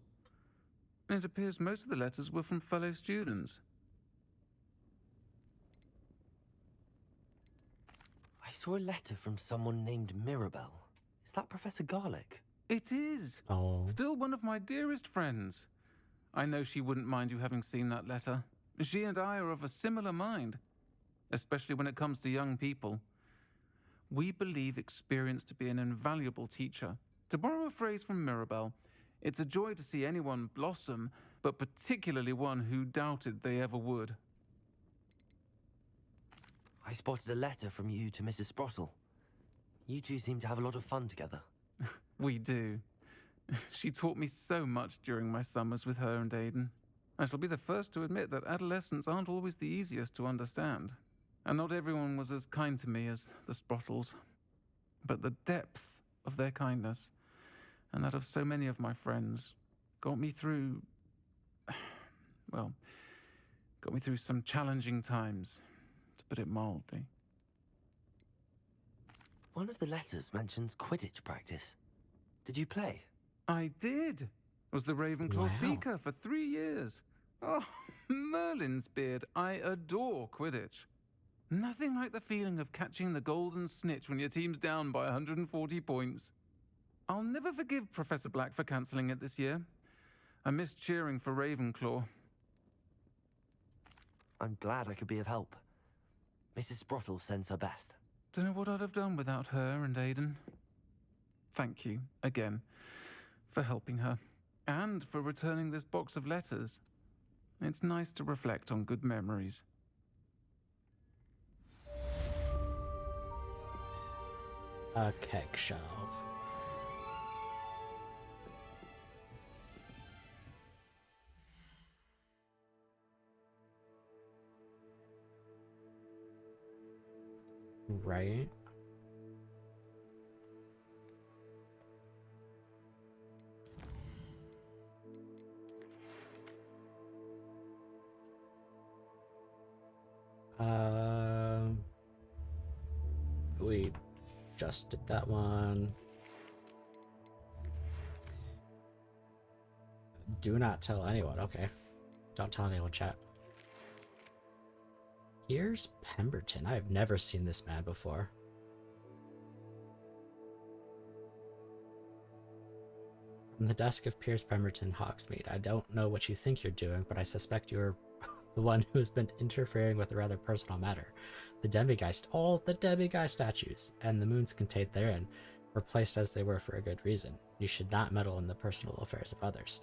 It appears most of the letters were from fellow students. I saw a letter from someone named Mirabelle. Is that Professor Garlick? It is. Oh. Still one of my dearest friends. I know she wouldn't mind you having seen that letter. She and I are of a similar mind, especially when it comes to young people. We believe experience to be an invaluable teacher. To borrow a phrase from Mirabelle, it's a joy to see anyone blossom, but particularly one who doubted they ever would. I spotted a letter from you to Mrs. Sprottle. You two seem to have a lot of fun together. We do. She taught me so much during my summers with her and Aiden. I shall be the first to admit that adolescents aren't always the easiest to understand. And not everyone was as kind to me as the Sprottles. But the depth of their kindness, and that of so many of my friends, got me through... well, got me through some challenging times, to put it mildly. One of the letters mentions Quidditch practice. Did you play? I did. Was the Ravenclaw Wow. Seeker for 3 years. Oh, Merlin's beard. I adore Quidditch. Nothing like the feeling of catching the golden snitch when your team's down by 140 points. I'll never forgive Professor Black for cancelling it this year. I missed cheering for Ravenclaw. I'm glad I could be of help. Mrs. Sprottle sends her best. Don't know what I'd have done without her and Aiden. Thank you, again, for helping her, and for returning this box of letters. It's nice to reflect on good memories. A keg shelf. Right. We just did that one. Do not tell anyone. Okay. Don't tell anyone, chat. Here's Pemberton. I have never seen this man before. From the desk of Pierce Pemberton, Hogsmeade. I don't know what you think you're doing, but I suspect you're the one who has been interfering with a rather personal matter. The Demiguise, all the Demiguise statues and the moons contained therein were placed as they were for a good reason. You should not meddle in the personal affairs of others.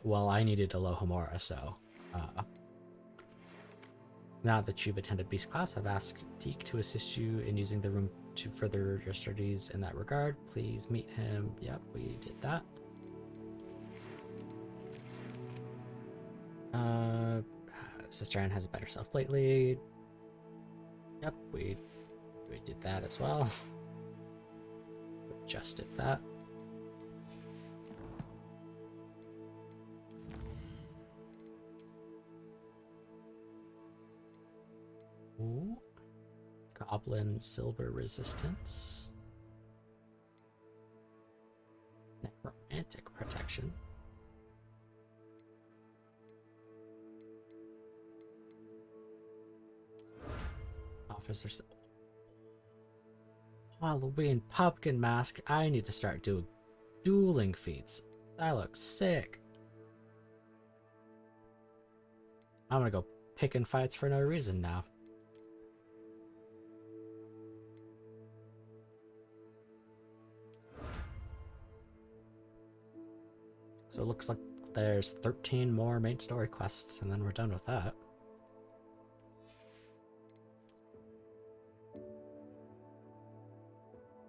Well, I needed Alohomora, so now that you've attended Beast class, I've asked Deke to assist you in using the room to further your studies in that regard. Please meet him. Yep, we did that. Sister Anne has a better self lately. Yep, we did that as well. Just did that. Ooh. Goblin silver resistance. Necromantic protection. Officers. Halloween pumpkin mask. I need to start doing dueling feats. That looks sick. I'm gonna go picking fights for no reason now. So it looks like there's 13 more main story quests, and then we're done with that.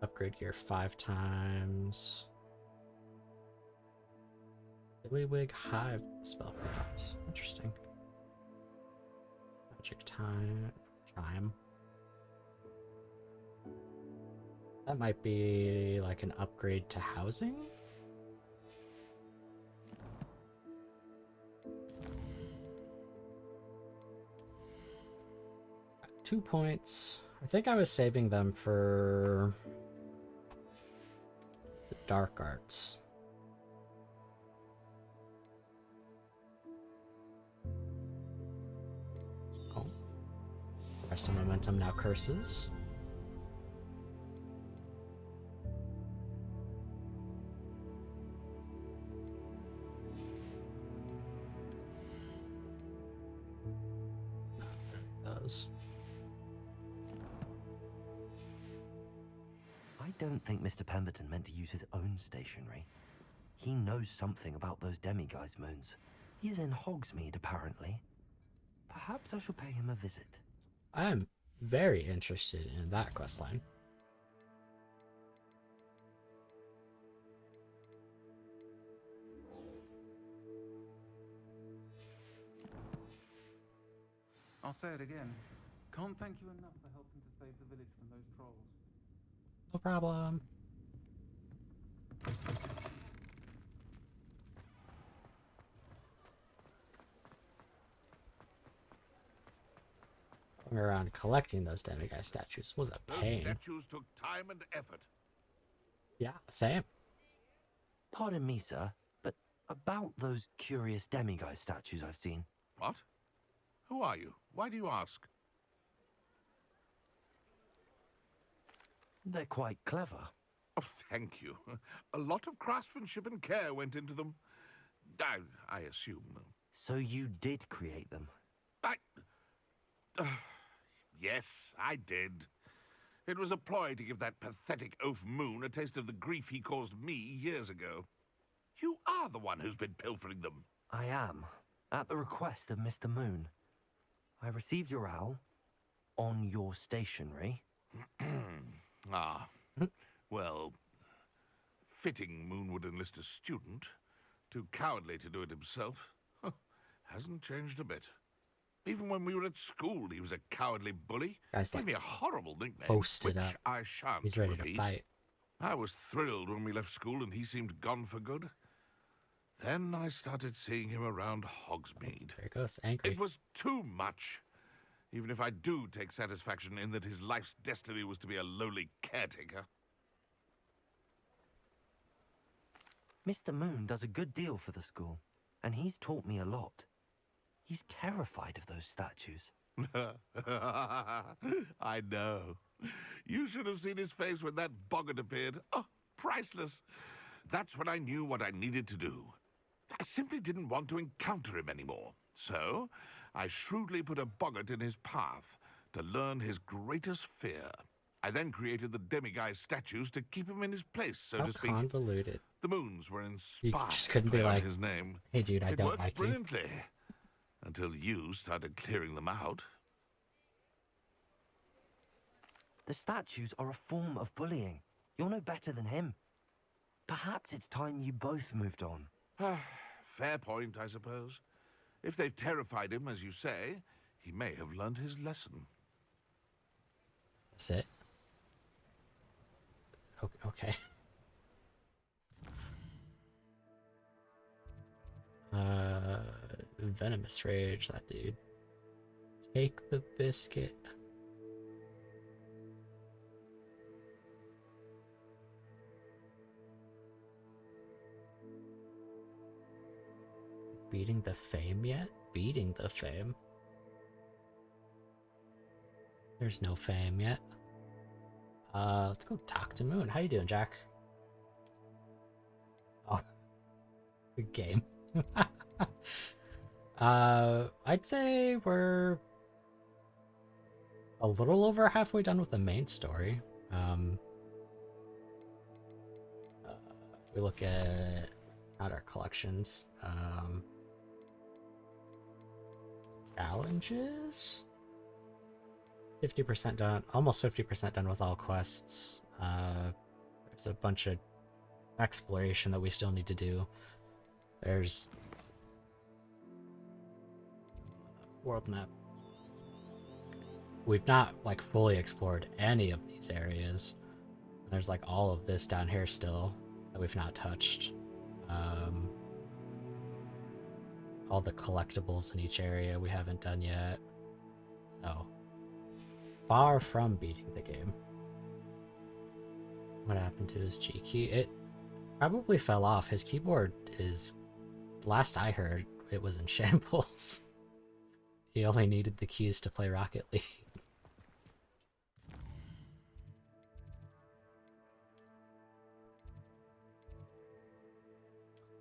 Upgrade gear 5 times. Billywig Hive spellcraft. Interesting. Magic chime. That might be like an upgrade to housing? Got 2 points. I think I was saving them for the dark arts. Oh. Rest of momentum now curses. Those. I don't think Mr. Pemberton meant to use his own stationery. He knows something about those demiguise moons. He's in Hogsmeade, apparently. Perhaps I shall pay him a visit. I am very interested in that questline. I'll say it again. Can't thank you enough for helping to save the village from those trolls. No problem. Going around collecting those demiguise statues was a Those pain. statues took time and effort. Yeah, same. Pardon me, sir, but about those curious demiguise statues I've seen. What? Who are you? Why do you ask? They're quite clever. Oh, thank you. A lot of craftsmanship and care went into them. I assume. So you did create them? Yes, I did. It was a ploy to give that pathetic oaf Moon a taste of the grief he caused me years ago. You are the one who's been pilfering them. I am, at the request of Mr. Moon. I received your owl on your stationery. Ah, well, fitting Moon would enlist a student. Too cowardly to do it himself. Hasn't changed a bit. Even when we were at school, he was a cowardly bully. Guy's Gave like me a horrible nickname, posted which up. I shan't He's ready repeat. to fight. I was thrilled when we left school and he seemed gone for good. Then I started seeing him around Hogsmeade. There he goes, angry. It was too much. Even if I do take satisfaction in that his life's destiny was to be a lowly caretaker. Mr. Moon does a good deal for the school, and he's taught me a lot. He's terrified of those statues. I know. You should have seen his face when that boggart appeared. Oh, priceless. That's when I knew what I needed to do. I simply didn't want to encounter him anymore. So, I shrewdly put a boggart in his path to learn his greatest fear. I then created the demiguise statues to keep him in his place, so How to speak. convoluted. The moons were inspired. You just couldn't to be play on like, his name. hey dude, I It don't worked like you. brilliantly. Until you started clearing them out. The statues are a form of bullying. You're no better than him. Perhaps it's time you both moved on. Fair point, I suppose. If they've terrified him, as you say, he may have learned his lesson. That's it. Okay. Venomous Rage, that dude. Take the biscuit. Beating the fame yet? Beating the fame? There's no fame yet. Let's go talk to Moon. How you doing, Jack? Oh, good game. I'd say we're a little over halfway done with the main story. If we look at our collections, challenges, 50% done, almost 50% done with all quests. There's a bunch of exploration that we still need to do. There's world map. We've not like fully explored any of these areas. There's like all of this down here still that we've not touched. All the collectibles in each area we haven't done yet. So far from beating the game. What happened to his G key? It probably fell off. His keyboard is, last I heard, it was in shambles. He only needed the keys to play Rocket League.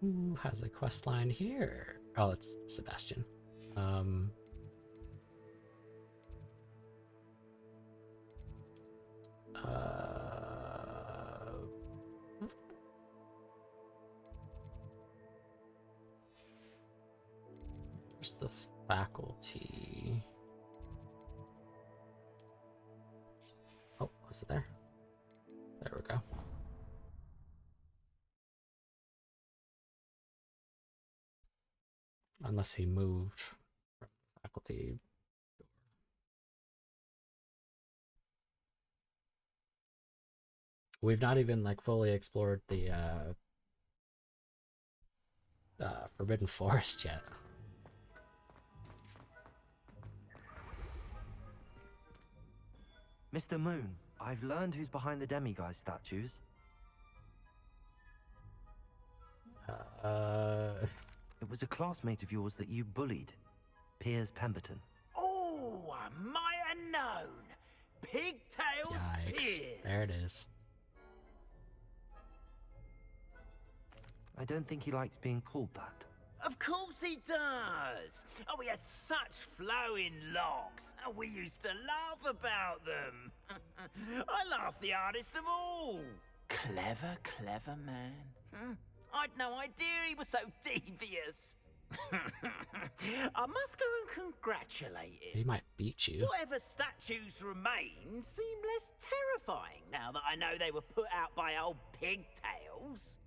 Who has a quest line here? Oh, it's Sebastian. Faculty. Oh, was it there? There we go. Unless he moved from faculty. We've not even like fully explored the Forbidden Forest yet. Mr. Moon, I've learned who's behind the demiguise statues. It was a classmate of yours that you bullied, Piers Pemberton. Oh, I might have known. Pigtails Yikes. Piers. There it is. I don't think he likes being called that. Of course he does. Oh, he had such flowing locks, and we used to laugh about them. I laughed the hardest of all. Clever, clever man. I'd no idea he was so devious. I must go and congratulate him. He might beat you. Whatever statues remain seem less terrifying now that I know they were put out by old pigtails.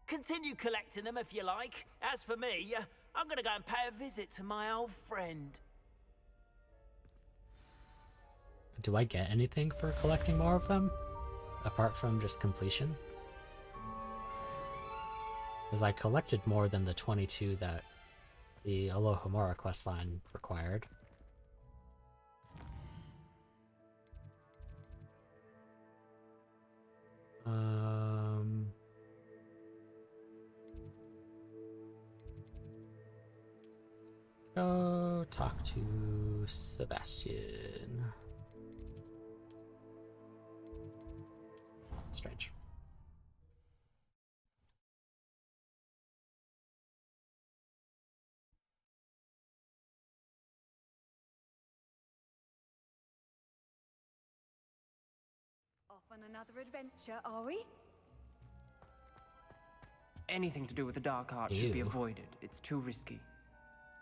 Continue collecting them if you like. As for me, I'm gonna go and pay a visit to my old friend. Do I get anything for collecting more of them? Apart from just completion? Because I collected more than the 22 that the Alohomora questline required. Let's go talk to Sebastian. Strange. Off on another adventure, are we? Anything to do with the dark art should be Ew. avoided. It's too risky.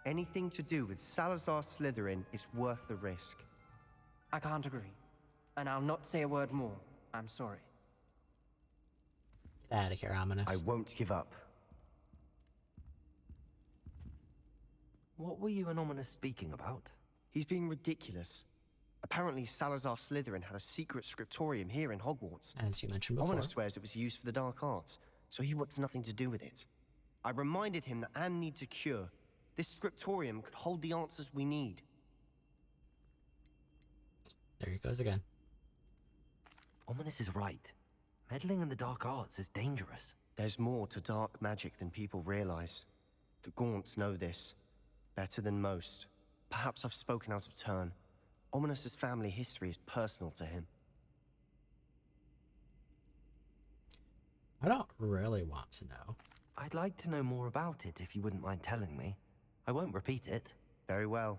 Anything to do with Salazar Slytherin is worth the risk. I can't agree. And I'll not say a word more. I'm sorry. Get out of here, Ominous. I won't give up. What were you and Ominous speaking about? He's being ridiculous. Apparently, Salazar Slytherin had a secret scriptorium here in Hogwarts. As you mentioned before. Ominous swears it was used for the dark arts, so he wants nothing to do with it. I reminded him that Anne needs a cure. This scriptorium could hold the answers we need. There he goes again. Ominous is right. Meddling in the dark arts is dangerous. There's more to dark magic than people realize. The Gaunts know this. Better than most. Perhaps I've spoken out of turn. Ominous's family history is personal to him. I don't really want to know. I'd like to know more about it if you wouldn't mind telling me. I won't repeat it. Very well.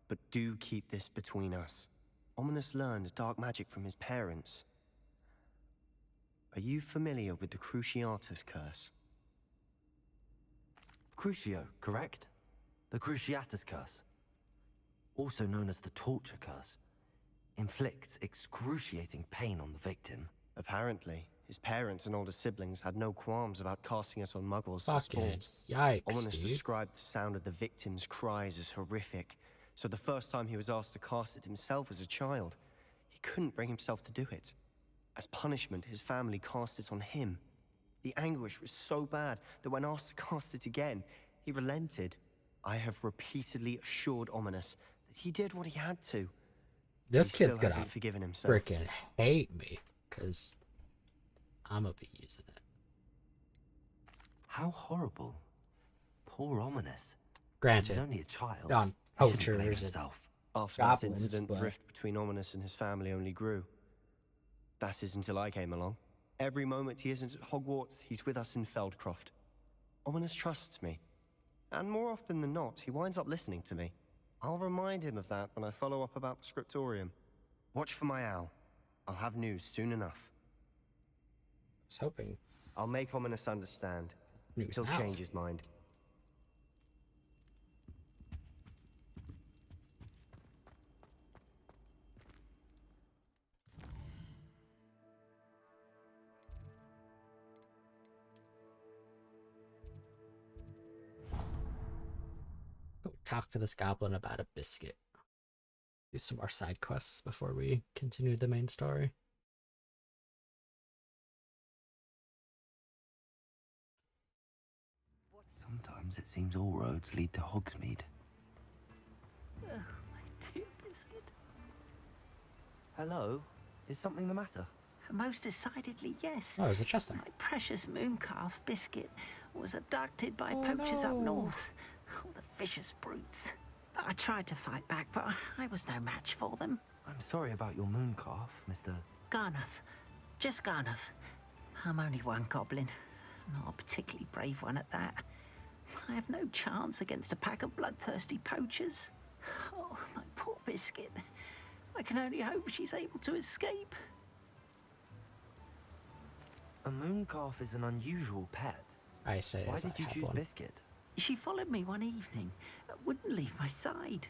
But do keep this between us. Ominous learned dark magic from his parents. Are you familiar with the Cruciatus curse? Crucio, correct? The Cruciatus curse. Also known as the torture curse. Inflicts excruciating pain on the victim. Apparently. His parents and older siblings had no qualms about casting it on muggles for Fucking sport. yikes, Ominous dude. described the sound of the victim's cries as horrific, so the first time he was asked to cast it himself as a child, he couldn't bring himself to do it. As punishment, his family cast it on him. The anguish was so bad that when asked to cast it again, he relented. I have repeatedly assured Ominous that he did what he had to. This He kid's still gonna hasn't forgiven himself. freaking hate me, because I'm gonna be using it. How horrible. Poor Ominous. Granted, He's only a child. on He shouldn't blame poachers and himself. After that goblins, incident, the but rift between Ominous and his family only grew. That is until I came along. Every moment he isn't at Hogwarts, he's with us in Feldcroft. Ominous trusts me. And more often than not, he winds up listening to me. I'll remind him of that when I follow up about the scriptorium. Watch for my owl. I'll have news soon enough. I was hoping. I'll make Ominous understand. News He'll now. change his mind. talk to this goblin about a biscuit. Do some more side quests before we continue the main story. Sometimes it seems all roads lead to Hogsmeade. Oh, my dear biscuit. Hello? Is something the matter? Most decidedly, yes. Oh, there's a chest there. My precious mooncalf biscuit was abducted by poachers up north. Oh, the vicious brutes. I tried to fight back, but I was no match for them. I'm sorry about your mooncalf, Mr. Garnuff. Just Garnuff. I'm only one goblin. Not a particularly brave one at that. I have no chance against a pack of bloodthirsty poachers. Oh, my poor biscuit. I can only hope she's able to escape. A mooncalf is an unusual pet. I say, why as did I you have choose one. Biscuit? She followed me one evening, wouldn't leave my side.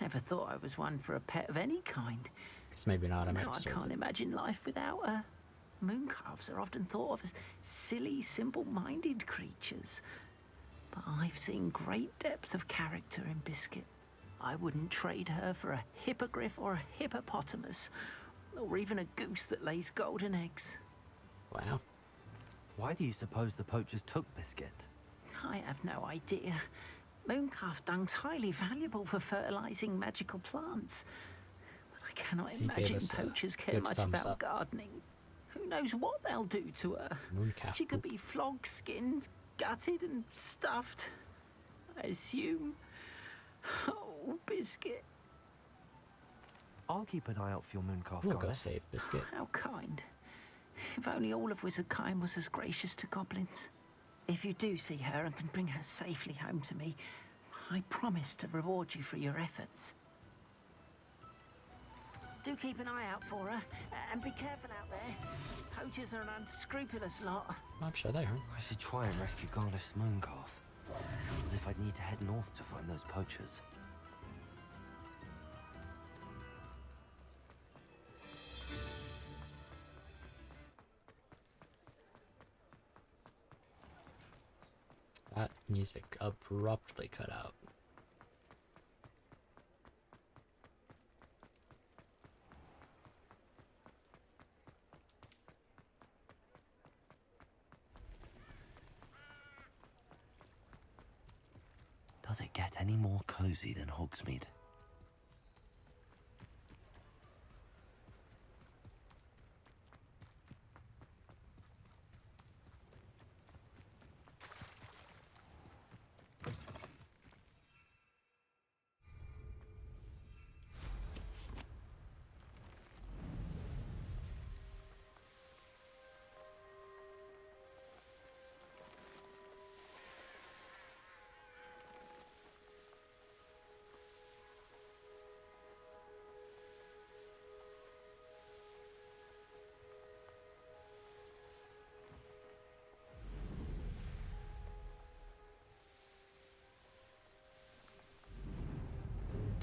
Never thought I was one for a pet of any kind. It's maybe not a Now I mix. can't imagine life without her. Mooncalves are often thought of as silly, simple-minded creatures. But I've seen great depth of character in Biscuit. I wouldn't trade her for a hippogriff or a hippopotamus, or even a goose that lays golden eggs. Wow. Why do you suppose the poachers took Biscuit? I have no idea. Mooncalf dung's highly valuable for fertilizing magical plants. But I cannot He gave imagine us a poachers care good much thumbs about up. gardening. Who knows what they'll do to her? Mooncalf She could poop. be flogged, skinned, gutted and stuffed. I assume. Oh, Biscuit. I'll keep an eye out for your mooncalf, We'll go Garnet. save Biscuit. How kind. If only all of Wizardkind was as gracious to goblins. If you do see her and can bring her safely home to me, I promise to reward you for your efforts. Do keep an eye out for her, and be careful out there. Poachers are an unscrupulous lot. I'm sure they are. I should try and rescue Garneth's mooncalf. Sounds as if I'd need to head north to find those poachers. That music abruptly cut out. Does it get any more cozy than Hogsmeade?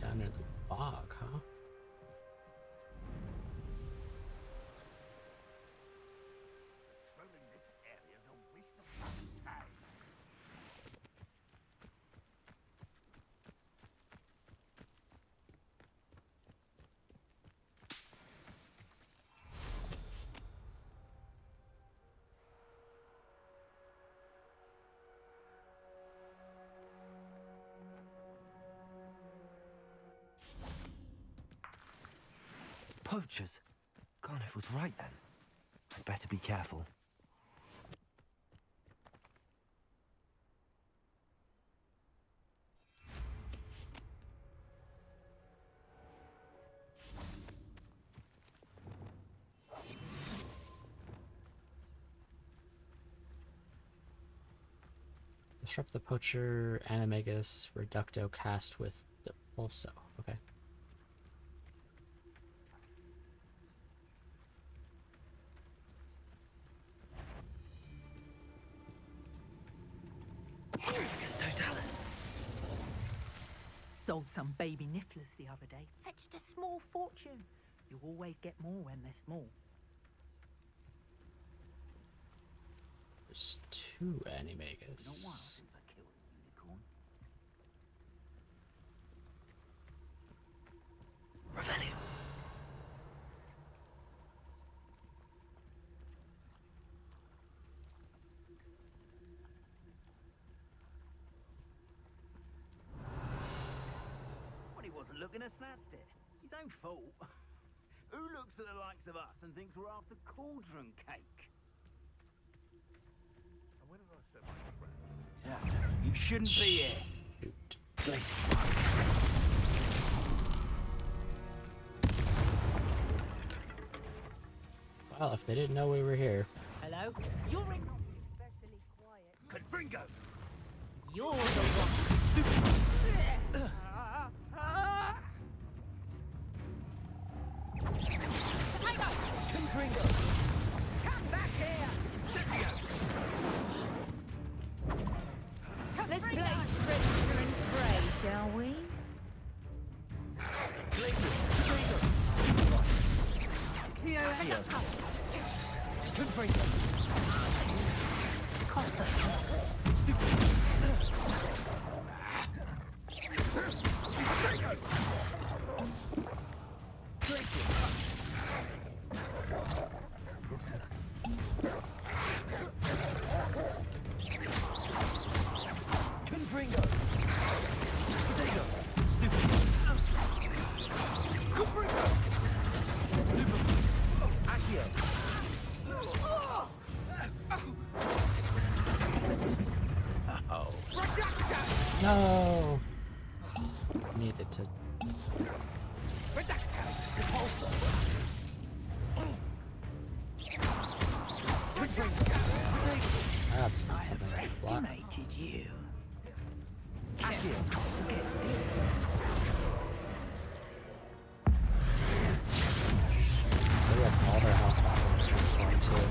Down near the bog, huh? Poachers? Garneth was right then. I'd better be careful. Disrupt the poacher, Animagus, Reducto cast with the Pulso. Okay. Totalis. Sold some baby nifflers the other day. Fetched a small fortune. You always get more when they're small. There's two Animagus. looking and snatched it. His own fault. Who looks at the likes of us and thinks we're after cauldron cake? You shouldn't be here. Well, if they didn't know we were here. Hello? You're in. Especially quiet. Confringo! You're the one. Confringo! Come back here! Let's play Predator and Prey, shall we? Confringo! Costa. Confringo! Potato! Stupid! Confringo! Super! Accio! Oh. No. Needed to. That's not something like flat. Estimated you. They have all their health back on this one too.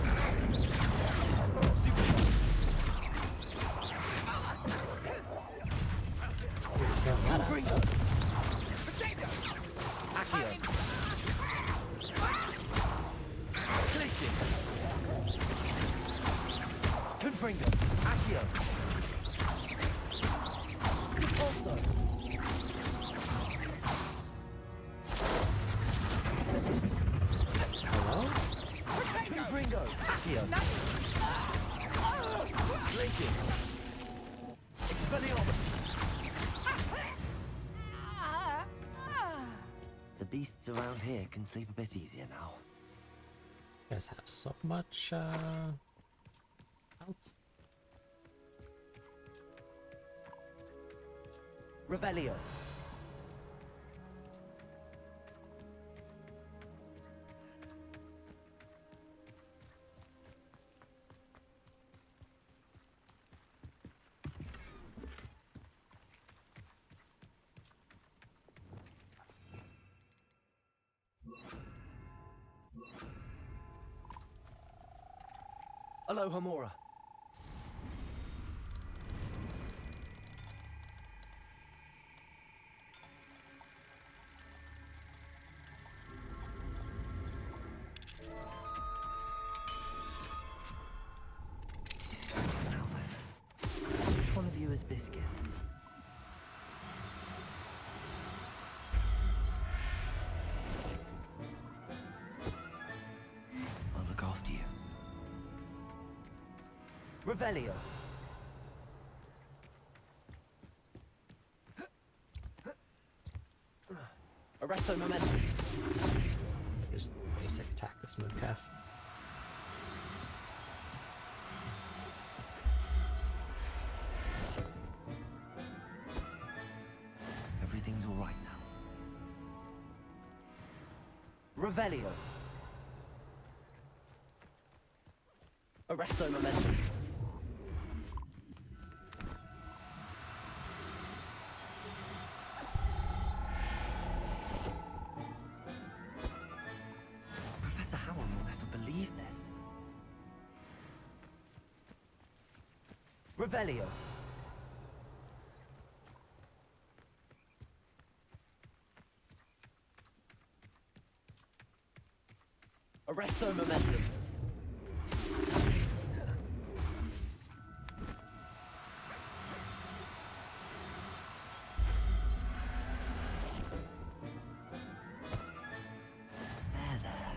Confringo! Accio! Also! Hello? Confringo! Accio! Glacius! Expelliarmus! The beasts around here can sleep a bit easier now. You guys have so much health. Revelio. Aloha Mora. Which one of you is Biscuit? I'll look after you. Revelio. Arresto momentum. So just basic attack this Mooncalf. Everything's all right now. Revelio. Arresto momentum. Professor Howell will never believe this. Revelio. Arresto momentum. There.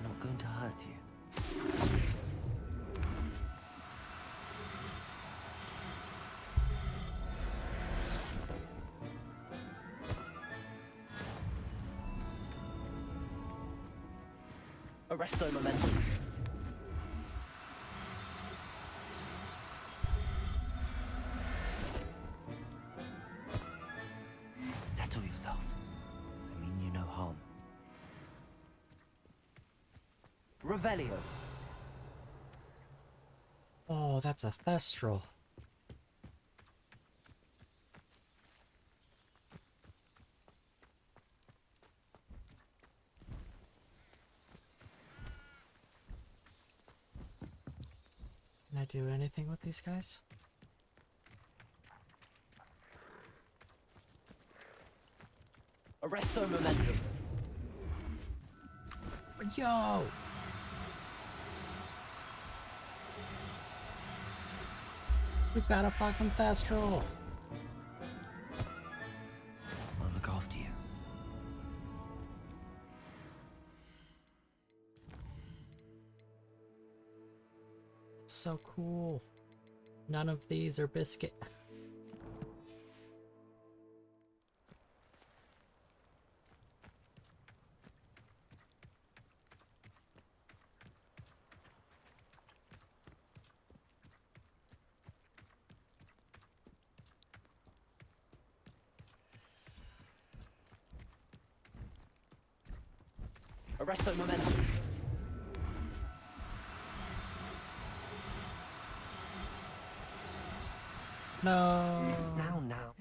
Not going to hurt you. Arresto momentum. Settle yourself. I mean you no harm. Revelio. Oh, that's a Thestral. Can I do anything with these guys? Arresto momentum. Yo! We've got a fucking Thestral! I'll look after you. It's so cool. None of these are biscuit. Arresto momentum. No. Now.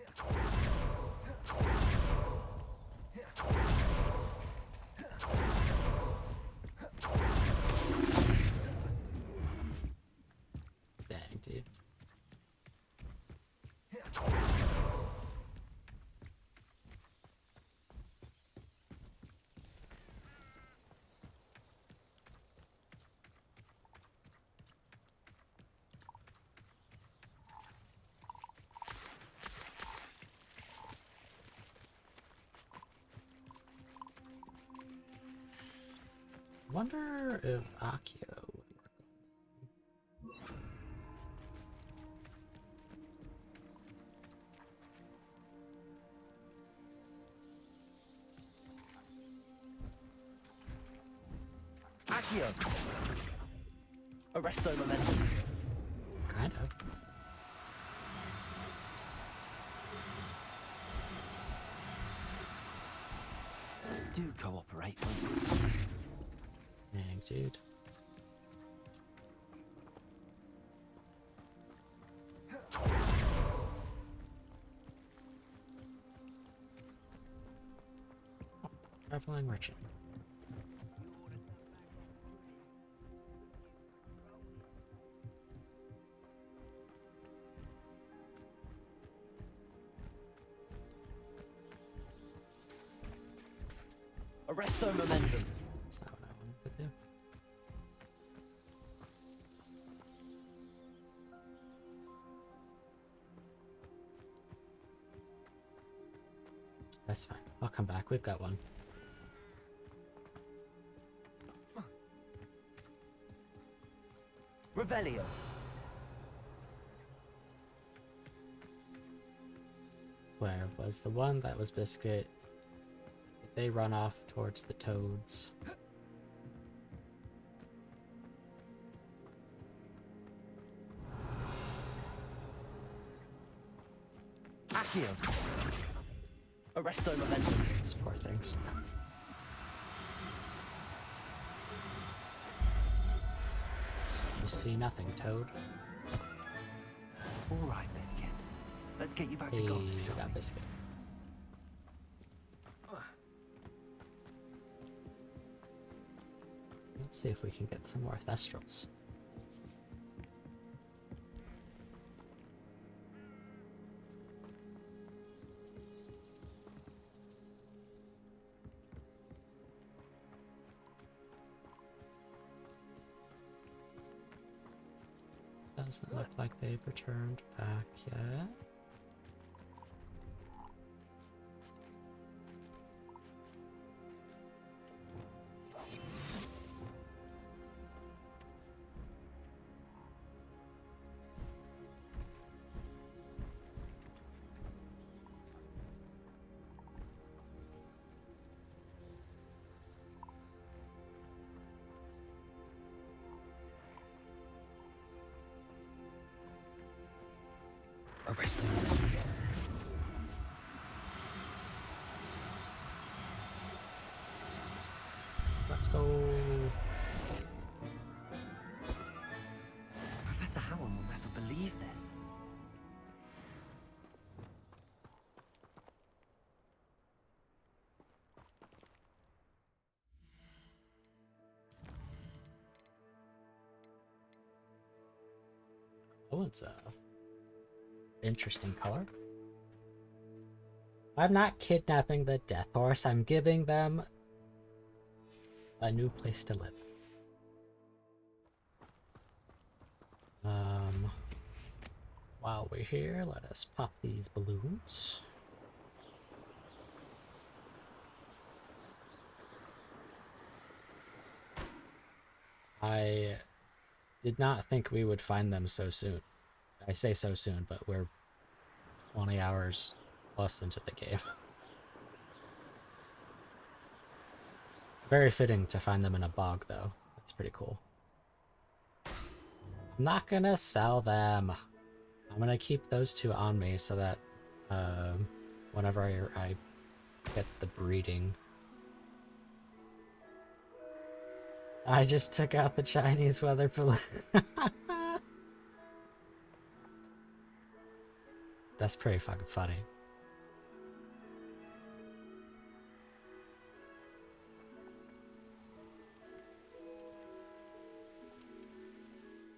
Dang, dude. Wonder if Akio would work on. Accio. Arresto momentum. Kind of. Do cooperate. Dang, dude. Traveling merchant. Arresto momentum. That's not what I wanted to do. That's fine. I'll come back. We've got one. Revelio. Where was the one that was biscuit? They run off towards the toads. Accio. Arresto momentum. These poor things. You see nothing, Toad. All right, Biscuit. Let's get you back Hey, to golf. we got biscuit. Let's see if we can get some more Thestrals. Doesn't look like they've returned back yet. Erase them. Let's go. Professor Howard will never believe this. Oh, it's a interesting color. I'm not kidnapping the Death Horse. I'm giving them a new place to live. While we're here, let us pop these balloons. I did not think we would find them so soon. I say so soon, but we're 20 hours plus into the game. Very fitting to find them in a bog, though. That's pretty cool. I'm not gonna sell them. I'm gonna keep those two on me so that whenever I get the breeding. I just took out the Chinese weather balloon. That's pretty fucking funny.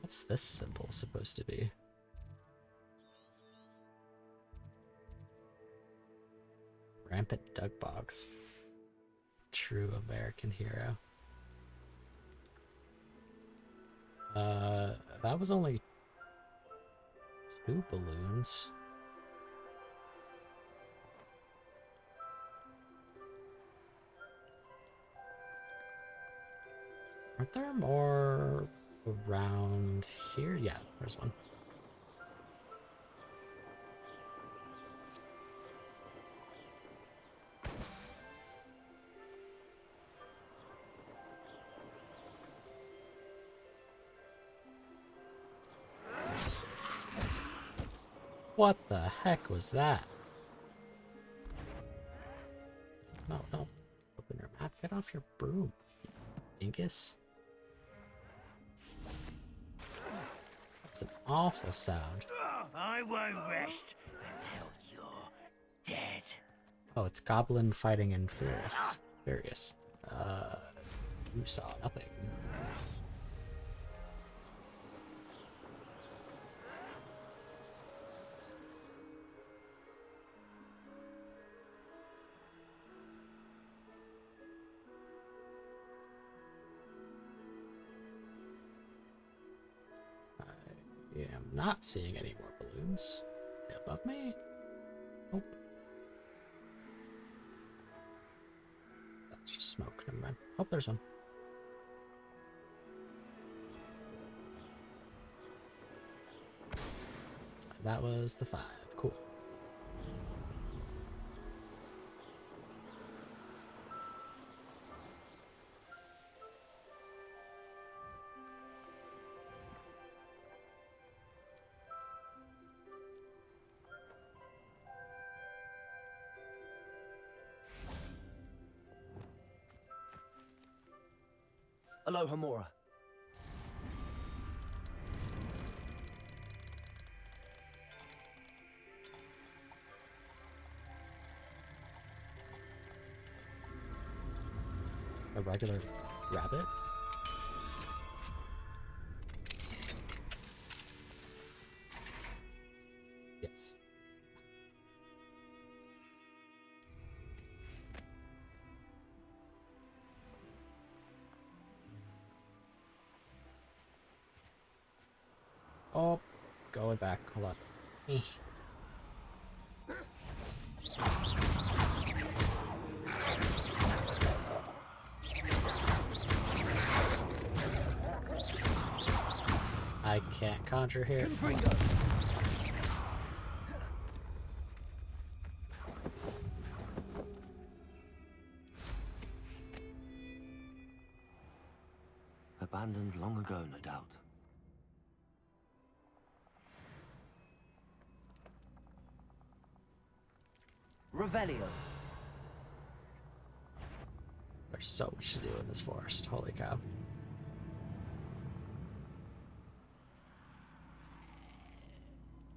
What's this symbol supposed to be? Rampant Doug Boggs. True American hero. That was only 2 balloons. Aren't there more around here? Yeah, there's one. What the heck was that? No, no. Open your map. Get off your broom, dingus. That's an awful sound. I won't rest until you're dead. Oh, it's Goblin fighting in Furious. Furious. You saw nothing. I am not seeing any more balloons above me. Nope. That's just smoke. Never mind. Oh, there's one. That was the 5. Cool. Aloha Mora. A regular rabbit? Yes. Oh, going back. Hold on. I can't conjure here. Abandoned long ago, no doubt. Revelio. There's so much to do in this forest. Holy cow.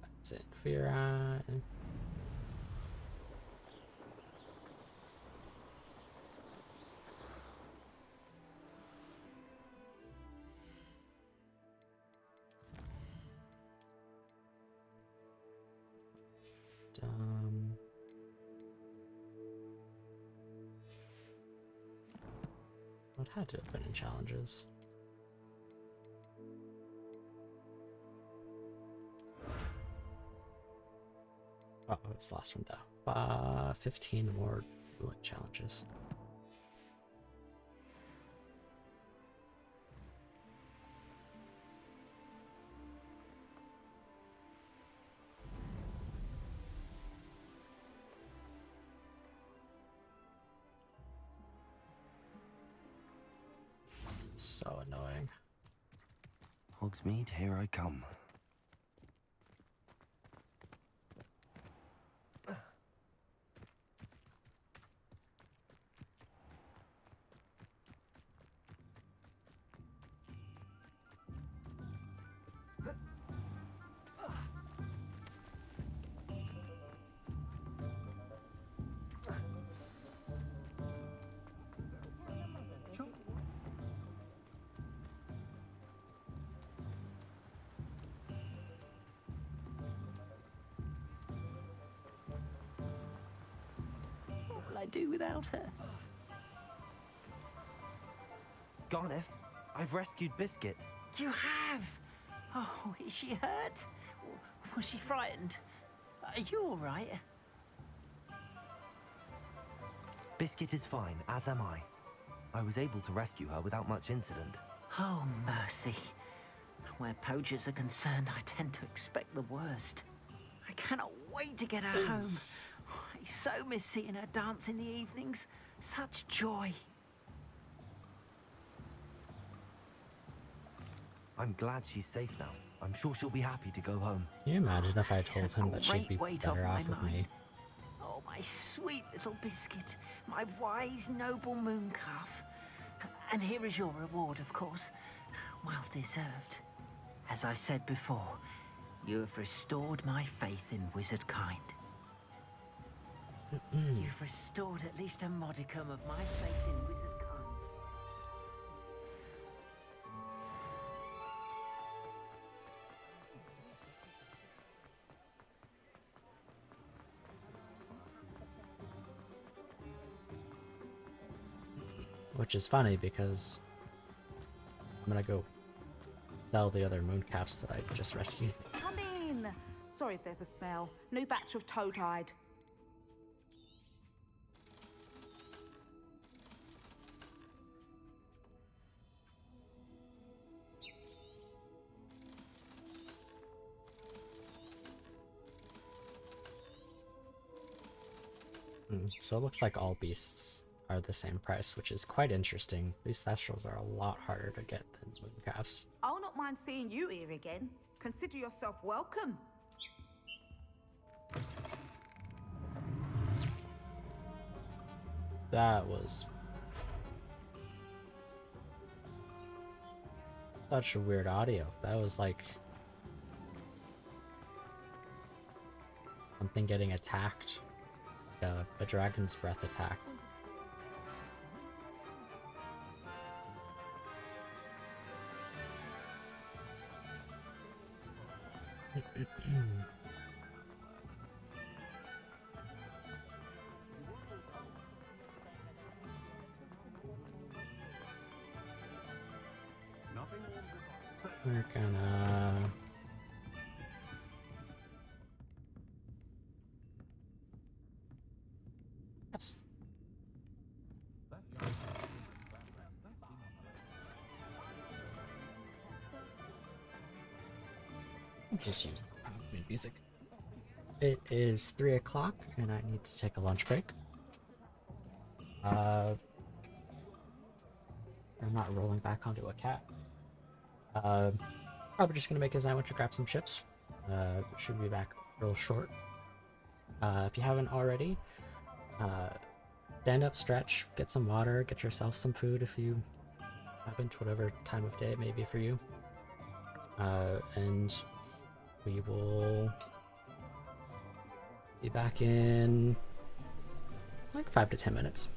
That's it. Fira. What had to have been in challenges? Oh, it's the last one though. 15 more challenges. So annoying. Hogsmeade, here I come. What will I do without her? Garneth, I've rescued Biscuit. You have? Oh, is she hurt? Was she frightened? Are you all right? Biscuit is fine, as am I. I was able to rescue her without much incident. Oh, mercy. Where poachers are concerned, I tend to expect the worst. I cannot wait to get her home. I so miss seeing her dance in the evenings. Such joy. I'm glad she's safe now. I'm sure she'll be happy to go home. Can you imagine if I told him that she'd be better off with me? Oh, my sweet little Biscuit. My wise, noble mooncalf. And here is your reward, of course. Well deserved. As I said before, you have restored my faith in wizard kind. You've restored at least a modicum of my faith in wizard kind. Which is funny because I'm gonna go sell the other mooncalves that I just rescued. Come in. Sorry if there's a smell. New batch of toad-hide. So it looks like all beasts are the same price, which is quite interesting. These thestrals are a lot harder to get than mooncalves. I'll not mind seeing you here again. Consider yourself welcome. That was such a weird audio. That was like something getting attacked. A dragon's breath attack. We're gonna... Yes. Just use music. It is 3 o'clock and I need to take a lunch break. I'm not rolling back onto a cat. Probably just gonna make a sandwich and grab some chips. Should be back real short. If you haven't already, Stand up, stretch, get some water, get yourself some food if you haven't, whatever time of day it may be for you. And we will be back in like 5 to 10 minutes.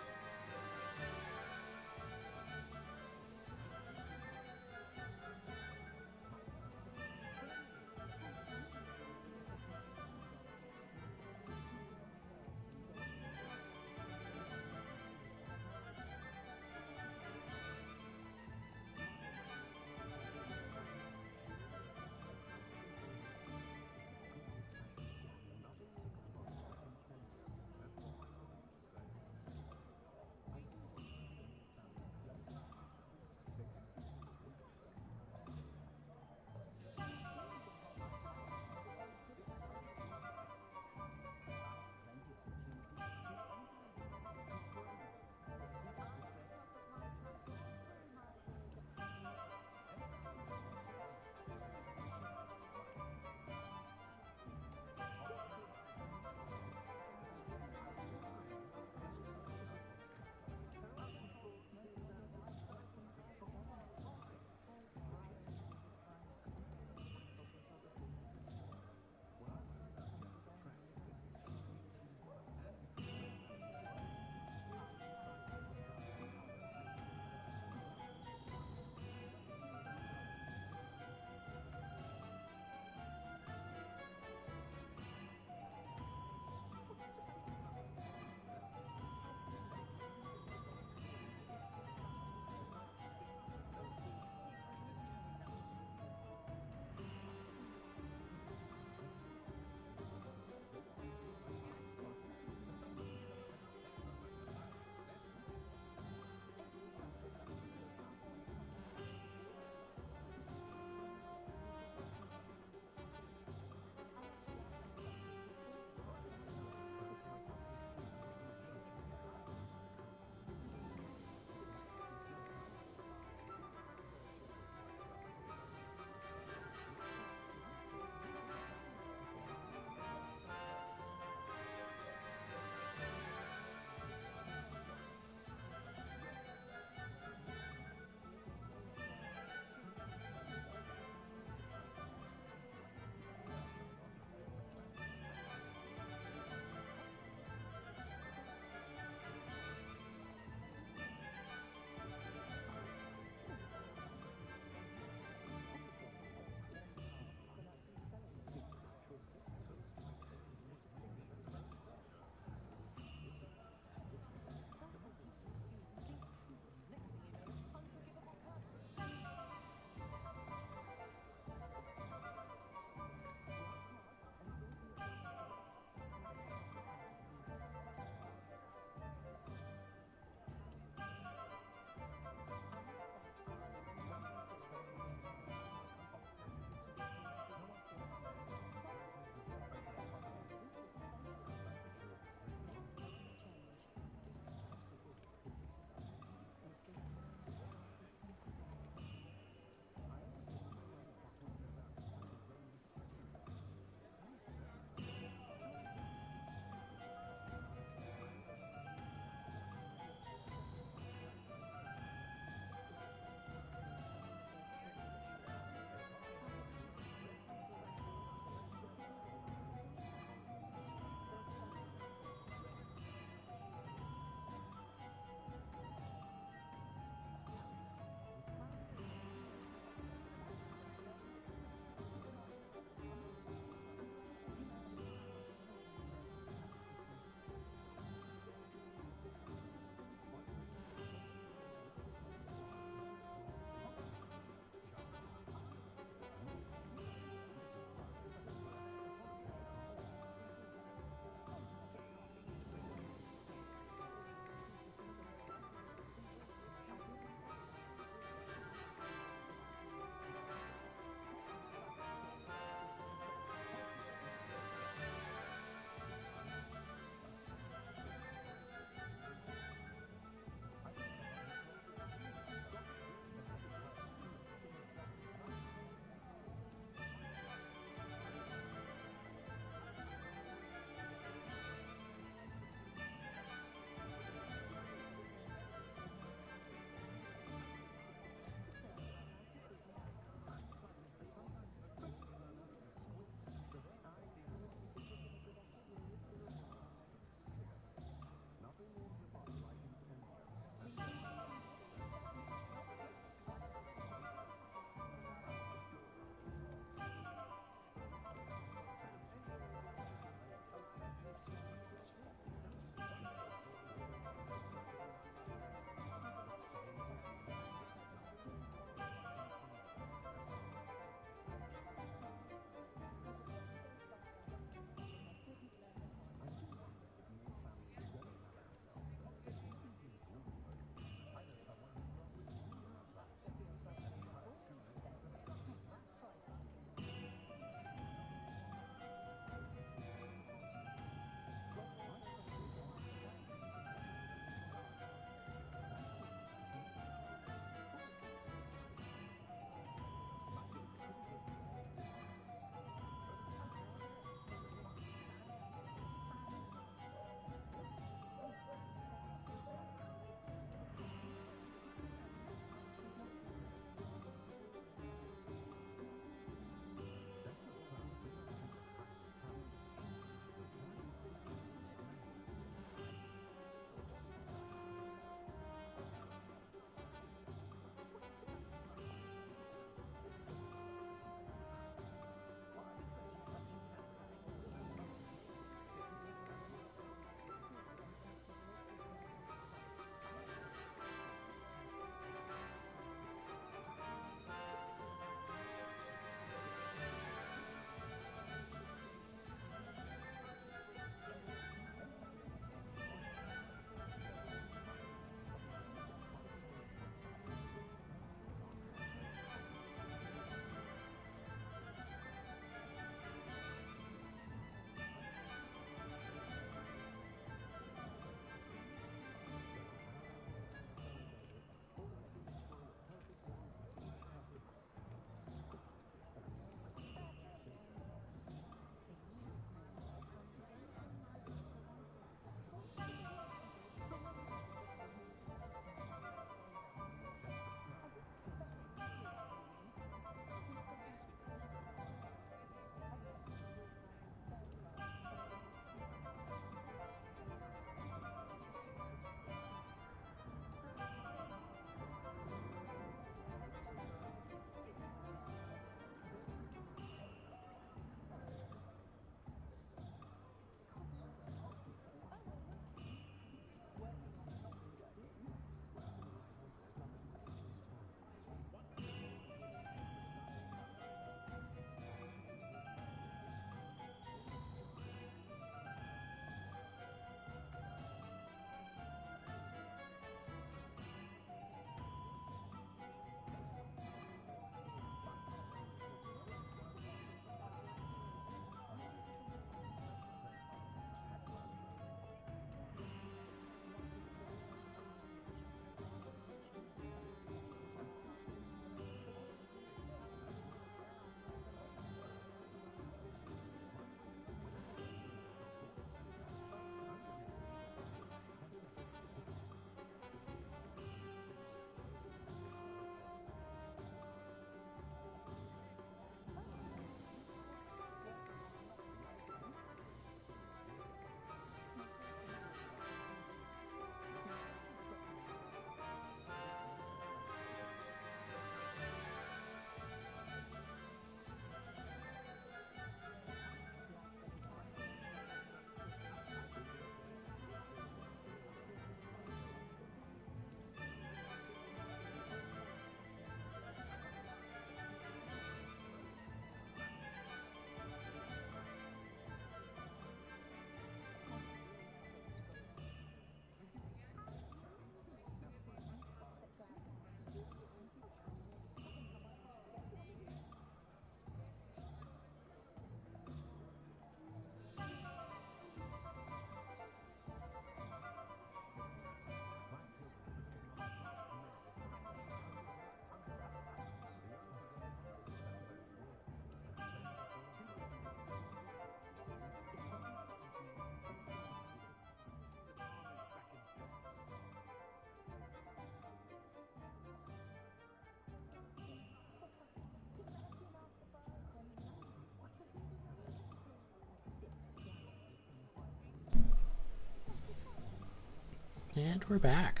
And we're back.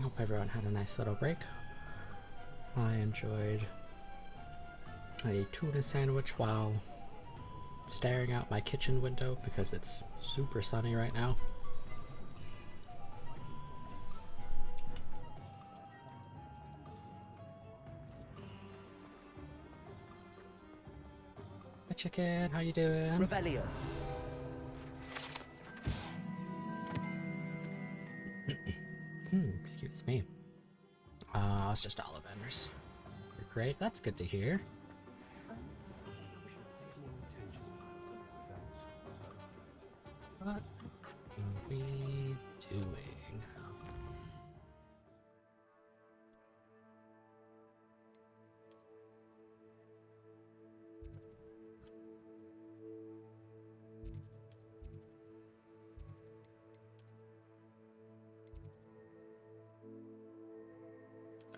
Hope everyone had a nice little break. I enjoyed a tuna sandwich while staring out my kitchen window because it's super sunny right now. Hi chicken, how you doing? Revelio. Excuse me. It's just Ollivanders. You're great, that's good to hear. What are we doing?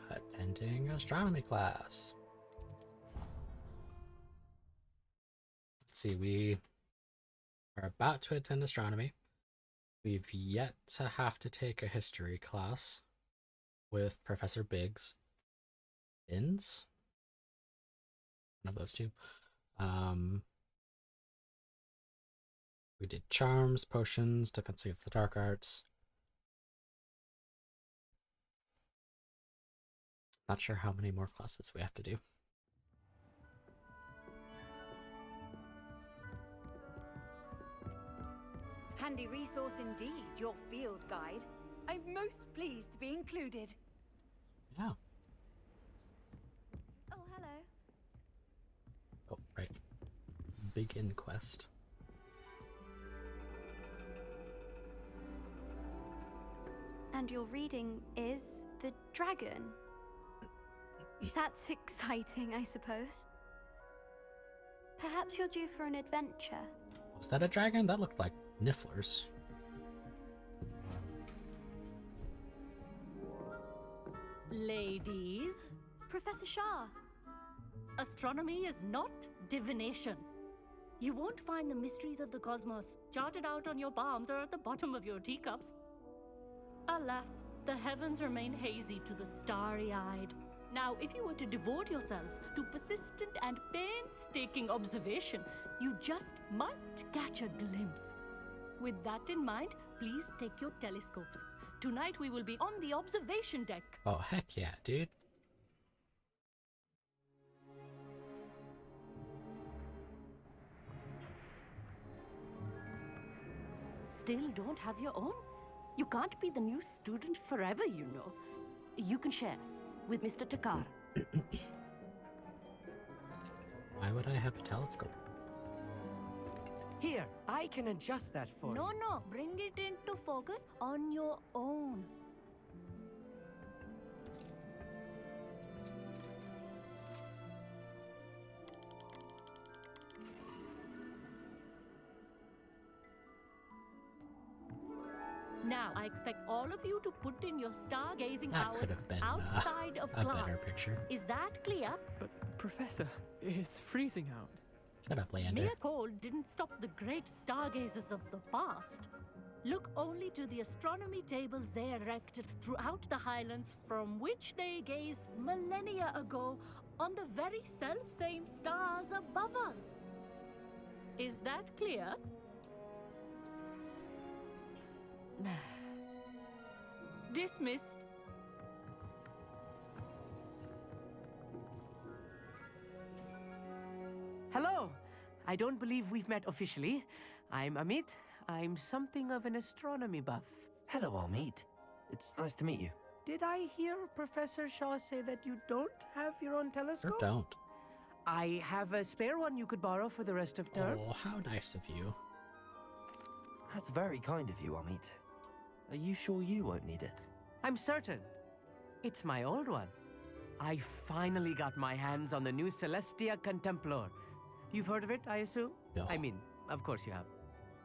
Attending astronomy class. Let's see, we are about to attend astronomy. We've yet to have to take a history class with Professor Biggs. Binns? One of those two. We did charms, potions, defense against the dark arts. Not sure how many more classes we have to do. Handy resource indeed, your field guide. I'm most pleased to be included. Yeah. Oh, hello. Oh, right. Begin quest. And your reading is the dragon. That's exciting, I suppose. Perhaps you're due for an adventure. Was that a dragon? That looked like nifflers. Ladies, Professor Shah. astronomy is not divination. You won't find the mysteries of the cosmos charted out on your palms or at the bottom of your teacups. Alas, the heavens remain hazy to the starry-eyed. Now, if you were to devote yourselves to persistent and painstaking observation, you just might catch a glimpse. With that in mind, please take your telescopes. Tonight we will be on the observation deck. Oh, heck yeah, dude. Still don't have your own? You can't be the new student forever, you know. You can share with Mr. Takar. Why would I have a telescope? Here, I can adjust that for you. No, bring it into focus on your own. Now, I expect all of you to put in your stargazing That hours could have been outside of a class. better picture. Is that clear? But, Professor, it's freezing out. Shut up, Leander. Mere cold didn't stop the great stargazers of the past. Look only to the astronomy tables they erected throughout the highlands from which they gazed millennia ago on the very self-same stars above us. Is that clear? Dismissed. Hello. I don't believe we've met officially. I'm Amit. I'm something of an astronomy buff. Hello, Amit. It's nice to meet you. Did I hear Professor Shaw say that you don't have your own telescope? Or don't. I have a spare one you could borrow for the rest of term. Oh, how nice of you. That's very kind of you, Amit. Are you sure you won't need it? I'm certain. It's my old one. I finally got my hands on the new Celestia Contemplor. You've heard of it, I assume? No. I mean, of course you have.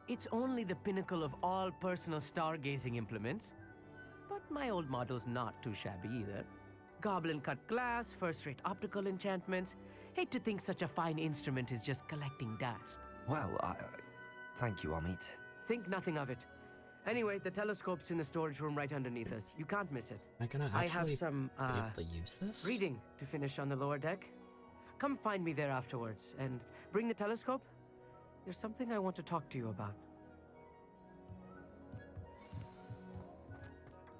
It's only the pinnacle of all personal stargazing implements. But my old model's not too shabby either. Goblin-cut glass, first-rate optical enchantments. Hate to think such a fine instrument is just collecting dust. Well, thank you, Amit. Think nothing of it. Anyway, the telescope's in the storage room right underneath us. You can't miss it. Am I gonna I actually have some, be able to use this? reading to finish on the lower deck. Come find me there afterwards, and bring the telescope. There's something I want to talk to you about.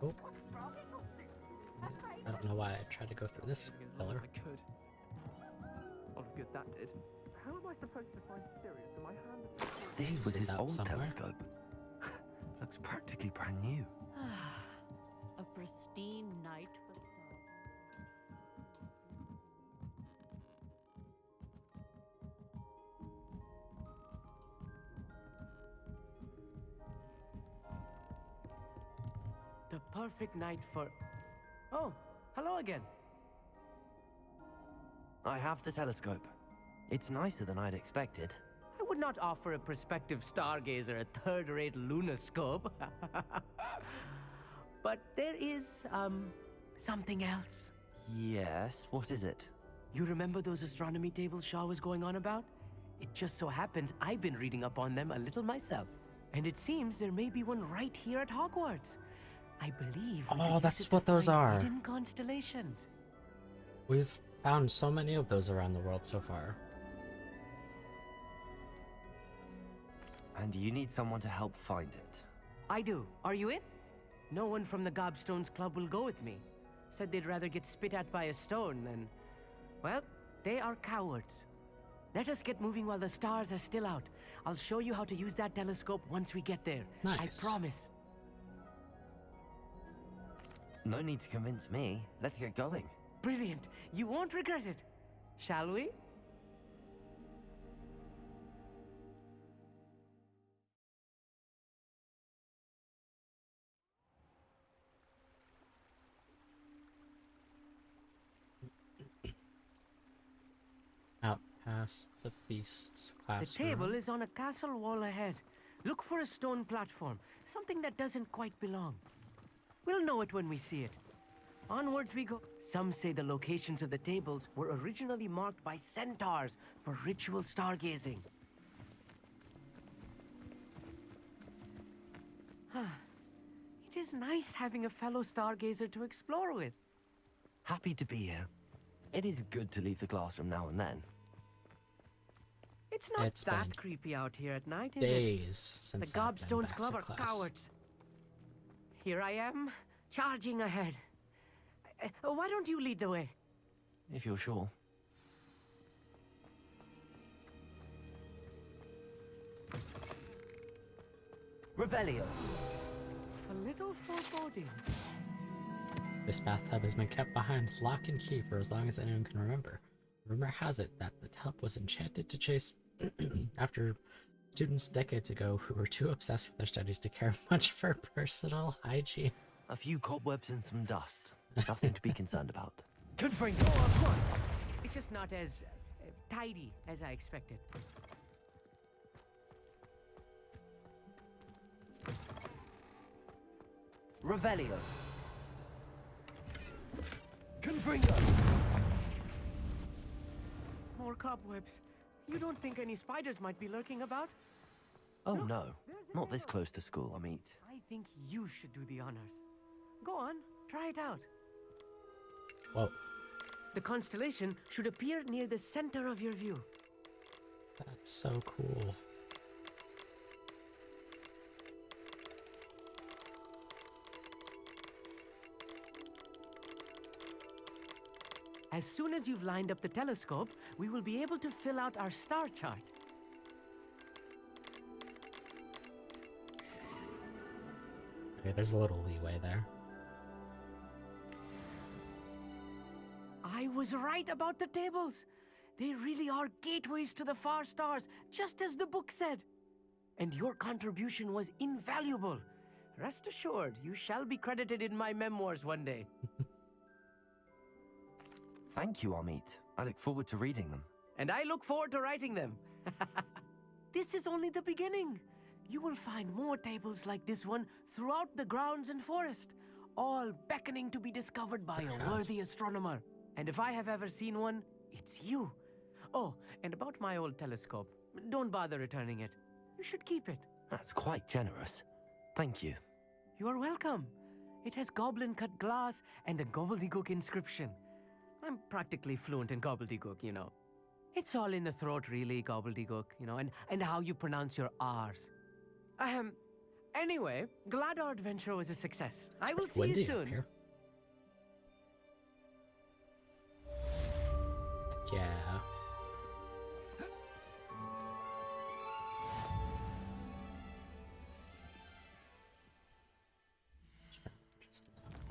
Oh. I don't know why I tried to go through this pillar. I could. What good that did. How am I supposed to find Sirius in my hand? This was his old telescope. Looks practically brand new. A pristine night for the The perfect night for... Oh, hello again. I have the telescope. It's nicer than I'd expected. I would not offer a prospective stargazer a third-rate lunoscope. But there is, something else. Yes, what is it? You remember those astronomy tables Shaw was going on about? It just so happens I've been reading up on them a little myself. And it seems there may be one right here at Hogwarts. I believe... Oh, that's what those are. Hidden constellations. We've found so many of those around the world so far. And you need someone to help find it. I do. Are you in? No one from the Gobstones Club will go with me. Said they'd rather get spit at by a stone than... Well, they are cowards. Let us get moving while the stars are still out. I'll show you how to use that telescope once we get there. Nice. I promise. No need to convince me. Let's get going. Brilliant. You won't regret it. Shall we? Out past the beast's classroom. The table is on a castle wall ahead. Look for a stone platform, something that doesn't quite belong. We'll know it when we see it. Onwards we go. Some say the locations of the tables were originally marked by centaurs for ritual stargazing. It is nice having a fellow stargazer to explore with. Happy to be here. It is good to leave the classroom now and then. It's not It's that been creepy out here at night, is days it? since The I've been Gobstones back Club to are class. cowards. Here I am, charging ahead. Why don't you lead the way? If you're sure. Revelio. A little foreboding. This bathtub has been kept behind lock and key for as long as anyone can remember. Rumor has it that the tub was enchanted to chase after students decades ago who were too obsessed with their studies to care much for personal hygiene. A few cobwebs and some dust. Nothing to be concerned about. Confirming. Oh, of course. It's just not as tidy as I expected. Revelio. Confringo. More cobwebs. You don't think any spiders might be lurking about? Oh no, not this close to school, Amit. I think you should do the honors. Go on, try it out. Whoa. The constellation should appear near the center of your view. That's so cool. As soon as you've lined up the telescope, we will be able to fill out our star chart. Okay, there's a little leeway there. I was right about the tables. They really are gateways to the far stars, just as the book said. And your contribution was invaluable. Rest assured, you shall be credited in my memoirs one day. Thank you, Amit. I look forward to reading them. And I look forward to writing them. This is only the beginning. You will find more tables like this one throughout the grounds and forest, all beckoning to be discovered by a worthy astronomer. And if I have ever seen one, it's you. Oh, and about my old telescope. Don't bother returning it. You should keep it. That's quite generous. Thank you. You are welcome. It has goblin-cut glass and a gobbledygook inscription. I'm practically fluent in gobbledygook, you know. It's all in the throat, really, gobbledygook, you know, and how you pronounce your R's. Anyway, glad our adventure was a success. I will see you soon. Here. Yeah.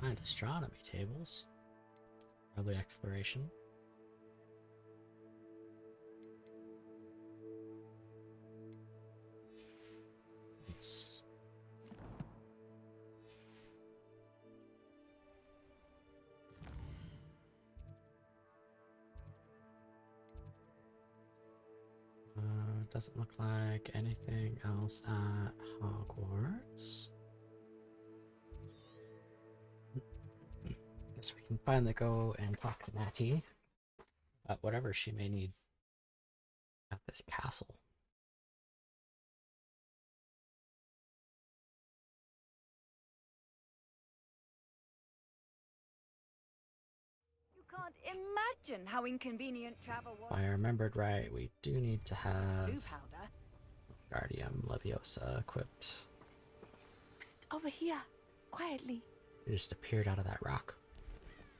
Find astronomy tables. Probably exploration. It's doesn't look like anything else at Hogwarts. Guess we can finally go and talk to Natty about whatever she may need at this castle. You can't imagine how inconvenient travel was. If I remembered right, we do need to have Blue powder. Guardium Leviosa equipped. Psst, over here, quietly. It just appeared out of that rock.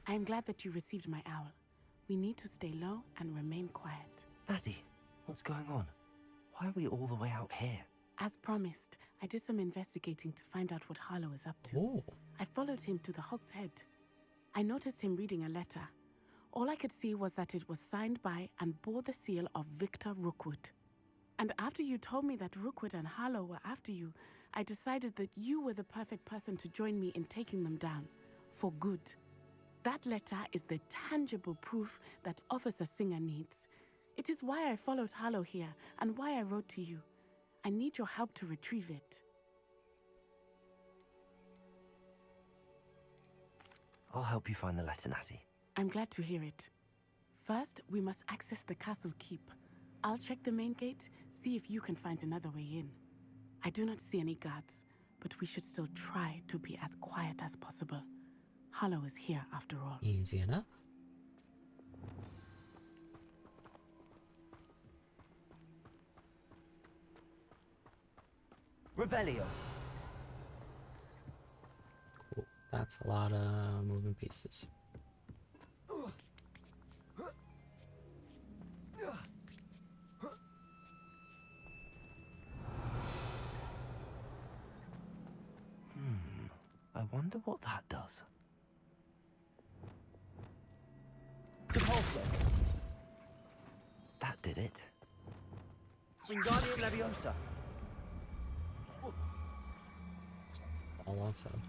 I am glad that you received my owl. We need to stay low and remain quiet. Natty, what's going on? Why are we all the way out here? As promised, I did some investigating to find out what Harlow is up to. Ooh. I followed him to the Hog's Head. I noticed him reading a letter. All I could see was that it was signed by and bore the seal of Victor Rookwood. And after you told me that Rookwood and Harlow were after you, I decided that you were the perfect person to join me in taking them down. For good. That letter is the tangible proof that Officer Singer needs. It is why I followed Harlow here and why I wrote to you. I need your help to retrieve it. I'll help you find the letter, Natty. I'm glad to hear it. First, we must access the castle keep. I'll check the main gate, see if you can find another way in. I do not see any guards, but we should still try to be as quiet as possible. Harlow is here after all. Easy enough. Revelio. Cool. That's a lot of moving pieces. I wonder what that does. Depulso. That did it. Wingardium Leviosa. All off him.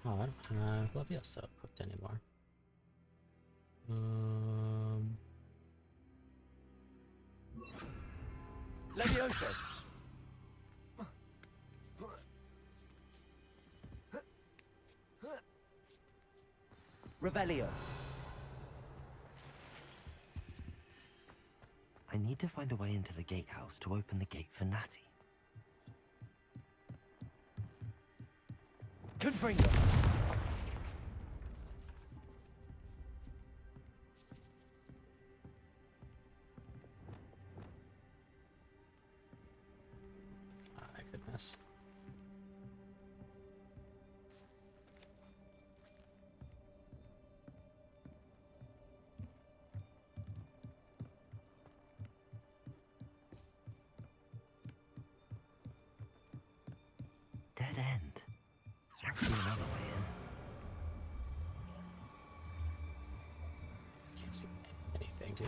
Oh, I don't have Leviosa equipped anymore. Leviosa. Revelio. I need to find a way into the gatehouse to open the gate for Natty. Confringo. My goodness. Dead end. Must be another way in. Can't see anything, dude.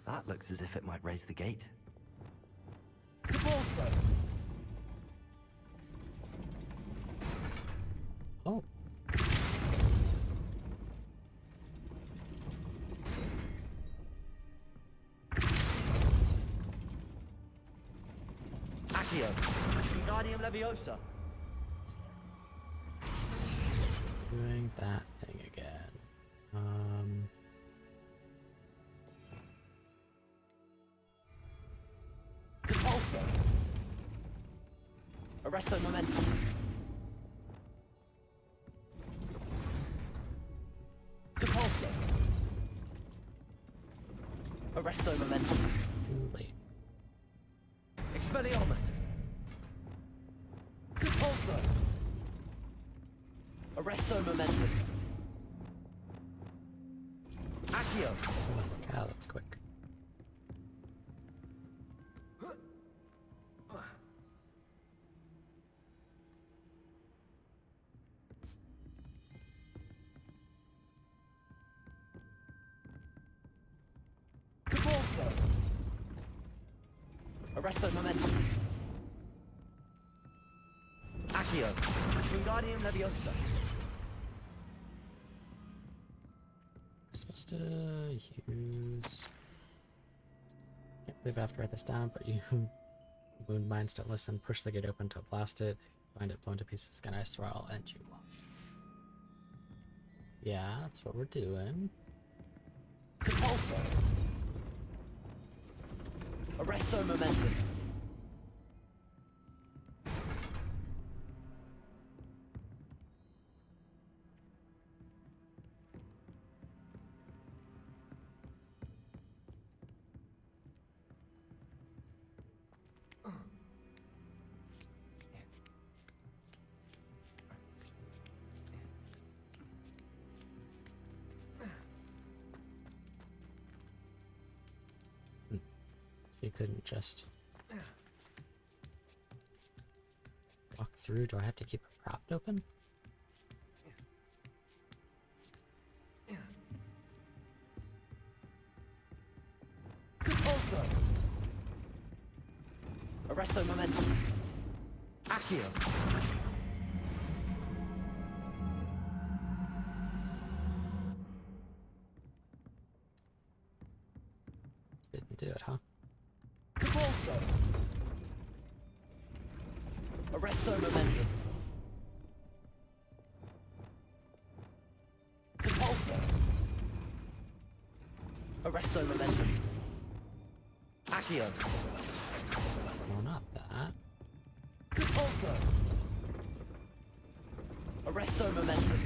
That looks as if it might raise the gate. Also. Oh. Accio. Wingardium Leviosa. Doing that thing again. Depulso. Arresto Momentum. Depulso. Arresto Momentum. Too late. Expelliarmus. Depulso. Arresto Momentum. Accio. Oh my god, that's quick. Depulso. Arresto Momentum. Accio. Wingardium Leviosa. I'm supposed to use... Can't believe I have to write this down, but you... Wound mines to listen, push the gate open to blast it. If you find it blown to pieces, can I swear I'll end you lost. Yeah, that's what we're doing. Depulso. Arresto Momentum. She couldn't just walk through. Do I have to keep it propped open? Depulso. Arresto Momentum. Accio. Didn't do it, huh? Depulso. Arresto Momentum. Depulso. Arresto Momentum. Accio. Well, not that. Depulso. Arresto Momentum.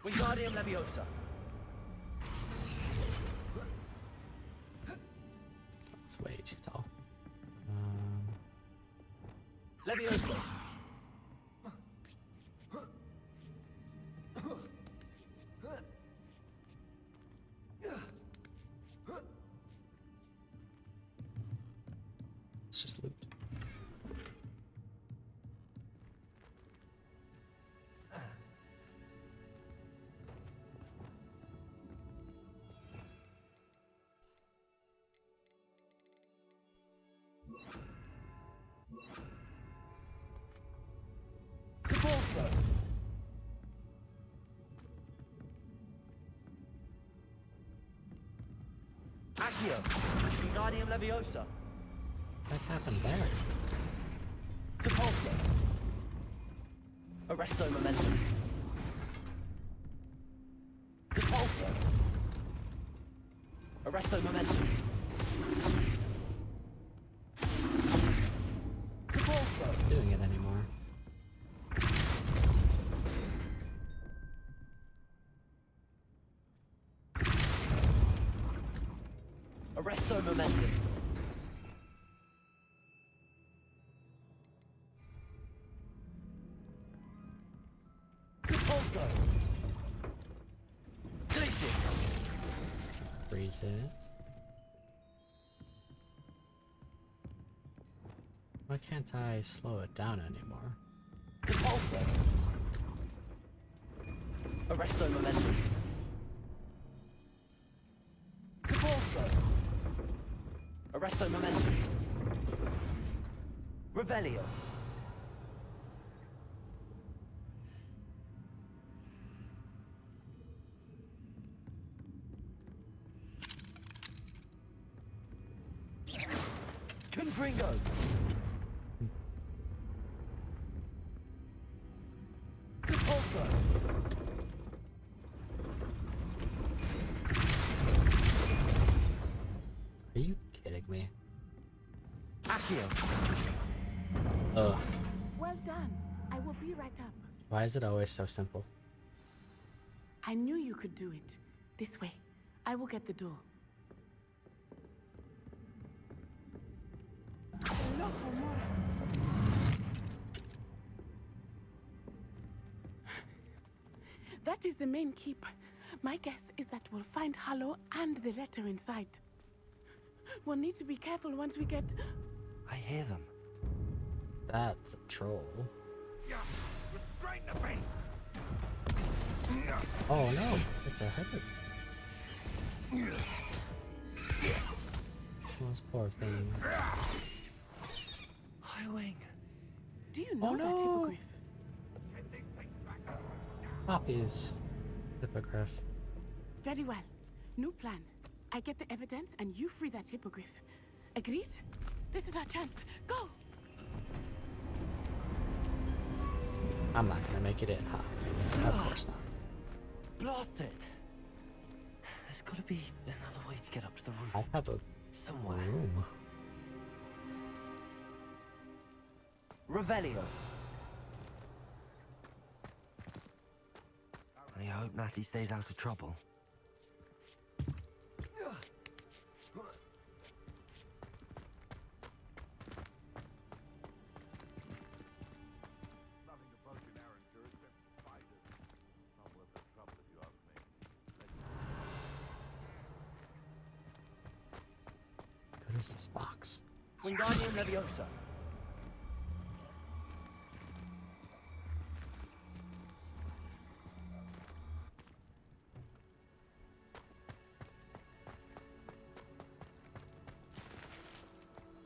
Wingardium Leviosa. That's way too tall. Leviosa. Let's just loot. Depulso. Accio. Wingardium Leviosa. What happened there? Depulso. Arresto Momentum. Depulso. Arresto Momentum. Depulso. Not doing it anymore. Arresto Momentum. Depulso. Glacius. Freeze it. Why can't I slow it down anymore? Repulsor. Arresto momentum. Repulsor. Arresto momentum. Revelio. Confringo. Repulsor. Are you kidding me? Accio. Ugh. Well done. I will be right up. Why is it always so simple? I knew you could do it. This way. I will get the door. That is the main keep. My guess is that we'll find Hallow and the letter inside. We'll need to be careful once we get... I hear them. That's a troll. Restrain the beast! Oh no, it's a hippogriff. This poor thing. Highwing. Do you know Oh, that no. hippogriff? Poppy's hippogriff. Very well. New plan. I get the evidence and you free that hippogriff. Agreed? This is our chance. Go! I'm not gonna make it in, huh? Of course not. Blast it! There's gotta be another way to get up to the roof. I have a somewhere. room. Revelio. I hope Natty stays out of trouble. What is this box? Wingardium Leviosa.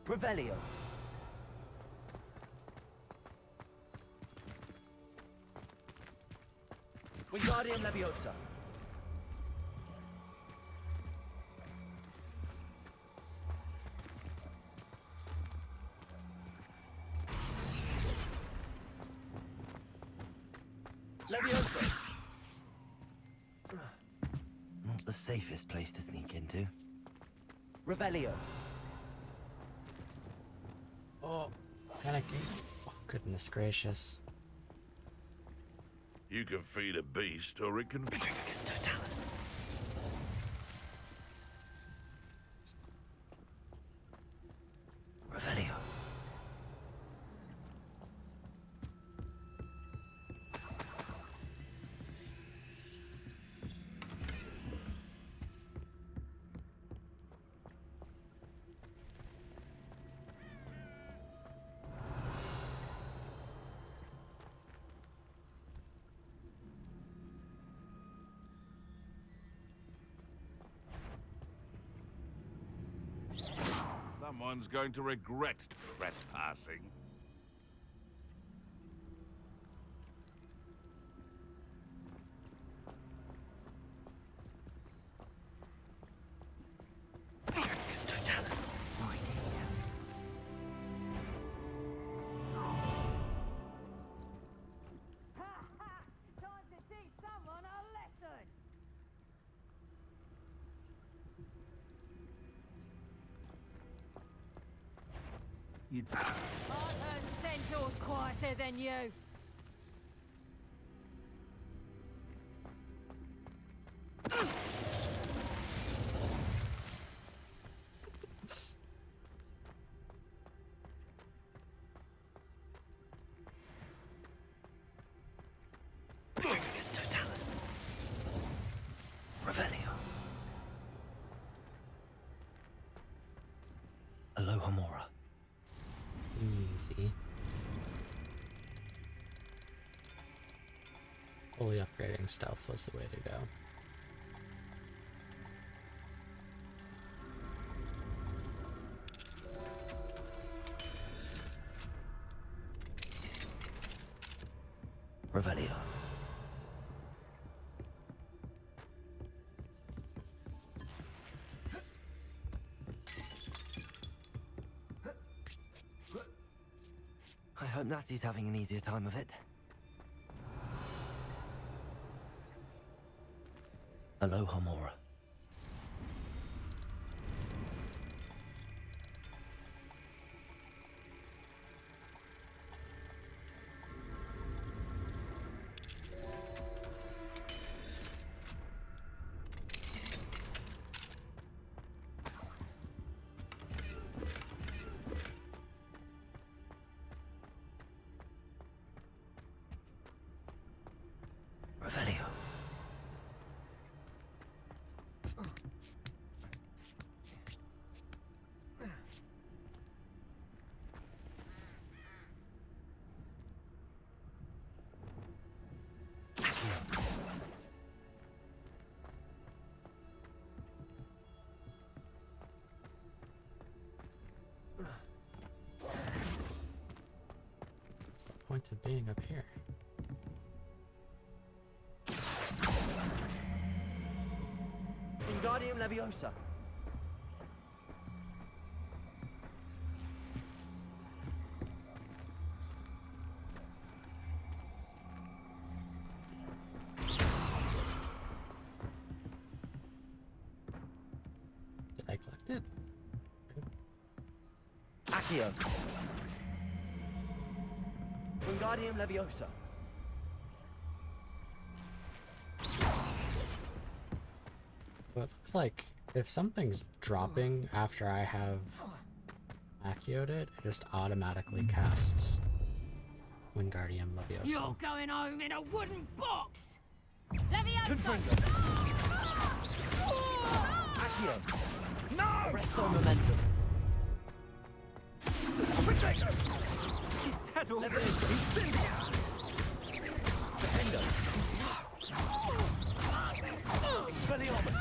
Revelio. Wingardium Leviosa. Leviosa. Not the safest place to sneak into. Revelio. Oh, panicking. Oh, goodness gracious. You can feed a beast, or it can... Totalis. Revelio. Someone's going to regret trespassing. Totalis. Right here. Time to teach someone a lesson! Aren't her centaurs quieter than you? Totalis. Revelio. Alohomora. Please. easy. Fully upgrading stealth was the way to go. Revelio. I hope Natty's having an easier time of it. Aloha, Mora. Revelio. What's the point of being up here? Wingardium Leviosa. Did I collect it? Accio. Wingardium Leviosa. So it looks like if something's dropping after I have Accioed it, it just automatically casts Wingardium Leviosa. You're going home in a wooden box! Leviosa! Accio. No! Rest on momentum. Is that all? Incendia! Defender. Expelliarmus.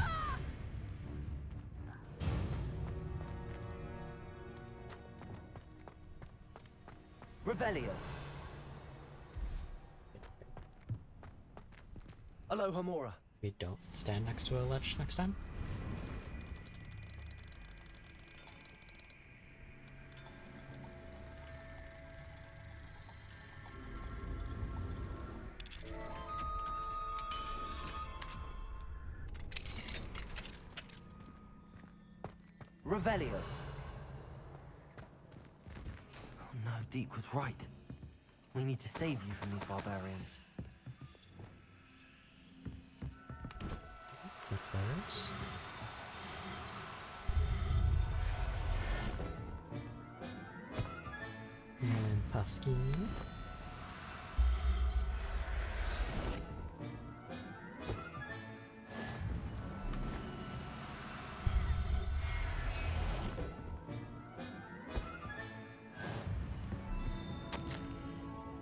Revelio. Aloha Mora. We don't stand next to a ledge next time. Revelio. Oh no, Deke was right. We need to save you from these barbarians. With those. And Puffsky.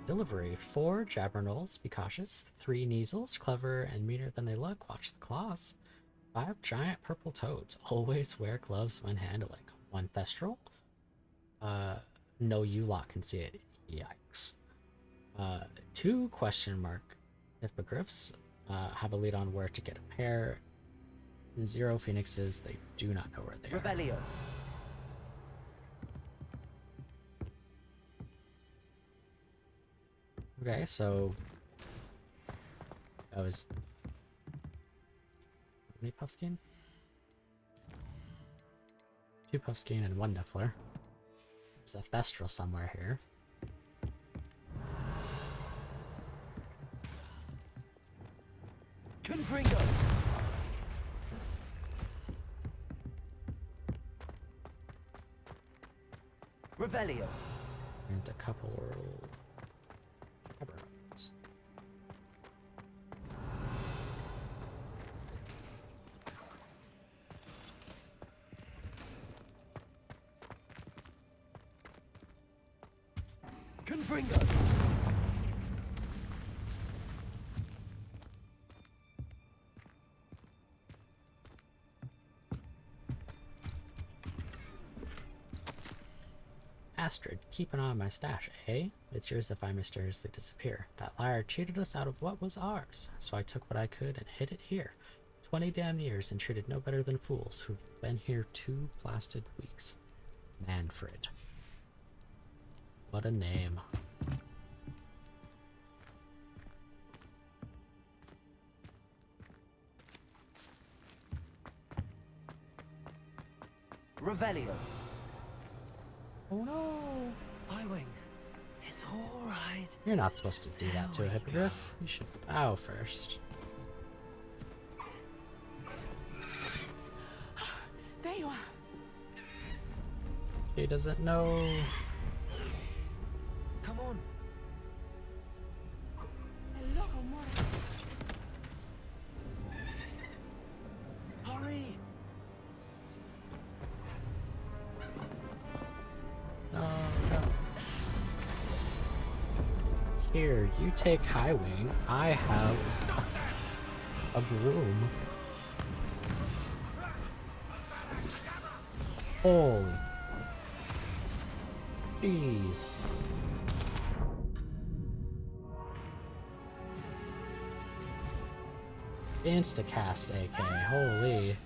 Delivery. 4 Jabberknolls, be cautious. 3 Neasels, clever and meaner than they look. Watch the claws. 5 giant purple toads. Always wear gloves when handling. 1 Thestral. No U-Lot can see it. Yikes. 2 question mark hippogriffs. Have a lead on where to get a pair. 0 phoenixes. They do not know where they are. Revelio. Okay, so that was how many Puffskein? 2 Puffskein and 1 Niffler. There's a Thestral somewhere here. Confringo. Revelio. And a couple Jabberknolls. Confringo! Astrid, keep an eye on my stash, eh? It's yours if I mysteriously disappear. That liar cheated us out of what was ours, so I took what I could and hid it here. 20 damn years and treated no better than fools who've been here 2 blasted weeks. Manfred. What a name. Revelio. Oh no! Highwing. It's alright. You're not supposed to do that to a hippogriff. You should bow first. There you are. He doesn't know. Come on. Hello, Mora. Hurry. No, no. Here, you take Highwing. I have a broom. Holy. Jeez. Instacast AK. Holy.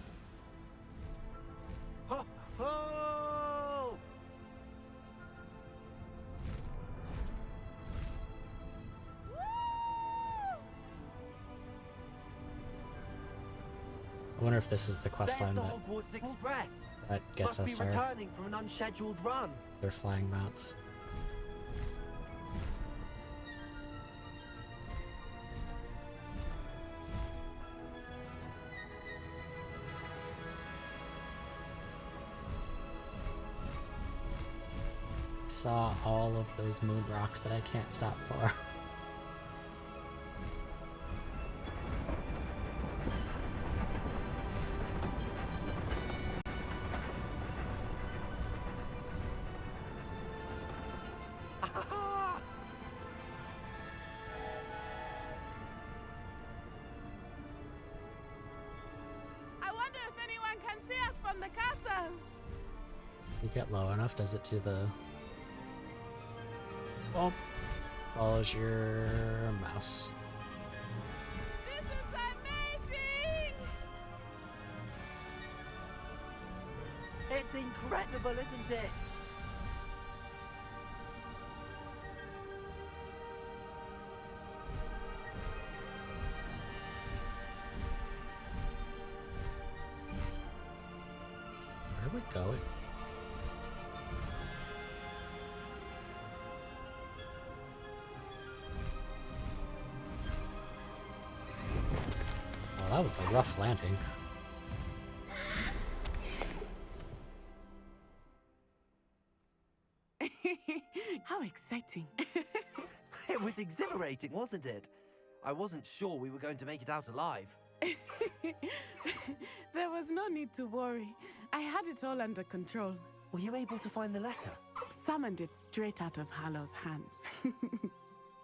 Ho, ho! I wonder if this is the quest There's line the that Hogwarts Express. gets Must us be our returning from an unscheduled run. their flying mounts. Saw all of those moon rocks that I can't stop for. I wonder if anyone can see us from the castle. You get low enough, does it do the... Well, follows your mouse. This is amazing! It's incredible, isn't it? Where are we going? Well, that was a rough landing. How exciting. It was exhilarating, wasn't it? I wasn't sure we were going to make it out alive. There was no need to worry. I had it all under control. Were you able to find the letter? Summoned it straight out of Hallow's hands.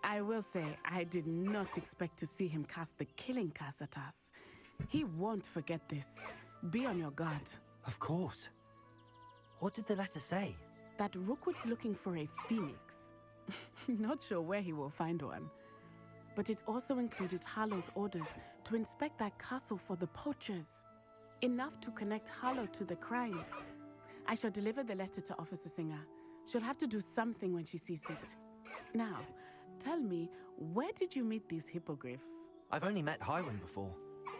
I will say, I did not expect to see him cast the killing curse at us. He won't forget this. Be on your guard. Of course. What did the letter say? That Rookwood's looking for a phoenix. Not sure where he will find one. But it also included Harlow's orders to inspect that castle for the poachers. Enough to connect Harlow to the crimes. I shall deliver the letter to Officer Singer. She'll have to do something when she sees it. Now, tell me, where did you meet these hippogriffs? I've only met Highwing before.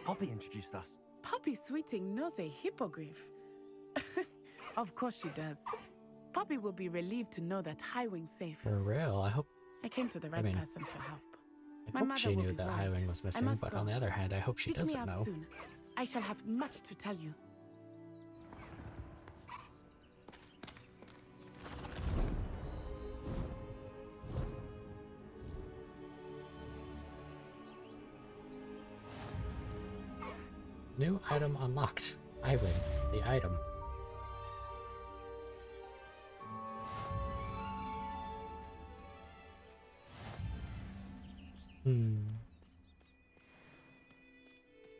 Poppy introduced us. Poppy Sweeting knows a hippogriff. Of course she does. Poppy will be relieved to know that Highwing's safe. For real, I hope... I came to the right person for help. I hope she knew that Highwing was missing, but on the other hand, I hope she doesn't know. Soon. I shall have much to tell you. New item unlocked. Highwing, the item.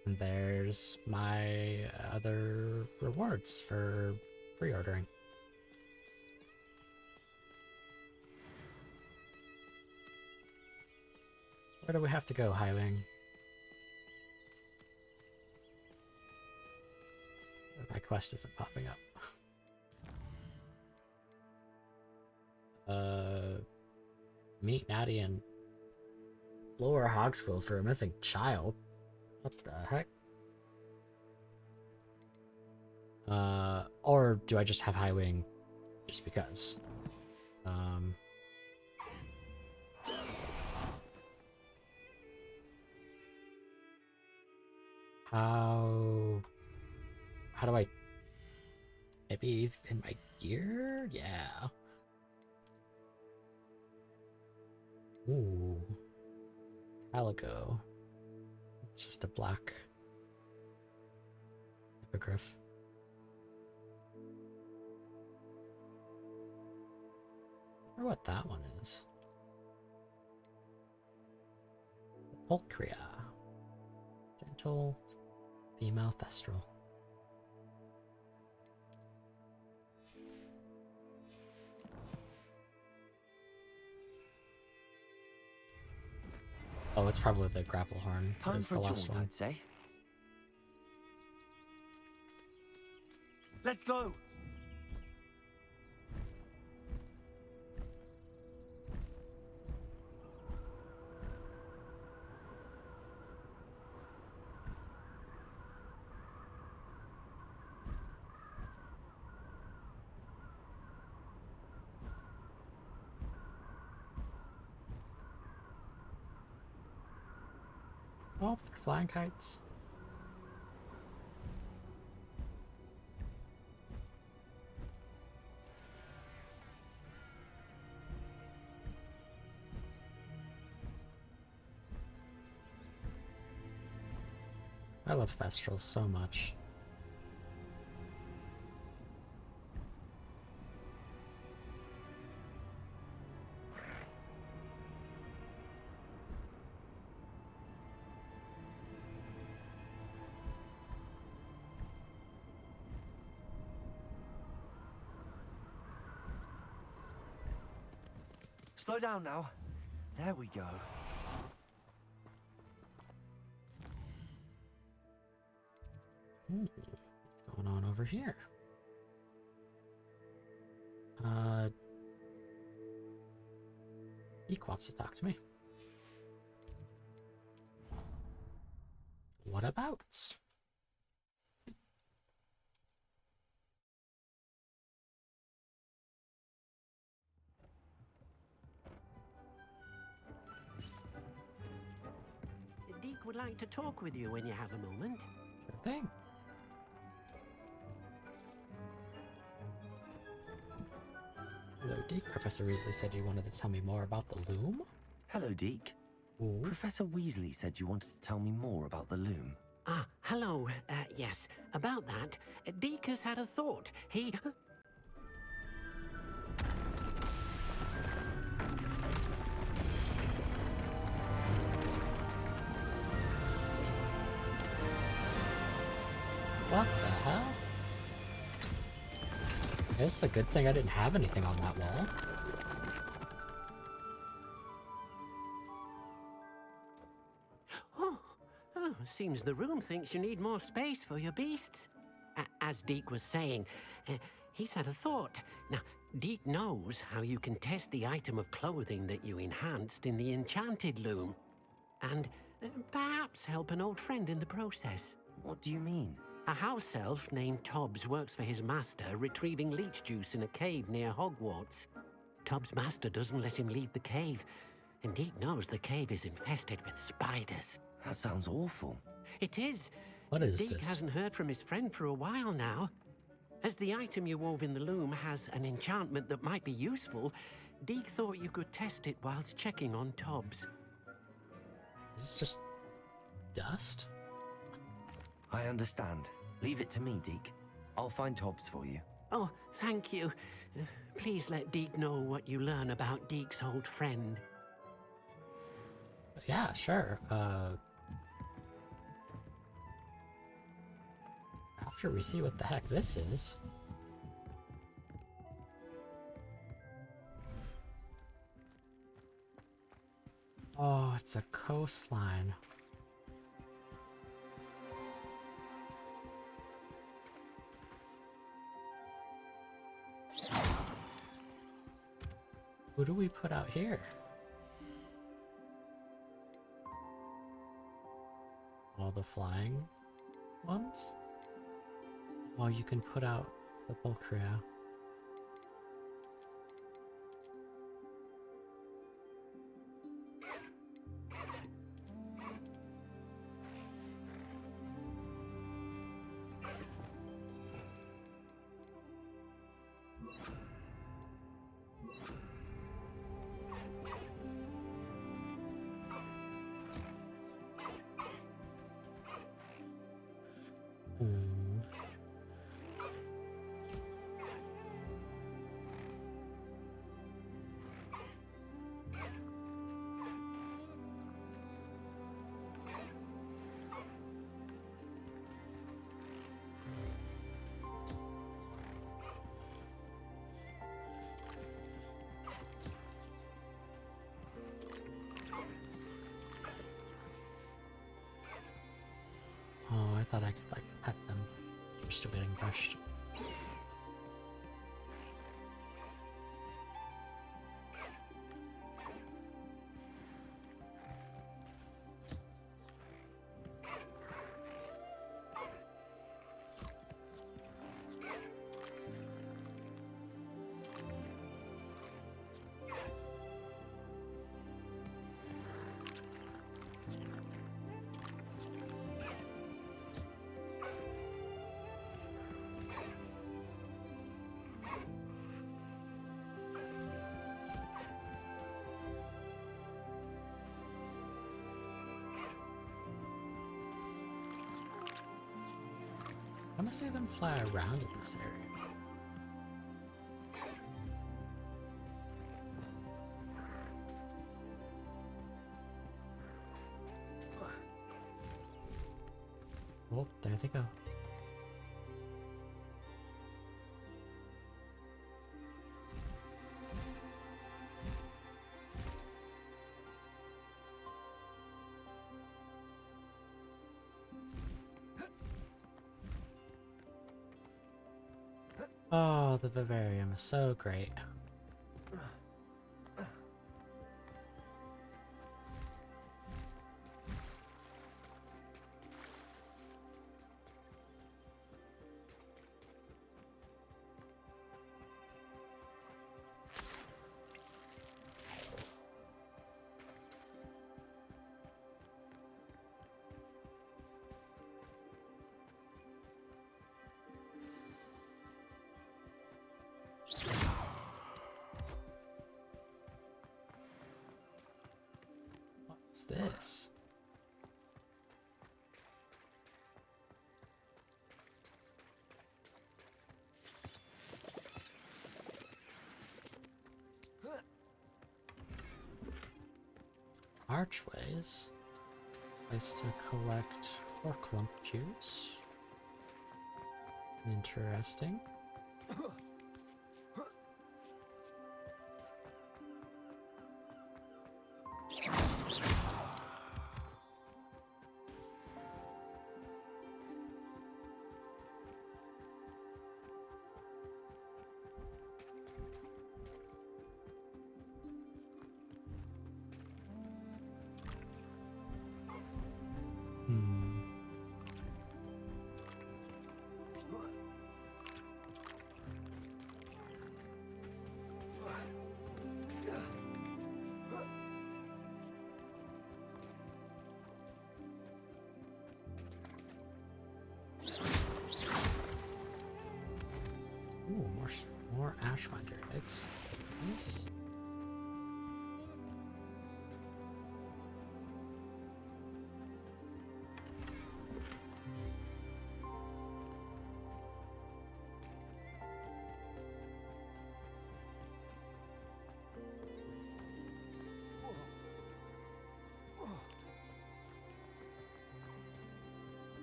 And there's my other rewards for pre-ordering. Where do we have to go, Highwing? My quest isn't popping up. Meet Natty and Lower Hogsfield for a missing child. What the heck? Or do I just have Highwing just because? How do I... Maybe in my gear? Yeah. Ooh. Calico. It's just a black hippogriff. I wonder what that one is. Pulchria. Gentle female thestral. Oh, it's probably the grapple horn. Time It's for the a last jaunt, one. I'd say. Let's go! Oh, they're flying kites. I love Thestrals so much. Slow down now. There we go. Ooh, what's going on over here? Eek wants to talk to me. What about? Deke would like to talk with you when you have a moment. Sure thing. Hello, Deke. Professor Weasley said you wanted to tell me more about the loom? Hello, Deke. Ooh. Professor Weasley said you wanted to tell me more about the loom. Ah, hello. Yes, about that. Deke has had a thought. He... What the hell? It's a good thing I didn't have anything on that wall. Oh, seems the room thinks you need more space for your beasts. As Deke was saying, he's had a thought. Now, Deke knows how you can test the item of clothing that you enhanced in the enchanted loom. And perhaps help an old friend in the process. What do you mean? A house elf named Tobbs works for his master, retrieving leech juice in a cave near Hogwarts. Tobbs' master doesn't let him leave the cave, and Deke knows the cave is infested with spiders. That sounds awful. It is. What is Deke this? hasn't heard from his friend for a while now. As the item you wove in the loom has an enchantment that might be useful, Deke thought you could test it whilst checking on Tobbs. Is this just dust? I understand. Leave it to me, Deke. I'll find Tobbs for you. Oh, thank you. Please let Deke know what you learn about Deke's old friend. Yeah, sure. after we see what the heck this is. Oh, it's a coastline. Who do we put out here? All the flying ones? Oh, you can put out Sepulchria. Oh, I thought I could, like, pet them. They're still getting brushed. I want to see them fly around in this area. Oh, there they go. Oh, the vivarium is so great. What's this? Archways. Place to collect Horklump juice. Interesting. Ooh, more Ashwinder eggs. Nice.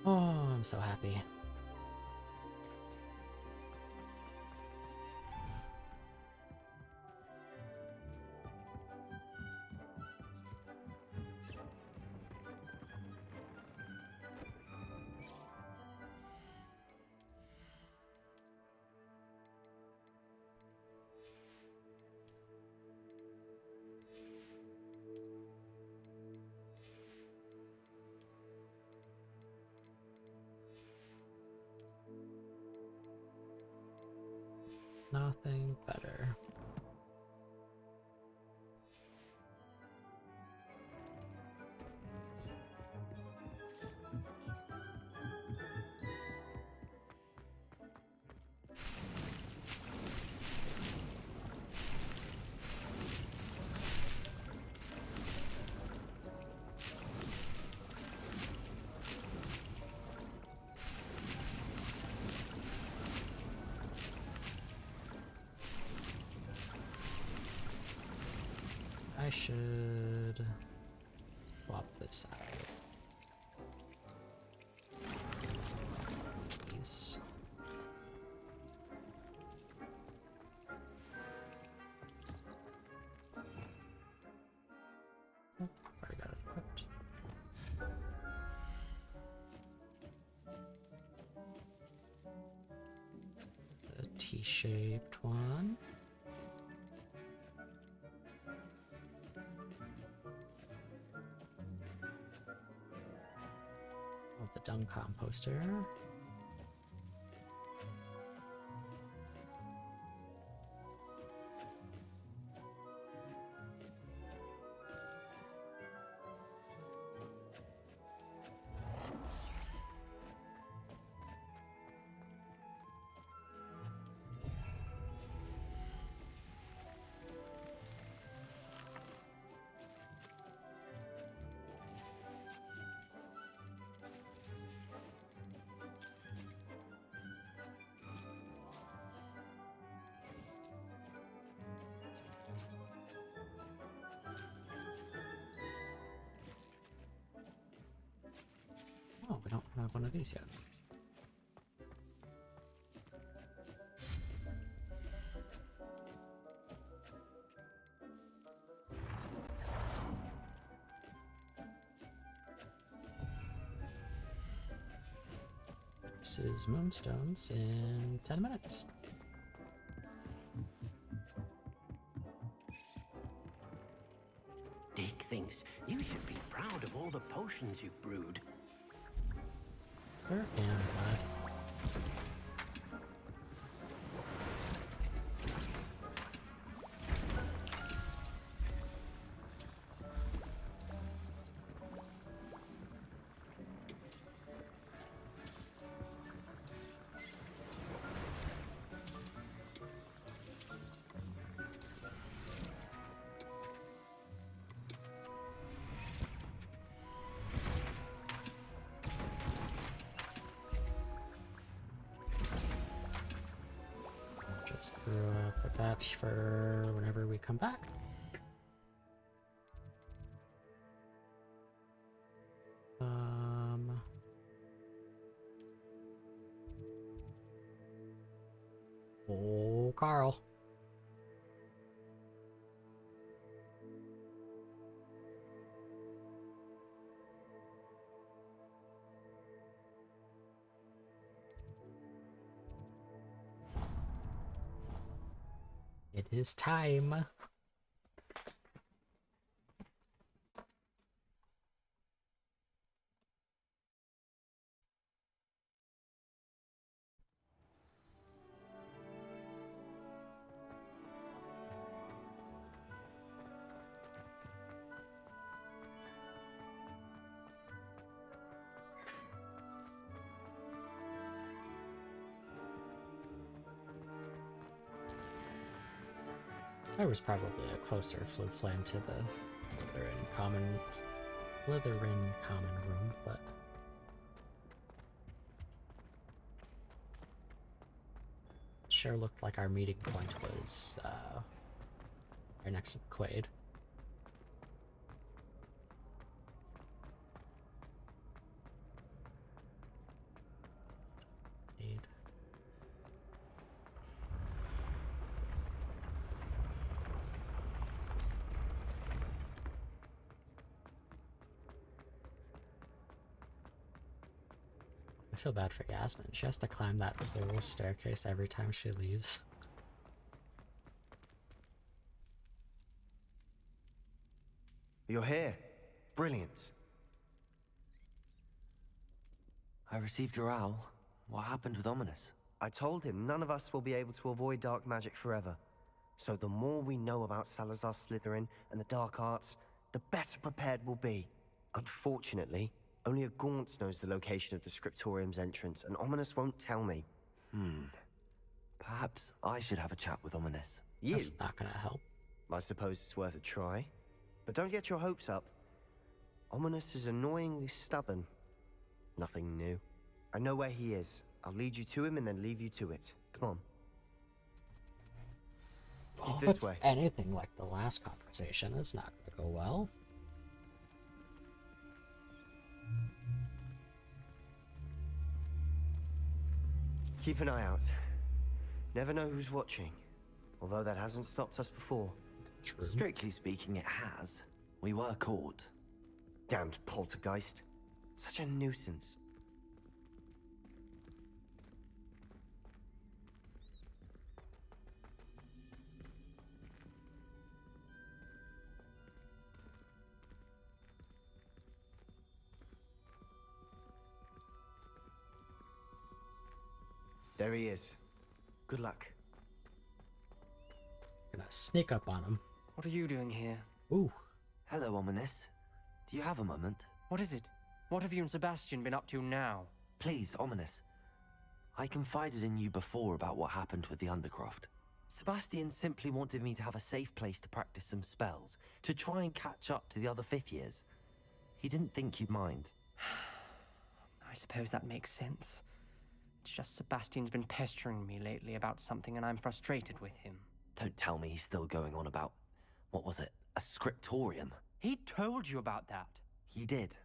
Oh, I'm so happy. Nothing better. I should swap this out. Please. Oh, already got it equipped. The T-shaped one. The dung composter. Oh, we don't have one of these yet. Versus moonstones in 10 minutes. Dick thinks you should be proud of all the potions you've brewed. Where am I? Brew up a batch for whenever we come back. Oh, Carl. It is time. There was probably a closer fluid flame to the Slytherin common room, but it sure looked like our meeting point was right next to the Quaid. I feel bad for Yasmin. She has to climb that whole staircase every time she leaves. You're here. Brilliant. I received your owl. What happened with Ominous? I told him none of us will be able to avoid dark magic forever. So the more we know about Salazar Slytherin and the dark arts, the better prepared we'll be. Unfortunately, only a Gaunt knows the location of the Scriptorium's entrance, and Ominous won't tell me. Perhaps I should have a chat with Ominous. You? That's not gonna help. I suppose it's worth a try. But don't get your hopes up. Ominous is annoyingly stubborn. Nothing new. I know where he is. I'll lead you to him and then leave you to it. Come on. He's If this it's way. anything like the last conversation, it's not gonna go well. Keep an eye out. Never know who's watching. Although that hasn't stopped us before. True. Strictly speaking, it has. We were caught. Damned poltergeist. Such a nuisance. There he is. Good luck. Gonna sneak up on him. What are you doing here? Ooh. Hello, Ominous. Do you have a moment? What is it? What have you and Sebastian been up to now? Please, Ominous. I confided in you before about what happened with the Undercroft. Sebastian simply wanted me to have a safe place to practice some spells, to try and catch up to the other fifth years. He didn't think you'd mind. I suppose that makes sense. It's just Sebastian's been pestering me lately about something and I'm frustrated with him. Don't tell me he's still going on about, what was it, a scriptorium? He told you about that. He did.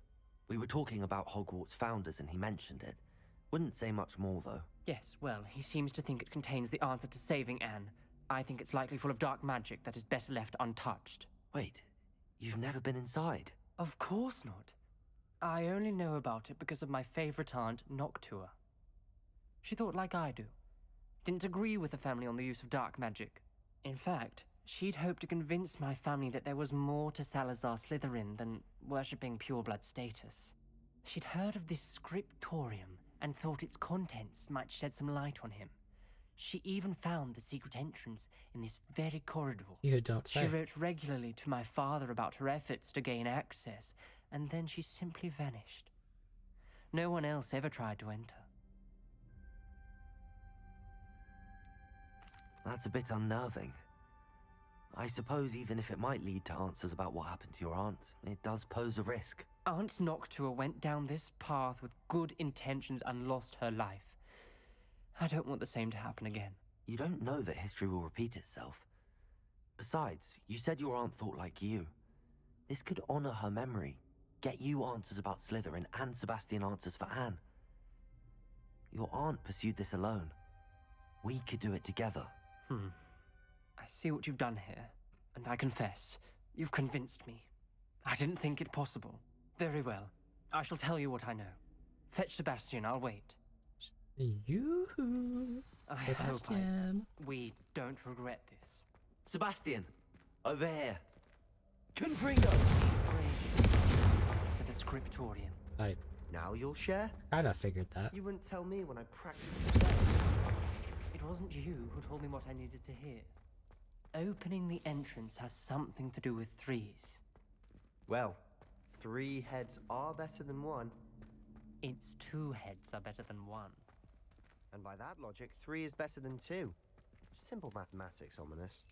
We were talking about Hogwarts founders and he mentioned it. Wouldn't say much more, though. Yes, well, he seems to think it contains the answer to saving Anne. I think it's likely full of dark magic that is better left untouched. Wait, you've never been inside? Of course not. I only know about it because of my favorite aunt, Noctua. She thought like I do. Didn't agree with the family on the use of dark magic. In fact, she'd hoped to convince my family that there was more to Salazar Slytherin than worshipping pureblood status. She'd heard of this scriptorium and thought its contents might shed some light on him. She even found the secret entrance in this very corridor. You don't say. She wrote regularly to my father about her efforts to gain access, and then she simply vanished. No one else ever tried to enter. That's a bit unnerving. I suppose even if it might lead to answers about what happened to your aunt, it does pose a risk. Aunt Noctua went down this path with good intentions and lost her life. I don't want the same to happen again. You don't know that history will repeat itself. Besides, you said your aunt thought like you. This could honor her memory, get you answers about Slytherin and Sebastian answers for Anne. Your aunt pursued this alone. We could do it together. I see what you've done here, and I confess, you've convinced me. I didn't think it possible. Very well. I shall tell you what I know. Fetch Sebastian, I'll wait. Yoo-hoo. Sebastian. We don't regret this. Sebastian, over here. Confringo! Access to the scriptorium. Now you'll share? Kinda figured that. You wouldn't tell me when I practiced the spells. It wasn't you who told me what I needed to hear. Opening the entrance has something to do with threes. Well, 3 heads are better than 1. It's 2 heads are better than 1. And by that logic, 3 is better than 2. Simple mathematics, Ominous.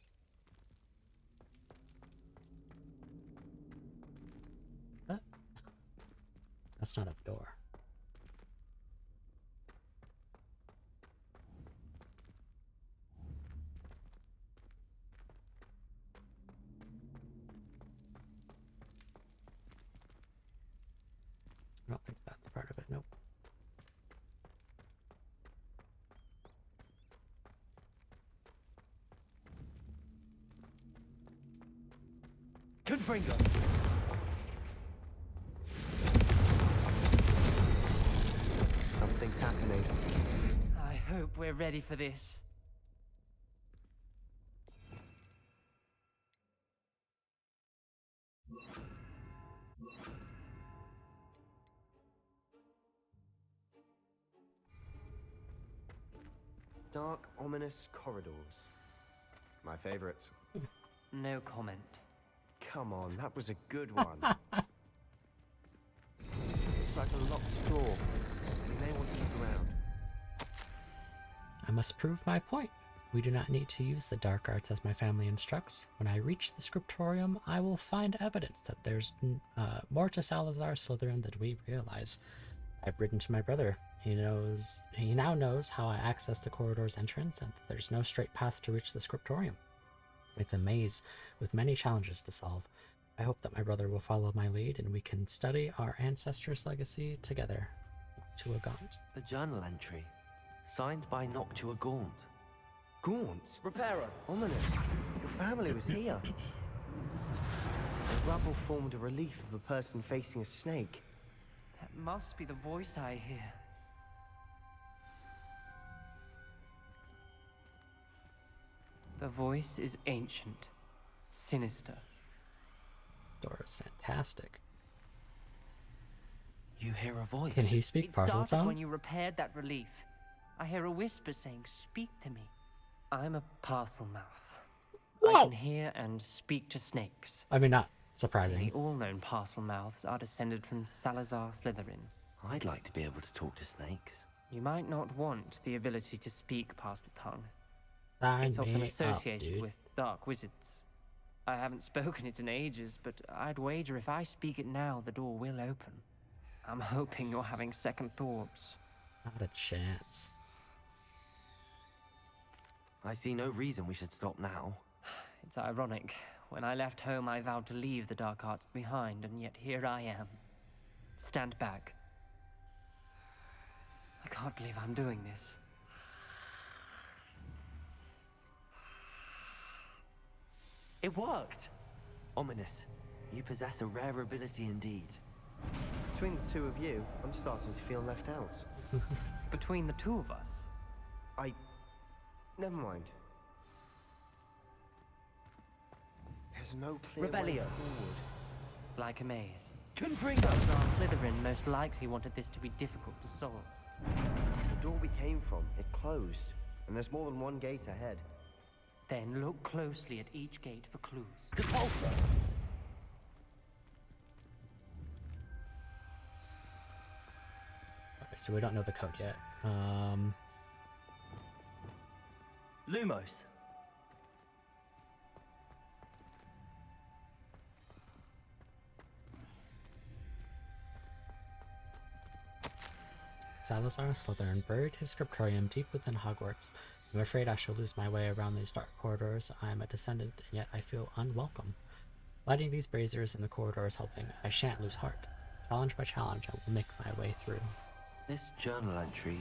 That's not a door. I don't think that's part of it, nope. Confringo! Something's happening. I hope we're ready for this. Dark, ominous corridors. My favorite. No comment. Come on, that was a good one. Looks like a locked door. We may want to look around. I must prove my point. We do not need to use the dark arts as my family instructs. When I reach the scriptorium, I will find evidence that there's more to Salazar Slytherin than we realize. I've written to my brother. He now knows how I access the corridor's entrance, and that there's no straight path to reach the scriptorium. It's a maze with many challenges to solve. I hope that my brother will follow my lead and we can study our ancestors' legacy together. Noctua Gaunt. A journal entry, signed by Noctua Gaunt. Gaunt? Repairer. Ominous. Your family was here. The rubble formed a relief of a person facing a snake. That must be the voice I hear. The voice is ancient, sinister. This door is fantastic. You hear a voice. Can he speak It started Parseltongue? when you repaired that relief. I hear a whisper saying, "Speak to me." I'm a parcel mouth. I can hear and speak to snakes. I mean, not surprising. The all-known parcel mouths are descended from Salazar Slytherin. I'd like to be able to talk to snakes. You might not want the ability to speak parcel tongue. Sign It's often me associated up, dude. with dark wizards. I haven't spoken it in ages, but I'd wager if I speak it now, the door will open. I'm hoping you're having second thoughts. Not a chance. I see no reason we should stop now. It's ironic. When I left home, I vowed to leave the dark arts behind, and yet here I am. Stand back. I can't believe I'm doing this. It worked! Ominous, you possess a rare ability indeed. Between the two of you, I'm starting to feel left out. Between the two of us? Never mind. There's no clear way Revelio. forward. Like a maze. Confringo! Salazar Slytherin most likely wanted this to be difficult to solve. The door we came from, it closed. And there's more than one gate ahead. Then look closely at each gate for clues. Depulsor! Okay, so we don't know the code yet. Lumos. Salazar Slytherin buried his scriptorium deep within Hogwarts. I'm afraid I shall lose my way around these dark corridors. I am a descendant, and yet I feel unwelcome. Lighting these braziers in the corridor is helping. I shan't lose heart. Challenge by challenge, I will make my way through. This journal entry,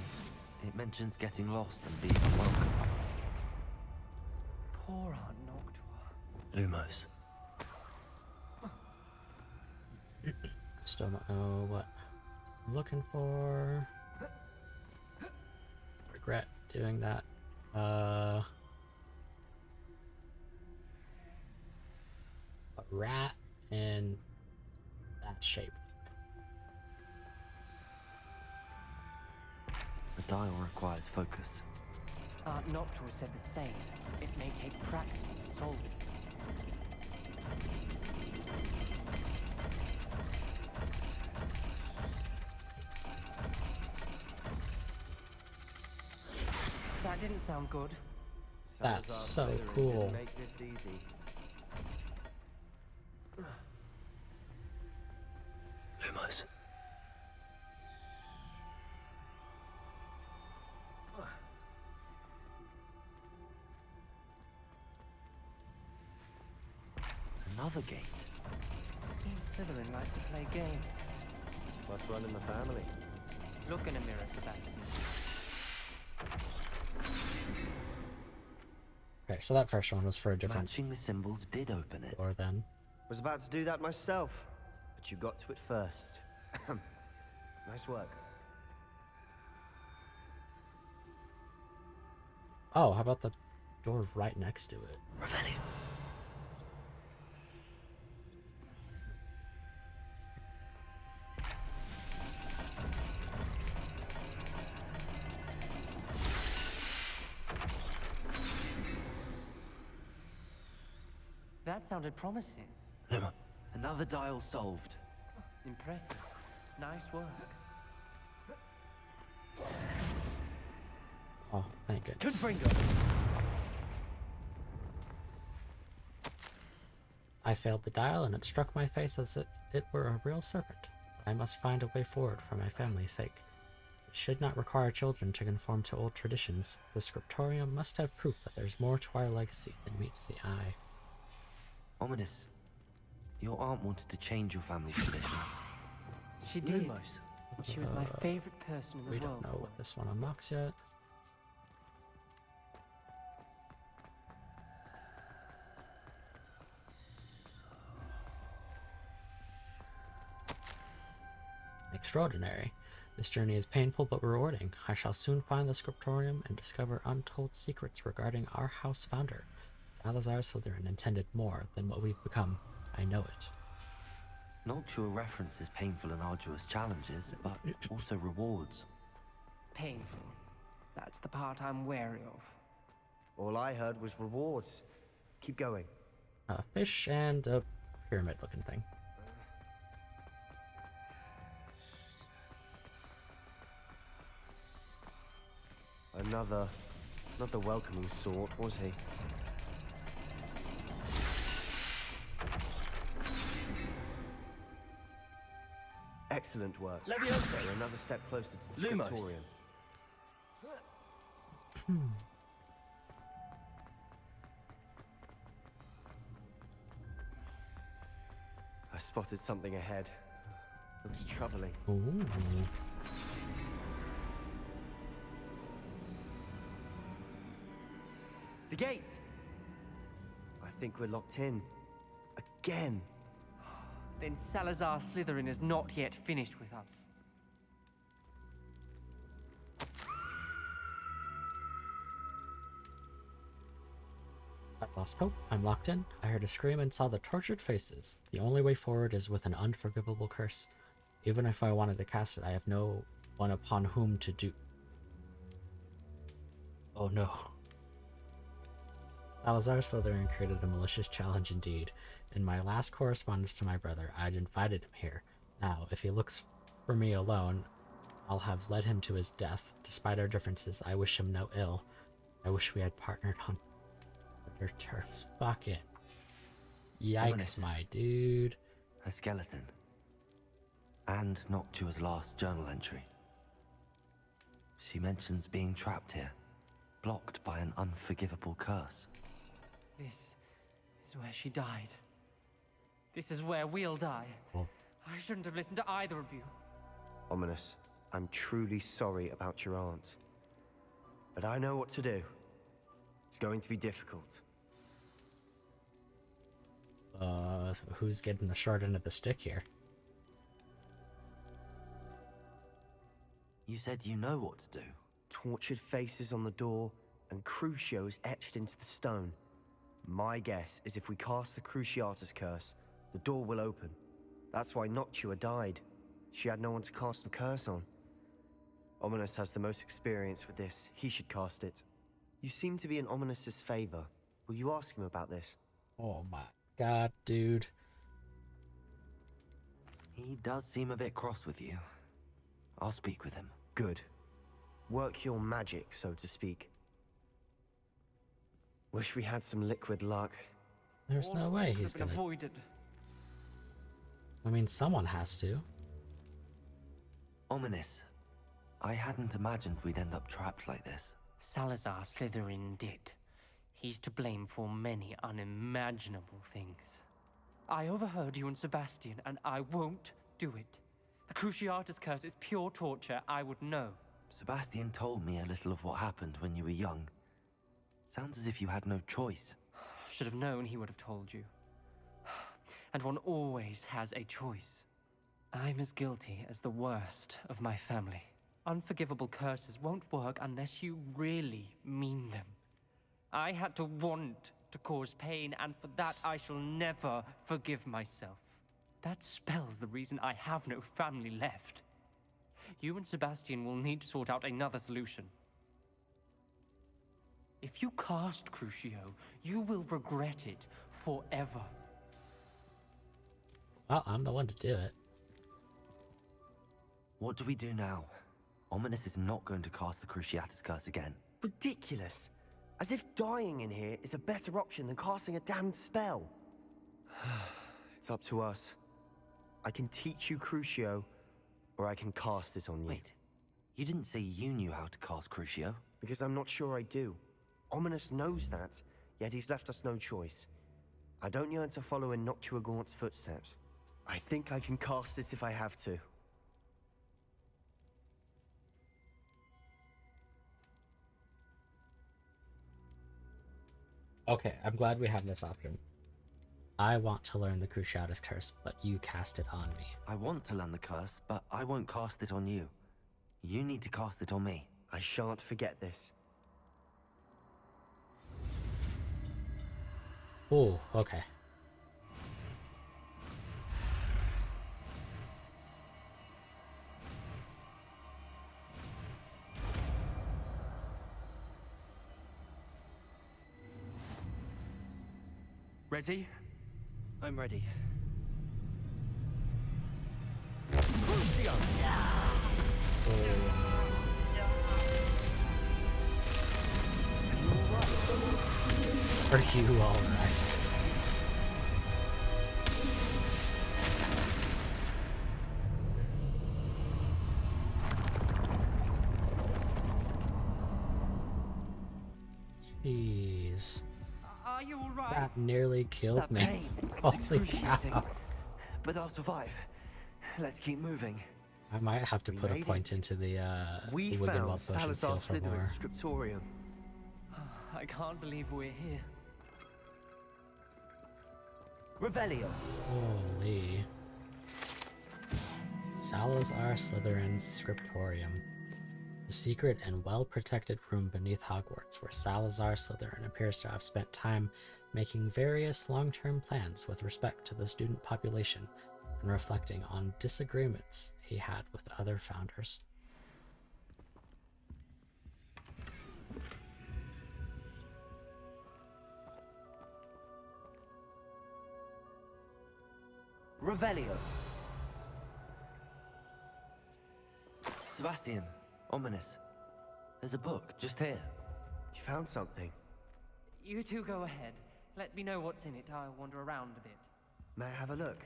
it mentions getting lost and being unwelcome. Poor Aunt Noctua. Lumos. Still don't know what I'm looking for. Regret doing that. A rat in that shape. The dial requires focus. Aunt Noctua said the same. It may take practice to solve it. That didn't sound good. That's so Slytherin cool. Didn't make this easy. Lumos. Another gate. Seems Slytherin like to play games. Must run in the family. Look in a mirror, Sebastian. Okay, so that first one was for a different Matching the symbols did open it. door then. Was about to do that myself, but you got to it first. Nice work. Oh, how about the door right next to it? Revelio. That sounded promising. Another dial solved. Impressive. Nice work. Oh, thank goodness. Confringo! I failed the dial and it struck my face as if it were a real serpent. I must find a way forward for my family's sake. It should not require children to conform to old traditions. The scriptorium must have proof that there's more to our legacy than meets the eye. Ominous. Your aunt wanted to change your family traditions. She did. Lumos. She was my favorite person in the We world. don't know what this one unlocks yet. Extraordinary. This journey is painful but rewarding. I shall soon find the scriptorium and discover untold secrets regarding our house founder. Salazar Slytherin intended more than what we've become. I know it. Noctua references painful and arduous challenges, but also rewards. Painful. That's the part I'm wary of. All I heard was rewards. Keep going. A fish and a pyramid-looking thing. Another, not the welcoming sort, was he? Excellent work. Leviosa. We're another step closer to the Lumos. scriptorium. I spotted something ahead. Looks troubling. Ooh. The gate! I think we're locked in. Again. Then Salazar Slytherin is not yet finished with us. I lost hope. I'm locked in. I heard a scream and saw the tortured faces. The only way forward is with an unforgivable curse. Even if I wanted to cast it, I have no one upon whom to do... Oh no. Salazar Slytherin created a malicious challenge indeed. In my last correspondence to my brother, I'd invited him here. Now, if he looks for me alone, I'll have led him to his death. Despite our differences, I wish him no ill. I wish we had partnered on other turfs. Fuck it. Yikes, Ominous. my dude. A skeleton. And Noctua's last journal entry. She mentions being trapped here, blocked by an unforgivable curse. This is where she died. This is where we'll die. Oh. I shouldn't have listened to either of you. Ominous, I'm truly sorry about your aunt. But I know what to do. It's going to be difficult. Who's getting the short end of the stick here? You said you know what to do. Tortured faces on the door and Crucios etched into the stone. My guess is if we cast the Cruciatus curse, the door will open. That's why Noctua died. She had no one to cast the curse on. Ominous has the most experience with this. He should cast it. You seem to be in Ominous's favor. Will you ask him about this? Oh my god, dude. He does seem a bit cross with you. I'll speak with him. Good. Work your magic, so to speak. Wish we had some liquid luck. There's no way he's gonna... avoided. I mean, someone has to. Ominous. I hadn't imagined we'd end up trapped like this. Salazar Slytherin did. He's to blame for many unimaginable things. I overheard you and Sebastian, and I won't do it. The Cruciatus curse is pure torture. I would know. Sebastian told me a little of what happened when you were young. Sounds as if you had no choice. Should have known he would have told you. And one always has a choice. I'm as guilty as the worst of my family. Unforgivable curses won't work unless you really mean them. I had to want to cause pain, and for that I shall never forgive myself. That spells the reason I have no family left. You and Sebastian will need to sort out another solution. If you cast Crucio, you will regret it forever. Well, I'm the one to do it. What do we do now? Ominous is not going to cast the Cruciatus Curse again. Ridiculous. As if dying in here is a better option than casting a damned spell. It's up to us. I can teach you Crucio, or I can cast it on you. Wait, you didn't say you knew how to cast Crucio? Because I'm not sure I do. Ominous knows that, yet he's left us no choice. I don't yearn to follow in Noctua Gaunt's footsteps. I think I can cast it if I have to. Okay, I'm glad we have this option. I want to learn the Cruciatus Curse, but you cast it on me. I want to learn the curse, but I won't cast it on you. You need to cast it on me. I shan't forget this. Oh, okay. Ready? I'm ready. Are you alright? Jeez. Are you alright? That nearly killed That me. pain, it's Holy excruciating. cow. But I'll survive. Let's keep moving. I might have to put a made point it. into the We Wiggenweld found potion Salazar seal for more. Slytherin's scriptorium. I can't believe we're here. Revelio. Holy. Salazar Slytherin's scriptorium. The secret and well-protected room beneath Hogwarts, where Salazar Slytherin appears to have spent time making various long-term plans with respect to the student population and reflecting on disagreements he had with other founders. Revelio. Sebastian, Ominous. There's a book just here. You found something. You two go ahead. Let me know what's in it. I'll wander around a bit. May I have a look?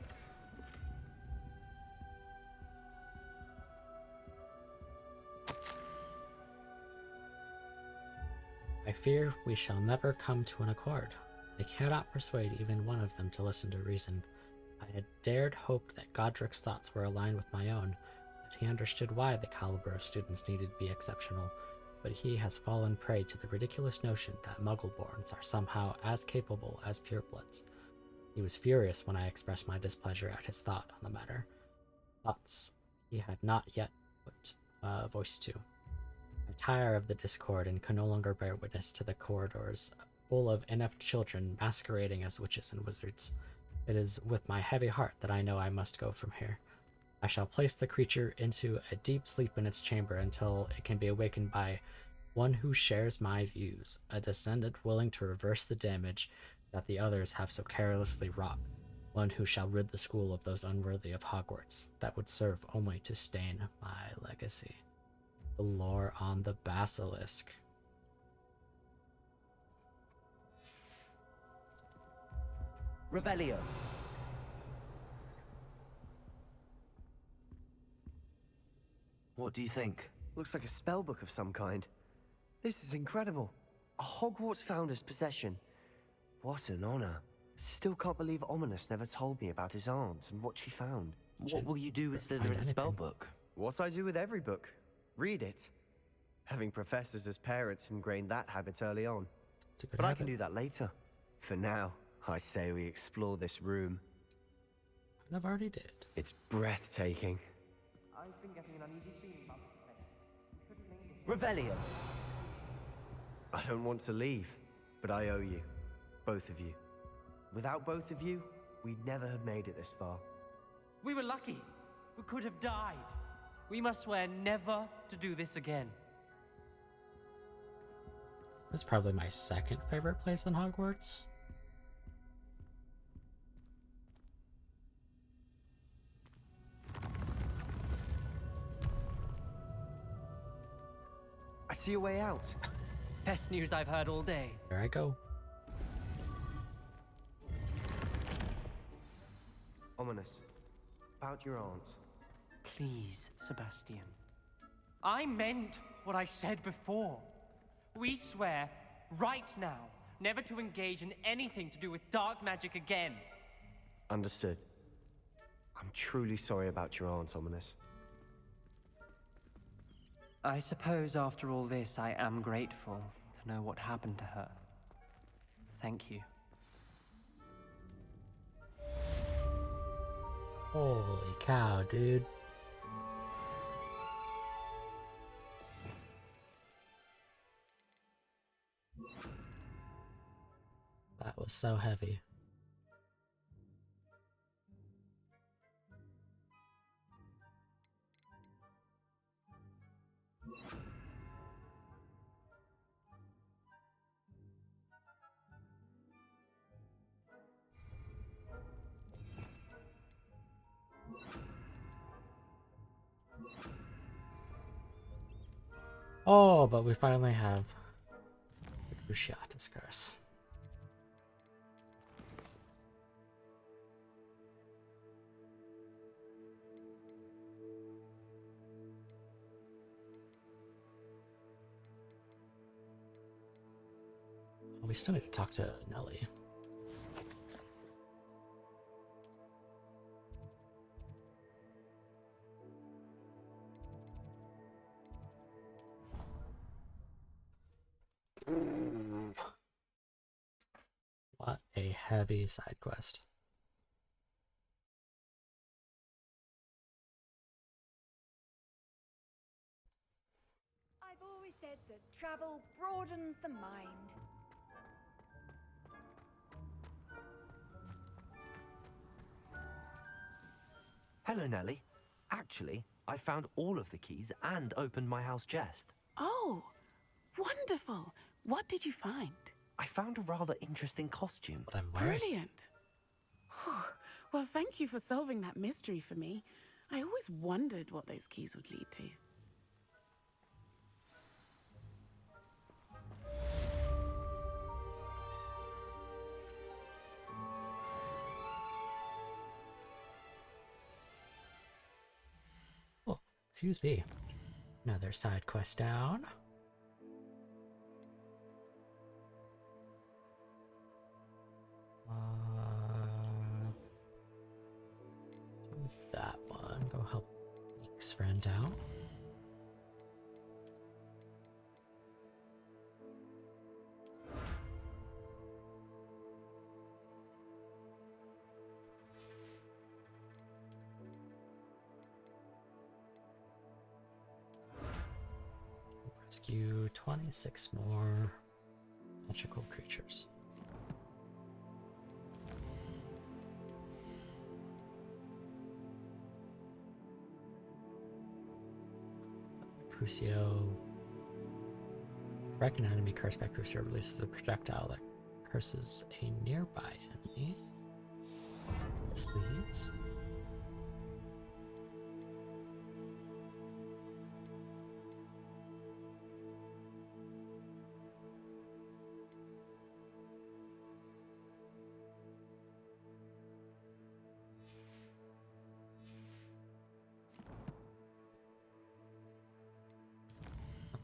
I fear we shall never come to an accord. I cannot persuade even one of them to listen to reason. I had dared hope that Godric's thoughts were aligned with my own, that he understood why the caliber of students needed to be exceptional, but he has fallen prey to the ridiculous notion that Muggleborns are somehow as capable as purebloods. He was furious when I expressed my displeasure at his thought on the matter, thoughts he had not yet put voice to. I tire of the discord and can no longer bear witness to the corridors full of inept children masquerading as witches and wizards. It is with my heavy heart that I know I must go from here. I shall place the creature into a deep sleep in its chamber until it can be awakened by one who shares my views, a descendant willing to reverse the damage that the others have so carelessly wrought, one who shall rid the school of those unworthy of Hogwarts that would serve only to stain my legacy. The lore on the basilisk. Revelio. What do you think? Looks like a spellbook of some kind. This is incredible. A Hogwarts founder's possession. What an honor. Still can't believe Ominous never told me about his aunt and what she found. What will you do with Slytherin's spellbook? What I do with every book. Read it. Having professors as parents ingrained that habit early on. But I can do that later. For now, I say we explore this room. I've already did. It's breathtaking. I've been getting an uneasy feeling about this place. We shouldn't linger. Revelio. I don't want to leave, but I owe you. Both of you. Without both of you, we'd never have made it this far. We were lucky. We could have died. We must swear never to do this again. That's probably my second favorite place in Hogwarts. I see a way out. Best news I've heard all day. There I go. Ominous. About your aunt. Please, Sebastian. I meant what I said before. We swear, right now, never to engage in anything to do with dark magic again. Understood. I'm truly sorry about your aunt, Ominous. I suppose after all this, I am grateful to know what happened to her. Thank you. Holy cow, dude. That was so heavy. Oh, but we finally have the Cruciatus curse. We still need to talk to Nelly. What a heavy side quest. I've always said that travel broadens the mind. Hello, Nelly. Actually, I found all of the keys and opened my house chest. Oh, wonderful. What did you find? I found a rather interesting costume. What I'm wearing. Brilliant. Whew. Well, thank you for solving that mystery for me. I always wondered what those keys would lead to. Oh, excuse me. Another side quest down. That one. Go help Deke's friend out. Rescue 26 more magical creatures. Crucio. Wreck an enemy cursed by Crucio releases a projectile that curses a nearby enemy. Yes, please.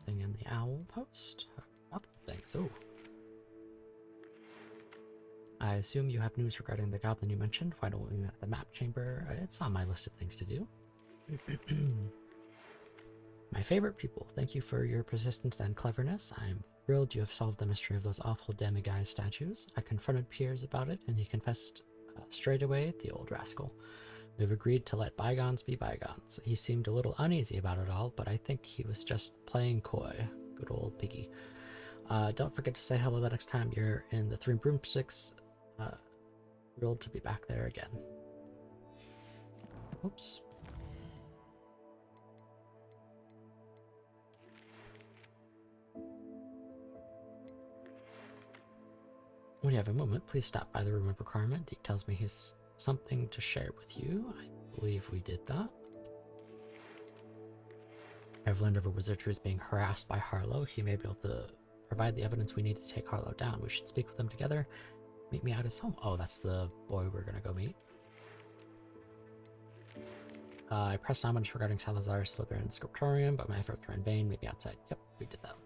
Something in the owl post. A couple things. Oh. I assume you have news regarding the goblin you mentioned. Why don't we meet at the map chamber? It's on my list of things to do. My favorite pupil, thank you for your persistence and cleverness. I'm thrilled you have solved the mystery of those awful demiguise statues. I confronted Piers about it, and he confessed straight away, the old rascal. We've agreed to let bygones be bygones. He seemed a little uneasy about it all, but I think he was just playing coy. Good old piggy. Don't forget to say hello the next time you're in the Three Broomsticks. Thrilled to be back there again. Oops. you have a moment, please stop by the room of requirement. Deke tells me he's something to share with you. I believe we did that. I've learned of a wizard who is being harassed by Harlow. He may be able to provide the evidence we need to take Harlow down. We should speak with them together. Meet me at his home. Oh, that's the boy we're gonna go meet. I pressed on regarding Salazar's Slytherin scriptorium, but my efforts were in vain. Meet me outside. Yep, we did that.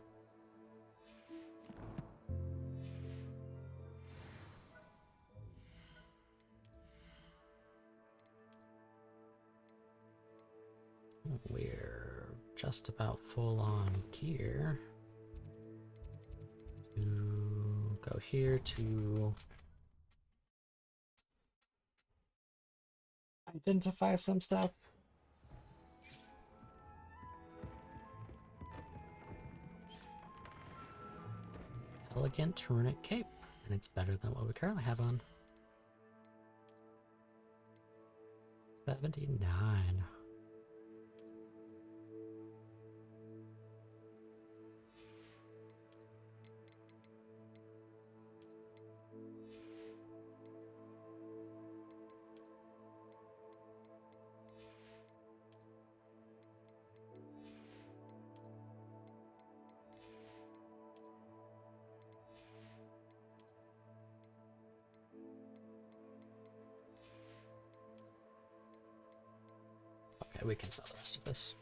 We're just about full on gear to go here to identify some stuff. Elegant runic cape, and it's better than what we currently have on. 79. Okay, we can sell the rest of this.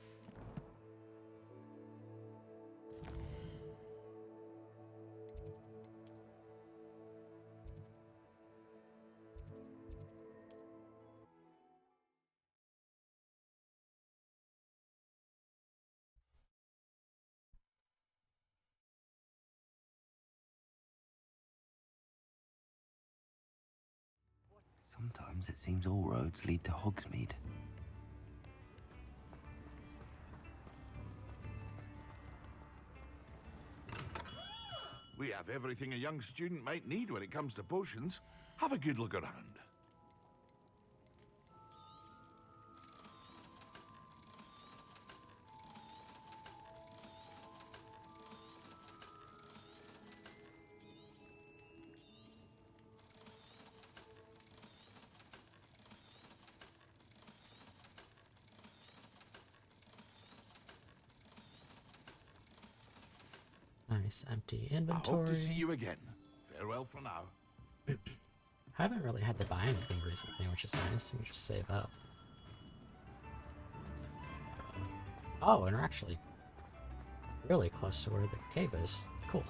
Sometimes it seems all roads lead to Hogsmeade. We have everything a young student might need when it comes to potions. Have a good look around. Nice empty inventory. I hope to see you again. Farewell for now. Haven't really had to buy anything recently, which is nice. You can just save up. Oh, and we're actually really close to where the cave is. Cool.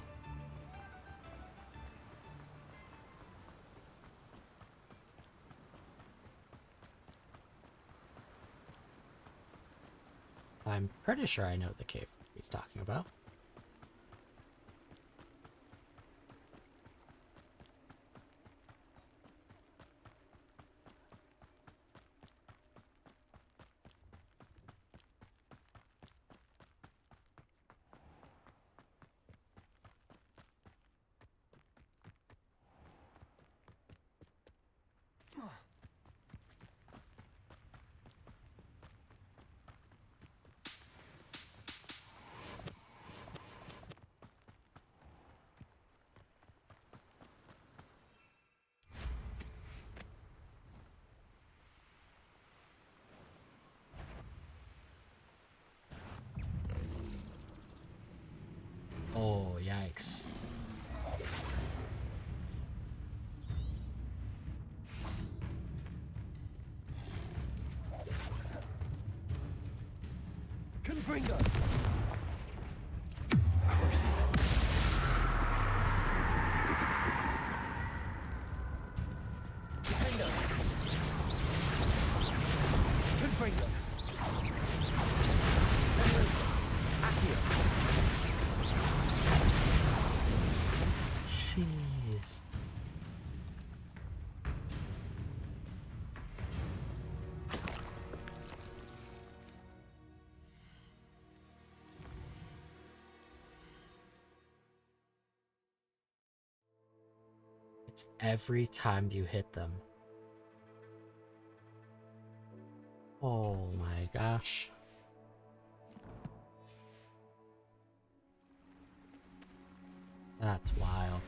I'm pretty sure I know the cave he's talking about. Oh, yikes. Confringo! Crucible. Defender! Confringo! Accio! Jeez. It's every time you hit them. Oh my gosh. That's wild.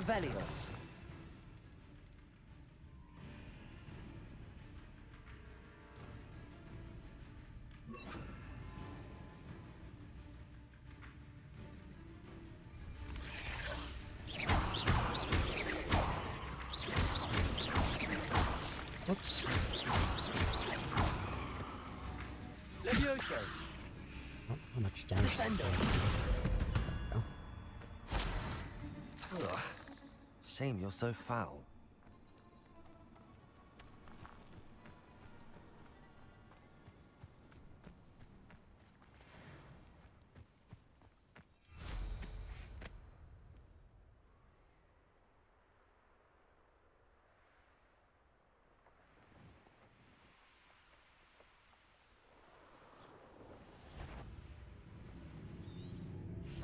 Revelio. Whoops. Levioso. Oh, how much damage is Descendo. Ugh. Shame you're so foul.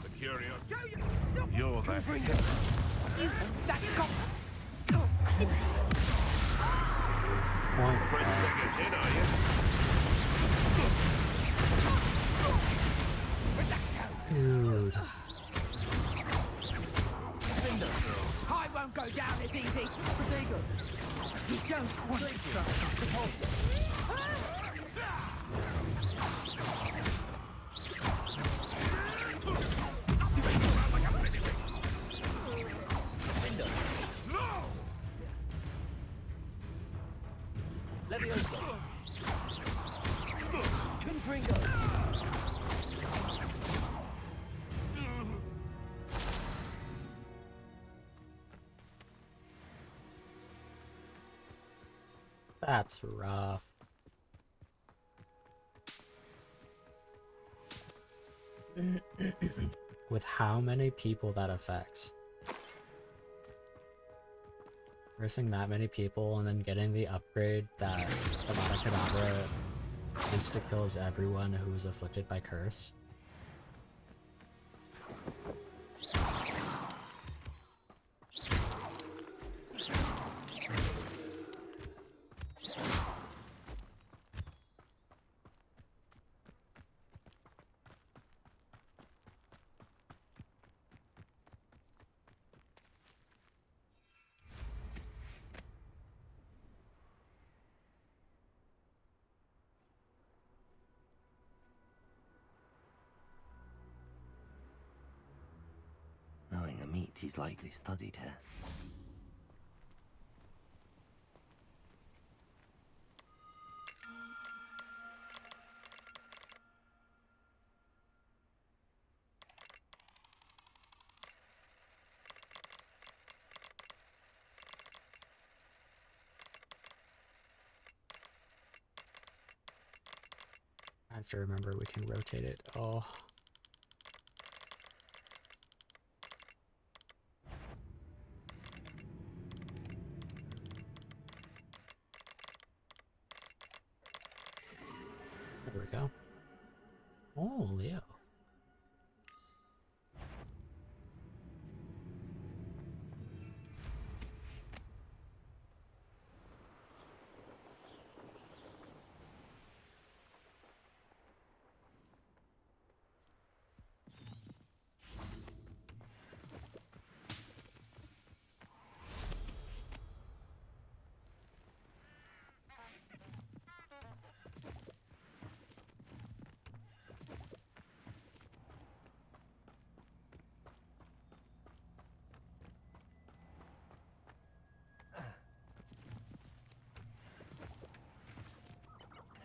The curious. You're the afraid to take a hit, are you? Dude. I won't go down as easy. You don't want to trust the pulse. Levioso. Confringo. That's rough. With how many people that affects. Versing that many people and then getting the upgrade that Avada Kedavra insta-kills everyone who is afflicted by curse. Knowing Amit, he's likely studied here. I have to remember we can rotate it. Oh. There we go. Oh, Leo.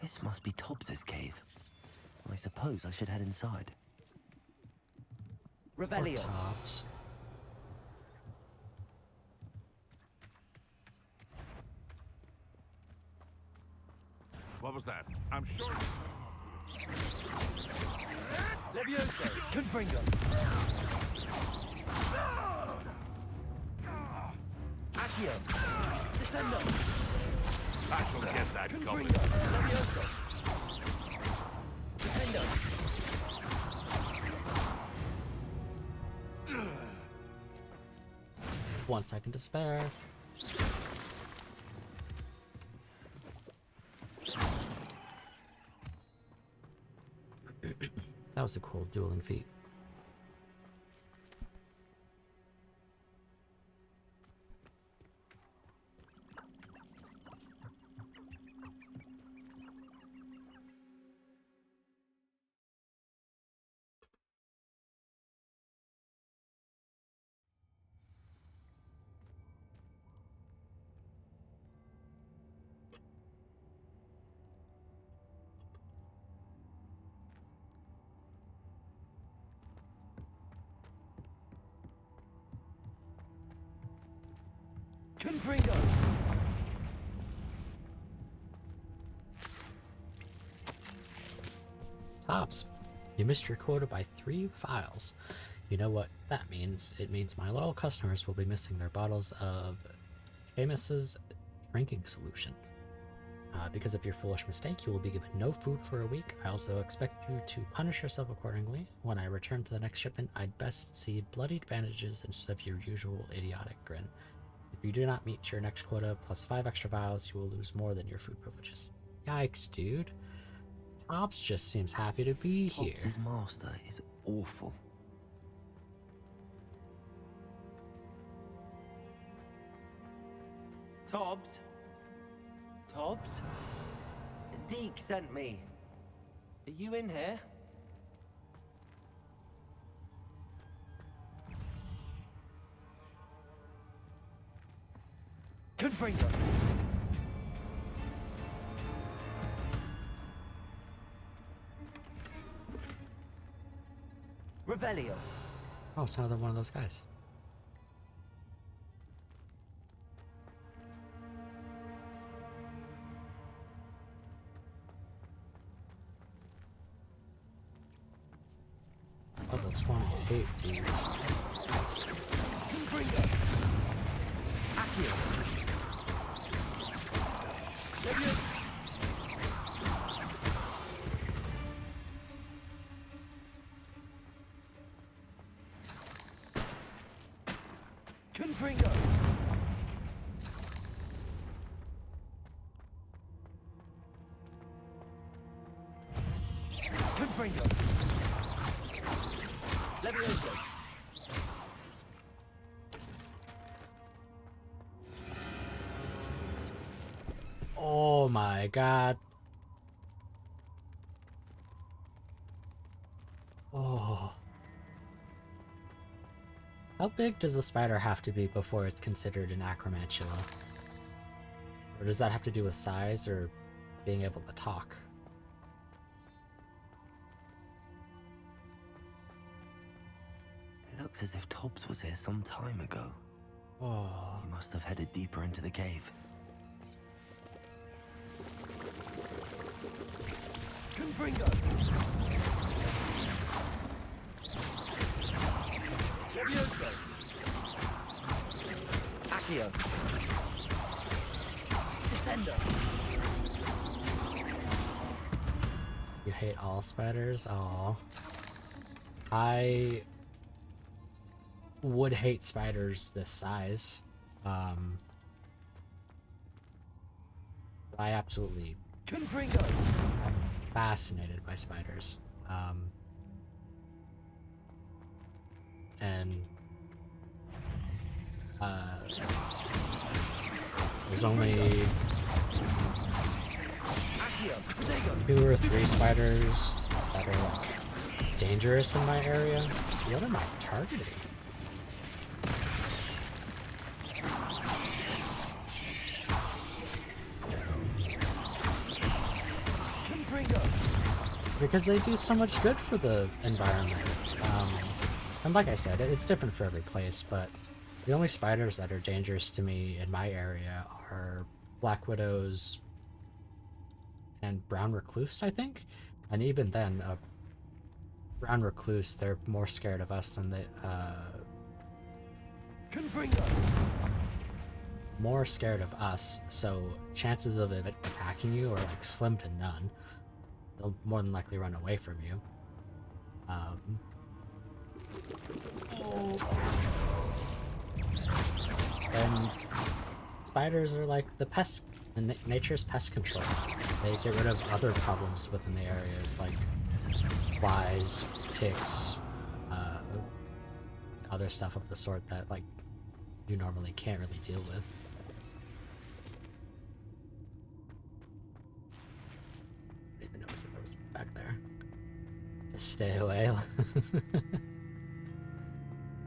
This must be Tobbs's cave. I suppose I should head inside. Revelio. Tops. What was that? I'm sure. Levioso. Confringo. Accio. Descendo. I shall get that goblin. Levioso. Defendo. 1 second to spare. That was a cool dueling feat. Confringo! Tops, you missed your quota by 3 files. You know what that means? It means my loyal customers will be missing their bottles of Seamus's drinking solution. Because of your foolish mistake, you will be given no food for a week. I also expect you to punish yourself accordingly. When I return for the next shipment, I'd best see bloodied bandages instead of your usual idiotic grin. If you do not meet your next quota plus 5 extra vials, you will lose more than your food privileges. Yikes, dude. Tops just seems happy to be here. His master is awful. Tobbs? Tobbs? Deke sent me. Are you in here? Confringo! Revelio. Oh, it's another one of those guys. Level 28, dudes. Confringo! Accio! Confringo! Confringo! Levioso! Oh my god. Oh. How big does a spider have to be before it's considered an acromantula? Or does that have to do with size or being able to talk? It looks as if Tobbs was here some time ago. Oh. He must have headed deeper into the cave. Confringo! Levioso! Accio! Descendo! You hate all spiders? Aw. I would hate spiders this size. I absolutely Confringo! am fascinated by spiders. And there's only 2 or 3 spiders that are like dangerous in my area. What am I targeting? Because they do so much good for the environment. And like I said, it's different for every place, but the only spiders that are dangerous to me in my area are black widows and brown recluse, I think. And even then, brown recluse, they're more scared of us than they more scared of us, so chances of it attacking you are like slim to none. They'll more than likely run away from you. And spiders are like the pest, nature's pest control. They get rid of other problems within the areas like flies, ticks, other stuff of the sort that like you normally can't really deal with. I didn't even notice that there was back there. Just stay away.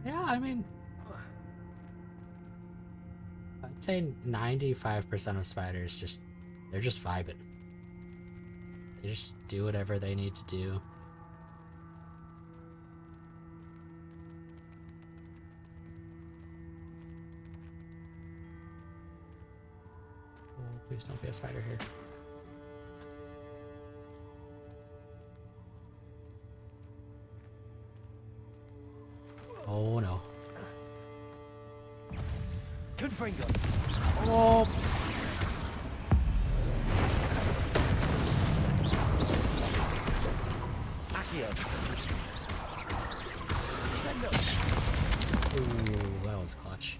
Yeah, I mean, I'd say 95% of spiders they're just vibing. They just do whatever they need to do. please don't be a spider here. Oh no. Confringo. Oh. Accio. Ooh, that was clutch.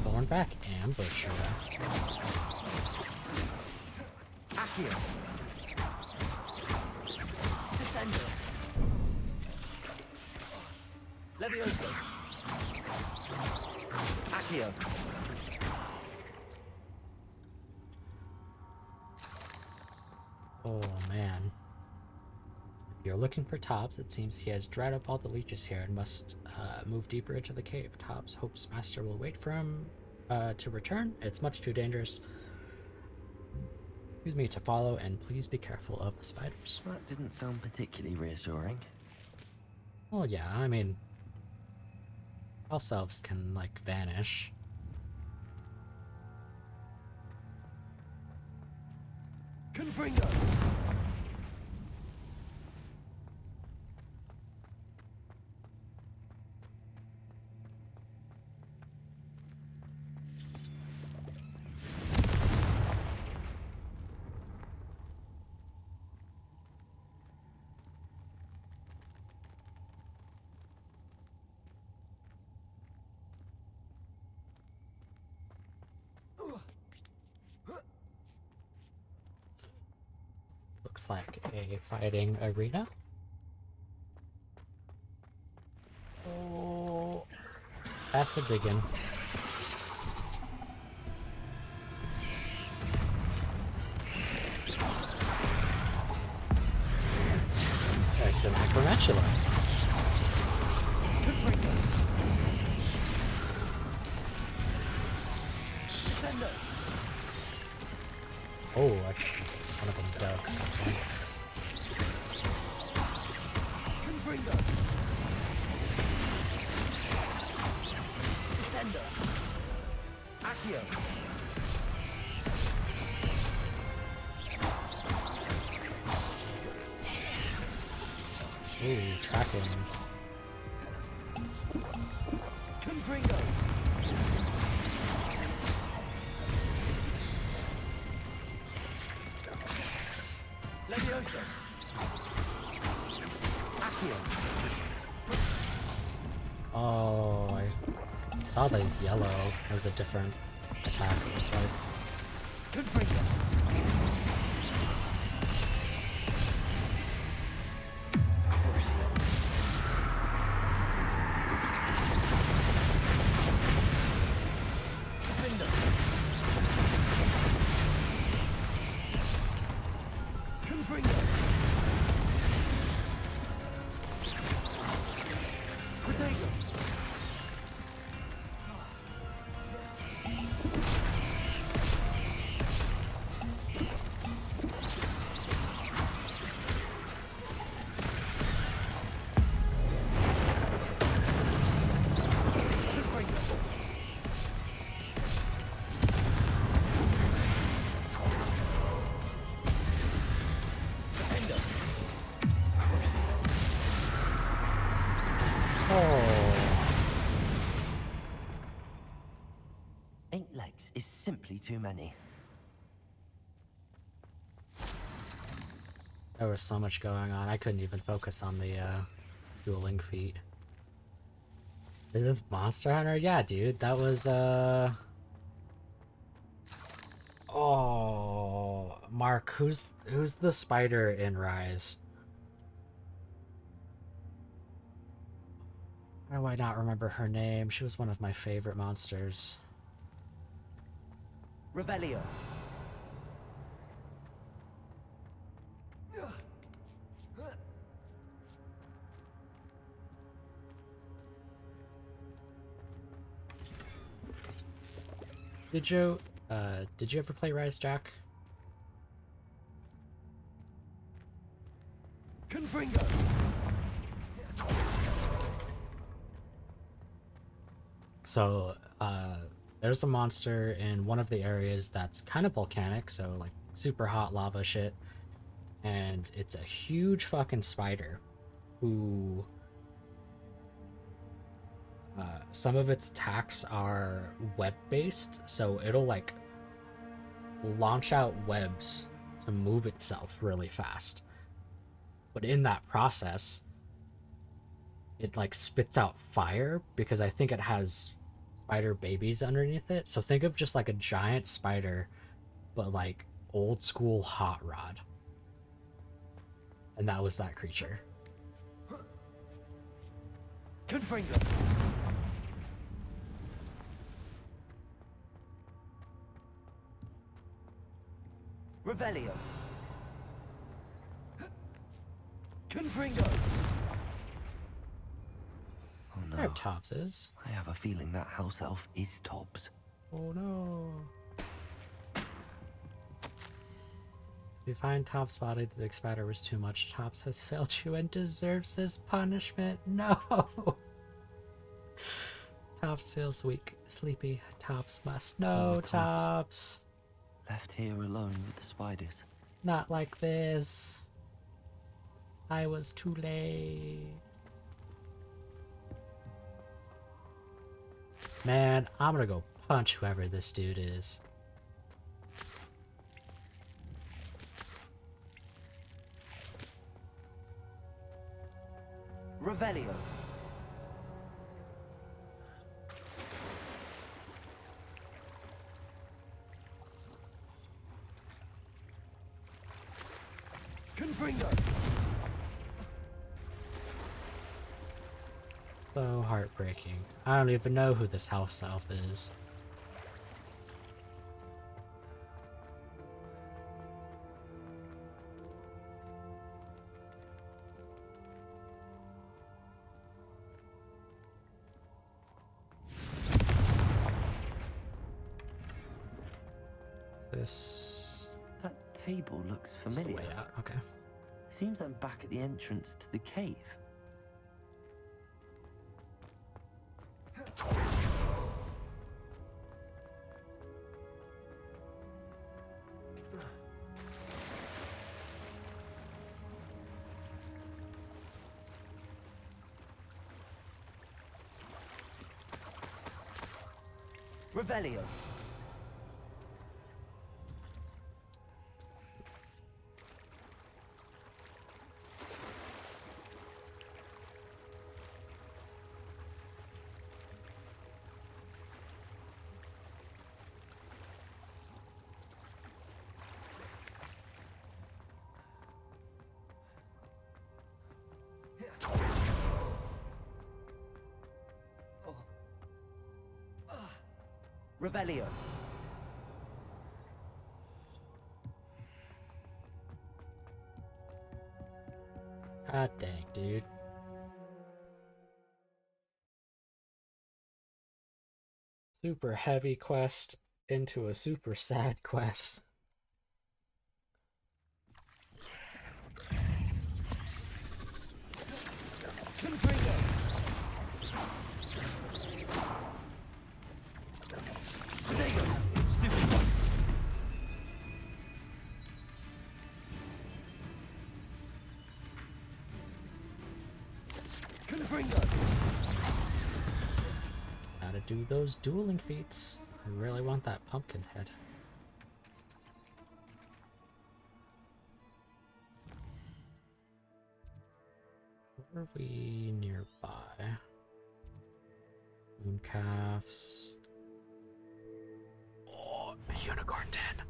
Thornback ambusher. Accio. Descendo. Levioso. Accio. Oh man. If you're looking for Tops, it seems he has dried up all the leeches here and must move deeper into the cave. Tops hopes Master will wait for him to return. It's much too dangerous. Excuse me, to follow, and please be careful of the spiders. That didn't sound particularly reassuring. Well, yeah, I mean, house elves can, like, vanish. Confringo. Looks like a fighting arena. Oh, that's a big one. That's an acromantula. Oh, one of them dug. That's fine. Descendo. Accio. Ooh, tracking. Confringo. Levioso. Accio. Oh, I saw the yellow. It was a different attack. It was like... Confringo. Is simply too many. There was so much going on. I couldn't even focus on the dueling feat. Is this Monster Hunter? Yeah, dude. That was oh, Mark, who's the spider in Rise? Why do I not remember her name? She was one of my favorite monsters. Revelio. Did you ever play Rise, Jack? Confringo. So, there's a monster in one of the areas that's kind of volcanic, so like super hot lava shit. And it's a huge fucking spider who some of its attacks are web-based, so it'll like launch out webs to move itself really fast. But in that process, it like spits out fire because I think it has spider babies underneath it. So think of just like a giant spider, but like old school hot rod. And that was that creature. Confringo. Revelio. Confringo. Oh no. There Tobbs is. I have a feeling that house elf is Tobbs. Oh no. If you find Tobbs' body, the big spider was too much. Tobbs has failed you and deserves this punishment. No. Tobbs feels weak, sleepy. Tobbs must know. Oh, Tobbs. Left here alone with the spiders. Not like this. I was too late. Man, I'm gonna go punch whoever this dude is. Revelio. Confringo. So heartbreaking. I don't even know who this house elf is. That table looks It's the familiar. way out. Okay. Seems I'm back at the entrance to the cave. Revelio. Revelio. God dang, dude. Super heavy quest into a super sad quest. Gotta do those dueling feats. I really want that pumpkin head. Where are we nearby? Moon calves. Oh, a unicorn den.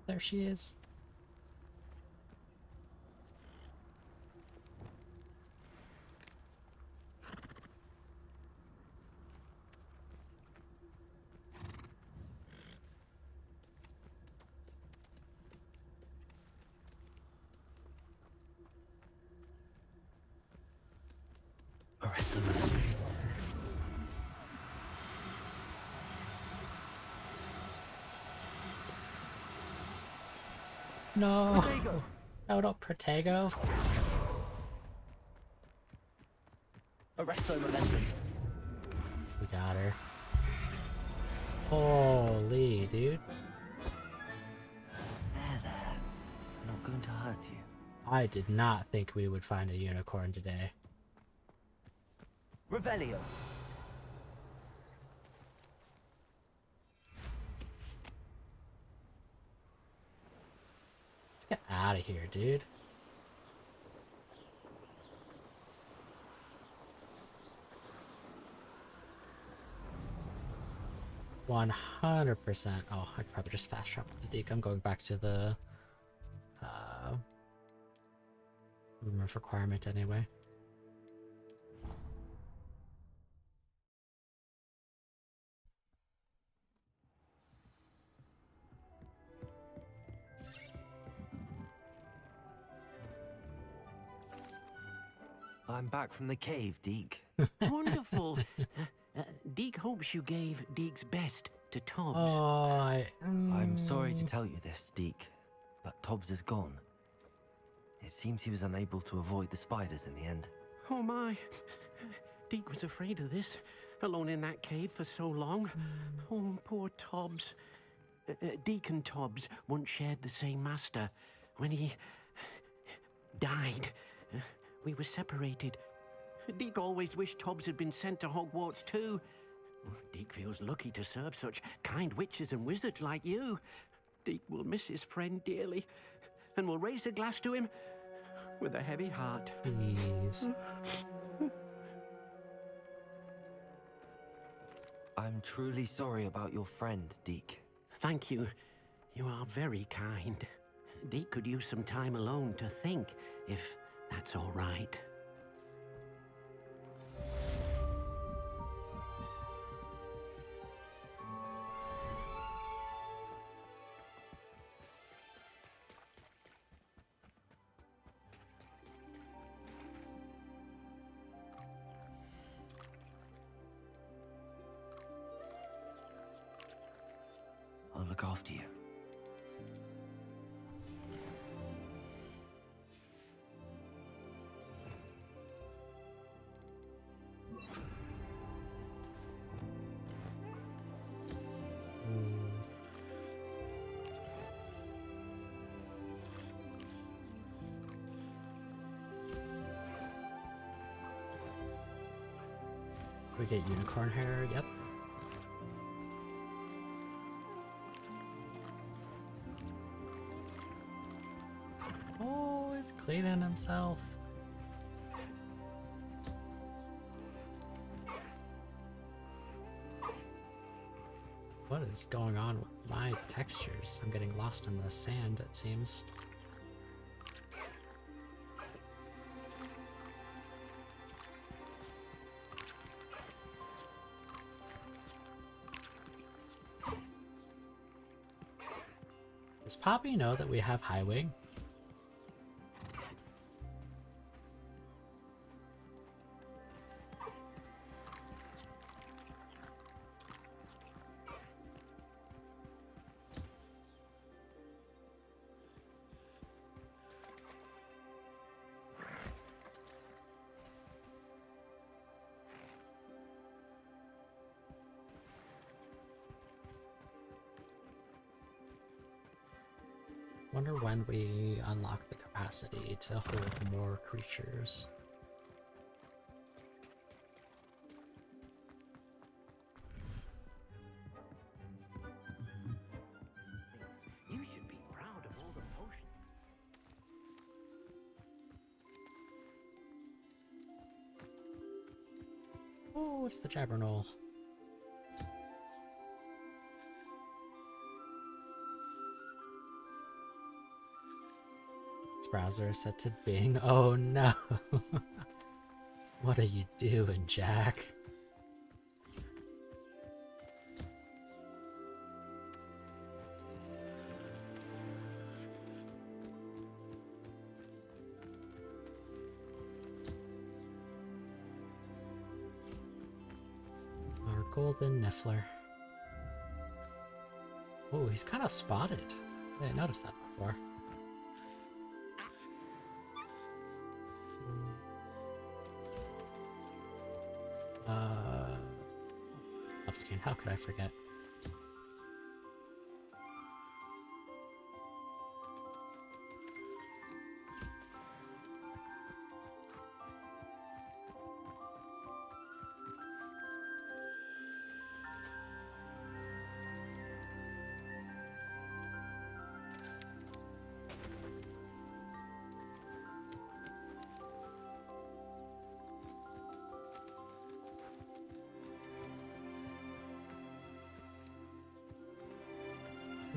There she is. Arrest them. No. Protego. No, not Protego. Arresto momentum. We got her. Holy, dude. There. I'm not going to hurt you. I did not think we would find a unicorn today. Revelio. Let's get out of here, dude. %. Oh, I could probably just fast travel to Deke. I'm going back to the room of requirement anyway. I'm back from the cave, Deke. Wonderful. Deke hopes you gave Deke's best to Tobbs. Oh, I'm sorry to tell you this, Deke, but Tobbs is gone. It seems he was unable to avoid the spiders in the end. Oh my. Deke was afraid of this, alone in that cave for so long. Oh, poor Tobbs. Deke and Tobbs once shared the same master. When he died, we were separated. Deke always wished Tobbs had been sent to Hogwarts too. Deke feels lucky to serve such kind witches and wizards like you. Deke will miss his friend dearly, and will raise a glass to him with a heavy heart. Please. I'm truly sorry about your friend, Deke. Thank you. You are very kind. Deke could use some time alone to think, if that's all right. I'll look after you. We get unicorn hair, yep. Oh, he's cleaning himself. What is going on with my textures? I'm getting lost in the sand, it seems. Does Poppy know that we have High Wing? Wonder when we unlock the capacity to hold more creatures. You should be proud of all the potions. Oh, it's the Jabberknoll. Its browser is set to Bing. Oh no! What are you doing, Jack? Golden Niffler. Oh, he's kind of spotted. I didn't notice that before. Offscan, how could I forget?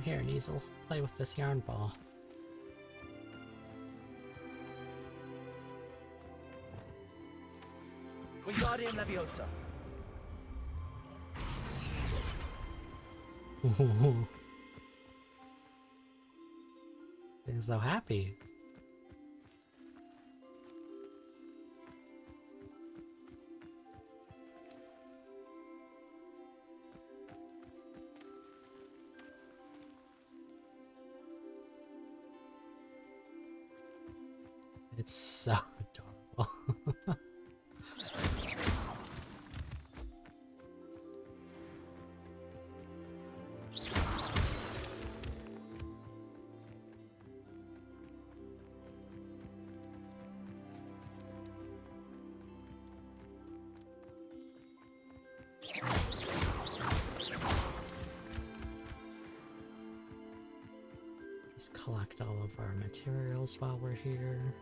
Here, Neasel, play with this yarn ball. Wingardium Leviosa. He's so happy. It's so adorable. Let's collect all of our materials while we're here.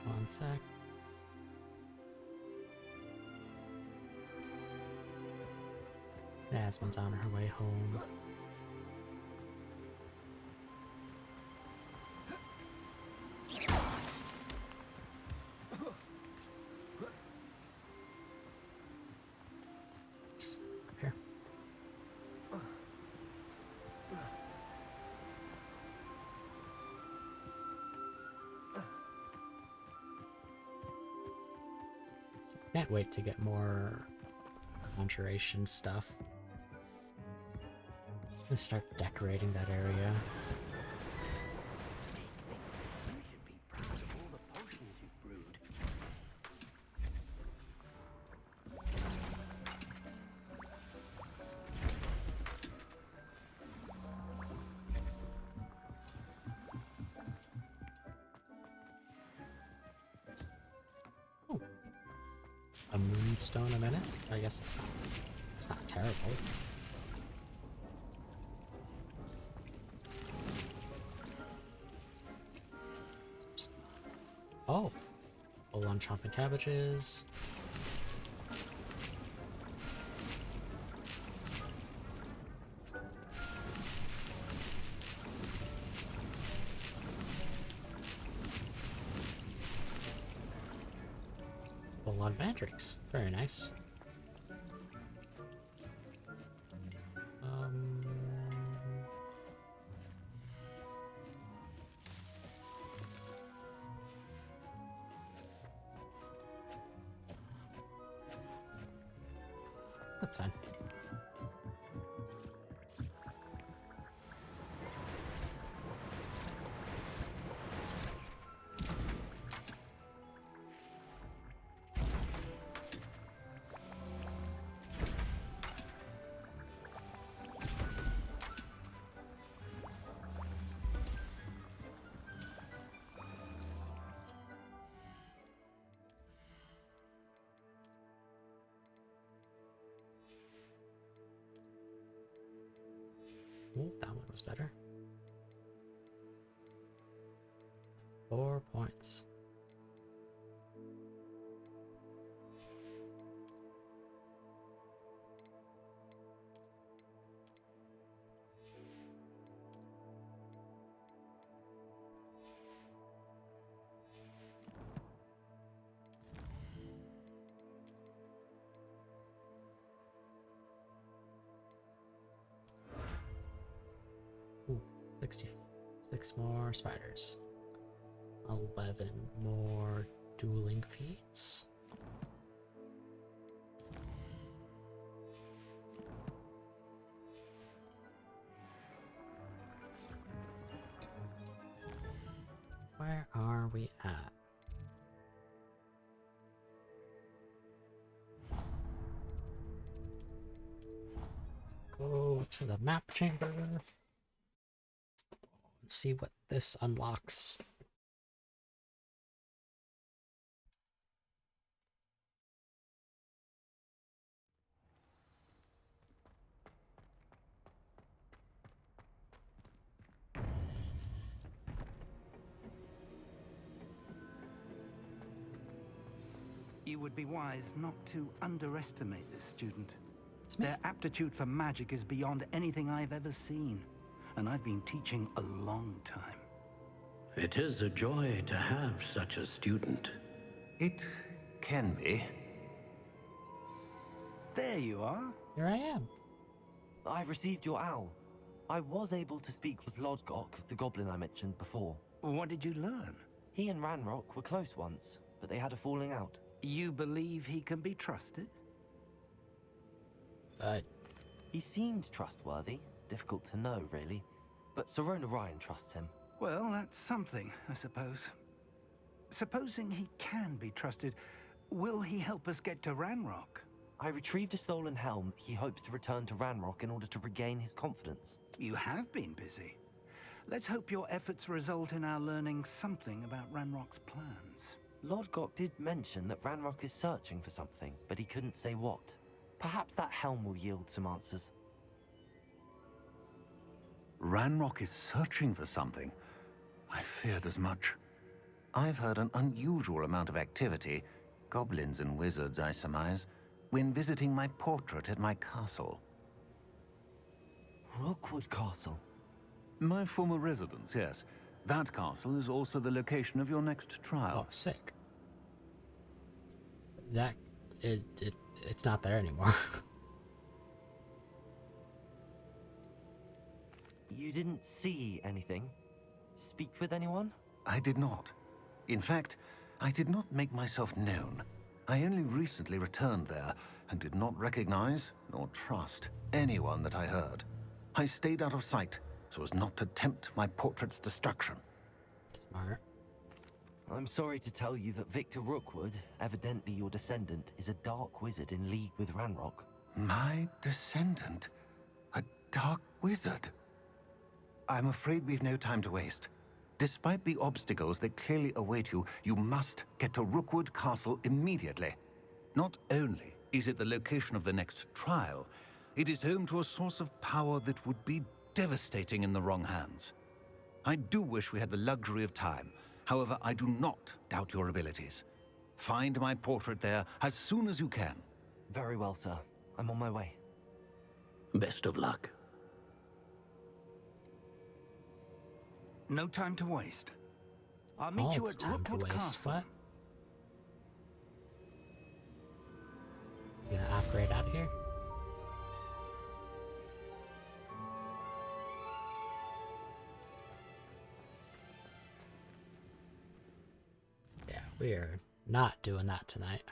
One sec. Jasmine's on her way home. Here. Can't wait to get more conjuration stuff. Let's start decorating that area. A moonstone a minute? I guess it's not terrible. Oh, full on chopping cabbages. Full on mandrakes. Very nice. That's fine. Oh, that one was better. 4 points. Ooh, 66 more spiders. 11 more dueling feats. Where are we at? Go to the map chamber and see what this unlocks. You would be wise not to underestimate this student. Their aptitude for magic is beyond anything I've ever seen, and I've been teaching a long time. It is a joy to have such a student. It can be. There you are. Here I am. I received your owl. I was able to speak with Lodgok, the goblin I mentioned before. What did you learn? He and Ranrock were close once, but they had a falling out. You believe he can be trusted? He seemed trustworthy. Difficult to know, really. But Sirona Ryan trusts him. Well, that's something, I suppose. Supposing he can be trusted, will he help us get to Ranrock? I retrieved a stolen helm. He hopes to return to Ranrock in order to regain his confidence. You have been busy. Let's hope your efforts result in our learning something about Ranrock's plans. Lodgok did mention that Ranrock is searching for something, but he couldn't say what. Perhaps that helm will yield some answers. Ranrock is searching for something. I feared as much. I've heard an unusual amount of activity, goblins and wizards, I surmise, when visiting my portrait at my castle. Rookwood Castle? My former residence, yes. That castle is also the location of your next trial. Oh, sick. That is it's not there anymore. You didn't see anything? Speak with anyone? I did not. In fact, I did not make myself known. I only recently returned there and did not recognize nor trust anyone that I heard. I stayed out of sight so as not to tempt my portrait's destruction. Smart. I'm sorry to tell you that Victor Rookwood, evidently your descendant, is a dark wizard in league with Ranrock. My descendant? A dark wizard? I'm afraid we've no time to waste. Despite the obstacles that clearly await you, you must get to Rookwood Castle immediately. Not only is it the location of the next trial, it is home to a source of power that would be devastating in the wrong hands. I do wish we had the luxury of time. However, I do not doubt your abilities. Find my portrait there as soon as you can. Very well, sir. I'm on my way. Best of luck. No time to waste. I'll meet you at Rookwood Castle. What? You gonna upgrade out of here? Yeah, we are not doing that tonight.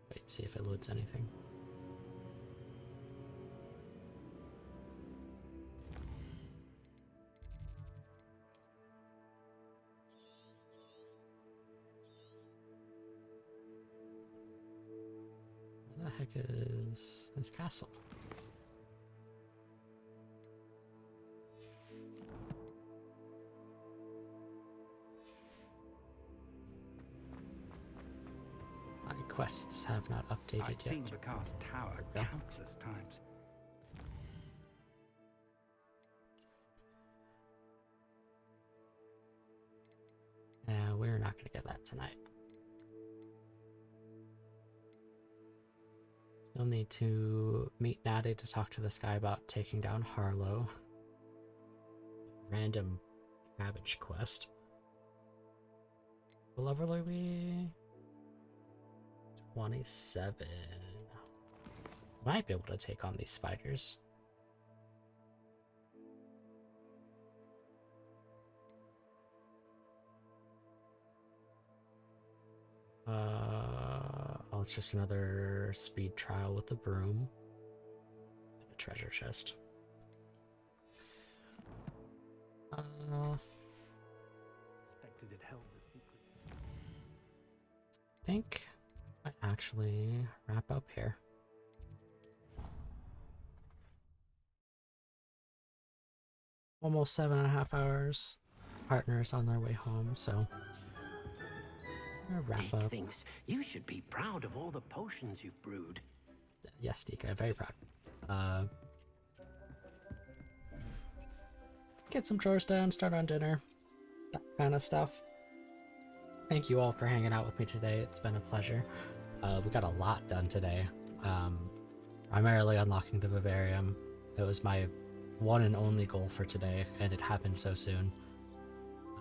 Wait, see if it loads anything. Where the heck is this castle? My quests have not updated I've yet. seen the cast tower countless times. We're not going to get that tonight. Still need to meet Natty to talk to this guy about taking down Harlow. Random cabbage quest. What level are we? 27. Might be able to take on these spiders. Oh, it's just another speed trial with the broom. And a treasure chest. Expected it held the secret. I think I actually wrap up here. Almost 7.5 hours. Partners on their way home, so wrap Deke up. thinks you should be proud of all the potions you've brewed. Yes, Deke, I'm very proud. Get some chores done, start on dinner, that kind of stuff. Thank you all for hanging out with me today. It's been a pleasure. We got a lot done today. Primarily unlocking the vivarium. It was my one and only goal for today, and it happened so soon.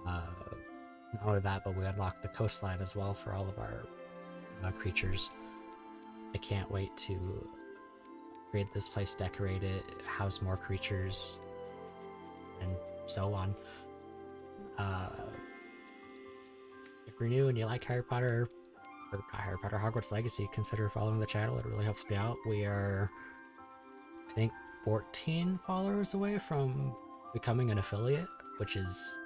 Not only that, but we unlocked the coastline as well for all of our creatures. I can't wait to create this place, decorate it, house more creatures, and so on. If you're new and you like Harry Potter, or not Harry Potter, Hogwarts Legacy, consider following the channel. It really helps me out. We are, I think, 14 followers away from becoming an affiliate, which is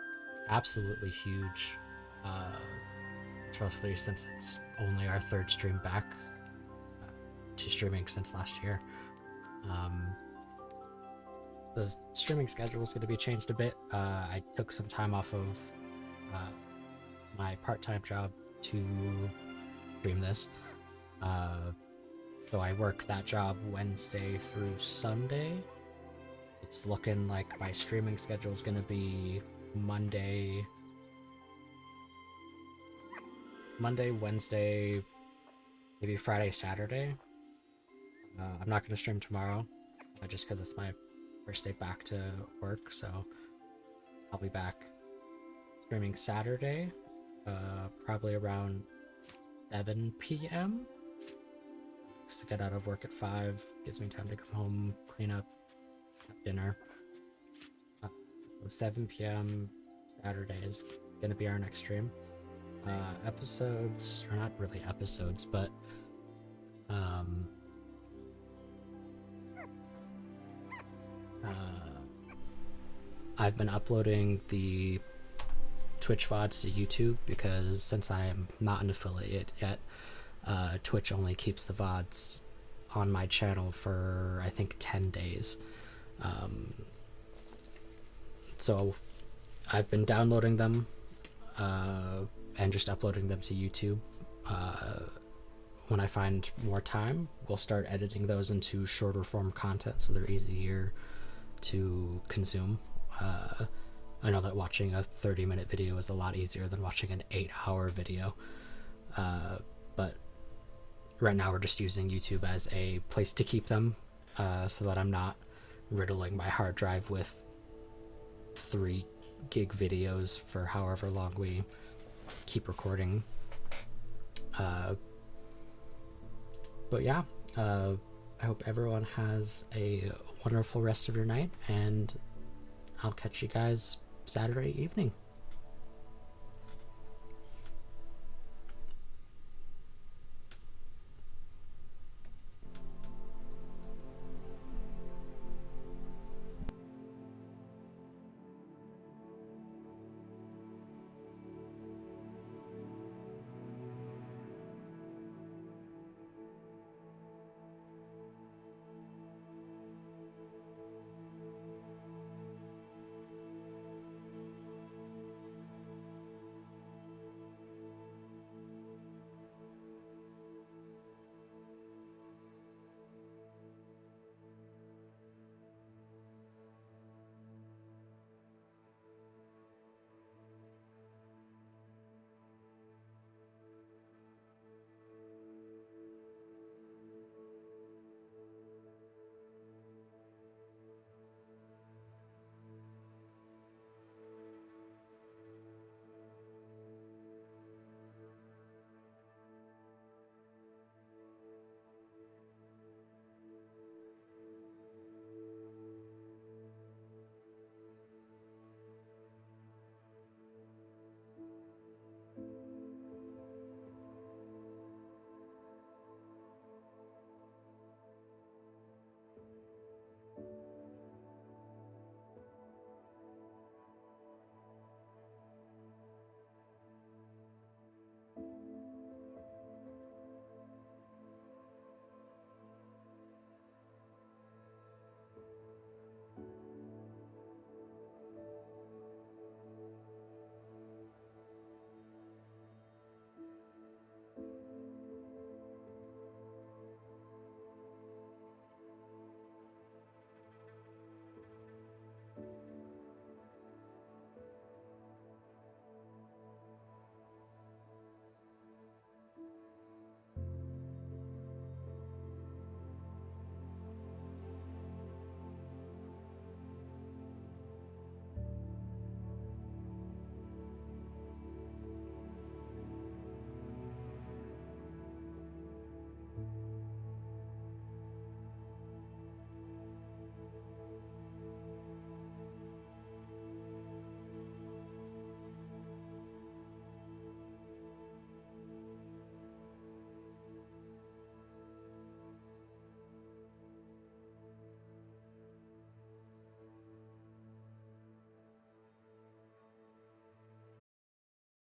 absolutely huge, especially since it's only our third stream back to streaming since last year. The streaming schedule is going to be changed a bit. I took some time off of my part-time job to stream this, so I work that job Wednesday through Sunday. It's looking like my streaming schedule is going to be Monday, Wednesday, maybe Friday, Saturday. I'm not going to stream tomorrow, just because it's my first day back to work, so I'll be back streaming Saturday, probably around 7 p.m. because I get out of work at 5, gives me time to come home, clean up, have dinner. So 7 p.m. Saturday is going to be our next stream. Episodes, or not really episodes, but I've been uploading the Twitch VODs to YouTube because since I am not an affiliate yet, Twitch only keeps the VODs on my channel for, I think, 10 days. So I've been downloading them and just uploading them to YouTube. When I find more time, we'll start editing those into shorter form content so they're easier to consume. I know that watching a 30-minute video is a lot easier than watching an 8-hour video, but right now we're just using YouTube as a place to keep them, so that I'm not riddling my hard drive with 3 gig videos for however long we keep recording. But yeah, I hope everyone has a wonderful rest of your night, and I'll catch you guys Saturday evening.